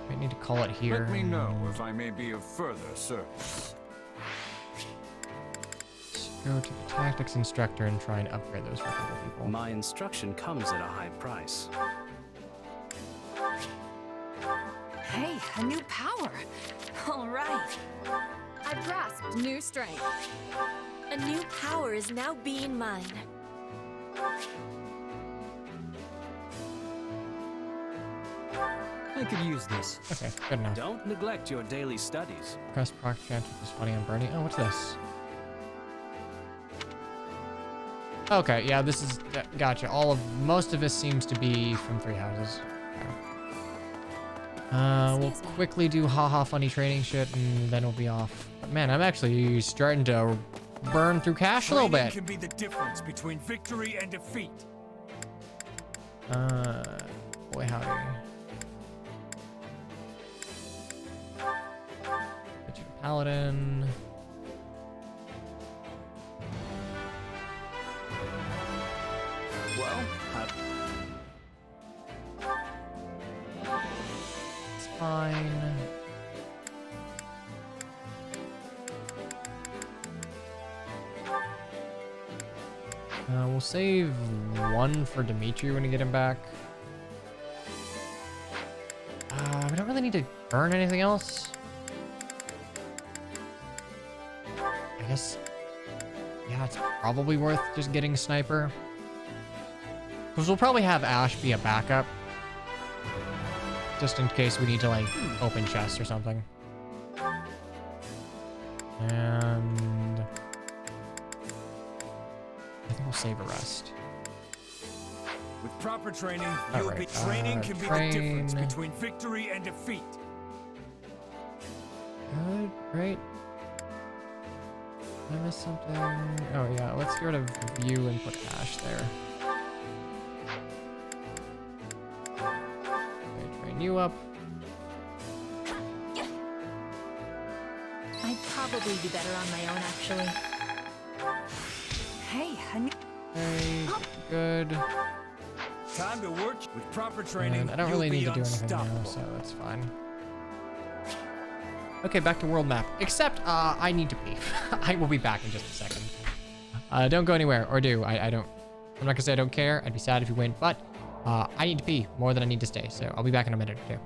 Might need to call it here. Let me know if I may be of further service. Let's go to the tactics instructor and try and upgrade those for a couple people. My instruction comes at a high price. Hey, a new power. All right. I've grasped new strength. A new power is now being mine. I could use this. Okay, good enough. Don't neglect your daily studies. Press proc chance, which is funny on Bernie. Oh, what's this? Okay, yeah, this is gotcha. Most of this seems to be from Three Houses. Okay. We'll quickly do haha funny training shit and then we'll be off. But man, I'm actually starting to burn through cash a little bit. Can be the difference between victory and defeat. Boy howdy. Get you a paladin. Well, It's fine. We'll save one for Dimitri when we get him back. We don't really need to burn anything else. I guess, yeah, it's probably worth just getting Sniper. Because we'll probably have Ash be a backup. Just in case we need to, like, open chests or something. And I think we'll save a rest. With proper training, All you'll right, be training can be the difference train. between victory and defeat. Good, great. Did I miss something? Oh yeah, let's get rid of view and put Ash there. Okay, train you up. I'd probably be better on my own, actually. Hey, honey. Okay, good. Time to work with proper training. And I don't really need to do anything now, so that's fine. Okay, back to world map. Except, I need to pee. I will be back in just a second. Don't go anywhere, or do. I'm not gonna say I don't care. I'd be sad if you win, but I need to pee more than I need to stay, so I'll be back in a minute or two.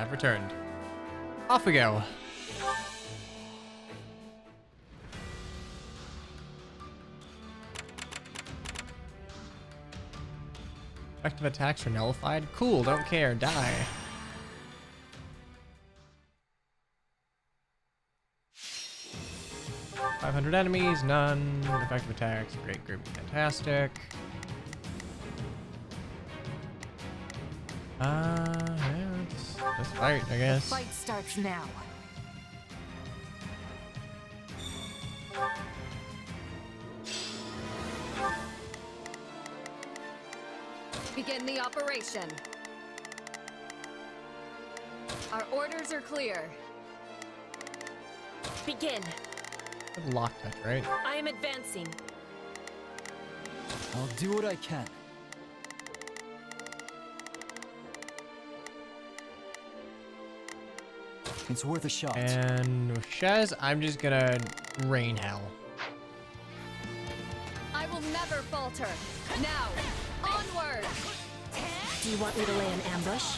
have returned. Off we go. Effective attacks are nullified. Cool, don't care, die. $500 enemies, none. Effective attacks, great group, fantastic. Yeah, let's fight, I guess. The fight starts now. Begin the operation. Our orders are clear. Begin. Lock touch, right? I am advancing. I'll do what I can. It's worth a shot. And with Shez, I'm just gonna rain hell. I will never falter. Now, onward. Do you want me to lay an ambush?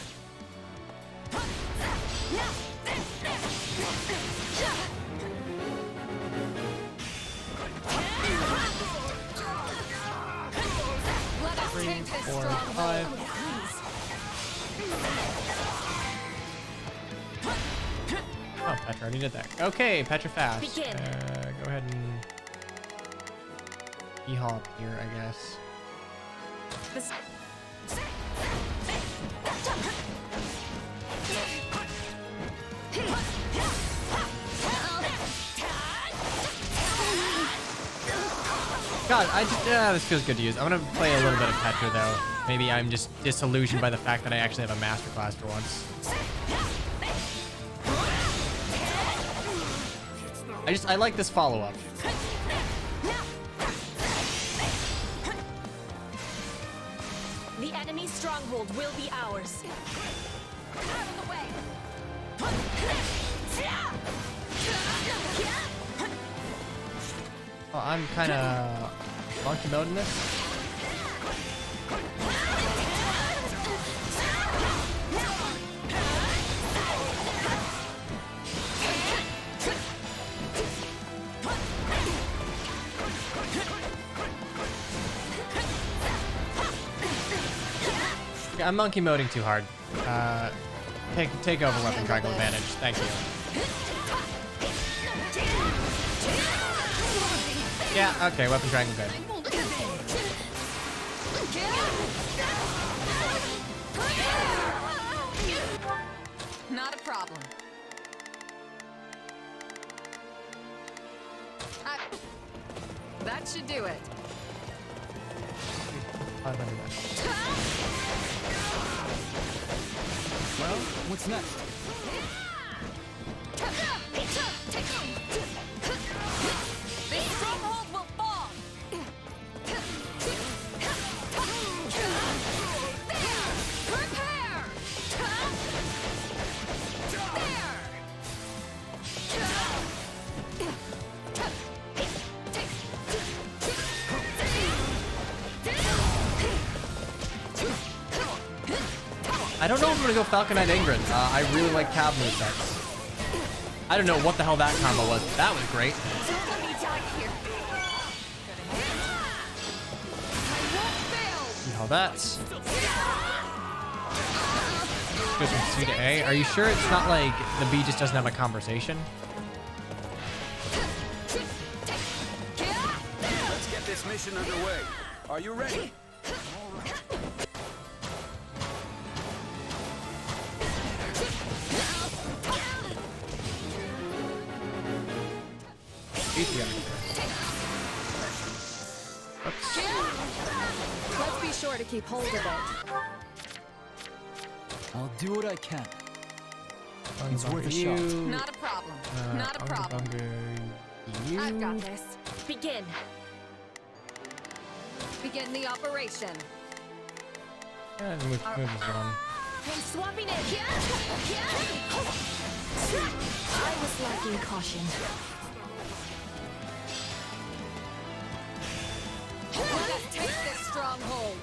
Let us 3, take this 4, stronghold. 5. Oh, Petra already did that. Okay, Petra fast. Begin. Go ahead and hop here, I guess. This God, this feels good to use. I'm gonna play a little bit of Petra though. Maybe I'm just disillusioned by the fact that I actually have a masterclass for once. I like this follow-up. The enemy stronghold will be ours. Out of the way. Oh, I'm kind of monkey mode in this. Okay, I'm monkey moding too hard. Take over weapon triangle advantage. Thank you. Yeah, okay, weapon triangle good. Not a problem. That should do it. 500. Well, what's next? This stronghold will fall. Prepare. I don't know if I'm gonna go Falcon Knight Ingrid. I really like Cav movesets. I don't know what the hell that combo was. That was great. See how that's. Goes from C to A. Are you sure it's not like the B just doesn't have a conversation? Let's get this mission underway. Are you ready? Let's be sure to keep hold of it. I'll do what I can. It's worth a shot. Not a problem. Not a problem. I've got this. Begin. Begin the operation. And move this one. I'm swapping it. I was lacking caution. Let us take this stronghold.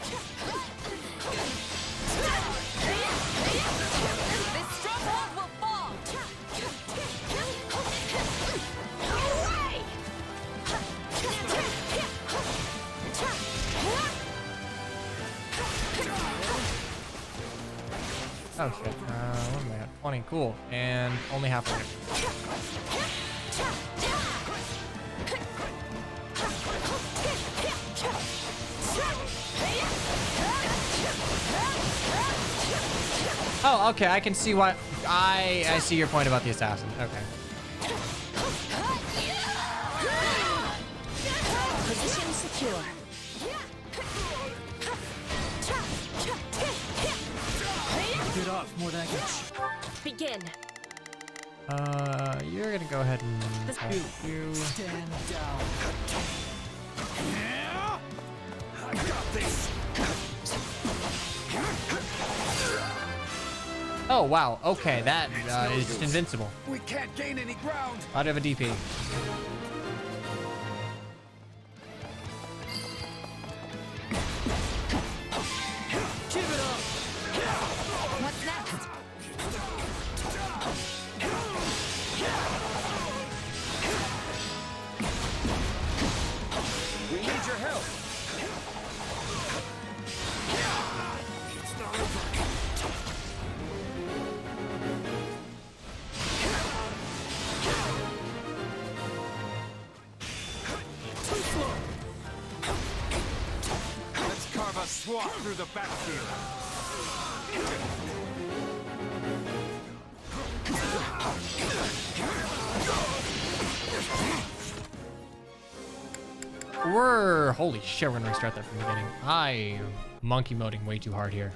This stronghold Oh shit. What am I at? 20. Cool. And only halfway. Oh, okay. I can see why. I see your point about the assassin. Okay. Position secure. Get off more than I can. Begin. You're gonna go ahead and you. Stand down. I got this. Oh wow. Okay, that is just invincible. We can't gain any ground. I do have a DP. What's next? We need your help. It's not over. Too slow. Let's carve a swath through the backfield. Holy shit, we're gonna restart that from the beginning. I am monkey moding way too hard here.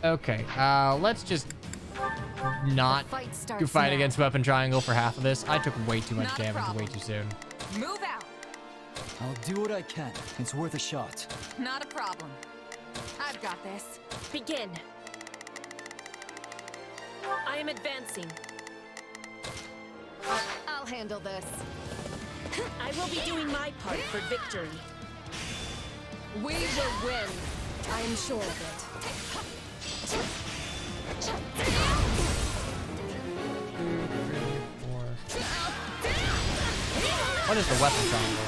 Okay, let's just not do fight against weapon triangle for half of this. I took way too much damage way too soon. Move out. I'll do what I can. It's worth a shot. Not a problem. I've got this. Begin. I am advancing. I'll handle this. I will be doing my part for victory. We will win. I am sure of it. What is the weapon triangle?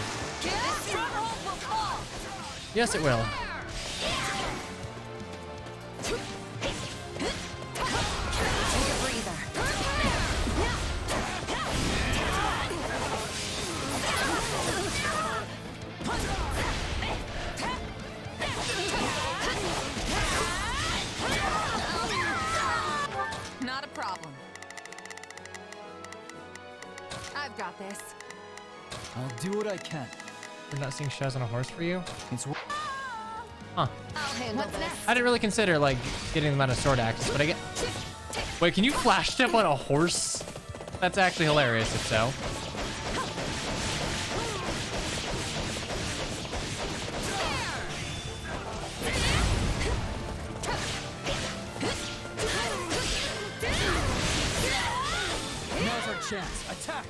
Yes, it will. Not a problem. I've got this. I'll do what I can. We're not seeing Shaz on a horse for you? It's Huh. I'll handle this. I didn't really consider like getting them out of sword axes, but I get. Wait, can you flash step on a horse? That's actually hilarious if so. Now's our chance. Attack!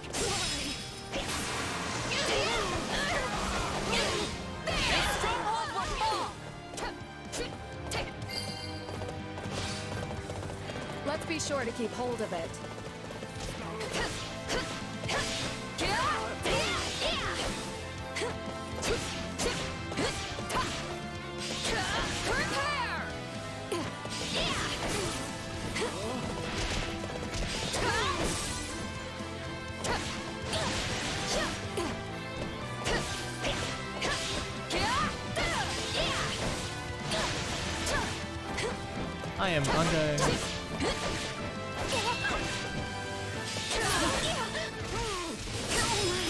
Let's be sure to keep hold of it. I am under.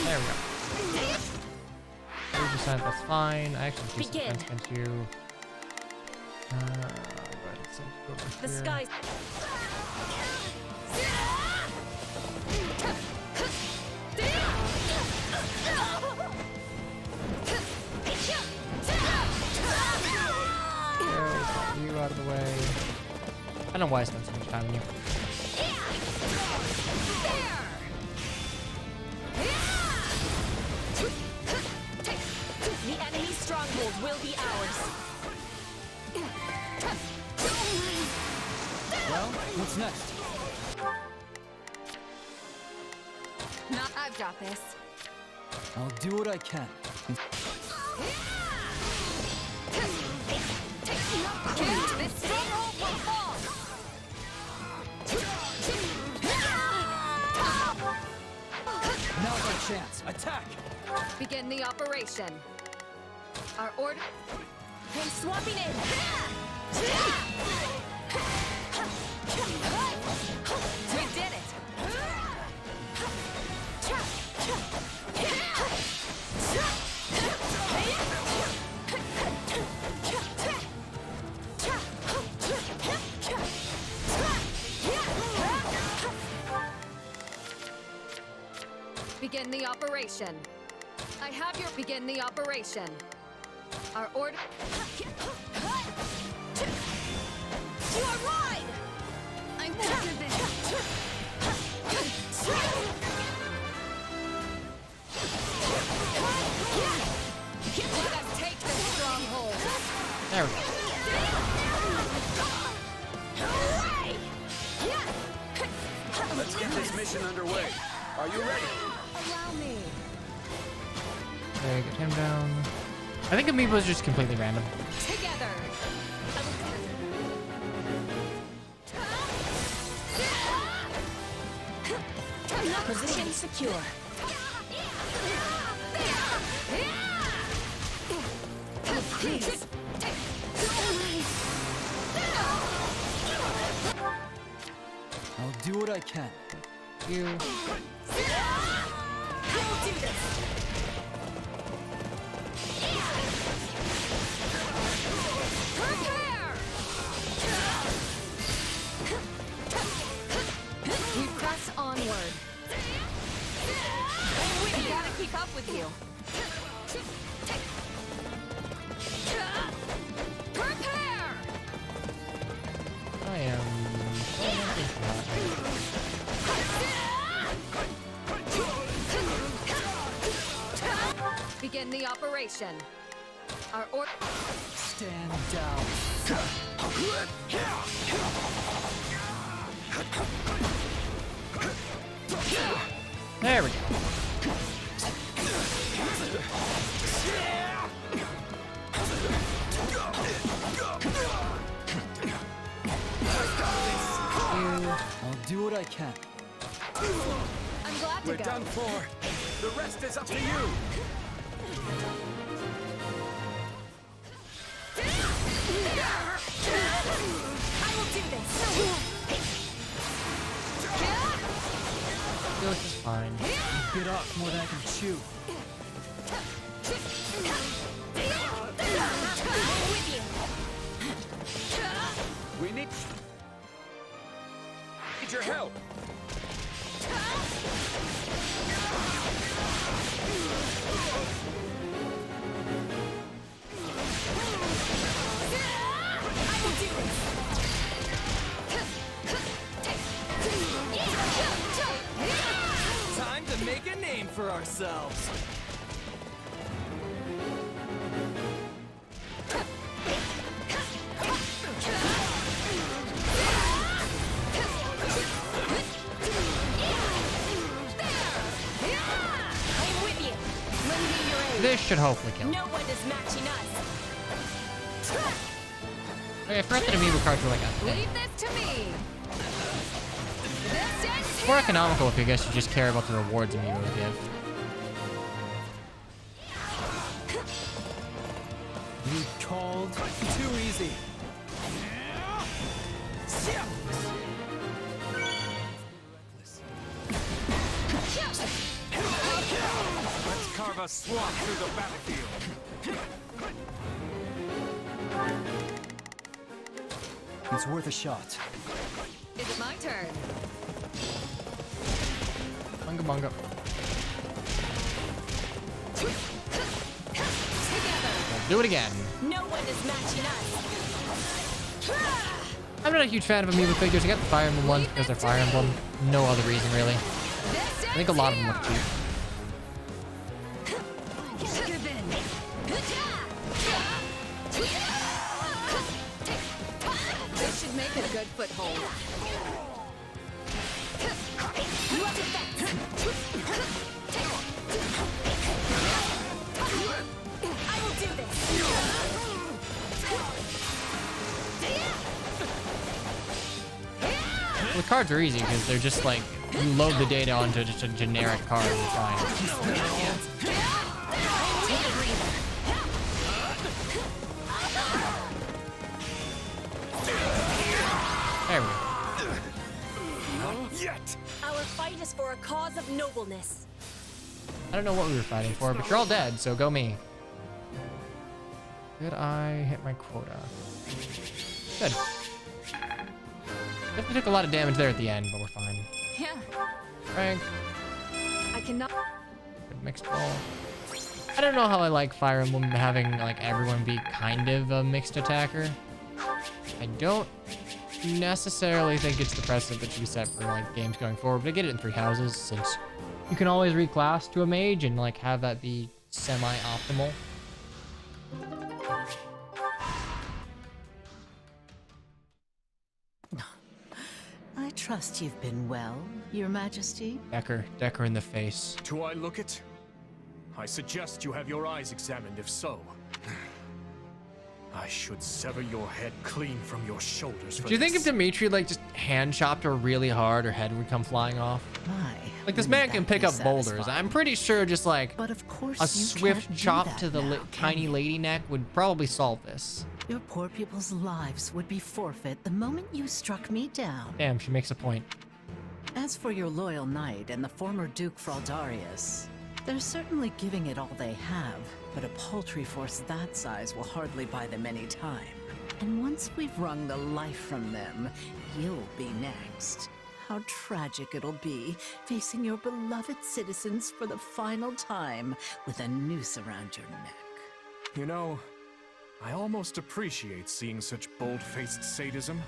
There we go. 30%, that's fine. I actually do some defense against you. Go ahead and send you over The here. sky. You out of the way. I don't know why I spent so much time on you. The enemy's stronghold will be ours. Well, what's next? I've got this. I'll do what I can. Now's our chance. Attack! Begin the operation. Our order. I'm swapping in. We did it. Begin the operation. I have your begin the operation. Our order. You are right. I won't give in. Let us take the stronghold. There we go. Let's get this mission underway. Are you ready? Allow me. Okay, get him down. I think Amiibo is just completely random. Together. Position secure. Please. I'll do what I can. You. I will do this. Prepare! We press onward. We gotta keep up with you. Prepare! I am. Begin the operation. Our order. Stand down. There we go. I'll do what I can. I'm glad to We're go. done for. The rest is up to you. I will do this. This is fine. Bit off more than I can chew. We need your help. Time to make a name for ourselves. This should hopefully kill him. No one is matching us. Okay, I forgot that Amiibo cards were like a thing. Leave this to me. This is It's more economical if you guys just care about the rewards Amiibos give. You called too easy. Let's carve a swamp through the battlefield. It's worth a shot. Is it my turn? Bunga bunga. Do it again. No one is matching us. I'm not a huge fan of Amiibo figures. I got the Fire Emblem ones because they're Fire Emblem. No other reason, really. I think a lot of them look cheap. This should make a good foothold. Well, the cards are easy because they're just like, you load the data onto just a generic card and fine. There we go. Not yet. Our fight is for a cause of nobleness. I don't know what we were fighting for, but you're all dead, so go me. Did I hit my quota? Good. Definitely took a lot of damage there at the end, but we're fine. Yeah. Frank. I cannot. Good mixed roll. I don't know how I like Fire Emblem having like everyone be kind of a mixed attacker. I don't necessarily think it's the precedent that should be set for like games going forward, but I get it in 3 houses since you can always reclass to a mage and like have that be semi-optimal. I trust you've been well, Your Majesty. Decker in the face. Do I look it? I suggest you have your eyes examined if so. I should sever your head clean from your shoulders for Do you think if this. Dimitri like just hand chopped her really hard, her head would come flying off? Like this man can pick up boulders. I'm pretty sure just like But of course a you swift can't do chop that to the now, tiny lady neck would probably solve this. Your poor people's lives would be forfeit the moment you struck me down. Damn, she makes a point. As for your loyal knight and the former Duke Fraldarius, they're certainly giving it all they have, but a paltry force that size will hardly buy them any time. And once we've wrung the life from them, you'll be next. How tragic it'll be, facing your beloved citizens for the final time with a noose around your neck. You know, I almost appreciate seeing such bold-faced sadism.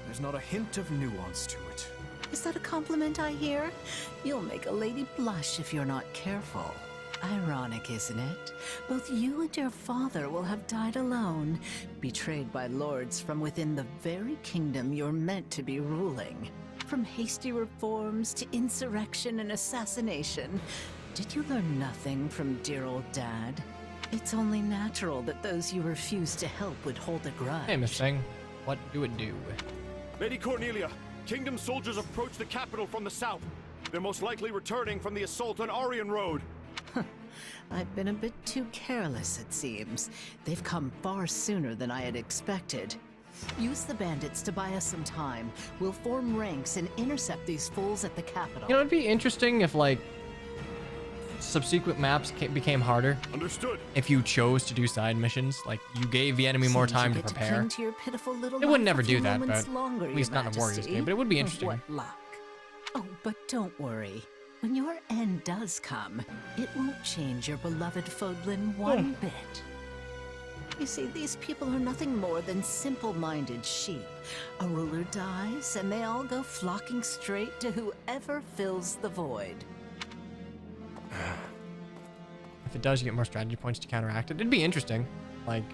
There's not a hint of nuance to it. Is that a compliment I hear? You'll make a lady blush if you're not careful. Ironic, isn't it? Both you and your father will have died alone, betrayed by lords from within the very kingdom you're meant to be ruling. From hasty reforms to insurrection and assassination, did you learn nothing from dear old Dad? It's only natural that those you refuse to help would hold a grudge. Hey, Miss Thing, what do it do? Lady Cornelia, Kingdom soldiers approach the capital from the south. They're most likely returning from the assault on Arian Road. I've been a bit too careless, it seems. They've come far sooner than I had expected. Use the bandits to buy us some time. We'll form ranks and intercept these fools at the capital. You know, it'd be interesting if like subsequent maps became harder. Understood. If you chose to do side missions, like you gave the enemy more time to prepare. It would never do that, but longer, at least not in a Warriors game. But it would be interesting. What luck. Oh, but don't worry. When your end does come, it won't change your beloved Fodlin one bit. You see, these people are nothing more than simple-minded sheep. A ruler dies, and they all go flocking straight to whoever fills the void. If it does, you get more strategy points to counteract it. It'd be interesting. Like,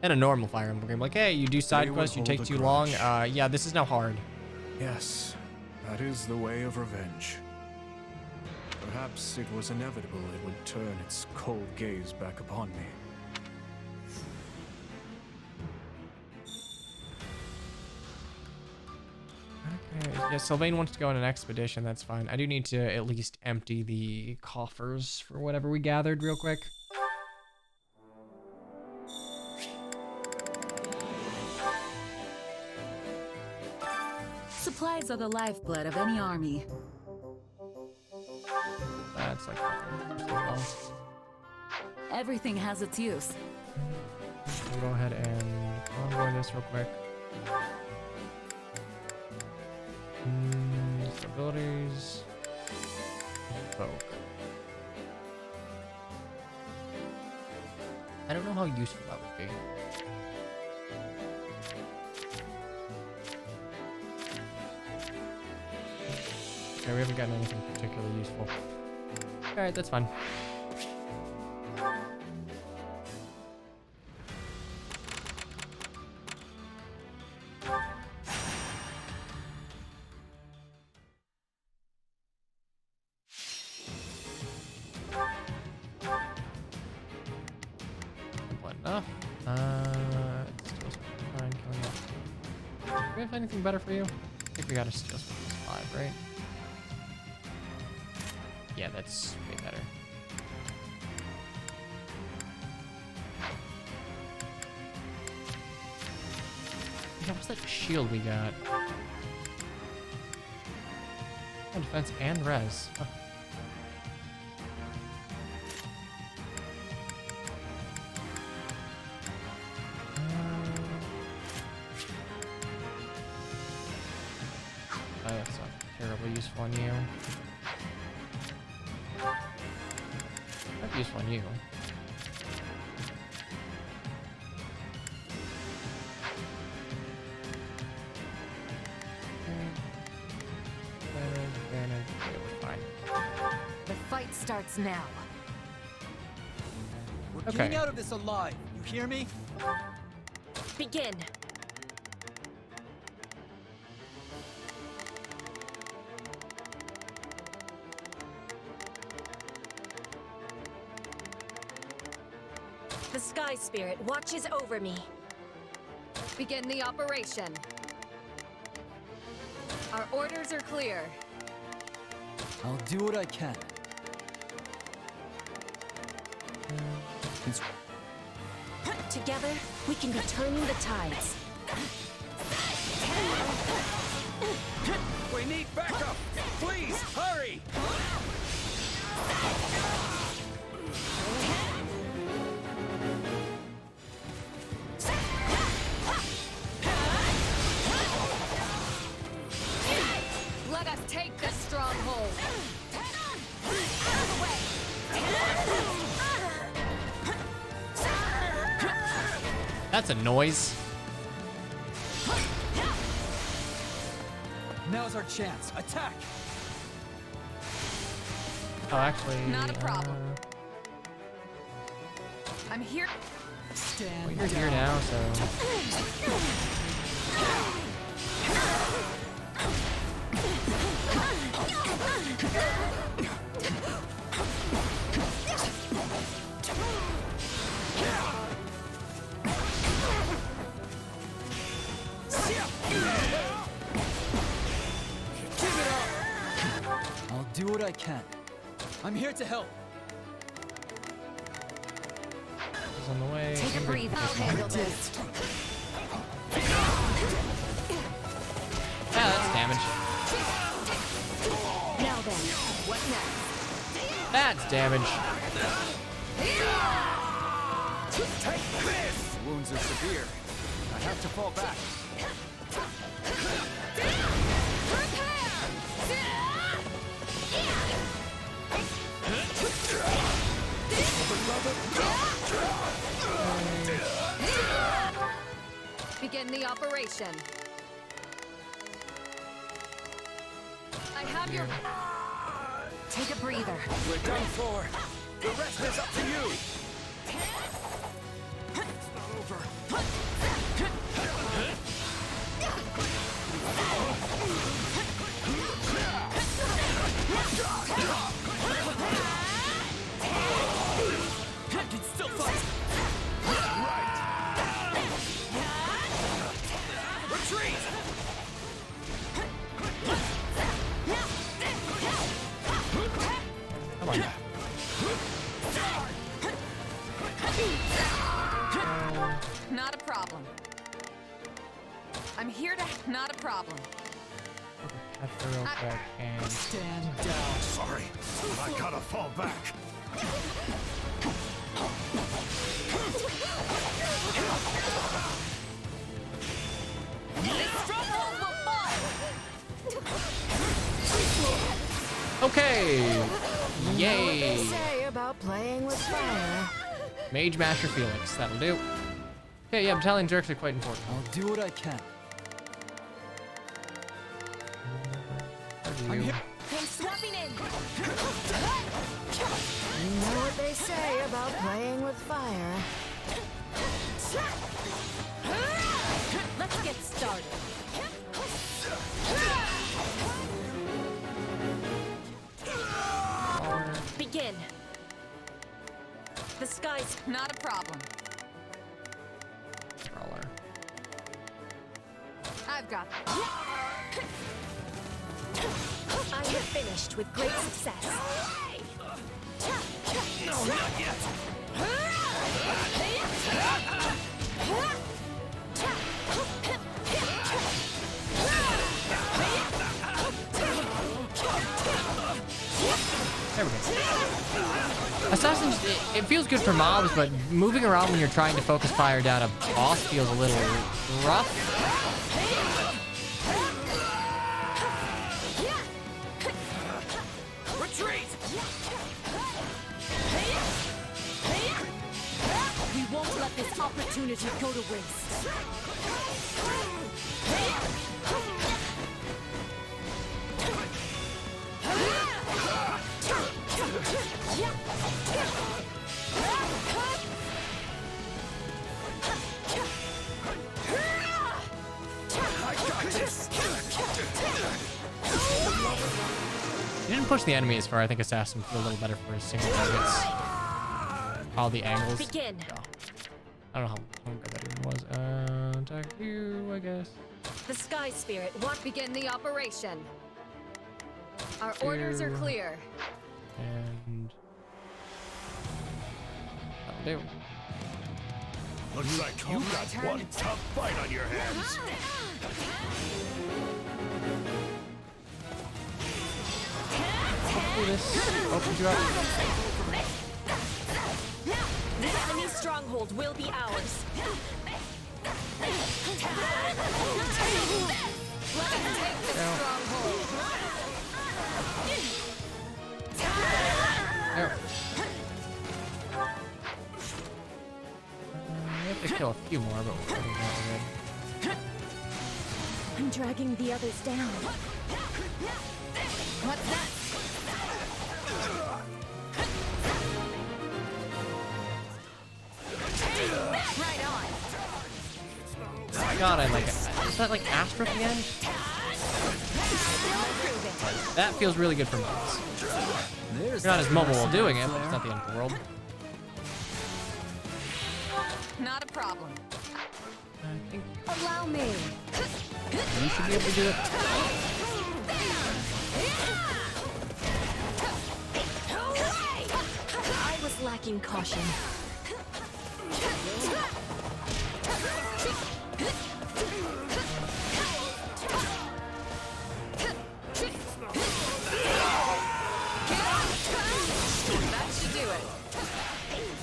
in a normal Fire Emblem game. Like, hey, you do side quests, you take too long. Yeah, this is now hard. Yes, that is the way of revenge. Perhaps it was inevitable it would turn its cold gaze back upon me. Okay, yeah, Sylvain wants to go on an expedition. That's fine. I do need to at least empty the coffers for whatever we gathered real quick. Supplies are the lifeblood of any army. That's like Everything has its use. I'll go ahead and onboard this real quick. Abilities. Evoke. I don't know how useful that would be. Okay, we haven't gotten anything particularly useful. Alright, that's fine. Enough. Still fine killing that. Do we have anything better for you? think we gotta steal some of these 5, right? Yeah, that's way better. Yeah, what's that shield we got? Oh, defense and res. Oh. That's not terribly useful on you. Might be useful on you. The fight starts now. We're getting out of this alive. You hear me? Begin. The Sky Spirit watches over me. Begin the operation. Our orders are clear. I'll do what I can. Together, we can be turning the tides. We need backup! Please, hurry! Let us take this stronghold. Out of the way. That's a noise. Now's our chance. Attack! Oh, actually. Not a problem. I'm here. Well, you're here now, so. I'll do what I can. I'm here to help. He's on the way. Take a breathe. I'll handle this. Yeah, that's damage. Now then, what next? That's damage. Take this! Wounds are severe. I have to fall back. Begin the operation. I have your... Take a breather. We're done for. The rest is up to you. It's not over. I can still fight. Right. Retreat. Come on. Not a problem. I'm here to... Not a problem. That's real quick and Stand down. Sorry, I gotta fall back. This stronghold will fall! okay. What Yay. they say about playing with fire. Mage Master Felix. That'll do. Okay, yeah, battalion jerks are quite important. I'll do what I can. I'm here. I'm swapping in. You know what they say about playing with fire. Let's get started. Begin. The skies. Not a problem. Brawler. I've got... I have finished with great success. No, not yet. There we go. Assassins, it feels good for mobs, but moving around when you're trying to focus fire down a boss feels a little rough. Retreat! We won't let this opportunity go to waste. I got this. You didn't push the enemy as far. I think Assassin feel a little better for his single targets. All the angles. Begin. I don't know how good that even was. Attack you, I guess. The Sky Spirit won't begin the operation. Our orders are clear. And that'll do. Looks like you got one tough fight on your hands. Hopefully this opens you up. The enemy's stronghold will be ours. Let's take the stronghold. There. We have to kill a few more, but we're pretty good. I'm dragging the others down. What's that? Right on. God, I like it. Is that like Astra at the end? That feels really good for mobs. You're not as mobile while doing it, but it's not the end of the world. Not a problem. I think Allow me. you should be able to do it. I was lacking caution. That should do it.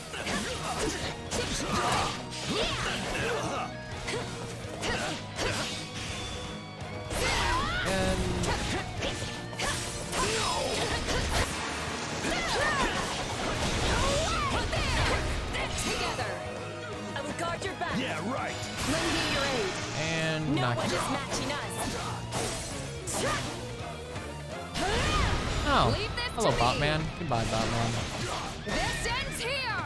Together. I will guard your back. Yeah, right. Lend me your aid. And No knock one it is off. matching us. Oh, Leave this hello, to me. Botman. Goodbye, Botman. This ends here.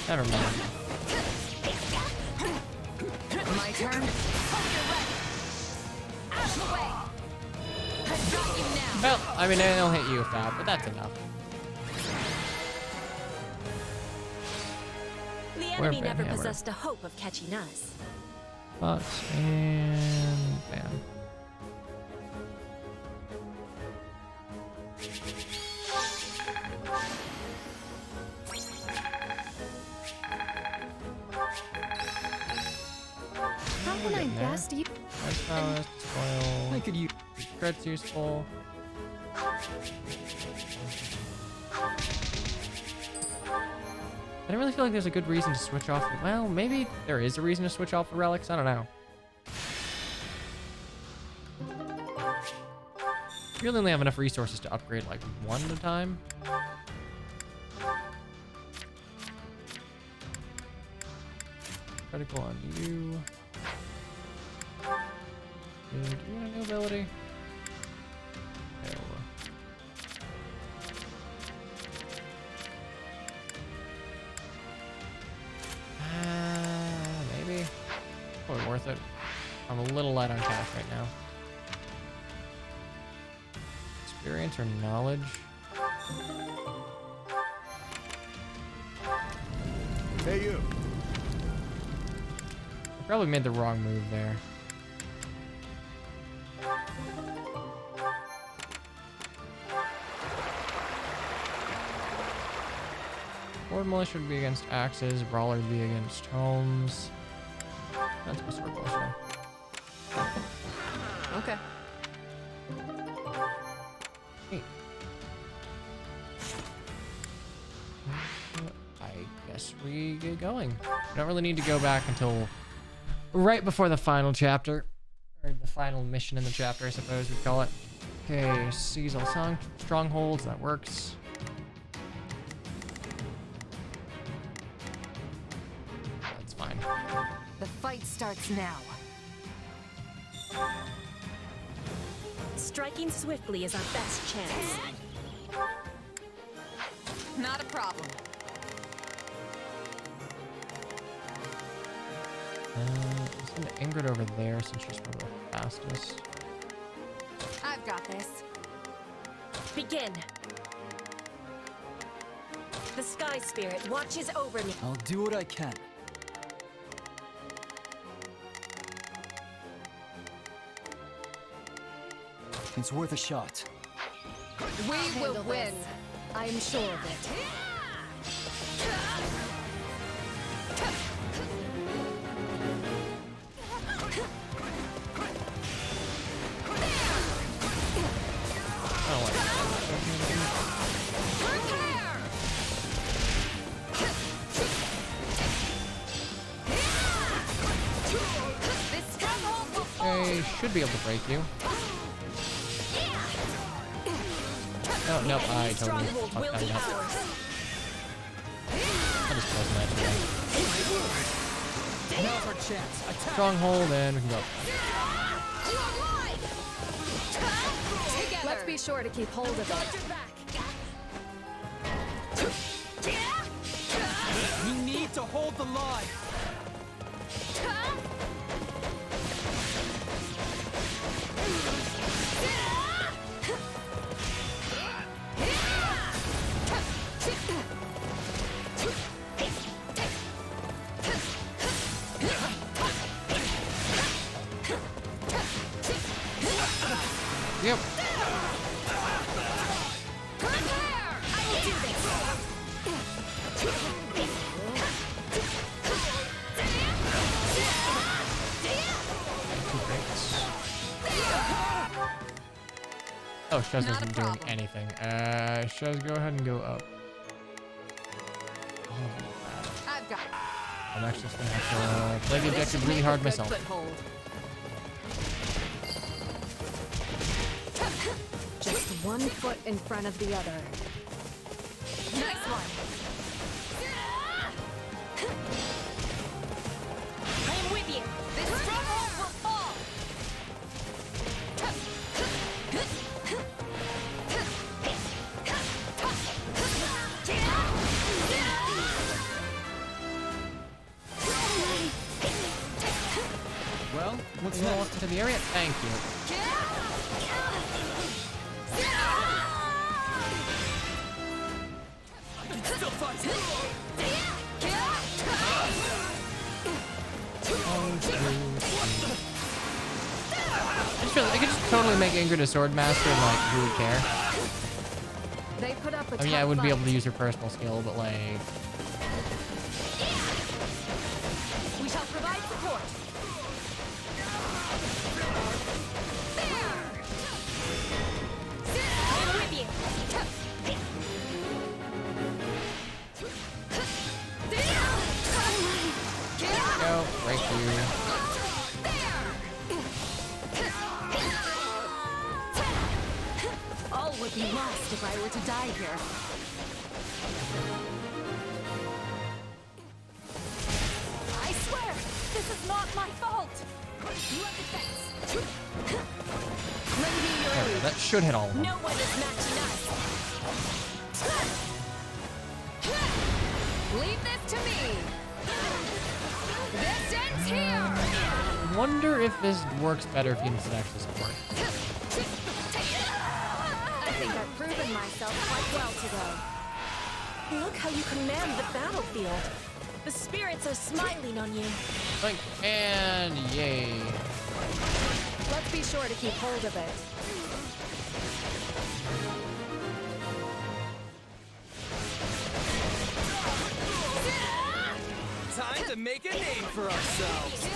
Never mind. My turn. Out of the way. I've got you now. Well, I mean, they'll hit you with that, but that's enough. The We're enemy never Banhammer. possessed a hope of catching us. But, and bam. How can I best use? Red prowess, spoil. I could use. Cred's useful. I don't really feel like there's a good reason to switch off. Well, maybe there is a reason to switch off the relics. I don't know. You really only have enough resources to upgrade like one at a time. Critical on you. Do you want a new ability? No. Maybe. Probably worth it. I'm a little light on cash right now. Experience or knowledge? Hey, you. Probably made the wrong move there. Horde Militia would be against axes. Brawler would be against homes. That's my sword militia. Okay. Hey. I guess we get going. We don't really need to go back until right before the final chapter. Or the final mission in the chapter, I suppose we'd call it. Okay, seize all strongholds. That works. That's fine. The fight starts now. Striking swiftly is our best chance. Not a problem. Send Ingrid over there since she's probably the fastest. I've got this. Begin. The Sky Spirit watches over me. I'll do what I can. It's worth a shot. We will win. I am sure of it. I should be able to break you. Oh, nope, I totally fucked that up. I'll just close that today. Now's our chance. Attack. Stronghold, and we can go. Let's be sure to keep hold of it. We need to hold the line. Yep. Oh, Shuz isn't doing anything. Shuz, go ahead and go up. I've got it. I'm actually just gonna have to play the objective really hard myself. Just one foot in front of the other. Nice one. I am with you. This stronghold will fall. Well, what's Welcome next? to the area. Thank you. Still fighting. I could just totally make Ingrid a sword master and like really care. They put up a I mean, yeah, I wouldn't be fight. able to use her personal skill, but like, We shall provide support. I am with you. go break you. All would be lost if I were to die here. I swear, this is not my fault. You have defense. Lend me your There we go. That should hit all of them. No one is matching us. Leave this to me. This ends here. I wonder if this works better if units actually support. I think I've proven myself quite well today. Look how you command the battlefield. The spirits are smiling on you. Blink, and yay. Let's be sure to keep hold of it. Time to make a name for ourselves.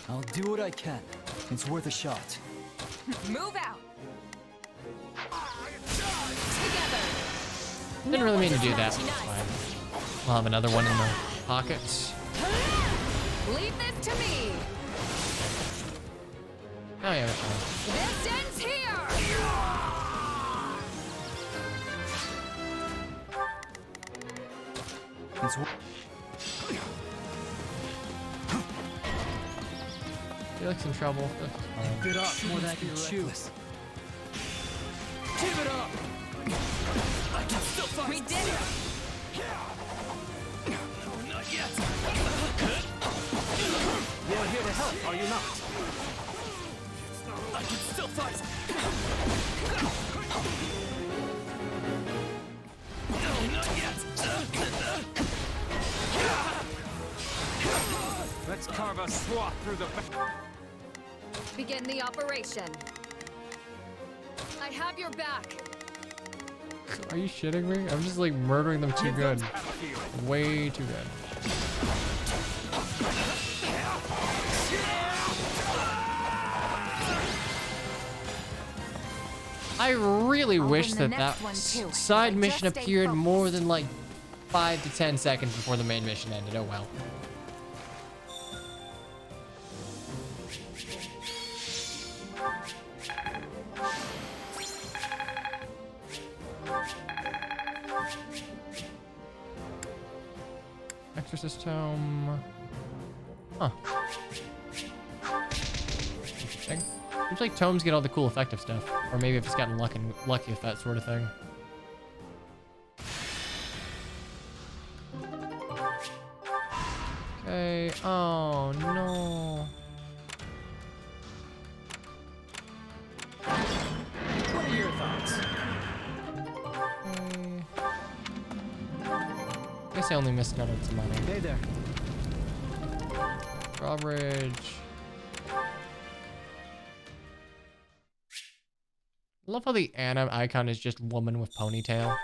I'll do what I can. It's worth a shot. Move out. Didn't really mean to do that. It's fine. We'll have another one in the pockets. Leave this to me. Oh yeah, that's fine. This ends here. It's Felix in trouble. bit off more than I can chew. Give it up! I can still fight! We did it! No, not yet! You're here to help, are you not? I can still fight! No, not yet! Let's carve a swath through the back. Begin the operation. I have your back. Are you shitting me? I'm just like murdering them too good. Way too good. I really wish that side mission appeared more than like 5 to 10 seconds before the main mission ended. Oh well. Exorcist Tome. Huh. Interesting. Seems like tomes get all the cool effective stuff. Or maybe I've just gotten lucky with that sort of thing. Okay. Oh no. What are your thoughts? Okay. I guess I only missed out on some money. Hey there. Drawbridge. I love how the Anna icon is just woman with ponytail.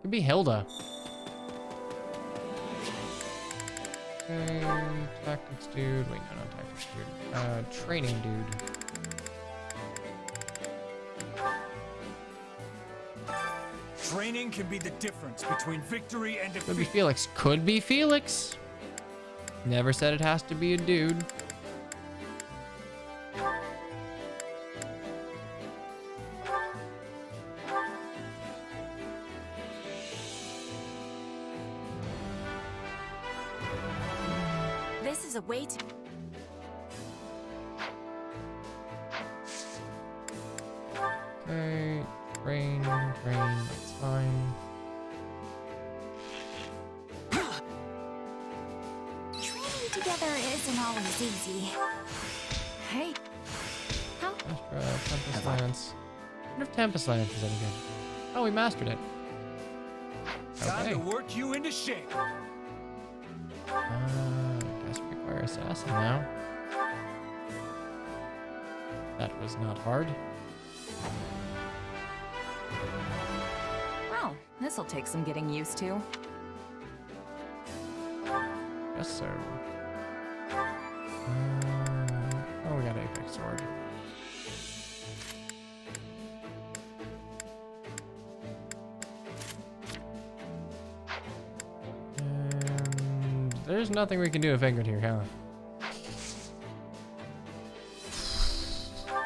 Could be Hilda. Okay, tactics dude. Wait, no, not tactics dude. Training dude. Training can be the difference between victory and Could be defeat. Felix. Could be Felix. Never said it has to be a dude. This is a way to... Okay, train, that's fine. Training together isn't always easy. Hey. How? Tempest Lance. I wonder if Tempest Lance is any good. Oh, we mastered it. Time Okay. to work you into shape. Guess we require assassin now. That was not hard. Well, this'll take some getting used to. Guess so. Oh, we got Apex Sword. And there's nothing we can do with Ingrid here, huh?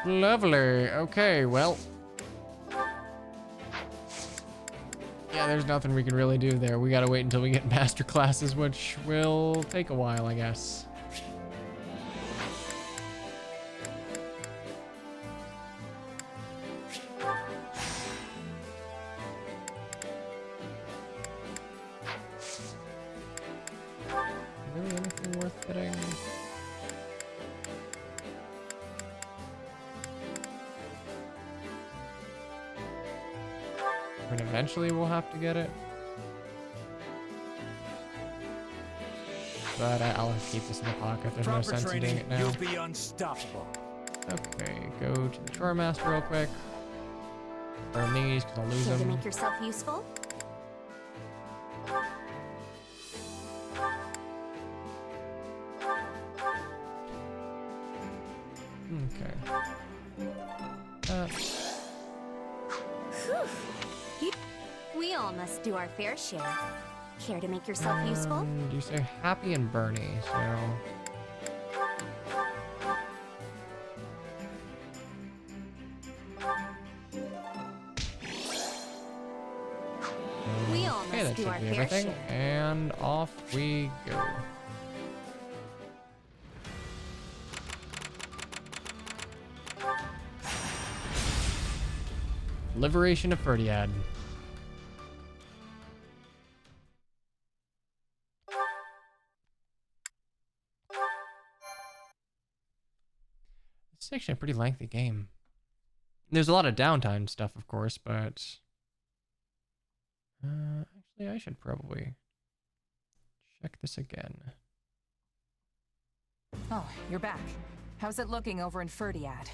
Lovely. Okay, well. Yeah, there's nothing we can really do there. We gotta wait until we get master classes, which will take a while, I guess. Really anything worth getting? We're gonna eventually we'll have to get it. But I'll keep this in the pocket. There's no sense in doing it now. You'll be unstoppable. Okay, go to the Chore Master real quick. Burn these because I'll lose Care to them. make yourself useful? Okay. We all must do our fair share. Care to make yourself useful? Do you say Happy and Bernie? So. We all Okay, that must do should our be fair everything. share. And off we go. Liberation of Ferdiad. It's actually a pretty lengthy game. There's a lot of downtime stuff, of course, but actually I should probably check this again. Oh, you're back. How's it looking over in Ferdiad?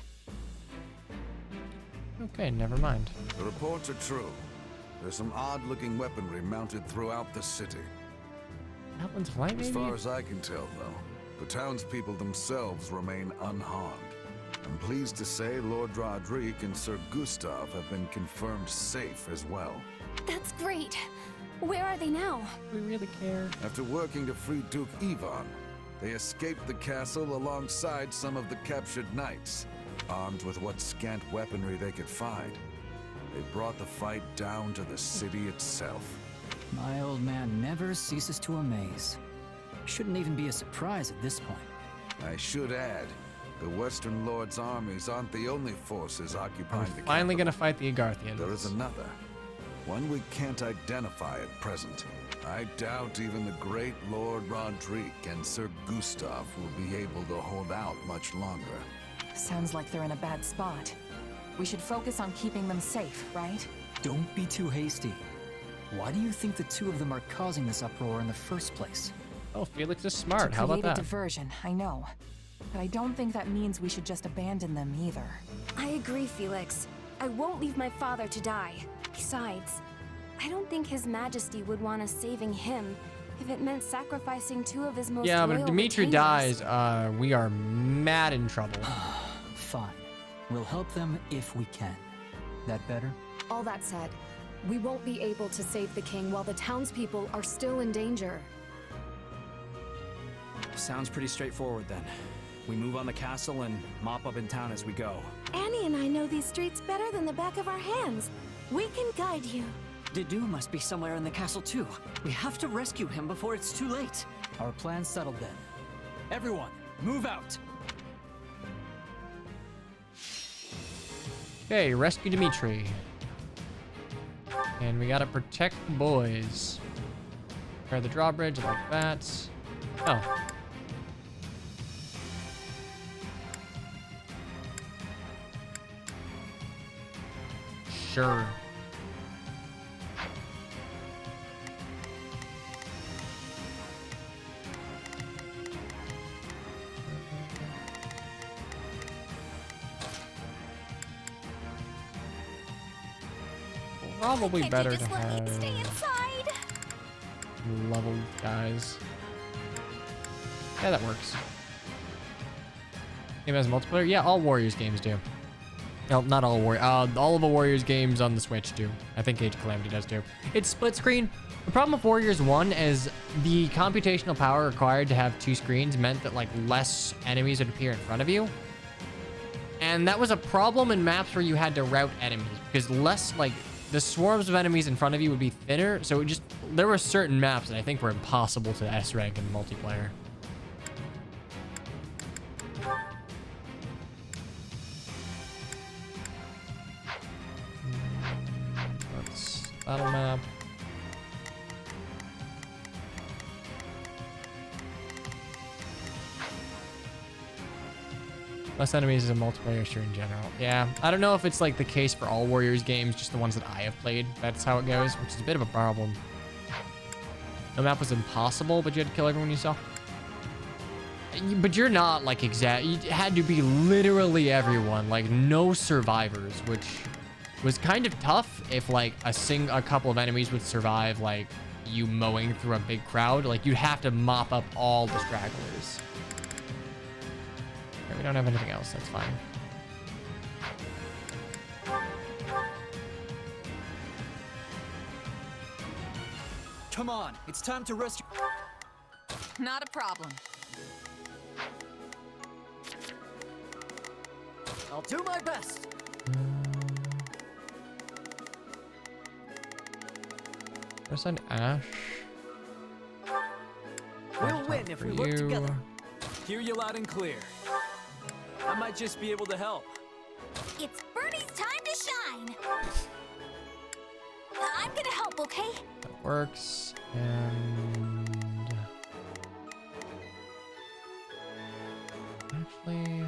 Okay, never mind. The reports are true. There's some odd-looking weaponry mounted throughout the city. Goblins flight, maybe? As far as I can tell, though, the townspeople themselves remain unharmed. I'm pleased to say Lord Roderick and Sir Gustav have been confirmed safe as well. That's great. Where are they now? We really care. After working to free Duke Ivan, they escaped the castle alongside some of the captured knights, armed with what scant weaponry they could find. They brought the fight down to the city itself. My old man never ceases to amaze. Shouldn't even be a surprise at this point. I should add, the Western Lord's armies aren't the only forces occupying the Finally capital. gonna fight the Agarthians. There is another. One we can't identify at present. I doubt even the great Lord Roderick and Sir Gustav will be able to hold out much longer. Sounds like they're in a bad spot. We should focus on keeping them safe, right? Don't be too hasty. Why do you think the two of them are causing this uproar in the first place? Oh, Felix is smart. To How about create a that? diversion, I know. But I don't think that means we should just abandon them either. I agree, Felix. I won't leave my father to die. Besides, I don't think His Majesty would want us saving him if it meant sacrificing two of his most Yeah, but if loyal Dimitri retainers. dies, we are mad in trouble. Fine. We'll help them if we can. That better? All that said, we won't be able to save the king while the townspeople are still in danger. Sounds pretty straightforward then. We move on the castle and mop up in town as we go. Annie and I know these streets better than the back of our hands. We can guide you. Dedu must be somewhere in the castle too. We have to rescue him before it's too late. Our plan's settled then. Everyone, move out! Okay, rescue Dimitri. And we gotta protect the boys. Repair the drawbridge like that. Oh. Sure. Probably better to have leveled guys. Yeah, that works. Game has multiplayer? Yeah, all Warriors games do. No, not all all of the Warriors games on the Switch do. I think Age of Calamity does too. It's split screen. The problem with Warriors 1 is the computational power required to have two screens meant that like less enemies would appear in front of you. And that was a problem in maps where you had to route enemies because less like the swarms of enemies in front of you would be thinner. So it just, there were certain maps that I think were impossible to S rank in multiplayer. Let's battle map. Less enemies is a multiplayer issue in general. Yeah, I don't know if it's like the case for all Warriors games, just the ones that I have played. That's how it goes, which is a bit of a problem. No map was impossible, but you had to kill everyone you saw. But you're not like exact. You had to be literally everyone, like no survivors, which was kind of tough if like a couple of enemies would survive like you mowing through a big crowd. Like you'd have to mop up all the stragglers. Okay, we don't have anything else. That's fine. Come on, it's time to rescue. Not a problem. I'll do my best. There's an Ash. We'll win if we work together. Hear you loud and clear. I might just be able to help. It's Birdie's time to shine. I'm gonna help, okay? That works. And actually,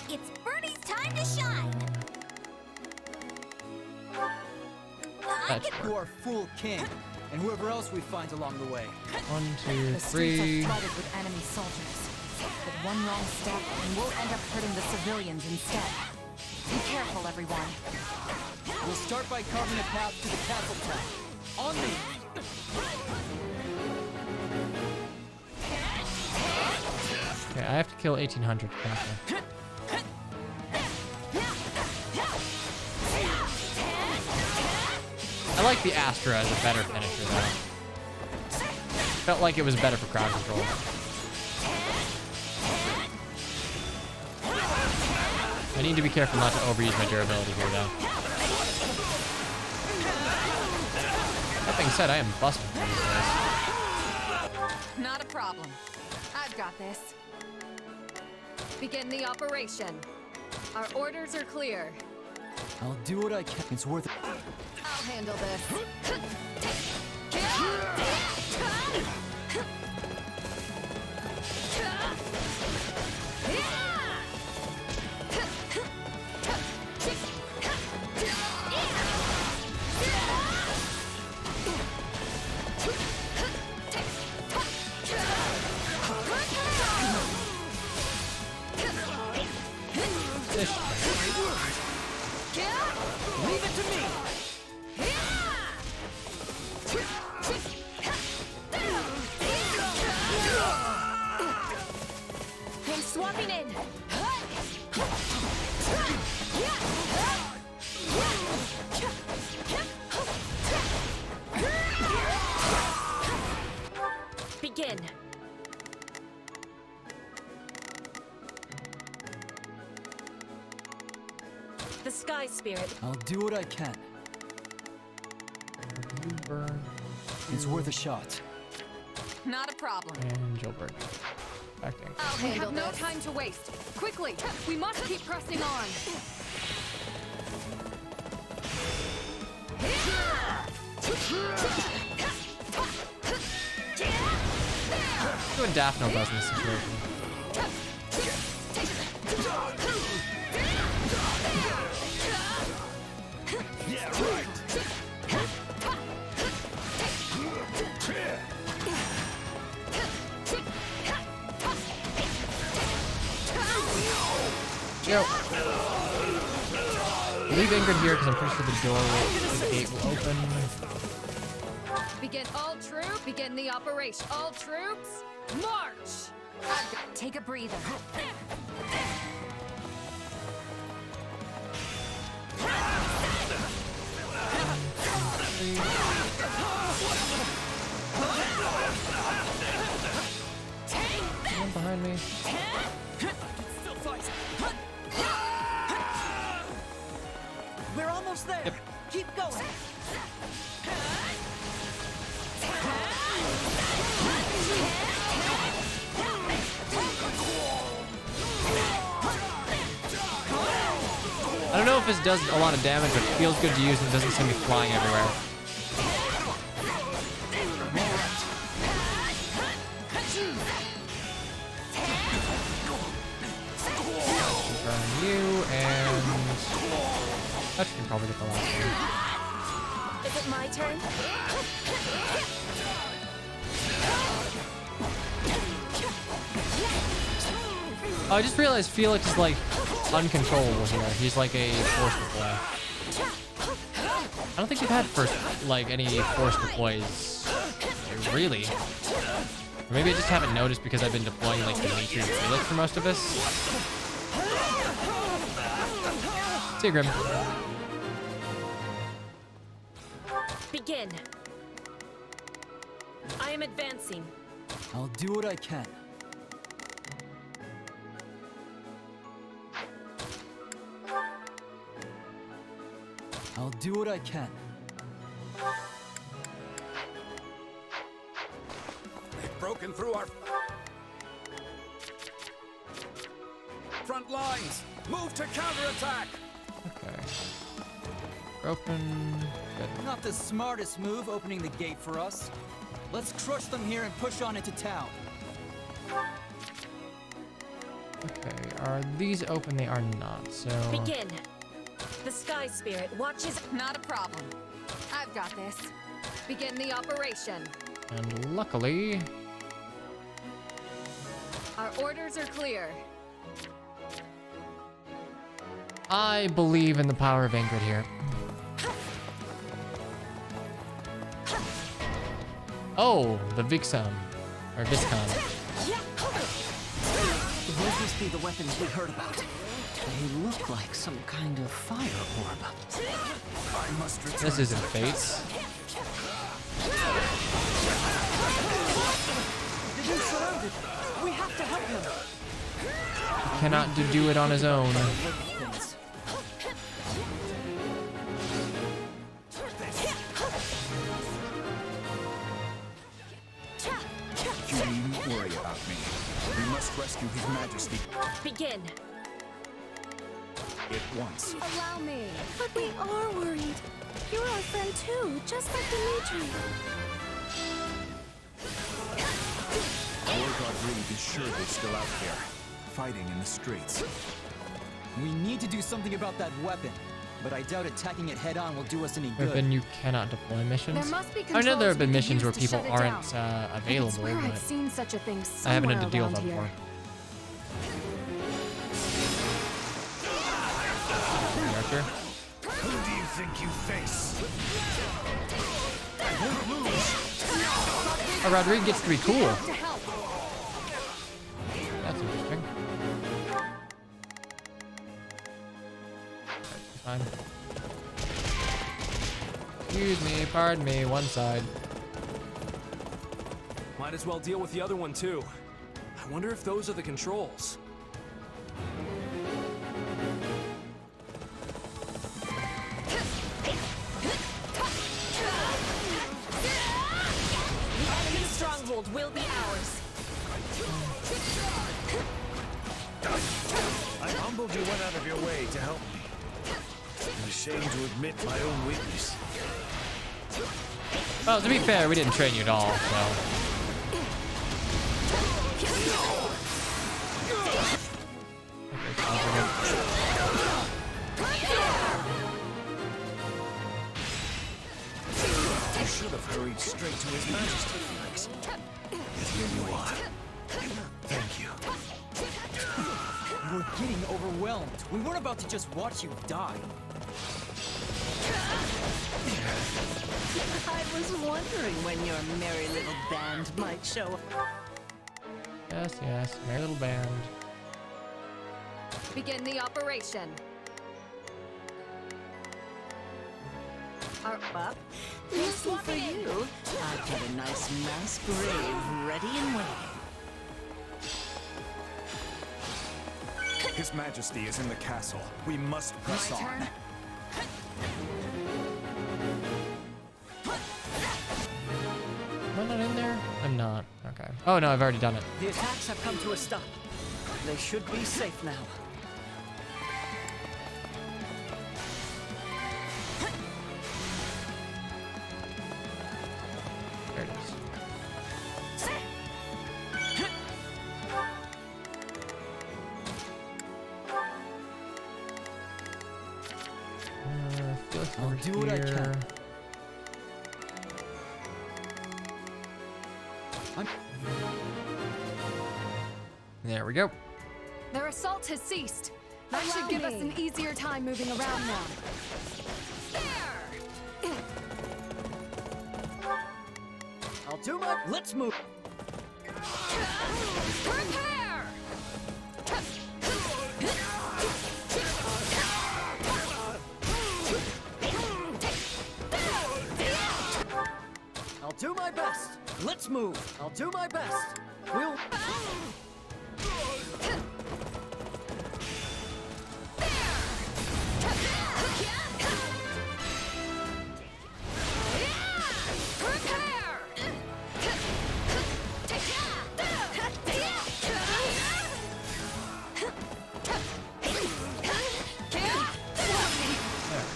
it's Birdie's time to shine. You are full king, and whoever else we find along the way. 1, 2, The streets 3. are flooded with enemy soldiers. But one wrong step, and we'll end up hurting the civilians instead. Be careful, everyone. We'll start by carving a path to the castle town. On me! Okay, I have to kill 1800. Okay. I like the Astra as a better finisher though. Felt like it was better for crowd control. I need to be careful not to overuse my durability here though. That being said, I am busting for these guys. Not a problem. I've got this. Begin the operation. Our orders are clear. I'll do what I can. It's worth it. I'll handle this. Leave it to me. I'm swapping in. Begin. The Sky Spirit. I'll do what I can. It's worth a shot. Not a problem. And Gilbert. Acting. We have no time to waste. Quickly, we must keep pressing on. See what Daphne does in this situation. Yeah, right. Yo. Leave Ingrid here because I'm pretty sure the gate will open. Begin all troops. Begin the operation. All troops, march. Take a breather. One behind me. We're almost there. Yep. Keep going. I don't know if this does a lot of damage, but it feels good to use and it doesn't seem to be flying everywhere. Touch can probably get the last one. Is it my turn? Oh, I just realized Felix is like uncontrollable here. He's like a force deploy. I don't think we've had any force deploys, really. Or maybe I just haven't noticed because I've been deploying like Dimitri and Felix for most of this. See you, Grim. Begin. I am advancing. I'll do what I can. I'll do what I can. They've broken through our front lines. Move to counterattack. Okay. Open. Good. Not the smartest move opening the gate for us. Let's crush them here and push on into town. Okay, are these open? They are not, so... Begin. The Sky Spirit watches. Not a problem. I've got this. Begin the operation. And luckily... Our orders are clear. I believe in the power of Ingrid here. Oh, the Vixam. Or Viscon. Will this be the weapons we heard about? They look like some kind of fire orb. I must return. This isn't Fates. He's surrounded. We have to help him. He cannot do it on his own. You needn't worry about me. We must rescue His Majesty Begin. at once. Allow me. But we are worried. You're our friend too, just like Dimitri. Lord Rodrigue is surely still out here, fighting in the streets. We need to do something about that weapon, but I doubt attacking it head-on will do us any good. Then you cannot deploy missions. There must be I know there have been controls we missions could where use to people shut it aren't down. available, I swear I've but seen such a thing I haven't had to somewhere deal with around that here. before. Character. Who do you think you face? I won't lose. Oh, Rodrigue gets to be cool. That's interesting. Fine. Excuse me, pardon me, one side. Might as well deal with the other one too. I wonder if those are the controls. The enemy stronghold will be ours. I'm humbled you went out of your way to help me. I'm ashamed to admit my own weakness. Well, to be fair, we didn't train you at all, so. You should have hurried straight to His Majesty, Felix. Yet here you are. Thank you. You were getting overwhelmed. We weren't about to just watch you die. I was wondering when your merry little band might show up. Yes, yes, merry little band. Begin the operation. Our up? Lucky for you. I've got a nice mass grave ready and waiting. His Majesty is in the castle. We must press on. Am I not in there? I'm not. Okay. Oh no, I've already done it. The attacks have come to a stop. They should be safe now. There it is. I'll do what I can. There we go. Their assault has ceased. That should give us an easier time moving around now. I'll do my. Let's move. Prepare! I'll do my best. Let's move. I'll do my best. We'll.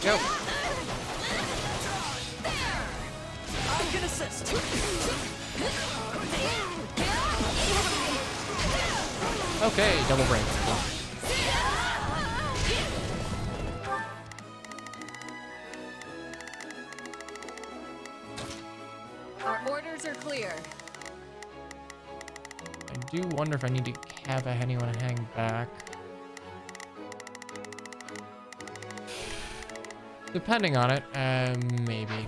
Go. I can assist. Okay, double break. Our orders are clear. I do wonder if I need to have anyone hang back. Depending on it, maybe.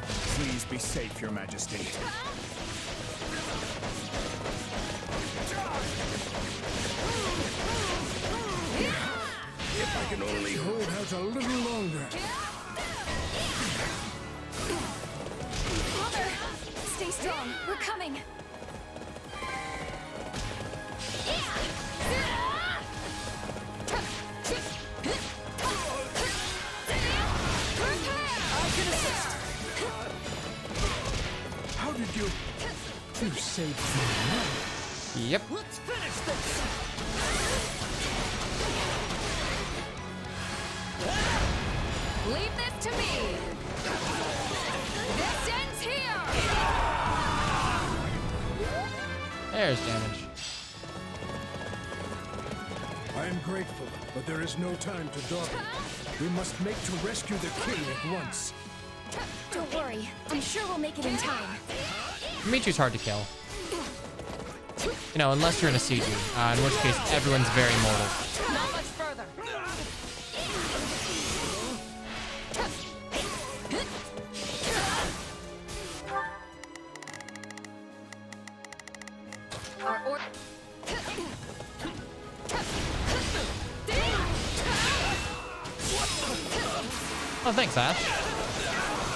Please be safe, Your Majesty. If I can only hold out a little longer. Mother, stay strong. We're coming. How did you saved me? Yep. Let's finish this. Leave this to me. This ends here. There's damage. I am grateful, but there is no time to dawdle. We must make to rescue the king at once. Don't worry, I'm sure we'll make it in time. Dimitri's hard to kill. You know, unless you're in a siege, in which case everyone's very mortal. Not much further. Oh, thanks, Ash.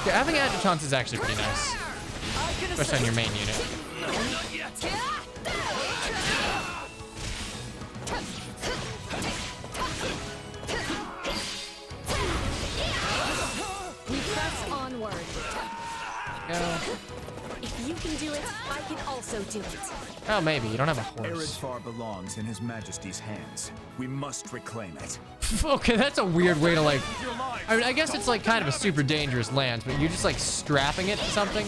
Yeah, having adjutants is actually pretty nice. Especially on your main unit. We press onward. Go. If you can do it, I can also do it. Oh, maybe. You don't have a horse. Eredfar belongs in His Majesty's hands. We must reclaim it. Okay, that's a weird way to, like... I mean, I guess it's, like, kind of a super dangerous lance, but you're just, like, strapping it to something?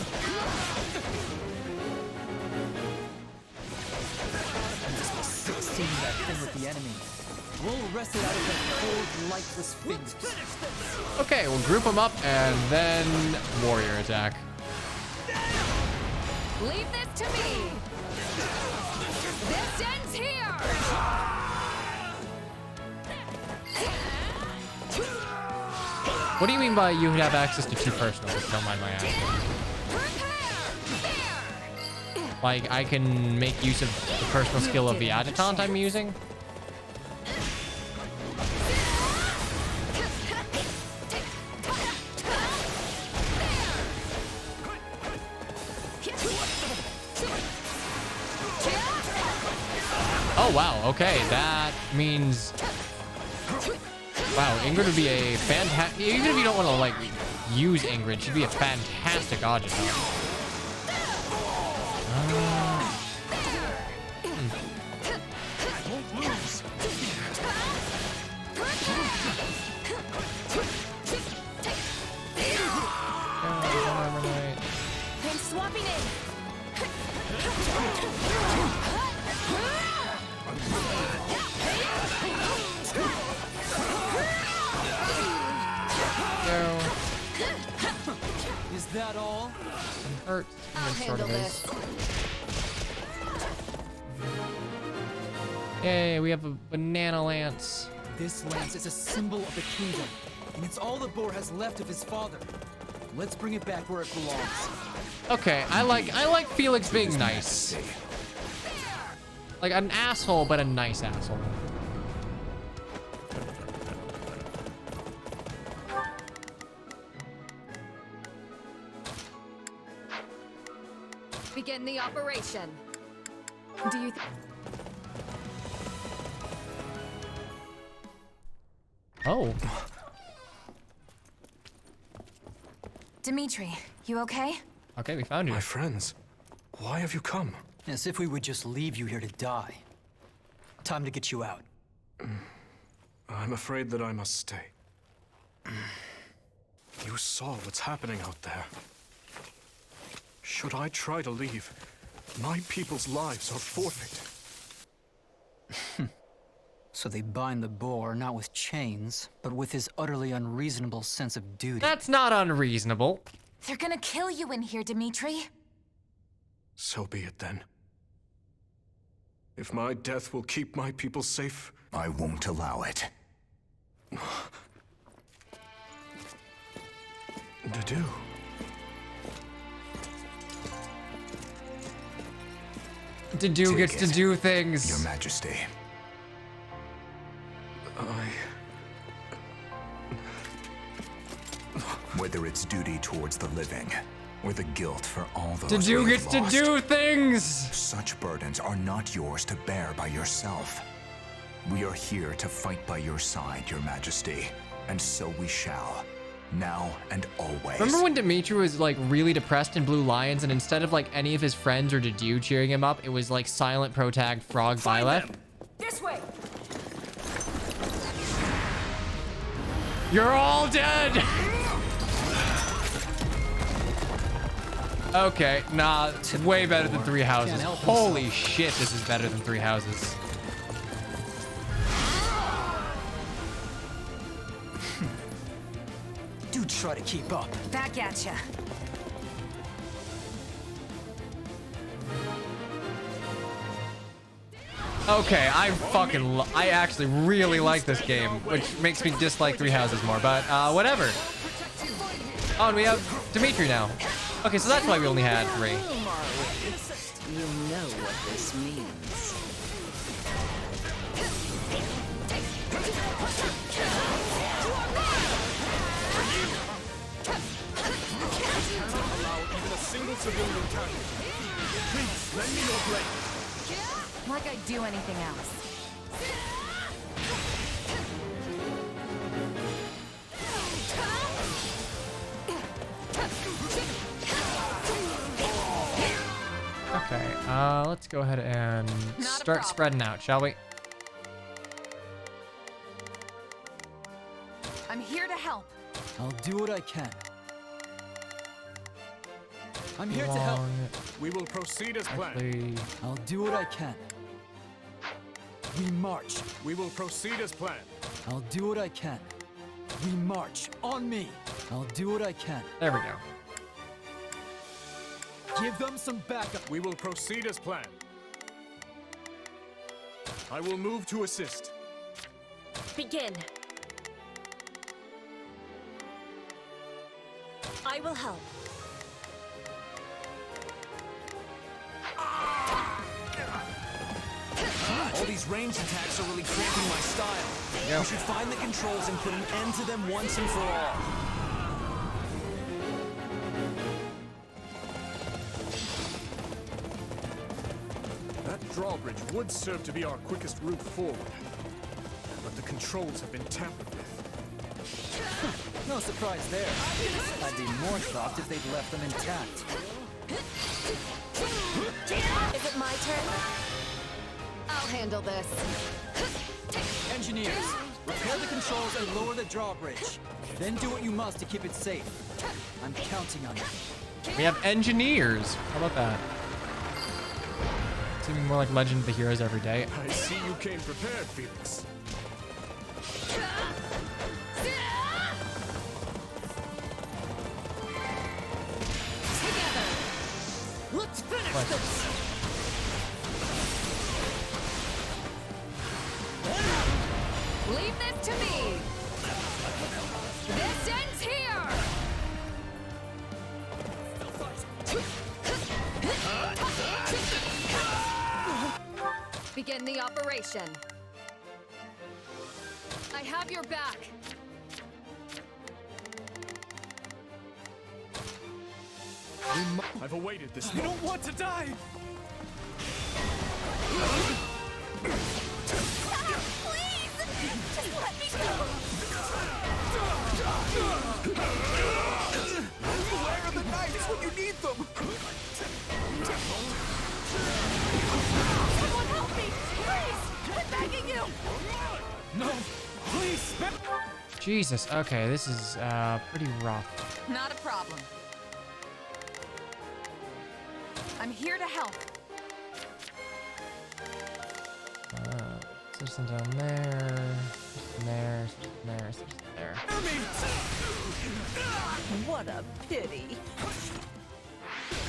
Seeing that thing with the enemy. We'll wrest it out of their cold, lifeless fingers. Okay, we'll group them up, and then warrior attack. Leave this to me. This ends here. What do you mean by you would have access to 2 personals, if you don't mind my asking? Like, I can make use of the personal skill of the adjutant I'm using? Oh, wow. Okay, that means... Wow, Ingrid would be a fantastic... Even if you don't want to, like, use Ingrid, she'd be a fantastic adjutant. I'm swapping in. that all? It hurts. I'll handle this. Yay, we have a banana lance. This lance is a symbol of the kingdom, and it's all the boar has left of his father. Let's bring it back where it belongs. Okay, I like Felix being nice. Like an asshole, but a nice asshole. Begin the operation. Do you Oh. Dimitri, you okay? Okay, we found you. My friends, why have you come? As if we would just leave you here to die. Time to get you out. I'm afraid that I must stay. You saw what's happening out there. Should I try to leave, my people's lives are forfeit. So they bind the boar not with chains, but with his utterly unreasonable sense of duty. That's not unreasonable. They're gonna kill you in here, Dimitri. So be it then. If my death will keep my people safe, I won't allow it. Dedu. Dedu gets to do things. Your Majesty. Whether it's duty towards the living, or the guilt for all those Dedu gets to do things! Such burdens are not yours to bear by yourself. We are here to fight by your side, Your Majesty, and so we shall. Now and always. Remember when Dimitri was like really depressed in Blue Lions, and instead of like any of his friends or Dedu cheering him up, it was like silent protag frog Byleth? This way. You're all dead! Okay, nah, it's way better than Three Houses. Holy shit, this is better than Three Houses. Do try to keep up. Back at ya. Okay, I actually really like this game, which makes me dislike Three Houses more, but whatever. Oh, and we have Dimitri now. Okay, so that's why we only had 3. You know what this means. Allow even a single civilian casualty. Please, lend me your blade. Like I'd do anything else. Okay, let's go ahead and start spreading out, shall we? I'm here to help. I'll do what I can. I'm here to help. We will proceed as planned. I'll do what I can. We march. We will proceed as planned. I'll do what I can. We march. On me. I'll do what I can. There we go. Give them some backup. We will proceed as planned. I will move to assist. Begin. I will help. All these ranged attacks are really cramping my style. Yep. We should find the controls and put an end to them once and for all. That drawbridge would serve to be our quickest route forward. But the controls have been tampered with. No surprise there. I'd be more shocked if they'd left them intact. Is it my turn? I'll handle this. Engineers, repair the controls and lower the drawbridge. Then do what you must to keep it safe. I'm counting on you. We have engineers. How about that? Seeming more like Legend of the Heroes every day. I see you came prepared, Felix. What? Leave this to me. This ends here. Begin the operation. I have your back. I've awaited this. I don't want to die! Please! Just let me go! Where are the knights when you need them? Someone help me! Please! I'm begging you! No! Please, spare... Jesus. Okay, this is pretty rough. Not a problem. I'm here to help. Citizen down there. There. There. There. What a pity.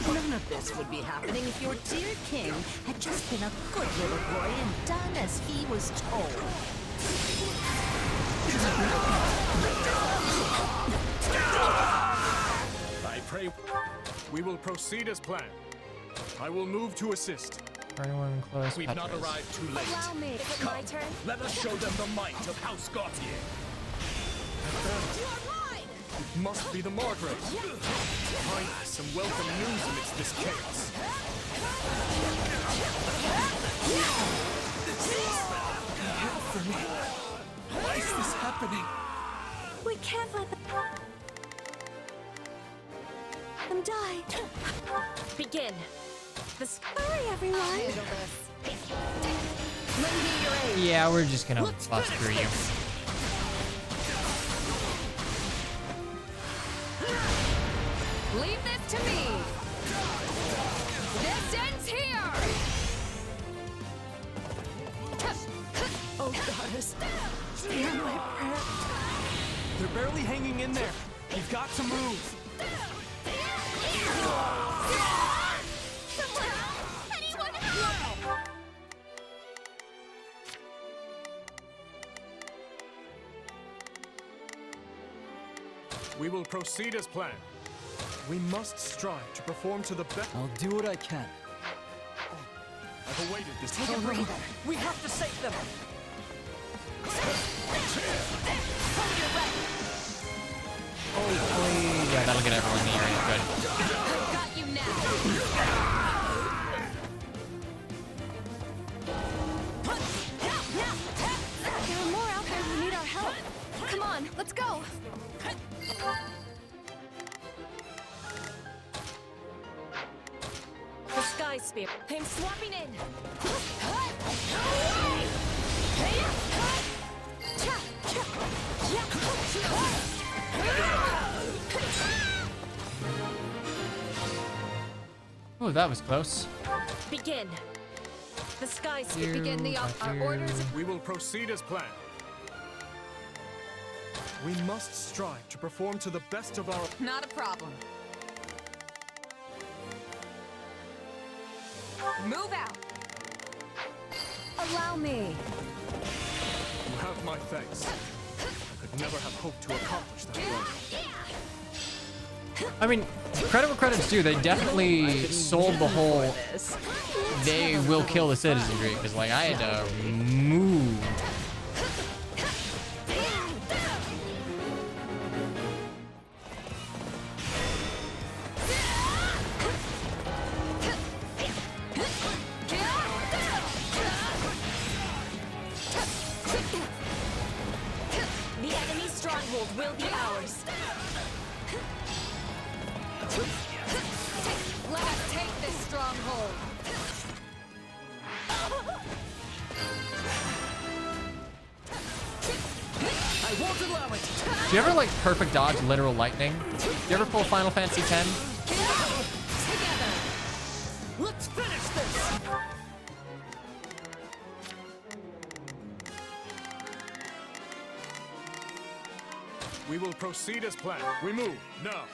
None of this would be happening if your dear king had just been a good little boy and done as he was told. I pray we will proceed as planned. I will move to assist. Anyone close? We've not arrived too late. Allow me. Is it my turn? Let us show them the might of House Gautier. It must be the Margrave. Find some welcome news amidst this chaos. For me. Why is this happening? We can't let them die. Begin. Hurry, everyone. Handle this. Lend me your aid. Yeah, we're just gonna bust through you. Leave this to me. This ends here. Oh, goddess. Hear my prayer. They're barely hanging in there. You've got to move. Someone! Anyone help! We will proceed as planned. We must strive to perform to the best. I'll do what I can. I've awaited this. Take a breather. We have to save them. Hopefully, yeah, that'll get everyone in the area. Good. Got you now. There are more out there who need our help. Come on, let's go. The Sky Spear. I'm swapping in. Oh, that was close. Begin. The Sky Spear. You, Begin the our orders. We will proceed as planned. We must strive to perform to the best of our... Not a problem. Move out. Allow me. You have my thanks. I could never have hoped to accomplish that alone. I mean, credit where credit's due. They definitely sold the whole they will kill the citizenry, because like I had to move. The enemy's stronghold will be ours. Let us take this stronghold. I won't allow it. Do you ever like perfect dodge literal lightning? Do you ever pull Final Fantasy X? Together. Let's finish this. We will proceed as planned. We move now.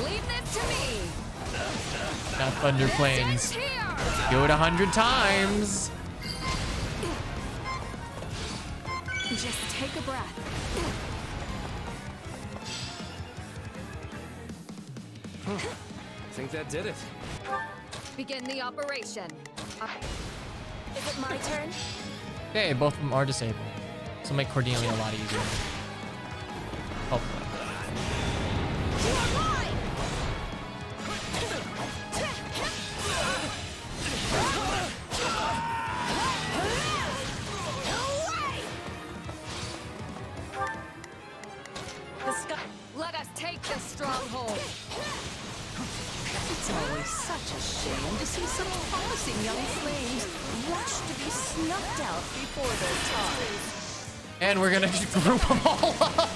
Leave this to me. Now Thunder Plains. Do it 100 times. Just take a breath. Think that did it. Begin the operation. Is it my turn? Okay, both of them are disabled. This will make Cordelia a lot easier. Hopefully. Let us take this stronghold. It's always such a shame to see such promising young flames rush to be snuffed out before their time. And we're gonna just group them all up.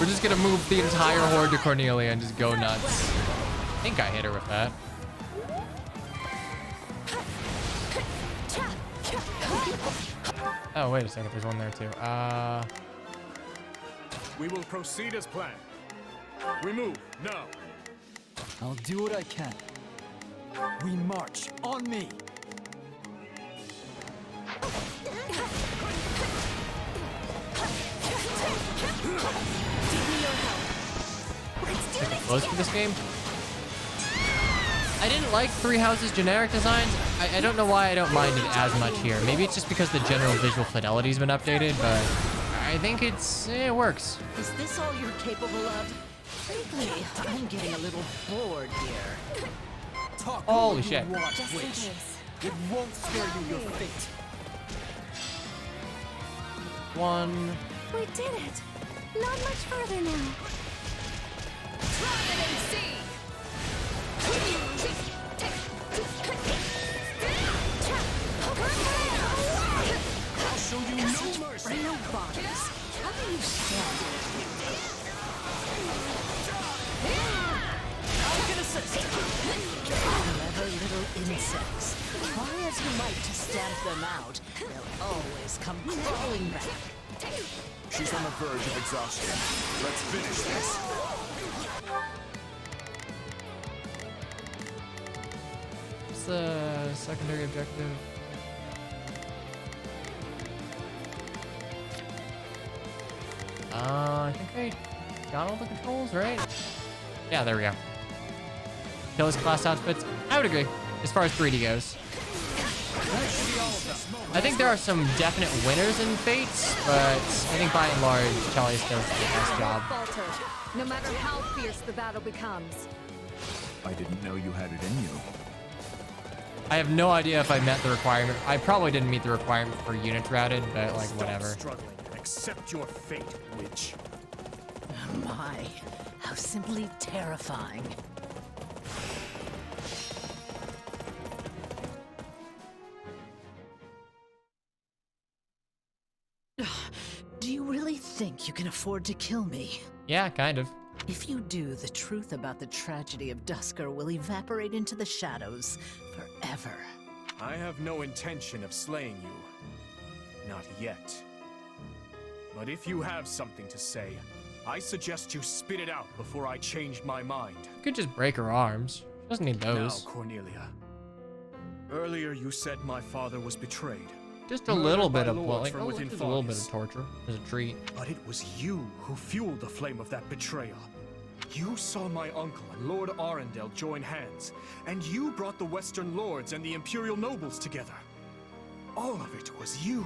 We're just gonna move the entire horde to Cornelia and just go nuts. I think I hit her with that. Oh, wait a second. There's one there too. We will proceed as planned. We move now. I'll do what I can. We march. On me. Close for this game. I didn't like Three Houses' generic designs. I don't know why I don't mind it as much here. Maybe it's just because the general visual fidelity's been updated, but I think it works. Is this all you're capable of? Frankly, I'm getting a little bored here. Talk Holy shit. Just in case. It won't spare you your fate. One. We did it. Not much further now. Try it and see. I'll show you no mercy. No bodies. How do you stand it? I can assist. Clever little insects. Try as you might to stamp them out, they'll always come crawling back. She's on the verge of exhaustion. Let's finish this. What's the secondary objective? I think I got all the controls, right? Yeah, there we go. Kill his class outfits. I would agree, as far as 3D goes. I think there are some definite winners in Fates, but I think by and large, Chalice does the best job. Falter, no matter how fierce the battle becomes. I didn't know you had it in you. I have no idea if I met the requirement. I probably didn't meet the requirement for units routed, but like whatever. Stop struggling and accept your fate, witch. My, how simply terrifying. Do you really think you can afford to kill me? Yeah, kind of. If you do, the truth about the tragedy of Dusker will evaporate into the shadows forever. I have no intention of slaying you. Not yet. But if you have something to say, I suggest you spit it out before I change my mind. You could just break her arms. She doesn't need those. Now, Cornelia. Earlier you said my father was betrayed. Just a little bit of like, a little bit of torture as a treat. But it was you who fueled the flame of that betrayal. You saw my uncle and Lord Arundel join hands, and you brought the Western Lords and the Imperial nobles together. All of it was you.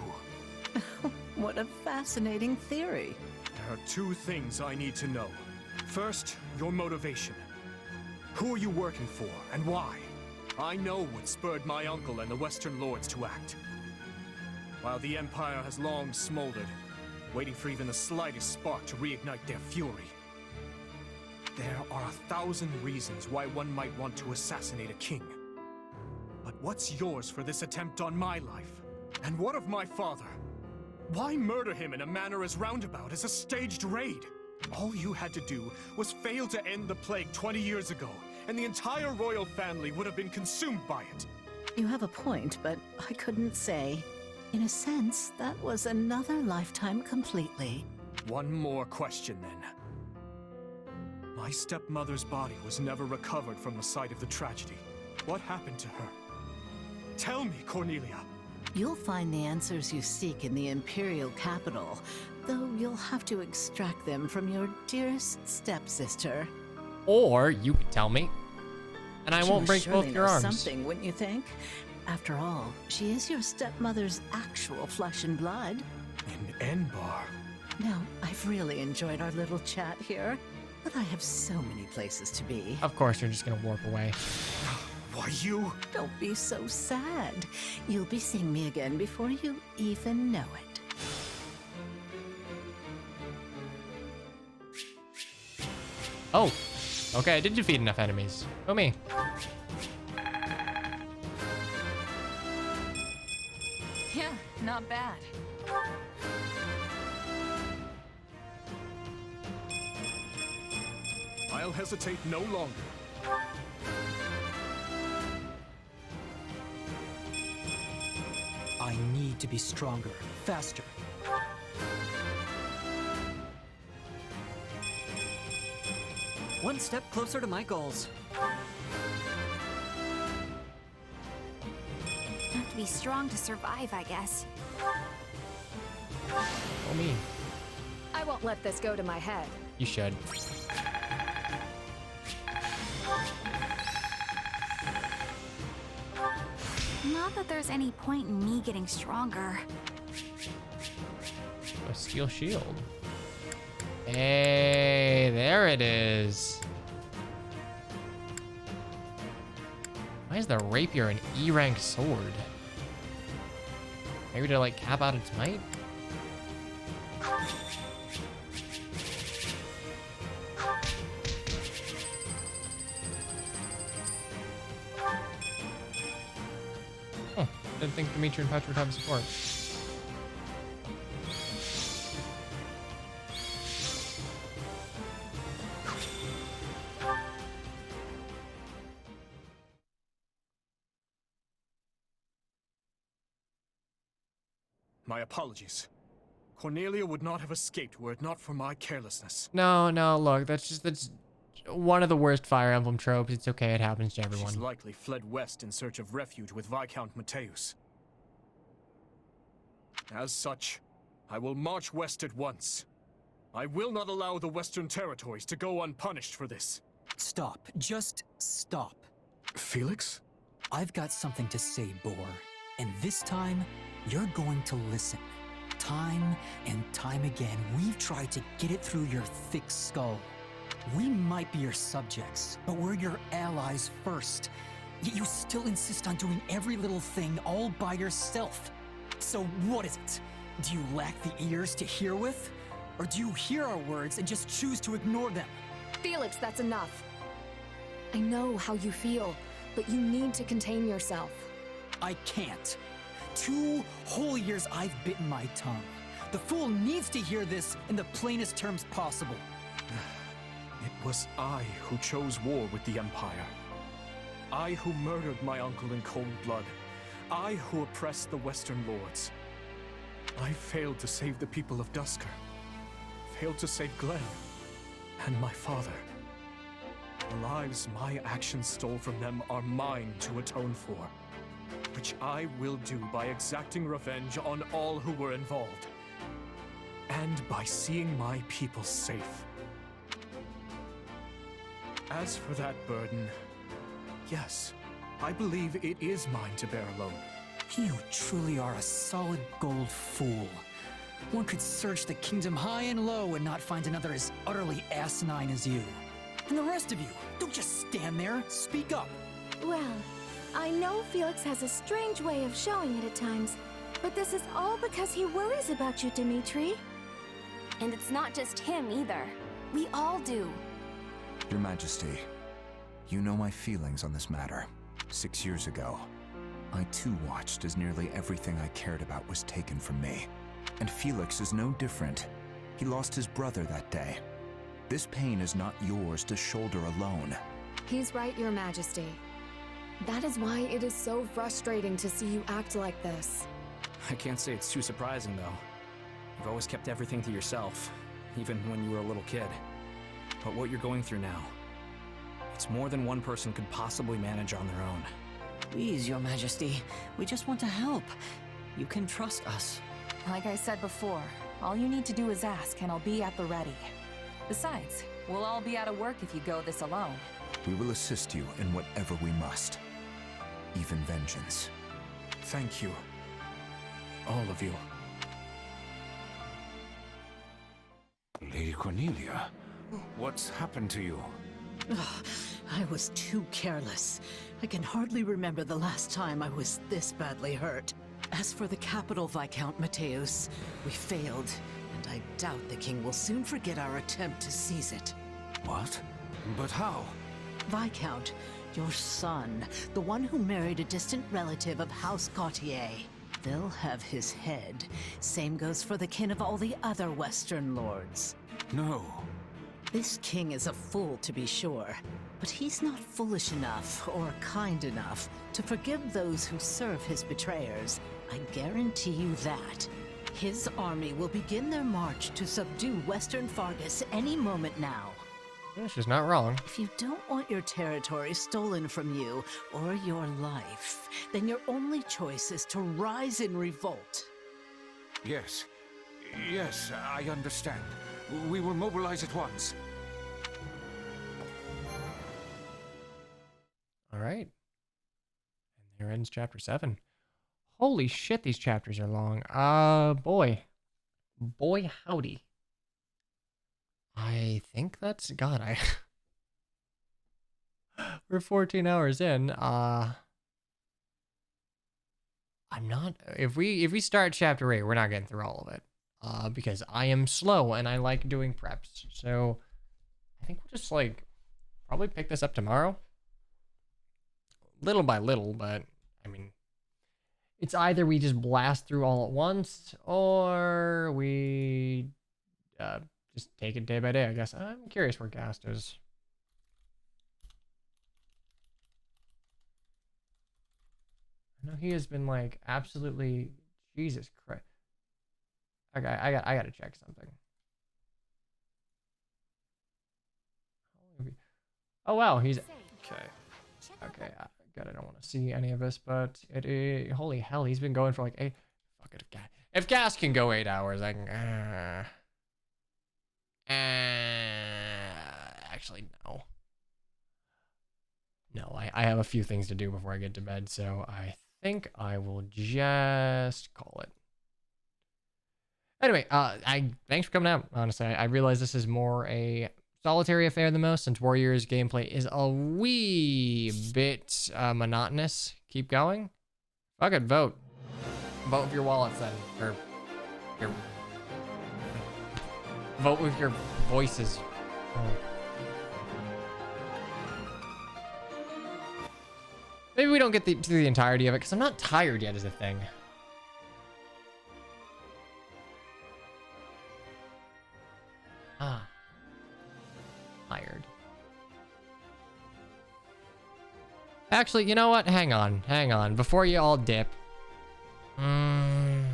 What a fascinating theory. There are two things I need to know. First, your motivation. Who are you working for, and why? I know what spurred my uncle and the Western Lords to act. While the Empire has long smoldered, waiting for even the slightest spark to reignite their fury. There are 1,000 reasons why one might want to assassinate a king. But what's yours for this attempt on my life? And what of my father? Why murder him in a manner as roundabout as a staged raid? All you had to do was fail to end the plague 20 years ago, and the entire royal family would have been consumed by it. You have a point, but I couldn't say. In a sense, that was another lifetime completely. One more question then. My stepmother's body was never recovered from the site of the tragedy. What happened to her? Tell me, Cornelia. You'll find the answers you seek in the Imperial capital, though you'll have to extract them from your dearest stepsister. Or you could tell me, and I won't break both your arms. Something, wouldn't you think? After all, she is your stepmother's actual flesh and blood. In Enbar. Now, I've really enjoyed our little chat here, but I have so many places to be. Of course, you're just gonna warp away. Why, you? Don't be so sad. You'll be seeing me again before you even know it. Oh, okay, I did defeat enough enemies. Go me. Yeah, not bad. I'll hesitate no longer. I need to be stronger, faster. One step closer to my goals. Have to be strong to survive, I guess. Oh, me. I won't let this go to my head. You should. Not that there's any point in me getting stronger. A steel shield. Hey, there it is. Why is the rapier an E-rank sword? Maybe to like cap out its might? Oh, didn't think Dimitri and Petra would have support. My apologies. Cornelia would not have escaped were it not for my carelessness. No, look, that's one of the worst Fire Emblem tropes. It's okay, it happens to everyone. She's likely fled west in search of refuge with Viscount Mateus. As such, I will march west at once. I will not allow the Western Territories to go unpunished for this. Stop. Just stop. Felix? I've got something to say, Boar. And this time, you're going to listen. Time and time again, we've tried to get it through your thick skull. We might be your subjects, but we're your allies first. Yet you still insist on doing every little thing all by yourself. So what is it? Do you lack the ears to hear with? Or do you hear our words and just choose to ignore them? Felix, that's enough. I know how you feel, but you need to contain yourself. I can't. 2 whole years I've bitten my tongue. The fool needs to hear this in the plainest terms possible. It was I who chose war with the Empire. I who murdered my uncle in cold blood. I who oppressed the Western Lords. I failed to save the people of Dusker. Failed to save Glenn. And my father. The lives my actions stole from them are mine to atone for. Which I will do by exacting revenge on all who were involved. And by seeing my people safe. As for that burden, yes, I believe it is mine to bear alone. You truly are a solid gold fool. One could search the kingdom high and low and not find another as utterly asinine as you. And the rest of you, don't just stand there, speak up. Well, I know Felix has a strange way of showing it at times, but this is all because he worries about you, Dimitri. And it's not just him either. We all do. Your Majesty, you know my feelings on this matter. 6 years ago, I too watched as nearly everything I cared about was taken from me. And Felix is no different. He lost his brother that day. This pain is not yours to shoulder alone. He's right, Your Majesty. That is why it is so frustrating to see you act like this. I can't say it's too surprising, though. You've always kept everything to yourself. even when you were a little kid. But what you're going through now, it's more than one person could possibly manage on their own. Please, Your Majesty. We just want to help. You can trust us. Like I said before, all you need to do is ask, and I'll be at the ready. Besides, we'll all be out of work if you go this alone. We will assist you in whatever we must. Even vengeance. Thank you. All of you. Lady Cornelia, what's happened to you? I was too careless. I can hardly remember the last time I was this badly hurt. As for the capital, Viscount Mateus, we failed, and I doubt the king will soon forget our attempt to seize it. What? But how? Viscount, your son, the one who married a distant relative of House Gautier. They'll have his head. Same goes for the kin of all the other Western lords. No. This king is a fool, to be sure, but he's not foolish enough or kind enough to forgive those who serve his betrayers. I guarantee you that. His army will begin their march to subdue Western Fargus any moment now. Yeah, she's not wrong. If you don't want your territory stolen from you or your life, then your only choice is to rise in revolt. Yes. Yes, I understand. We will mobilize at once. All right. And there ends chapter 7. Holy shit, these chapters are long. Boy. Boy, howdy. I think that's... God, we're 14 hours in. I'm not... If we start chapter 8, we're not getting through all of it. Because I am slow and I like doing preps. So I think we'll just like probably pick this up tomorrow. Little by little, but I mean, it's either we just blast through all at once or we just take it day by day, I guess. I'm curious where Gast is. I know he has been like absolutely... Jesus Christ. Okay, I gotta check something. Oh wow, he's okay. Okay, God, I don't want to see any of this, but it is... Holy hell, he's been going for like 8... Fuck it, if Gas can go 8 hours, I can... actually, no. No, I have a few things to do before I get to bed, so I think I will just call it. Anyway, thanks for coming out, honestly. I realize this is more a solitary affair than most, since Warriors gameplay is a wee bit monotonous. Keep going. Fuck it, vote. Vote with your wallets then. Or your... Vote with your voices. Oh. Maybe we don't get to the entirety of it, because I'm not tired yet is a thing. Tired. Actually, you know what? Hang on. Before you all dip. Yeah,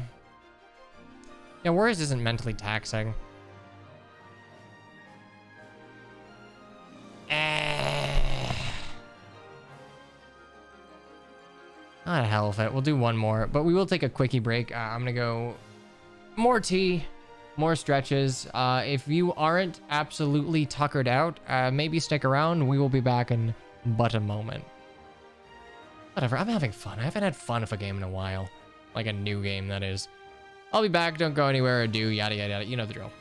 Warriors isn't mentally taxing. Not a hell of it. We'll do one more, but we will take a quickie break. I'm gonna go more tea, more stretches. If you aren't absolutely tuckered out, maybe stick around. We will be back in but a moment. Whatever, I'm having fun. I haven't had fun with a game in a while. Like a new game, that is. I'll be back. Don't go anywhere or do yada yada yada. You know the drill.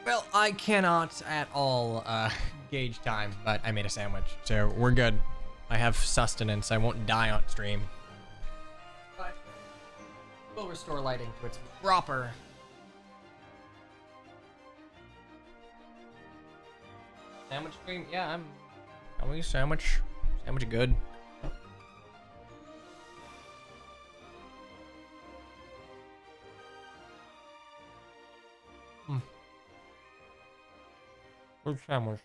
Well, I cannot at all gauge time, but I made a sandwich, so we're good. I have sustenance. I won't die on stream. But we'll restore lighting to its proper. Sandwich stream? Yeah, I'm sandwich good. Good sandwich.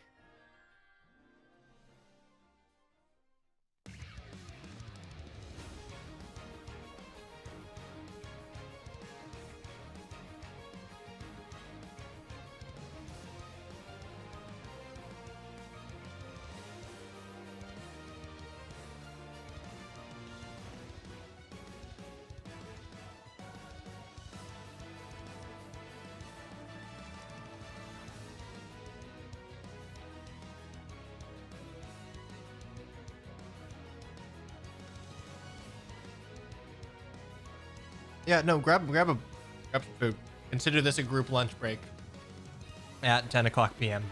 Yeah, no, grab some food. Consider this a group lunch break at 10 o'clock p.m.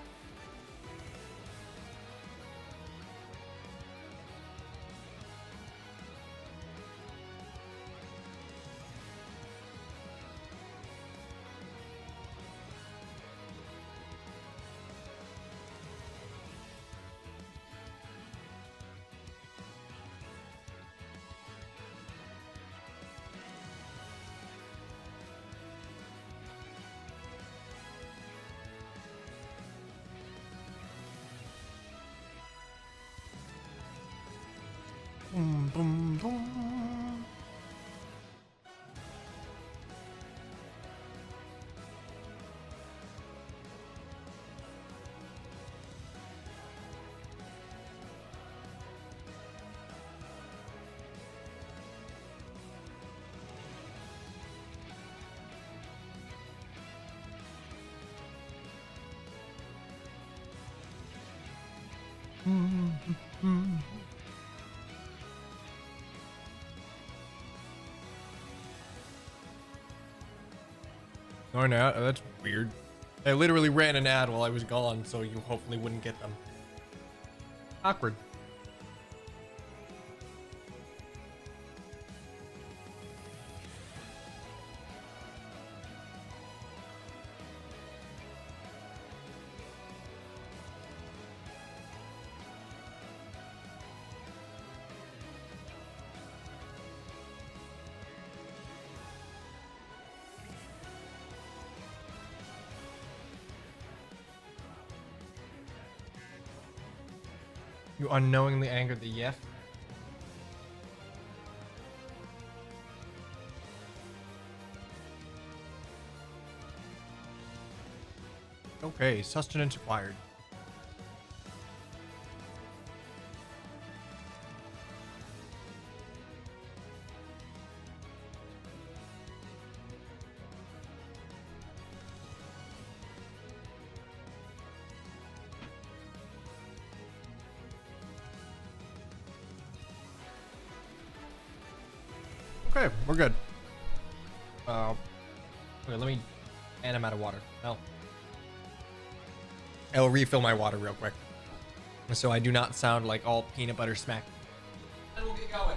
Boom, boom, boom. Oh, an ad? That's weird. I literally ran an ad while I was gone, so you hopefully wouldn't get them. Awkward. You unknowingly angered the Yef. Okay, sustenance acquired. Okay, we're good. Okay, let me... And I'm out of water. Well, I'll refill my water real quick, so I do not sound like all peanut butter smack. And we'll get going.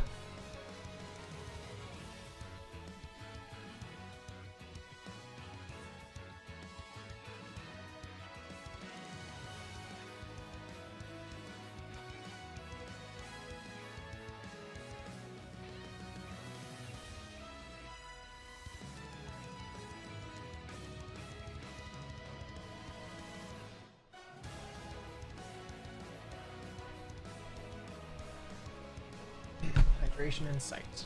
Hydration and sight.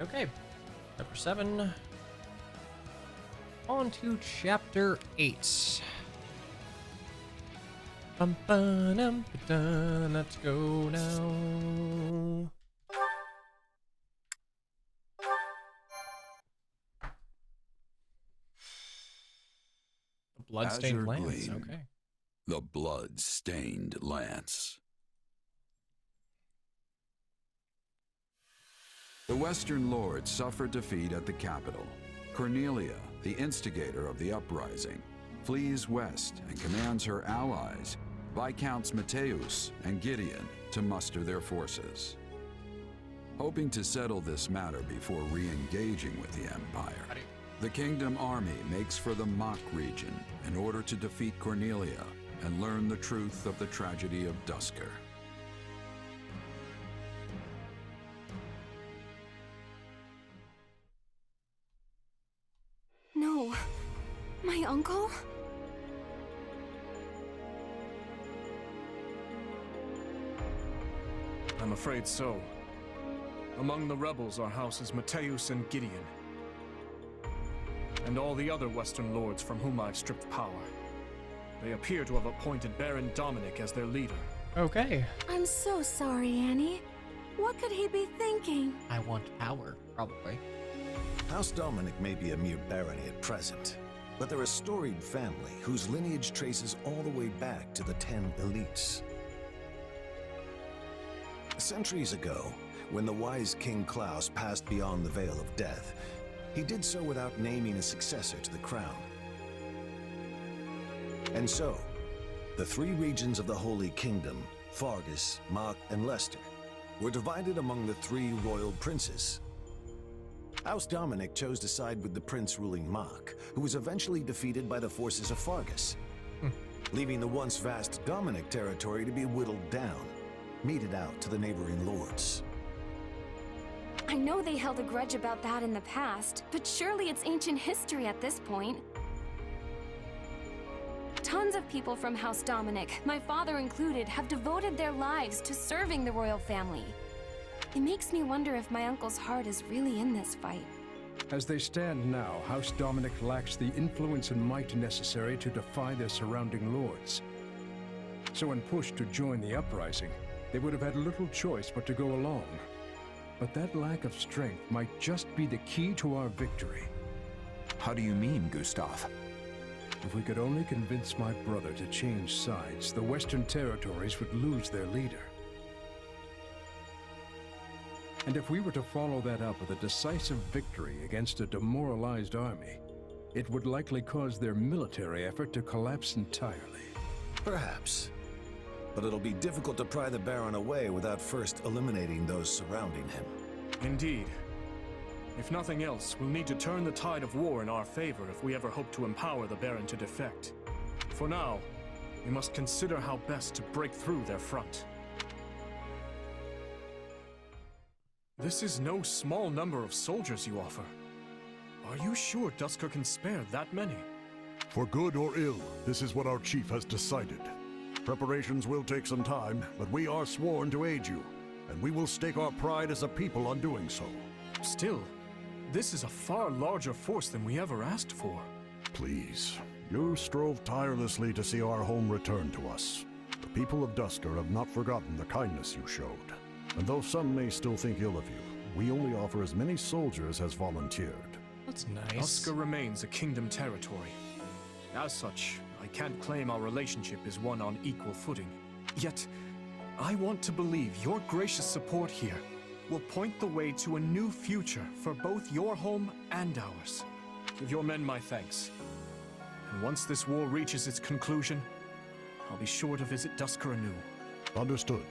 Okay, chapter 7. On to chapter 8. Let's go now. The blood-stained Azure lance. Gleam. Okay. The blood-stained lance. The Western Lords suffered defeat at the capital. Cornelia, the instigator of the uprising, flees west and commands her allies, Viscounts Mateus and Gideon, to muster their forces. Hoping to settle this matter before re-engaging with the Empire, the Kingdom army makes for the Mach region in order to defeat Cornelia and learn the truth of the tragedy of Duscur. No. My uncle? I'm afraid so. Among the rebels are houses Mateus and Gideon, and all the other Western lords from whom I've stripped power. They appear to have appointed Baron Dominic as their leader. Okay. I'm so sorry, Annie. What could he be thinking? I want power, probably. House Dominic may be a mere barony at present, but they're a storied family whose lineage traces all the way back to the 10 elites. Centuries ago, when the wise King Klaus passed beyond the Veil of Death, he did so without naming a successor to the crown. And so, the three regions of the Holy Kingdom, Fargus, Mach, and Leicester, were divided among the three royal princes. House Dominic chose to side with the prince ruling Mach, who was eventually defeated by the forces of Fargus, leaving the once vast Dominic territory to be whittled down, meted out to the neighboring lords. I know they held a grudge about that in the past, but surely it's ancient history at this point. Tons of people from House Dominic, my father included, have devoted their lives to serving the royal family. It makes me wonder if my uncle's heart is really in this fight. As they stand now, House Dominic lacks the influence and might necessary to defy their surrounding lords. So when pushed to join the uprising, they would have had little choice but to go along. But that lack of strength might just be the key to our victory. How do you mean, Gustav? If we could only convince my brother to change sides, the Western territories would lose their leader. And if we were to follow that up with a decisive victory against a demoralized army, it would likely cause their military effort to collapse entirely. Perhaps. But it'll be difficult to pry the Baron away without first eliminating those surrounding him. Indeed. If nothing else, we'll need to turn the tide of war in our favor if we ever hope to empower the Baron to defect. For now, we must consider how best to break through their front. This is no small number of soldiers you offer. Are you sure Duscur can spare that many? For good or ill, this is what our chief has decided. Preparations will take some time, but we are sworn to aid you, and we will stake our pride as a people on doing so. Still, this is a far larger force than we ever asked for. Please, you strove tirelessly to see our home return to us. The people of Duscur have not forgotten the kindness you showed. And though some may still think ill of you, we only offer as many soldiers as volunteered. That's nice. Duscur remains a kingdom territory. As such, I can't claim our relationship is one on equal footing. Yet, I want to believe your gracious support here will point the way to a new future for both your home and ours. Give your men my thanks. And once this war reaches its conclusion, I'll be sure to visit Duscur anew. Understood.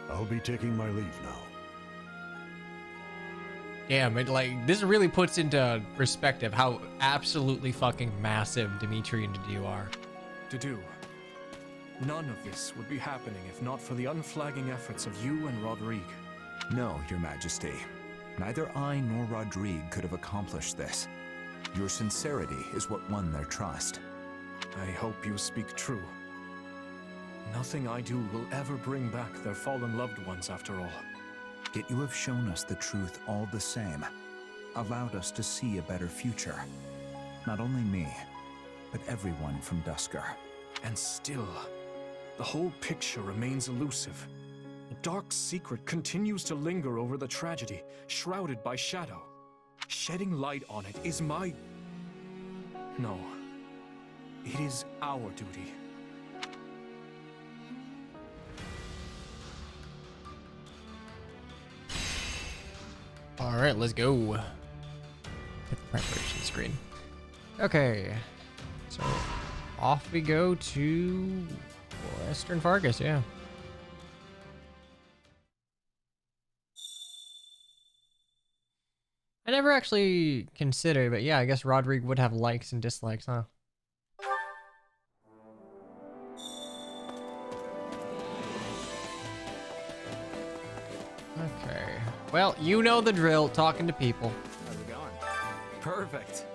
I'll be taking my leave now. Damn, it like this really puts into perspective how absolutely fucking massive Dimitri and Dedue are. Dedue, none of this would be happening if not for the unflagging efforts of you and Rodrigue. No, Your Majesty. Neither I nor Rodrigue could have accomplished this. Your sincerity is what won their trust. I hope you speak true. Nothing I do will ever bring back their fallen loved ones after all. Yet you have shown us the truth all the same, allowed us to see a better future. Not only me, but everyone from Duscur. And still, the whole picture remains elusive. A dark secret continues to linger over the tragedy, shrouded by shadow. Shedding light on it is my... No. It is our duty. All right, let's go. Hit the preparation screen. Okay, so off we go to Western Fargus, yeah. I never actually considered, but yeah, I guess Rodrigue would have likes and dislikes, huh? Okay. Well, you know the drill, talking to people. How's it going? Perfect.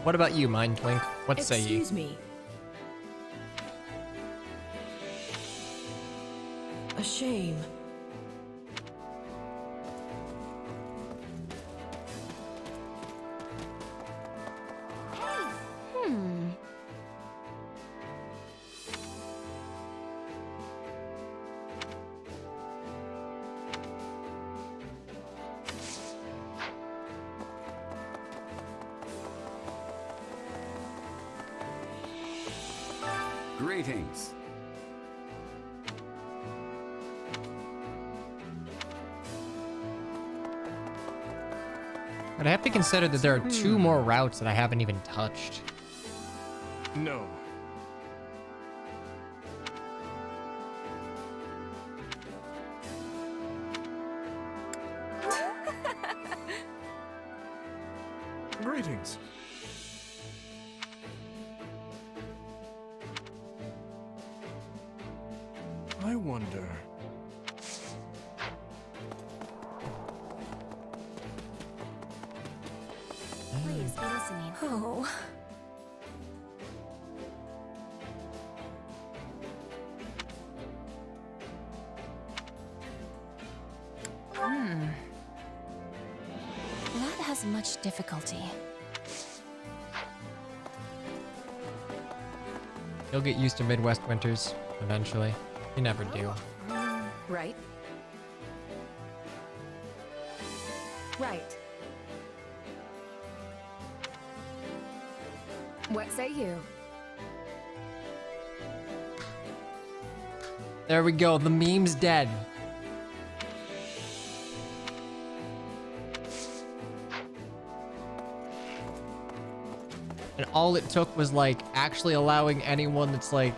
What about you, Mind Twink? What say ye? Excuse me. A shame. Greetings. But I have to consider that there are two more routes that I haven't even touched. No. Greetings. I wonder... Please be listening. Oh. That has much difficulty. You'll get used to Midwest winters eventually. You never do. Right. Right. What say you? There we go. The meme's dead. And all it took was like actually allowing anyone that's like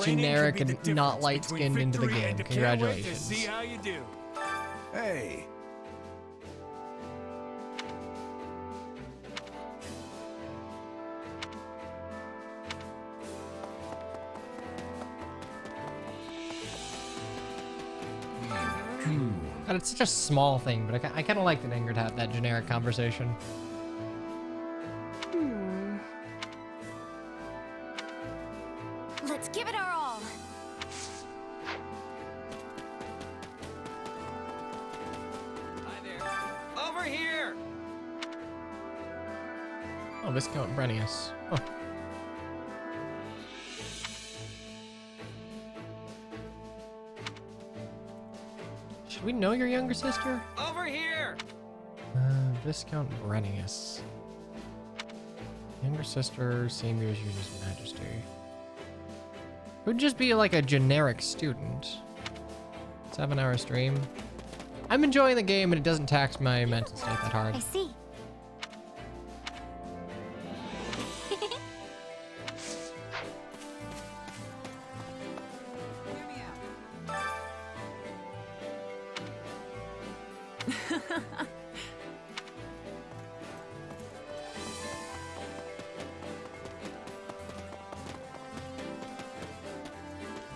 generic and not light-skinned into the game. Congratulations. See how you do. Hey. And it's such a small thing, but I kind of like that Ingrid had that generic conversation. Let's give it our all. Hi there. Over here. Oh, Viscount Brenius. Oh. Should we know your younger sister? Over here. Viscount Brenius. Younger sister, same year as you, His Majesty. Would just be like a generic student. 7-hour stream. I'm enjoying the game and it doesn't tax my mental state that hard. I see.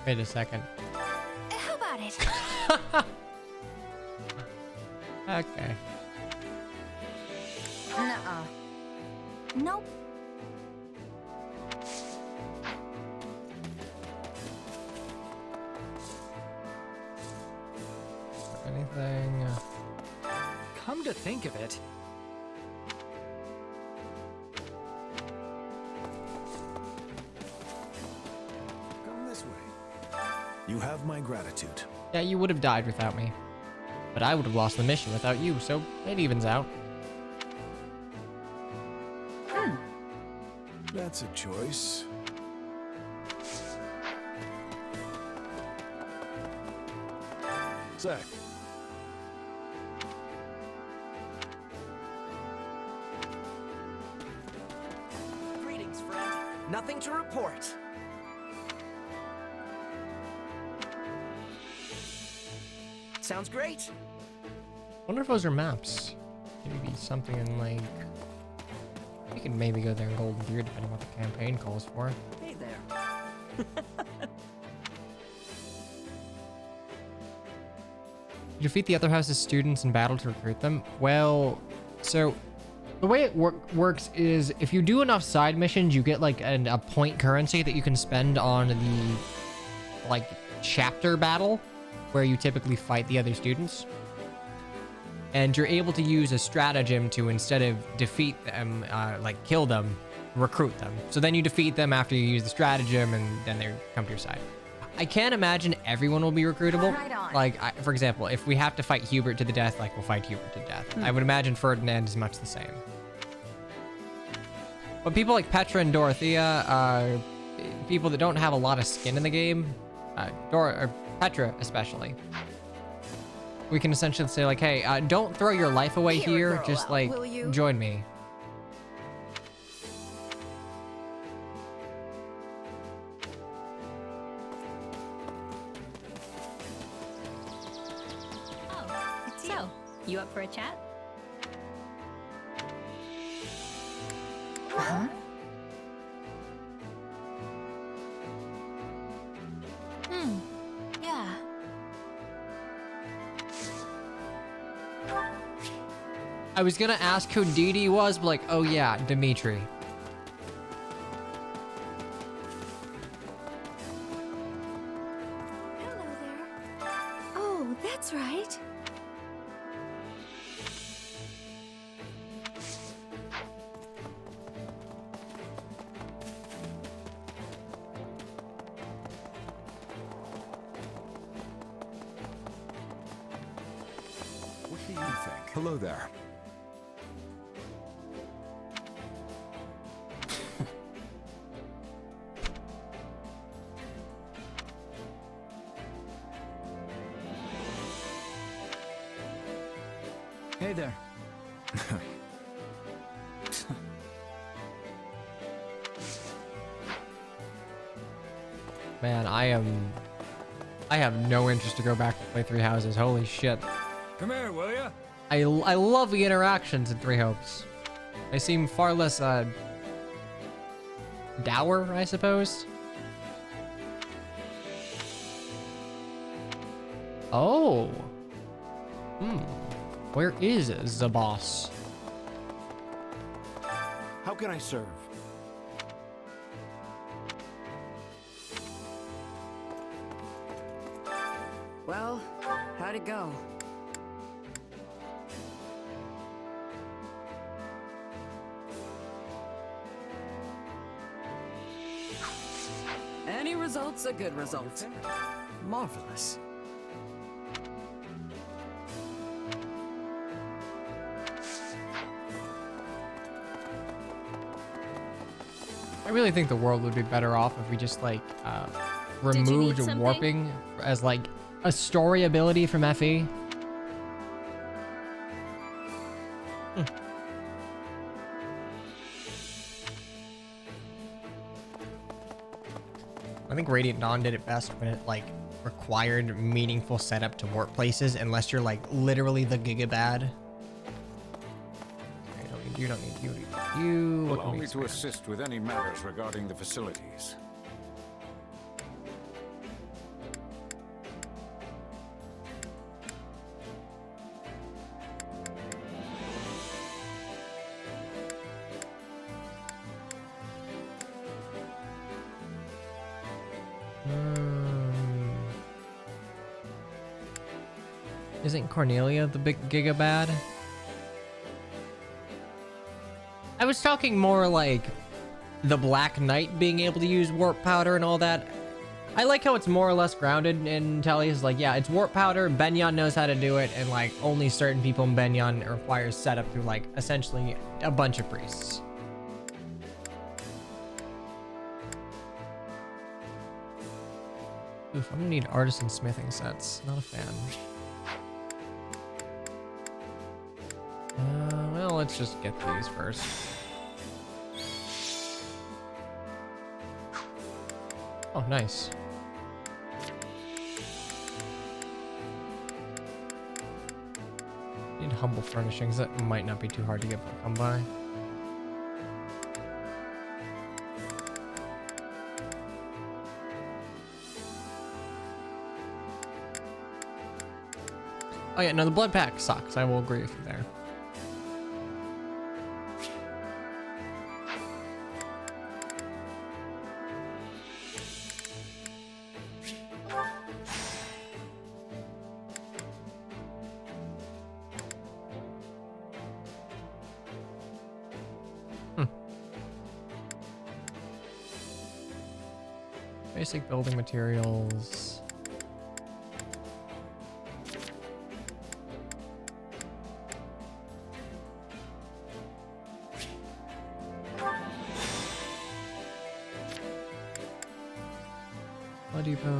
Wait a second. How about it? Okay. Nuh-uh. Nope. Anything? Come to think of it, Come this way. You have my gratitude. Yeah, you would have died without me. But I would have lost the mission without you, so it evens out. That's a choice. Zach. Greetings, friend. Nothing to report. Sounds great. Wonder if those are maps. Maybe something in like. You can maybe go there in Golden Deer depending on what the campaign calls for. Hey there. You defeat the other house's students in battle to recruit them. Well, so the way it works is if you do enough side missions, you get like a point currency that you can spend on the like chapter battle where you typically fight the other students. And you're able to use a stratagem to, instead of defeat them, like kill them, recruit them. So then you defeat them after you use the stratagem and then they come to your side. I can't imagine everyone will be recruitable. Right on. Like, for example, if we have to fight Hubert to the death, like we'll fight Hubert to death. I would imagine Ferdinand is much the same. But people like Petra and Dorothea, people that don't have a lot of skin in the game, or Petra especially, we can essentially say like, hey, don't throw your life away here. Just like, join me. So, you up for a chat? Huh? Yeah. I was gonna ask who Didi was, but like, oh yeah, Dimitri. Oh, that's right. What do you think? Hello there. Hey there. Man, I have no interest to go back to play Three Houses. Holy shit. Come here, will ya? I love the interactions in Three Hopes. They seem far less dour, I suppose. Oh. Where is the boss? How can I serve? Well, how'd it go? Any result's a good result. Marvelous. I really think the world would be better off if we just like removed warping as like a story ability from FE. I think Radiant Dawn did it best when it like required meaningful setup to warp places, unless you're like literally the gigabad. You don't need you. Allow me to assist with any matters regarding the facilities. Isn't Cornelia the big gigabad? I was talking more like the Black Knight being able to use warp powder and all that. I like how it's more or less grounded in Telly's. Like, yeah, it's warp powder. Benyon knows how to do it, and like only certain people in Benyon requires setup through like essentially a bunch of priests. Oof, I'm gonna need artisan smithing sets. Not a fan. Well, let's just get these first. Oh, nice. Need humble furnishings. That might not be too hard to come by. Oh yeah, no, the blood pack sucks. I will agree with you there. Basic building materials. Bloody bow.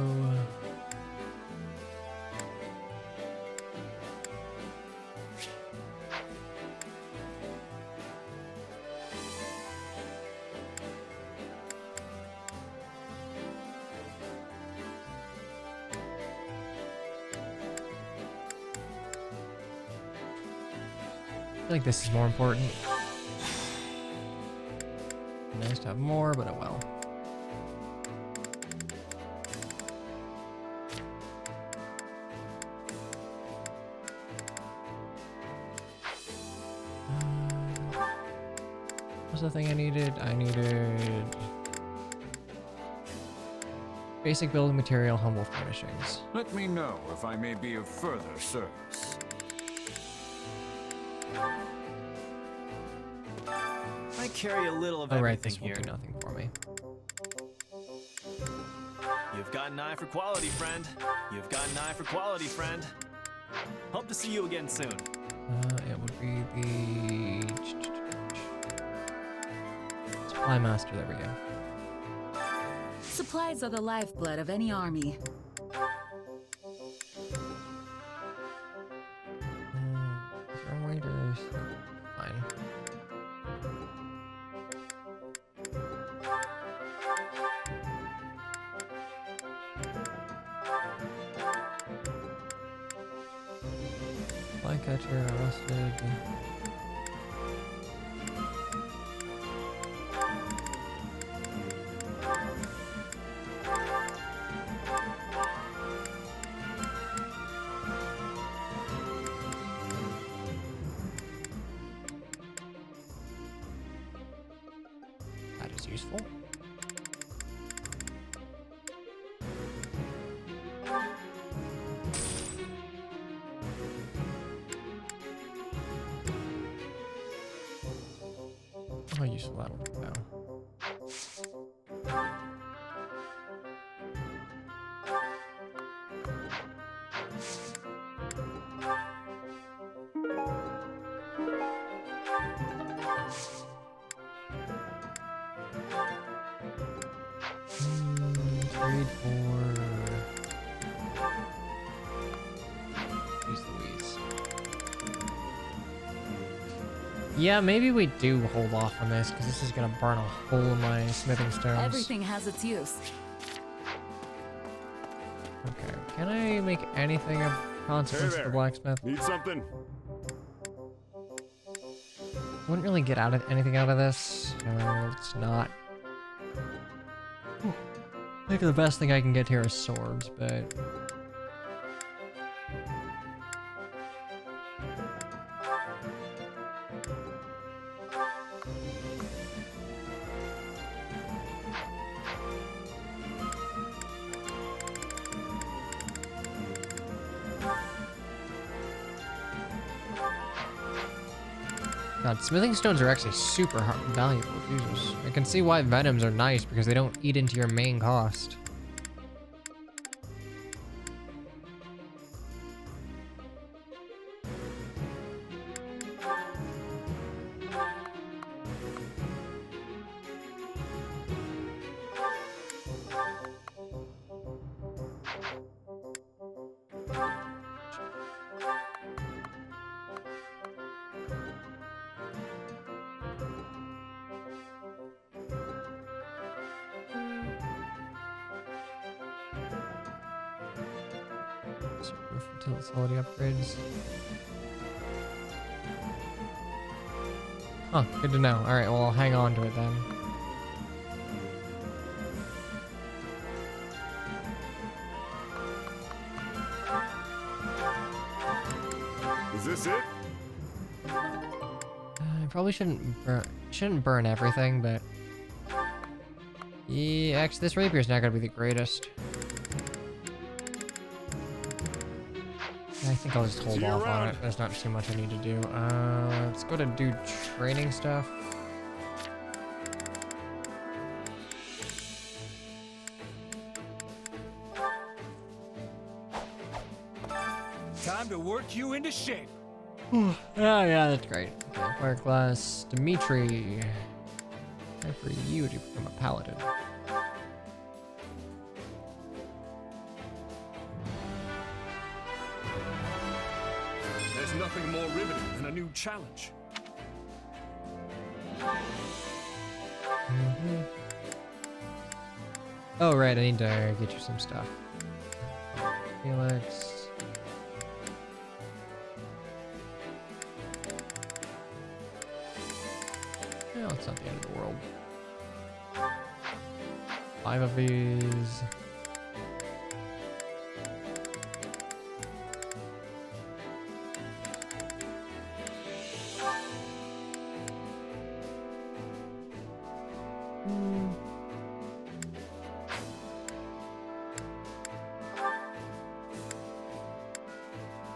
I feel like this is more important. Nice to have more, but oh well. What's the thing I needed? I needed basic building material, humble furnishings. Let me know if I may be of further service. I carry a little of Alright, everything this won't here. do nothing for me. You've got an eye for quality, friend. You've got an eye for quality, friend. Hope to see you again soon. It would be the supply master. There we go. Supplies are the lifeblood of any army. Fine. Flycatcher arrested. That is useful. How useful that would be now. trade for... Use Louise. Yeah, maybe we do hold off on this, because this is going to burn a hole in my smithing stones. Everything has its use. Okay, can I make anything of consequence to the blacksmith? Need something? Wouldn't really get anything out of this, so it's not. I think the best thing I can get here is swords, but... God, smithing stones are actually super valuable. Jesus. I can see why venoms are nice, because they don't eat into your main cost. Fertility upgrades. Huh, good to know. Alright, well, I'll hang on to it then. Is this it? I probably shouldn't burn everything, but... Yeah, actually, this rapier's not gonna be the greatest. I think I'll just hold off on it. There's not too much I need to do. Let's go to do training stuff. Time to work you into shape. Oh yeah, that's great. Okay, fire class, Dimitri. Time for you to become a paladin. There's nothing more riveting than a new challenge. Oh right, I need to get you some stuff. Felix. No, it's not the end of the world. 5 of these.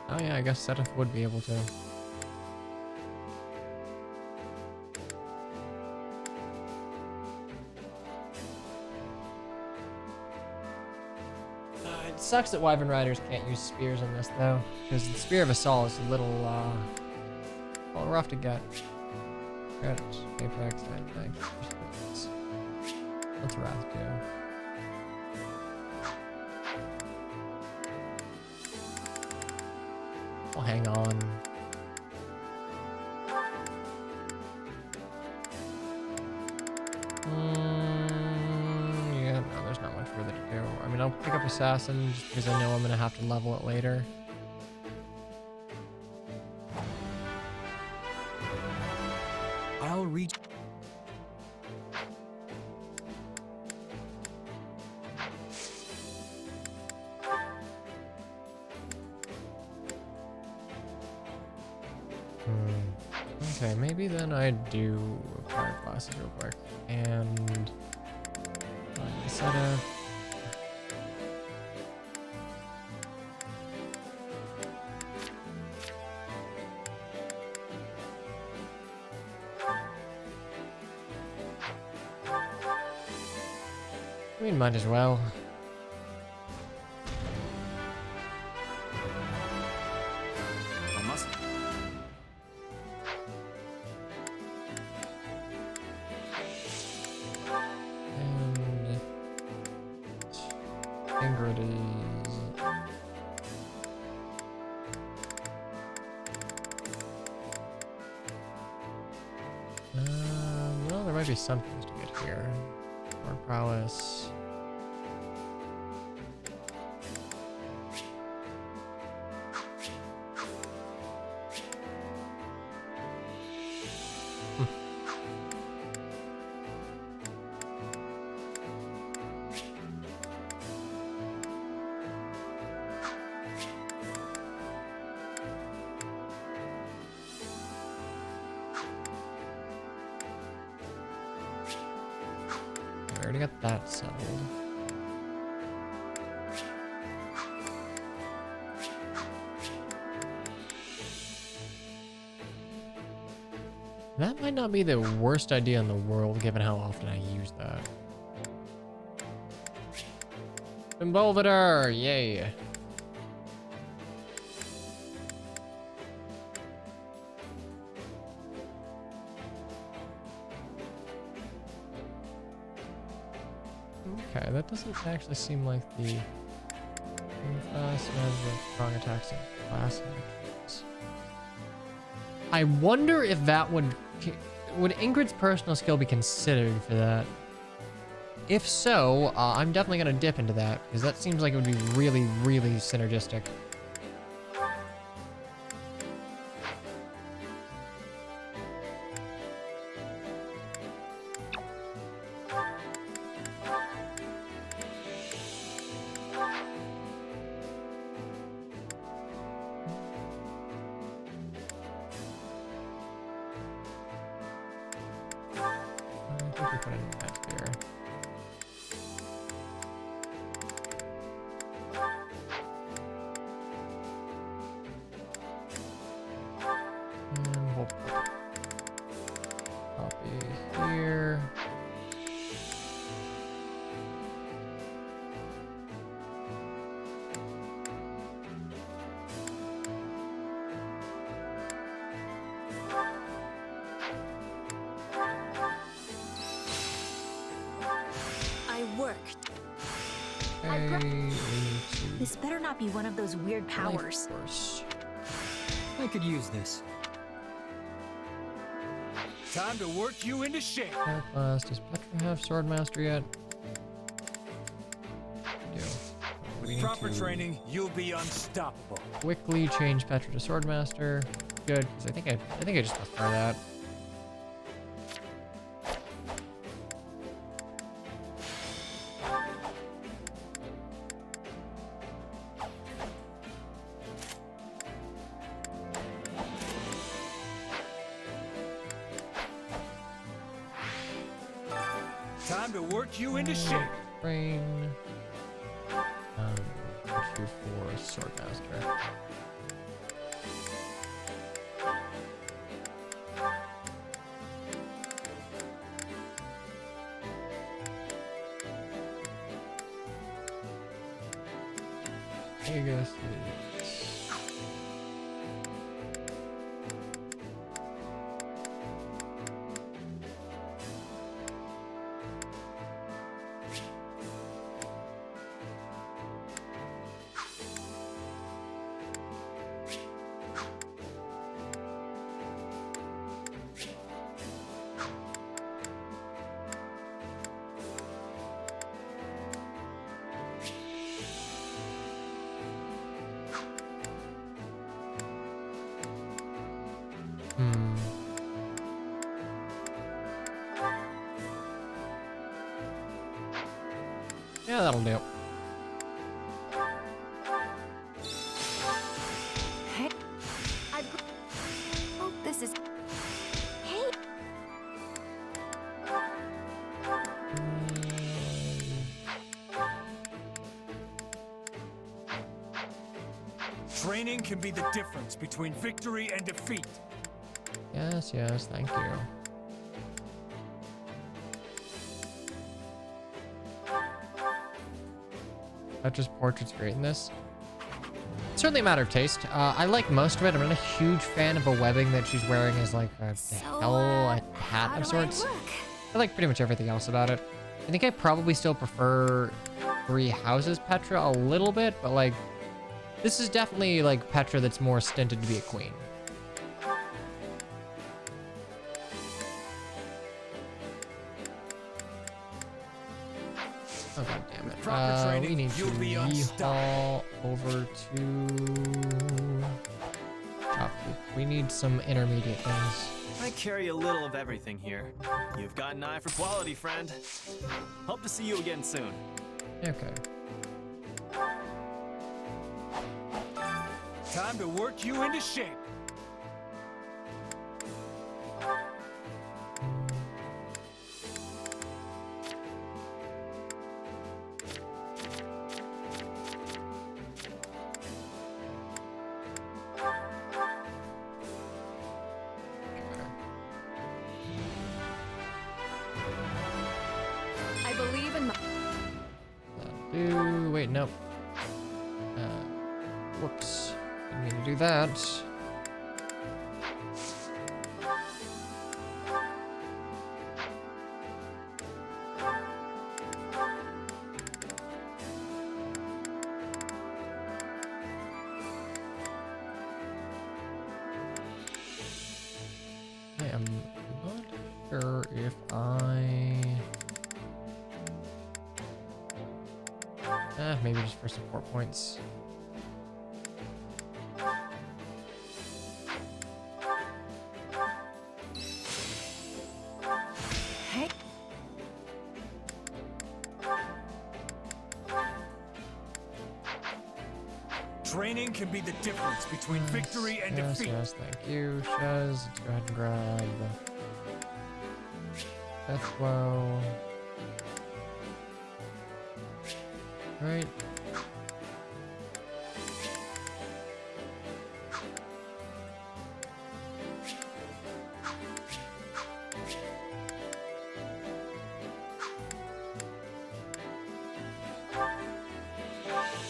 Oh yeah, I guess Seth would be able to. It sucks that Wyvern Riders can't use spears in this though, because the Spear of Assault is a little rough to get. Credits, Apex, thanks. What's Wrath do? I'll hang on. Yeah, no, there's not much further to do. I mean, I'll pick up Assassin just because I know I'm gonna have to level it later. I'll reach. Okay, maybe then I do fire classes real quick and set up. I mean, might as well. I must. And Well, there might be some things to get here. Sword prowess. I already got that settled. That might not be the worst idea in the world, given how often I use that. Belvedere, yay. Okay, that doesn't actually seem like the fast magic, strong attacks, and class actions. I wonder if that would Ingrid's personal skill be considered for that? If so, I'm definitely gonna dip into that because that seems like it would be really, really synergistic. This better not be one of those weird powers. I could use this. Time to work you into shape. Does Petra have sword master yet? With proper training, you'll be unstoppable. Quickly change Petra to sword master. Good, because I think I just prefer that. Time to work you into shape. Brain. Two for sword master. Vegas is... Yeah, that'll do. Hey, oh, this is. Hey. Training can be the difference between victory and defeat. Yes, yes, thank you. Petra's portrait's great in this. It's certainly a matter of taste. I like most of it. I'm not a huge fan of the webbing that she's wearing as like a hat of sorts. I like pretty much everything else about it. I think I probably still prefer Three Houses Petra a little bit, but like this is definitely like Petra that's more stinted to be a queen. Oh god damn it. We need to yeehaw over to Shopkeep. We need some intermediate things. I carry a little of everything here. You've got an eye for quality, friend. Hope to see you again soon. Okay. Time to work you into shape. I believe in my... Ooh, wait, nope. Whoops. Didn't mean to do that. I am not sure if maybe just for support points. Hey. Training can be the difference between victory and defeat. Yes, thank you, Shaz. Let's go ahead and grab Deathwell. Right.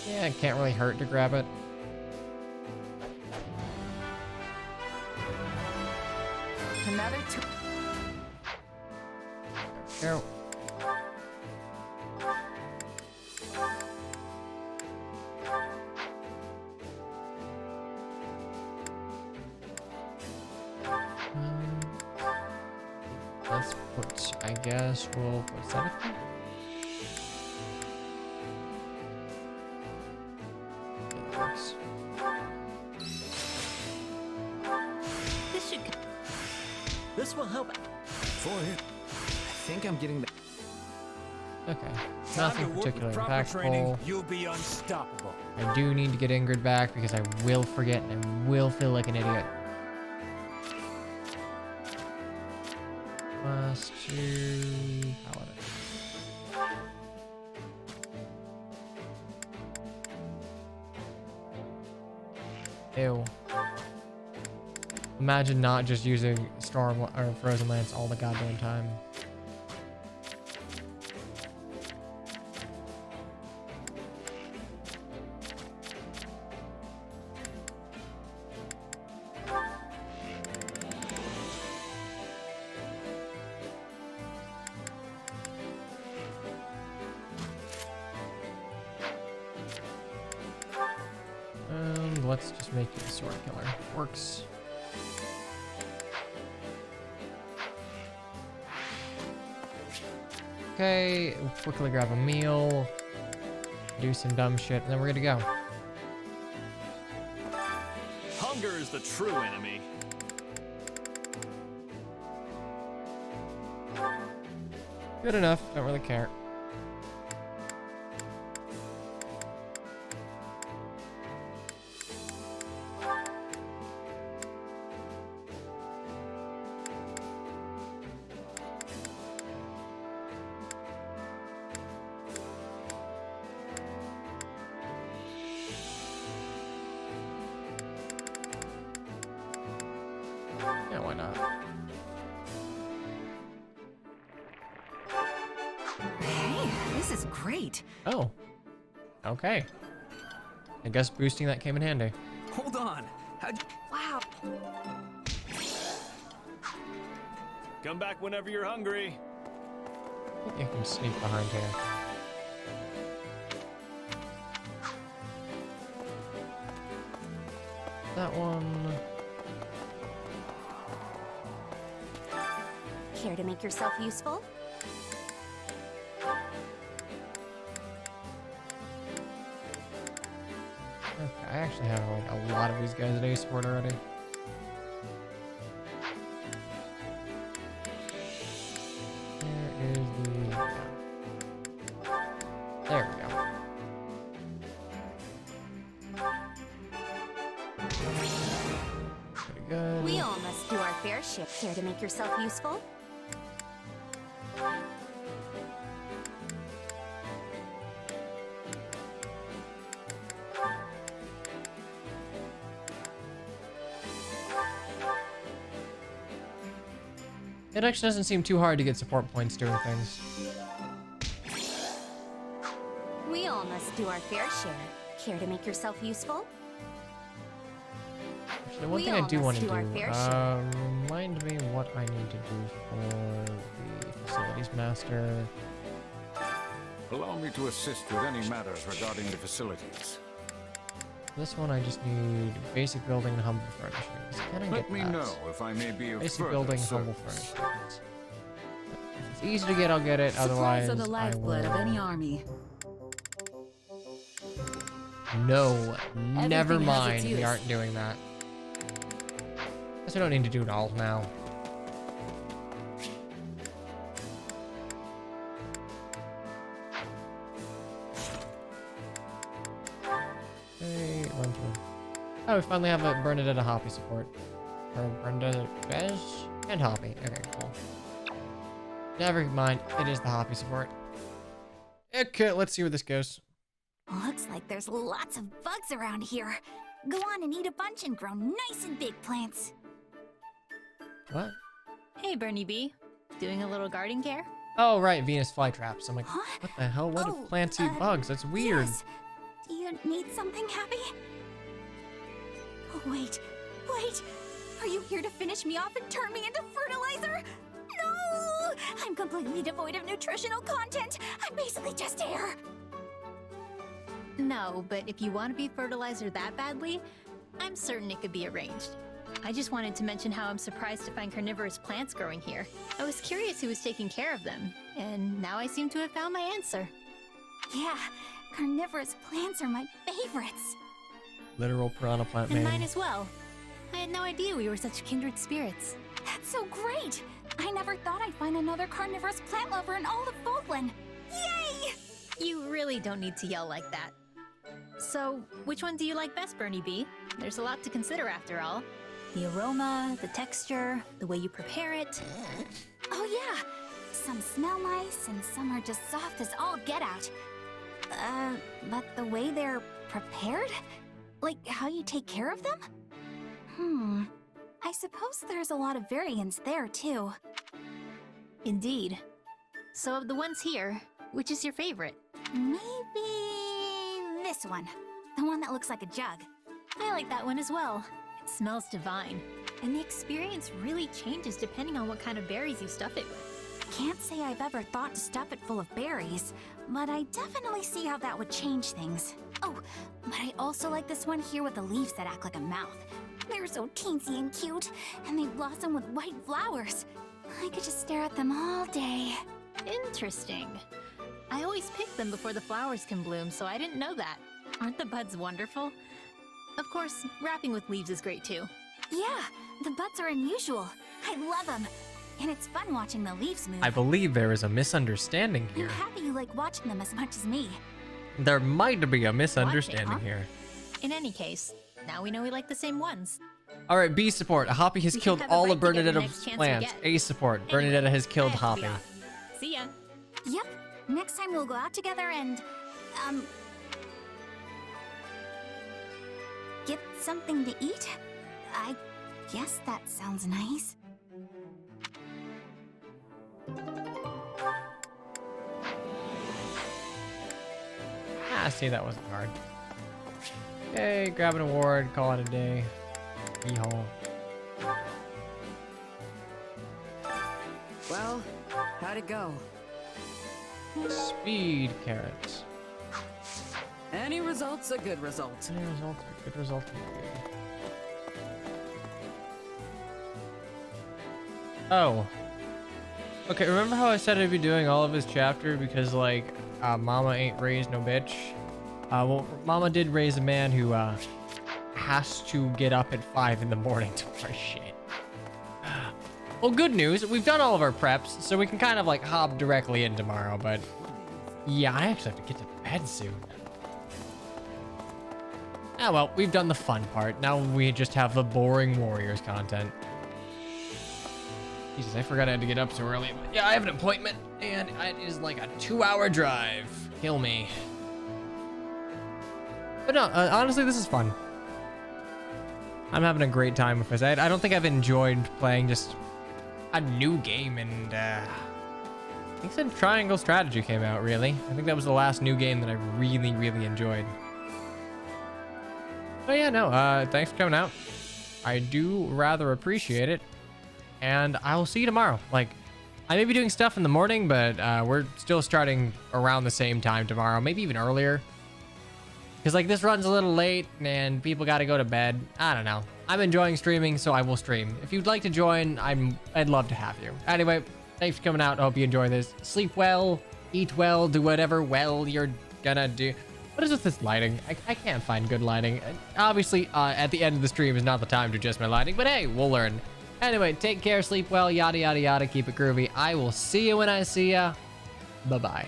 Yeah, it can't really hurt to grab it. Another two. There we go. Let's put, I guess we'll put 7. That works. This will help. For it. I think I'm getting the... Okay. Nothing particularly impactful. You'll be unstoppable. I do need to get Ingrid back because I will forget and I will feel like an idiot. Plus 2 paladin. Ew. Imagine not just using Storm or Frozen Lance all the goddamn time. Let's just make you a sword killer. Works. Okay, we'll quickly grab a meal, do some dumb shit, and then we're good to go. Hunger is the true enemy. Good enough, don't really care. Yeah, why not? Hey, this is great. Oh. Okay. I guess boosting that came in handy. Hold on. Wow. Come back whenever you're hungry. I think you can sneak behind here. That one. Care to make yourself useful? I actually have like a lot of these guys at A support already. Where is the... There we go. Pretty good. We all must do our fair share. Care to make yourself useful? It actually doesn't seem too hard to get support points doing things. We all must do our fair share. Care to make yourself useful? Actually, one thing I do want to do, remind me what I need to do for the facilities master. Allow me to assist with any matters regarding the facilities. This one I just need basic building and humble furnishings. Can I Let get me that? know if I may be of Basic further building, service. humble furnishings. If it's easy to get, I'll get it. Supplies Otherwise, are the lifeblood I of will. any army. No, never Everything has its mind. We use. aren't doing that. Guess we don't need to do it all now. Okay, run through. Oh, we finally have a Bernadette Hoppy support. Or Bernadette Bez and Hoppy. Okay, cool. Never mind. It is the Hoppy support. Okay, let's see where this goes. Looks like there's lots of bugs around here. Go on and eat a bunch and grow nice and big plants. What? Hey, Bernie B. Doing a little garden care? Oh, right, Venus flytraps. I'm like, what the hell? What if plants eat bugs? That's weird. Yes. Do you need something, Happy? Oh, wait. Wait. Are you here to finish me off and turn me into fertilizer? No! I'm completely devoid of nutritional content. I'm basically just air. No, but if you want to be fertilizer that badly, I'm certain it could be arranged. I just wanted to mention how I'm surprised to find carnivorous plants growing here. I was curious who was taking care of them, and now I seem to have found my answer. Yeah, carnivorous plants are my favorites. Literal piranha plant And man. mine as well. I had no idea we were such kindred spirits. That's so great! I never thought I'd find another carnivorous plant lover in all of Falkland. Yay! You really don't need to yell like that. So, which one do you like best, Bernie B? There's a lot to consider after all. The aroma, the texture, the way you prepare it. Oh yeah! Some smell nice and some are just soft as all get out. But the way they're prepared? Like how you take care of them? I suppose there's a lot of variance there too. Indeed. So of the ones here, which is your favorite? Maybe this one. The one that looks like a jug. I like that one as well. It smells divine. And the experience really changes depending on what kind of berries you stuff it with. Can't say I've ever thought to stuff it full of berries, but I definitely see how that would change things. Oh, but I also like this one here with the leaves that act like a mouth. They're so teensy and cute, and they blossom with white flowers. I could just stare at them all day. Interesting. I always pick them before the flowers can bloom, so I didn't know that. Aren't the buds wonderful? Of course, wrapping with leaves is great too. Yeah, the buds are unusual. I love them. And it's fun watching the leaves move. I believe there is a misunderstanding I'm here. happy you like watching them as much as me. There might be a misunderstanding Watching, huh? here. In any case, now we know we like the same ones. All right, B support. Hoppy has We can killed have a all of break together Bernadetta's next chance we plants. get. A support. Anyway, Bernadetta has killed I have to be Hoppy. off. See ya. Yep. Next time we'll go out together and, get something to eat? I guess that sounds nice. Ah, see, that wasn't hard. Okay, grab an award, call it a day. Yeehaw. Well, how'd it go? Speed carrots. Any result's a good result. Any result, a good result. Oh. Okay, remember how I said I'd be doing all of his chapter because, like, Mama ain't raised no bitch? Well, Mama did raise a man who has to get up at 5 in the morning tomorrow. Shit. Well, good news. We've done all of our preps, so we can kind of like hop directly in tomorrow. But yeah, I actually have to get to bed soon. Ah, well, we've done the fun part. Now we just have the boring Warriors content. Jesus, I forgot I had to get up so early. But yeah, I have an appointment, and it is like a 2-hour drive. Kill me. But no, honestly, this is fun. I'm having a great time with this. I don't think I've enjoyed playing just a new game, and I think some Triangle Strategy came out, really. I think that was the last new game that I really, really enjoyed. But yeah, no, thanks for coming out. I do rather appreciate it. And I will see you tomorrow. Like, I may be doing stuff in the morning, but we're still starting around the same time tomorrow, maybe even earlier. Because, like, this runs a little late, and people got to go to bed. I don't know. I'm enjoying streaming, so I will stream. If you'd like to join, I'd love to have you. Anyway, thanks for coming out. I hope you enjoy this. Sleep well, eat well, do whatever well you're gonna do. What is with this lighting? I can't find good lighting. Obviously, at the end of the stream is not the time to adjust my lighting, but hey, we'll learn. Anyway, take care, sleep well, yada, yada, yada, keep it groovy. I will see you when I see ya. Bye-bye.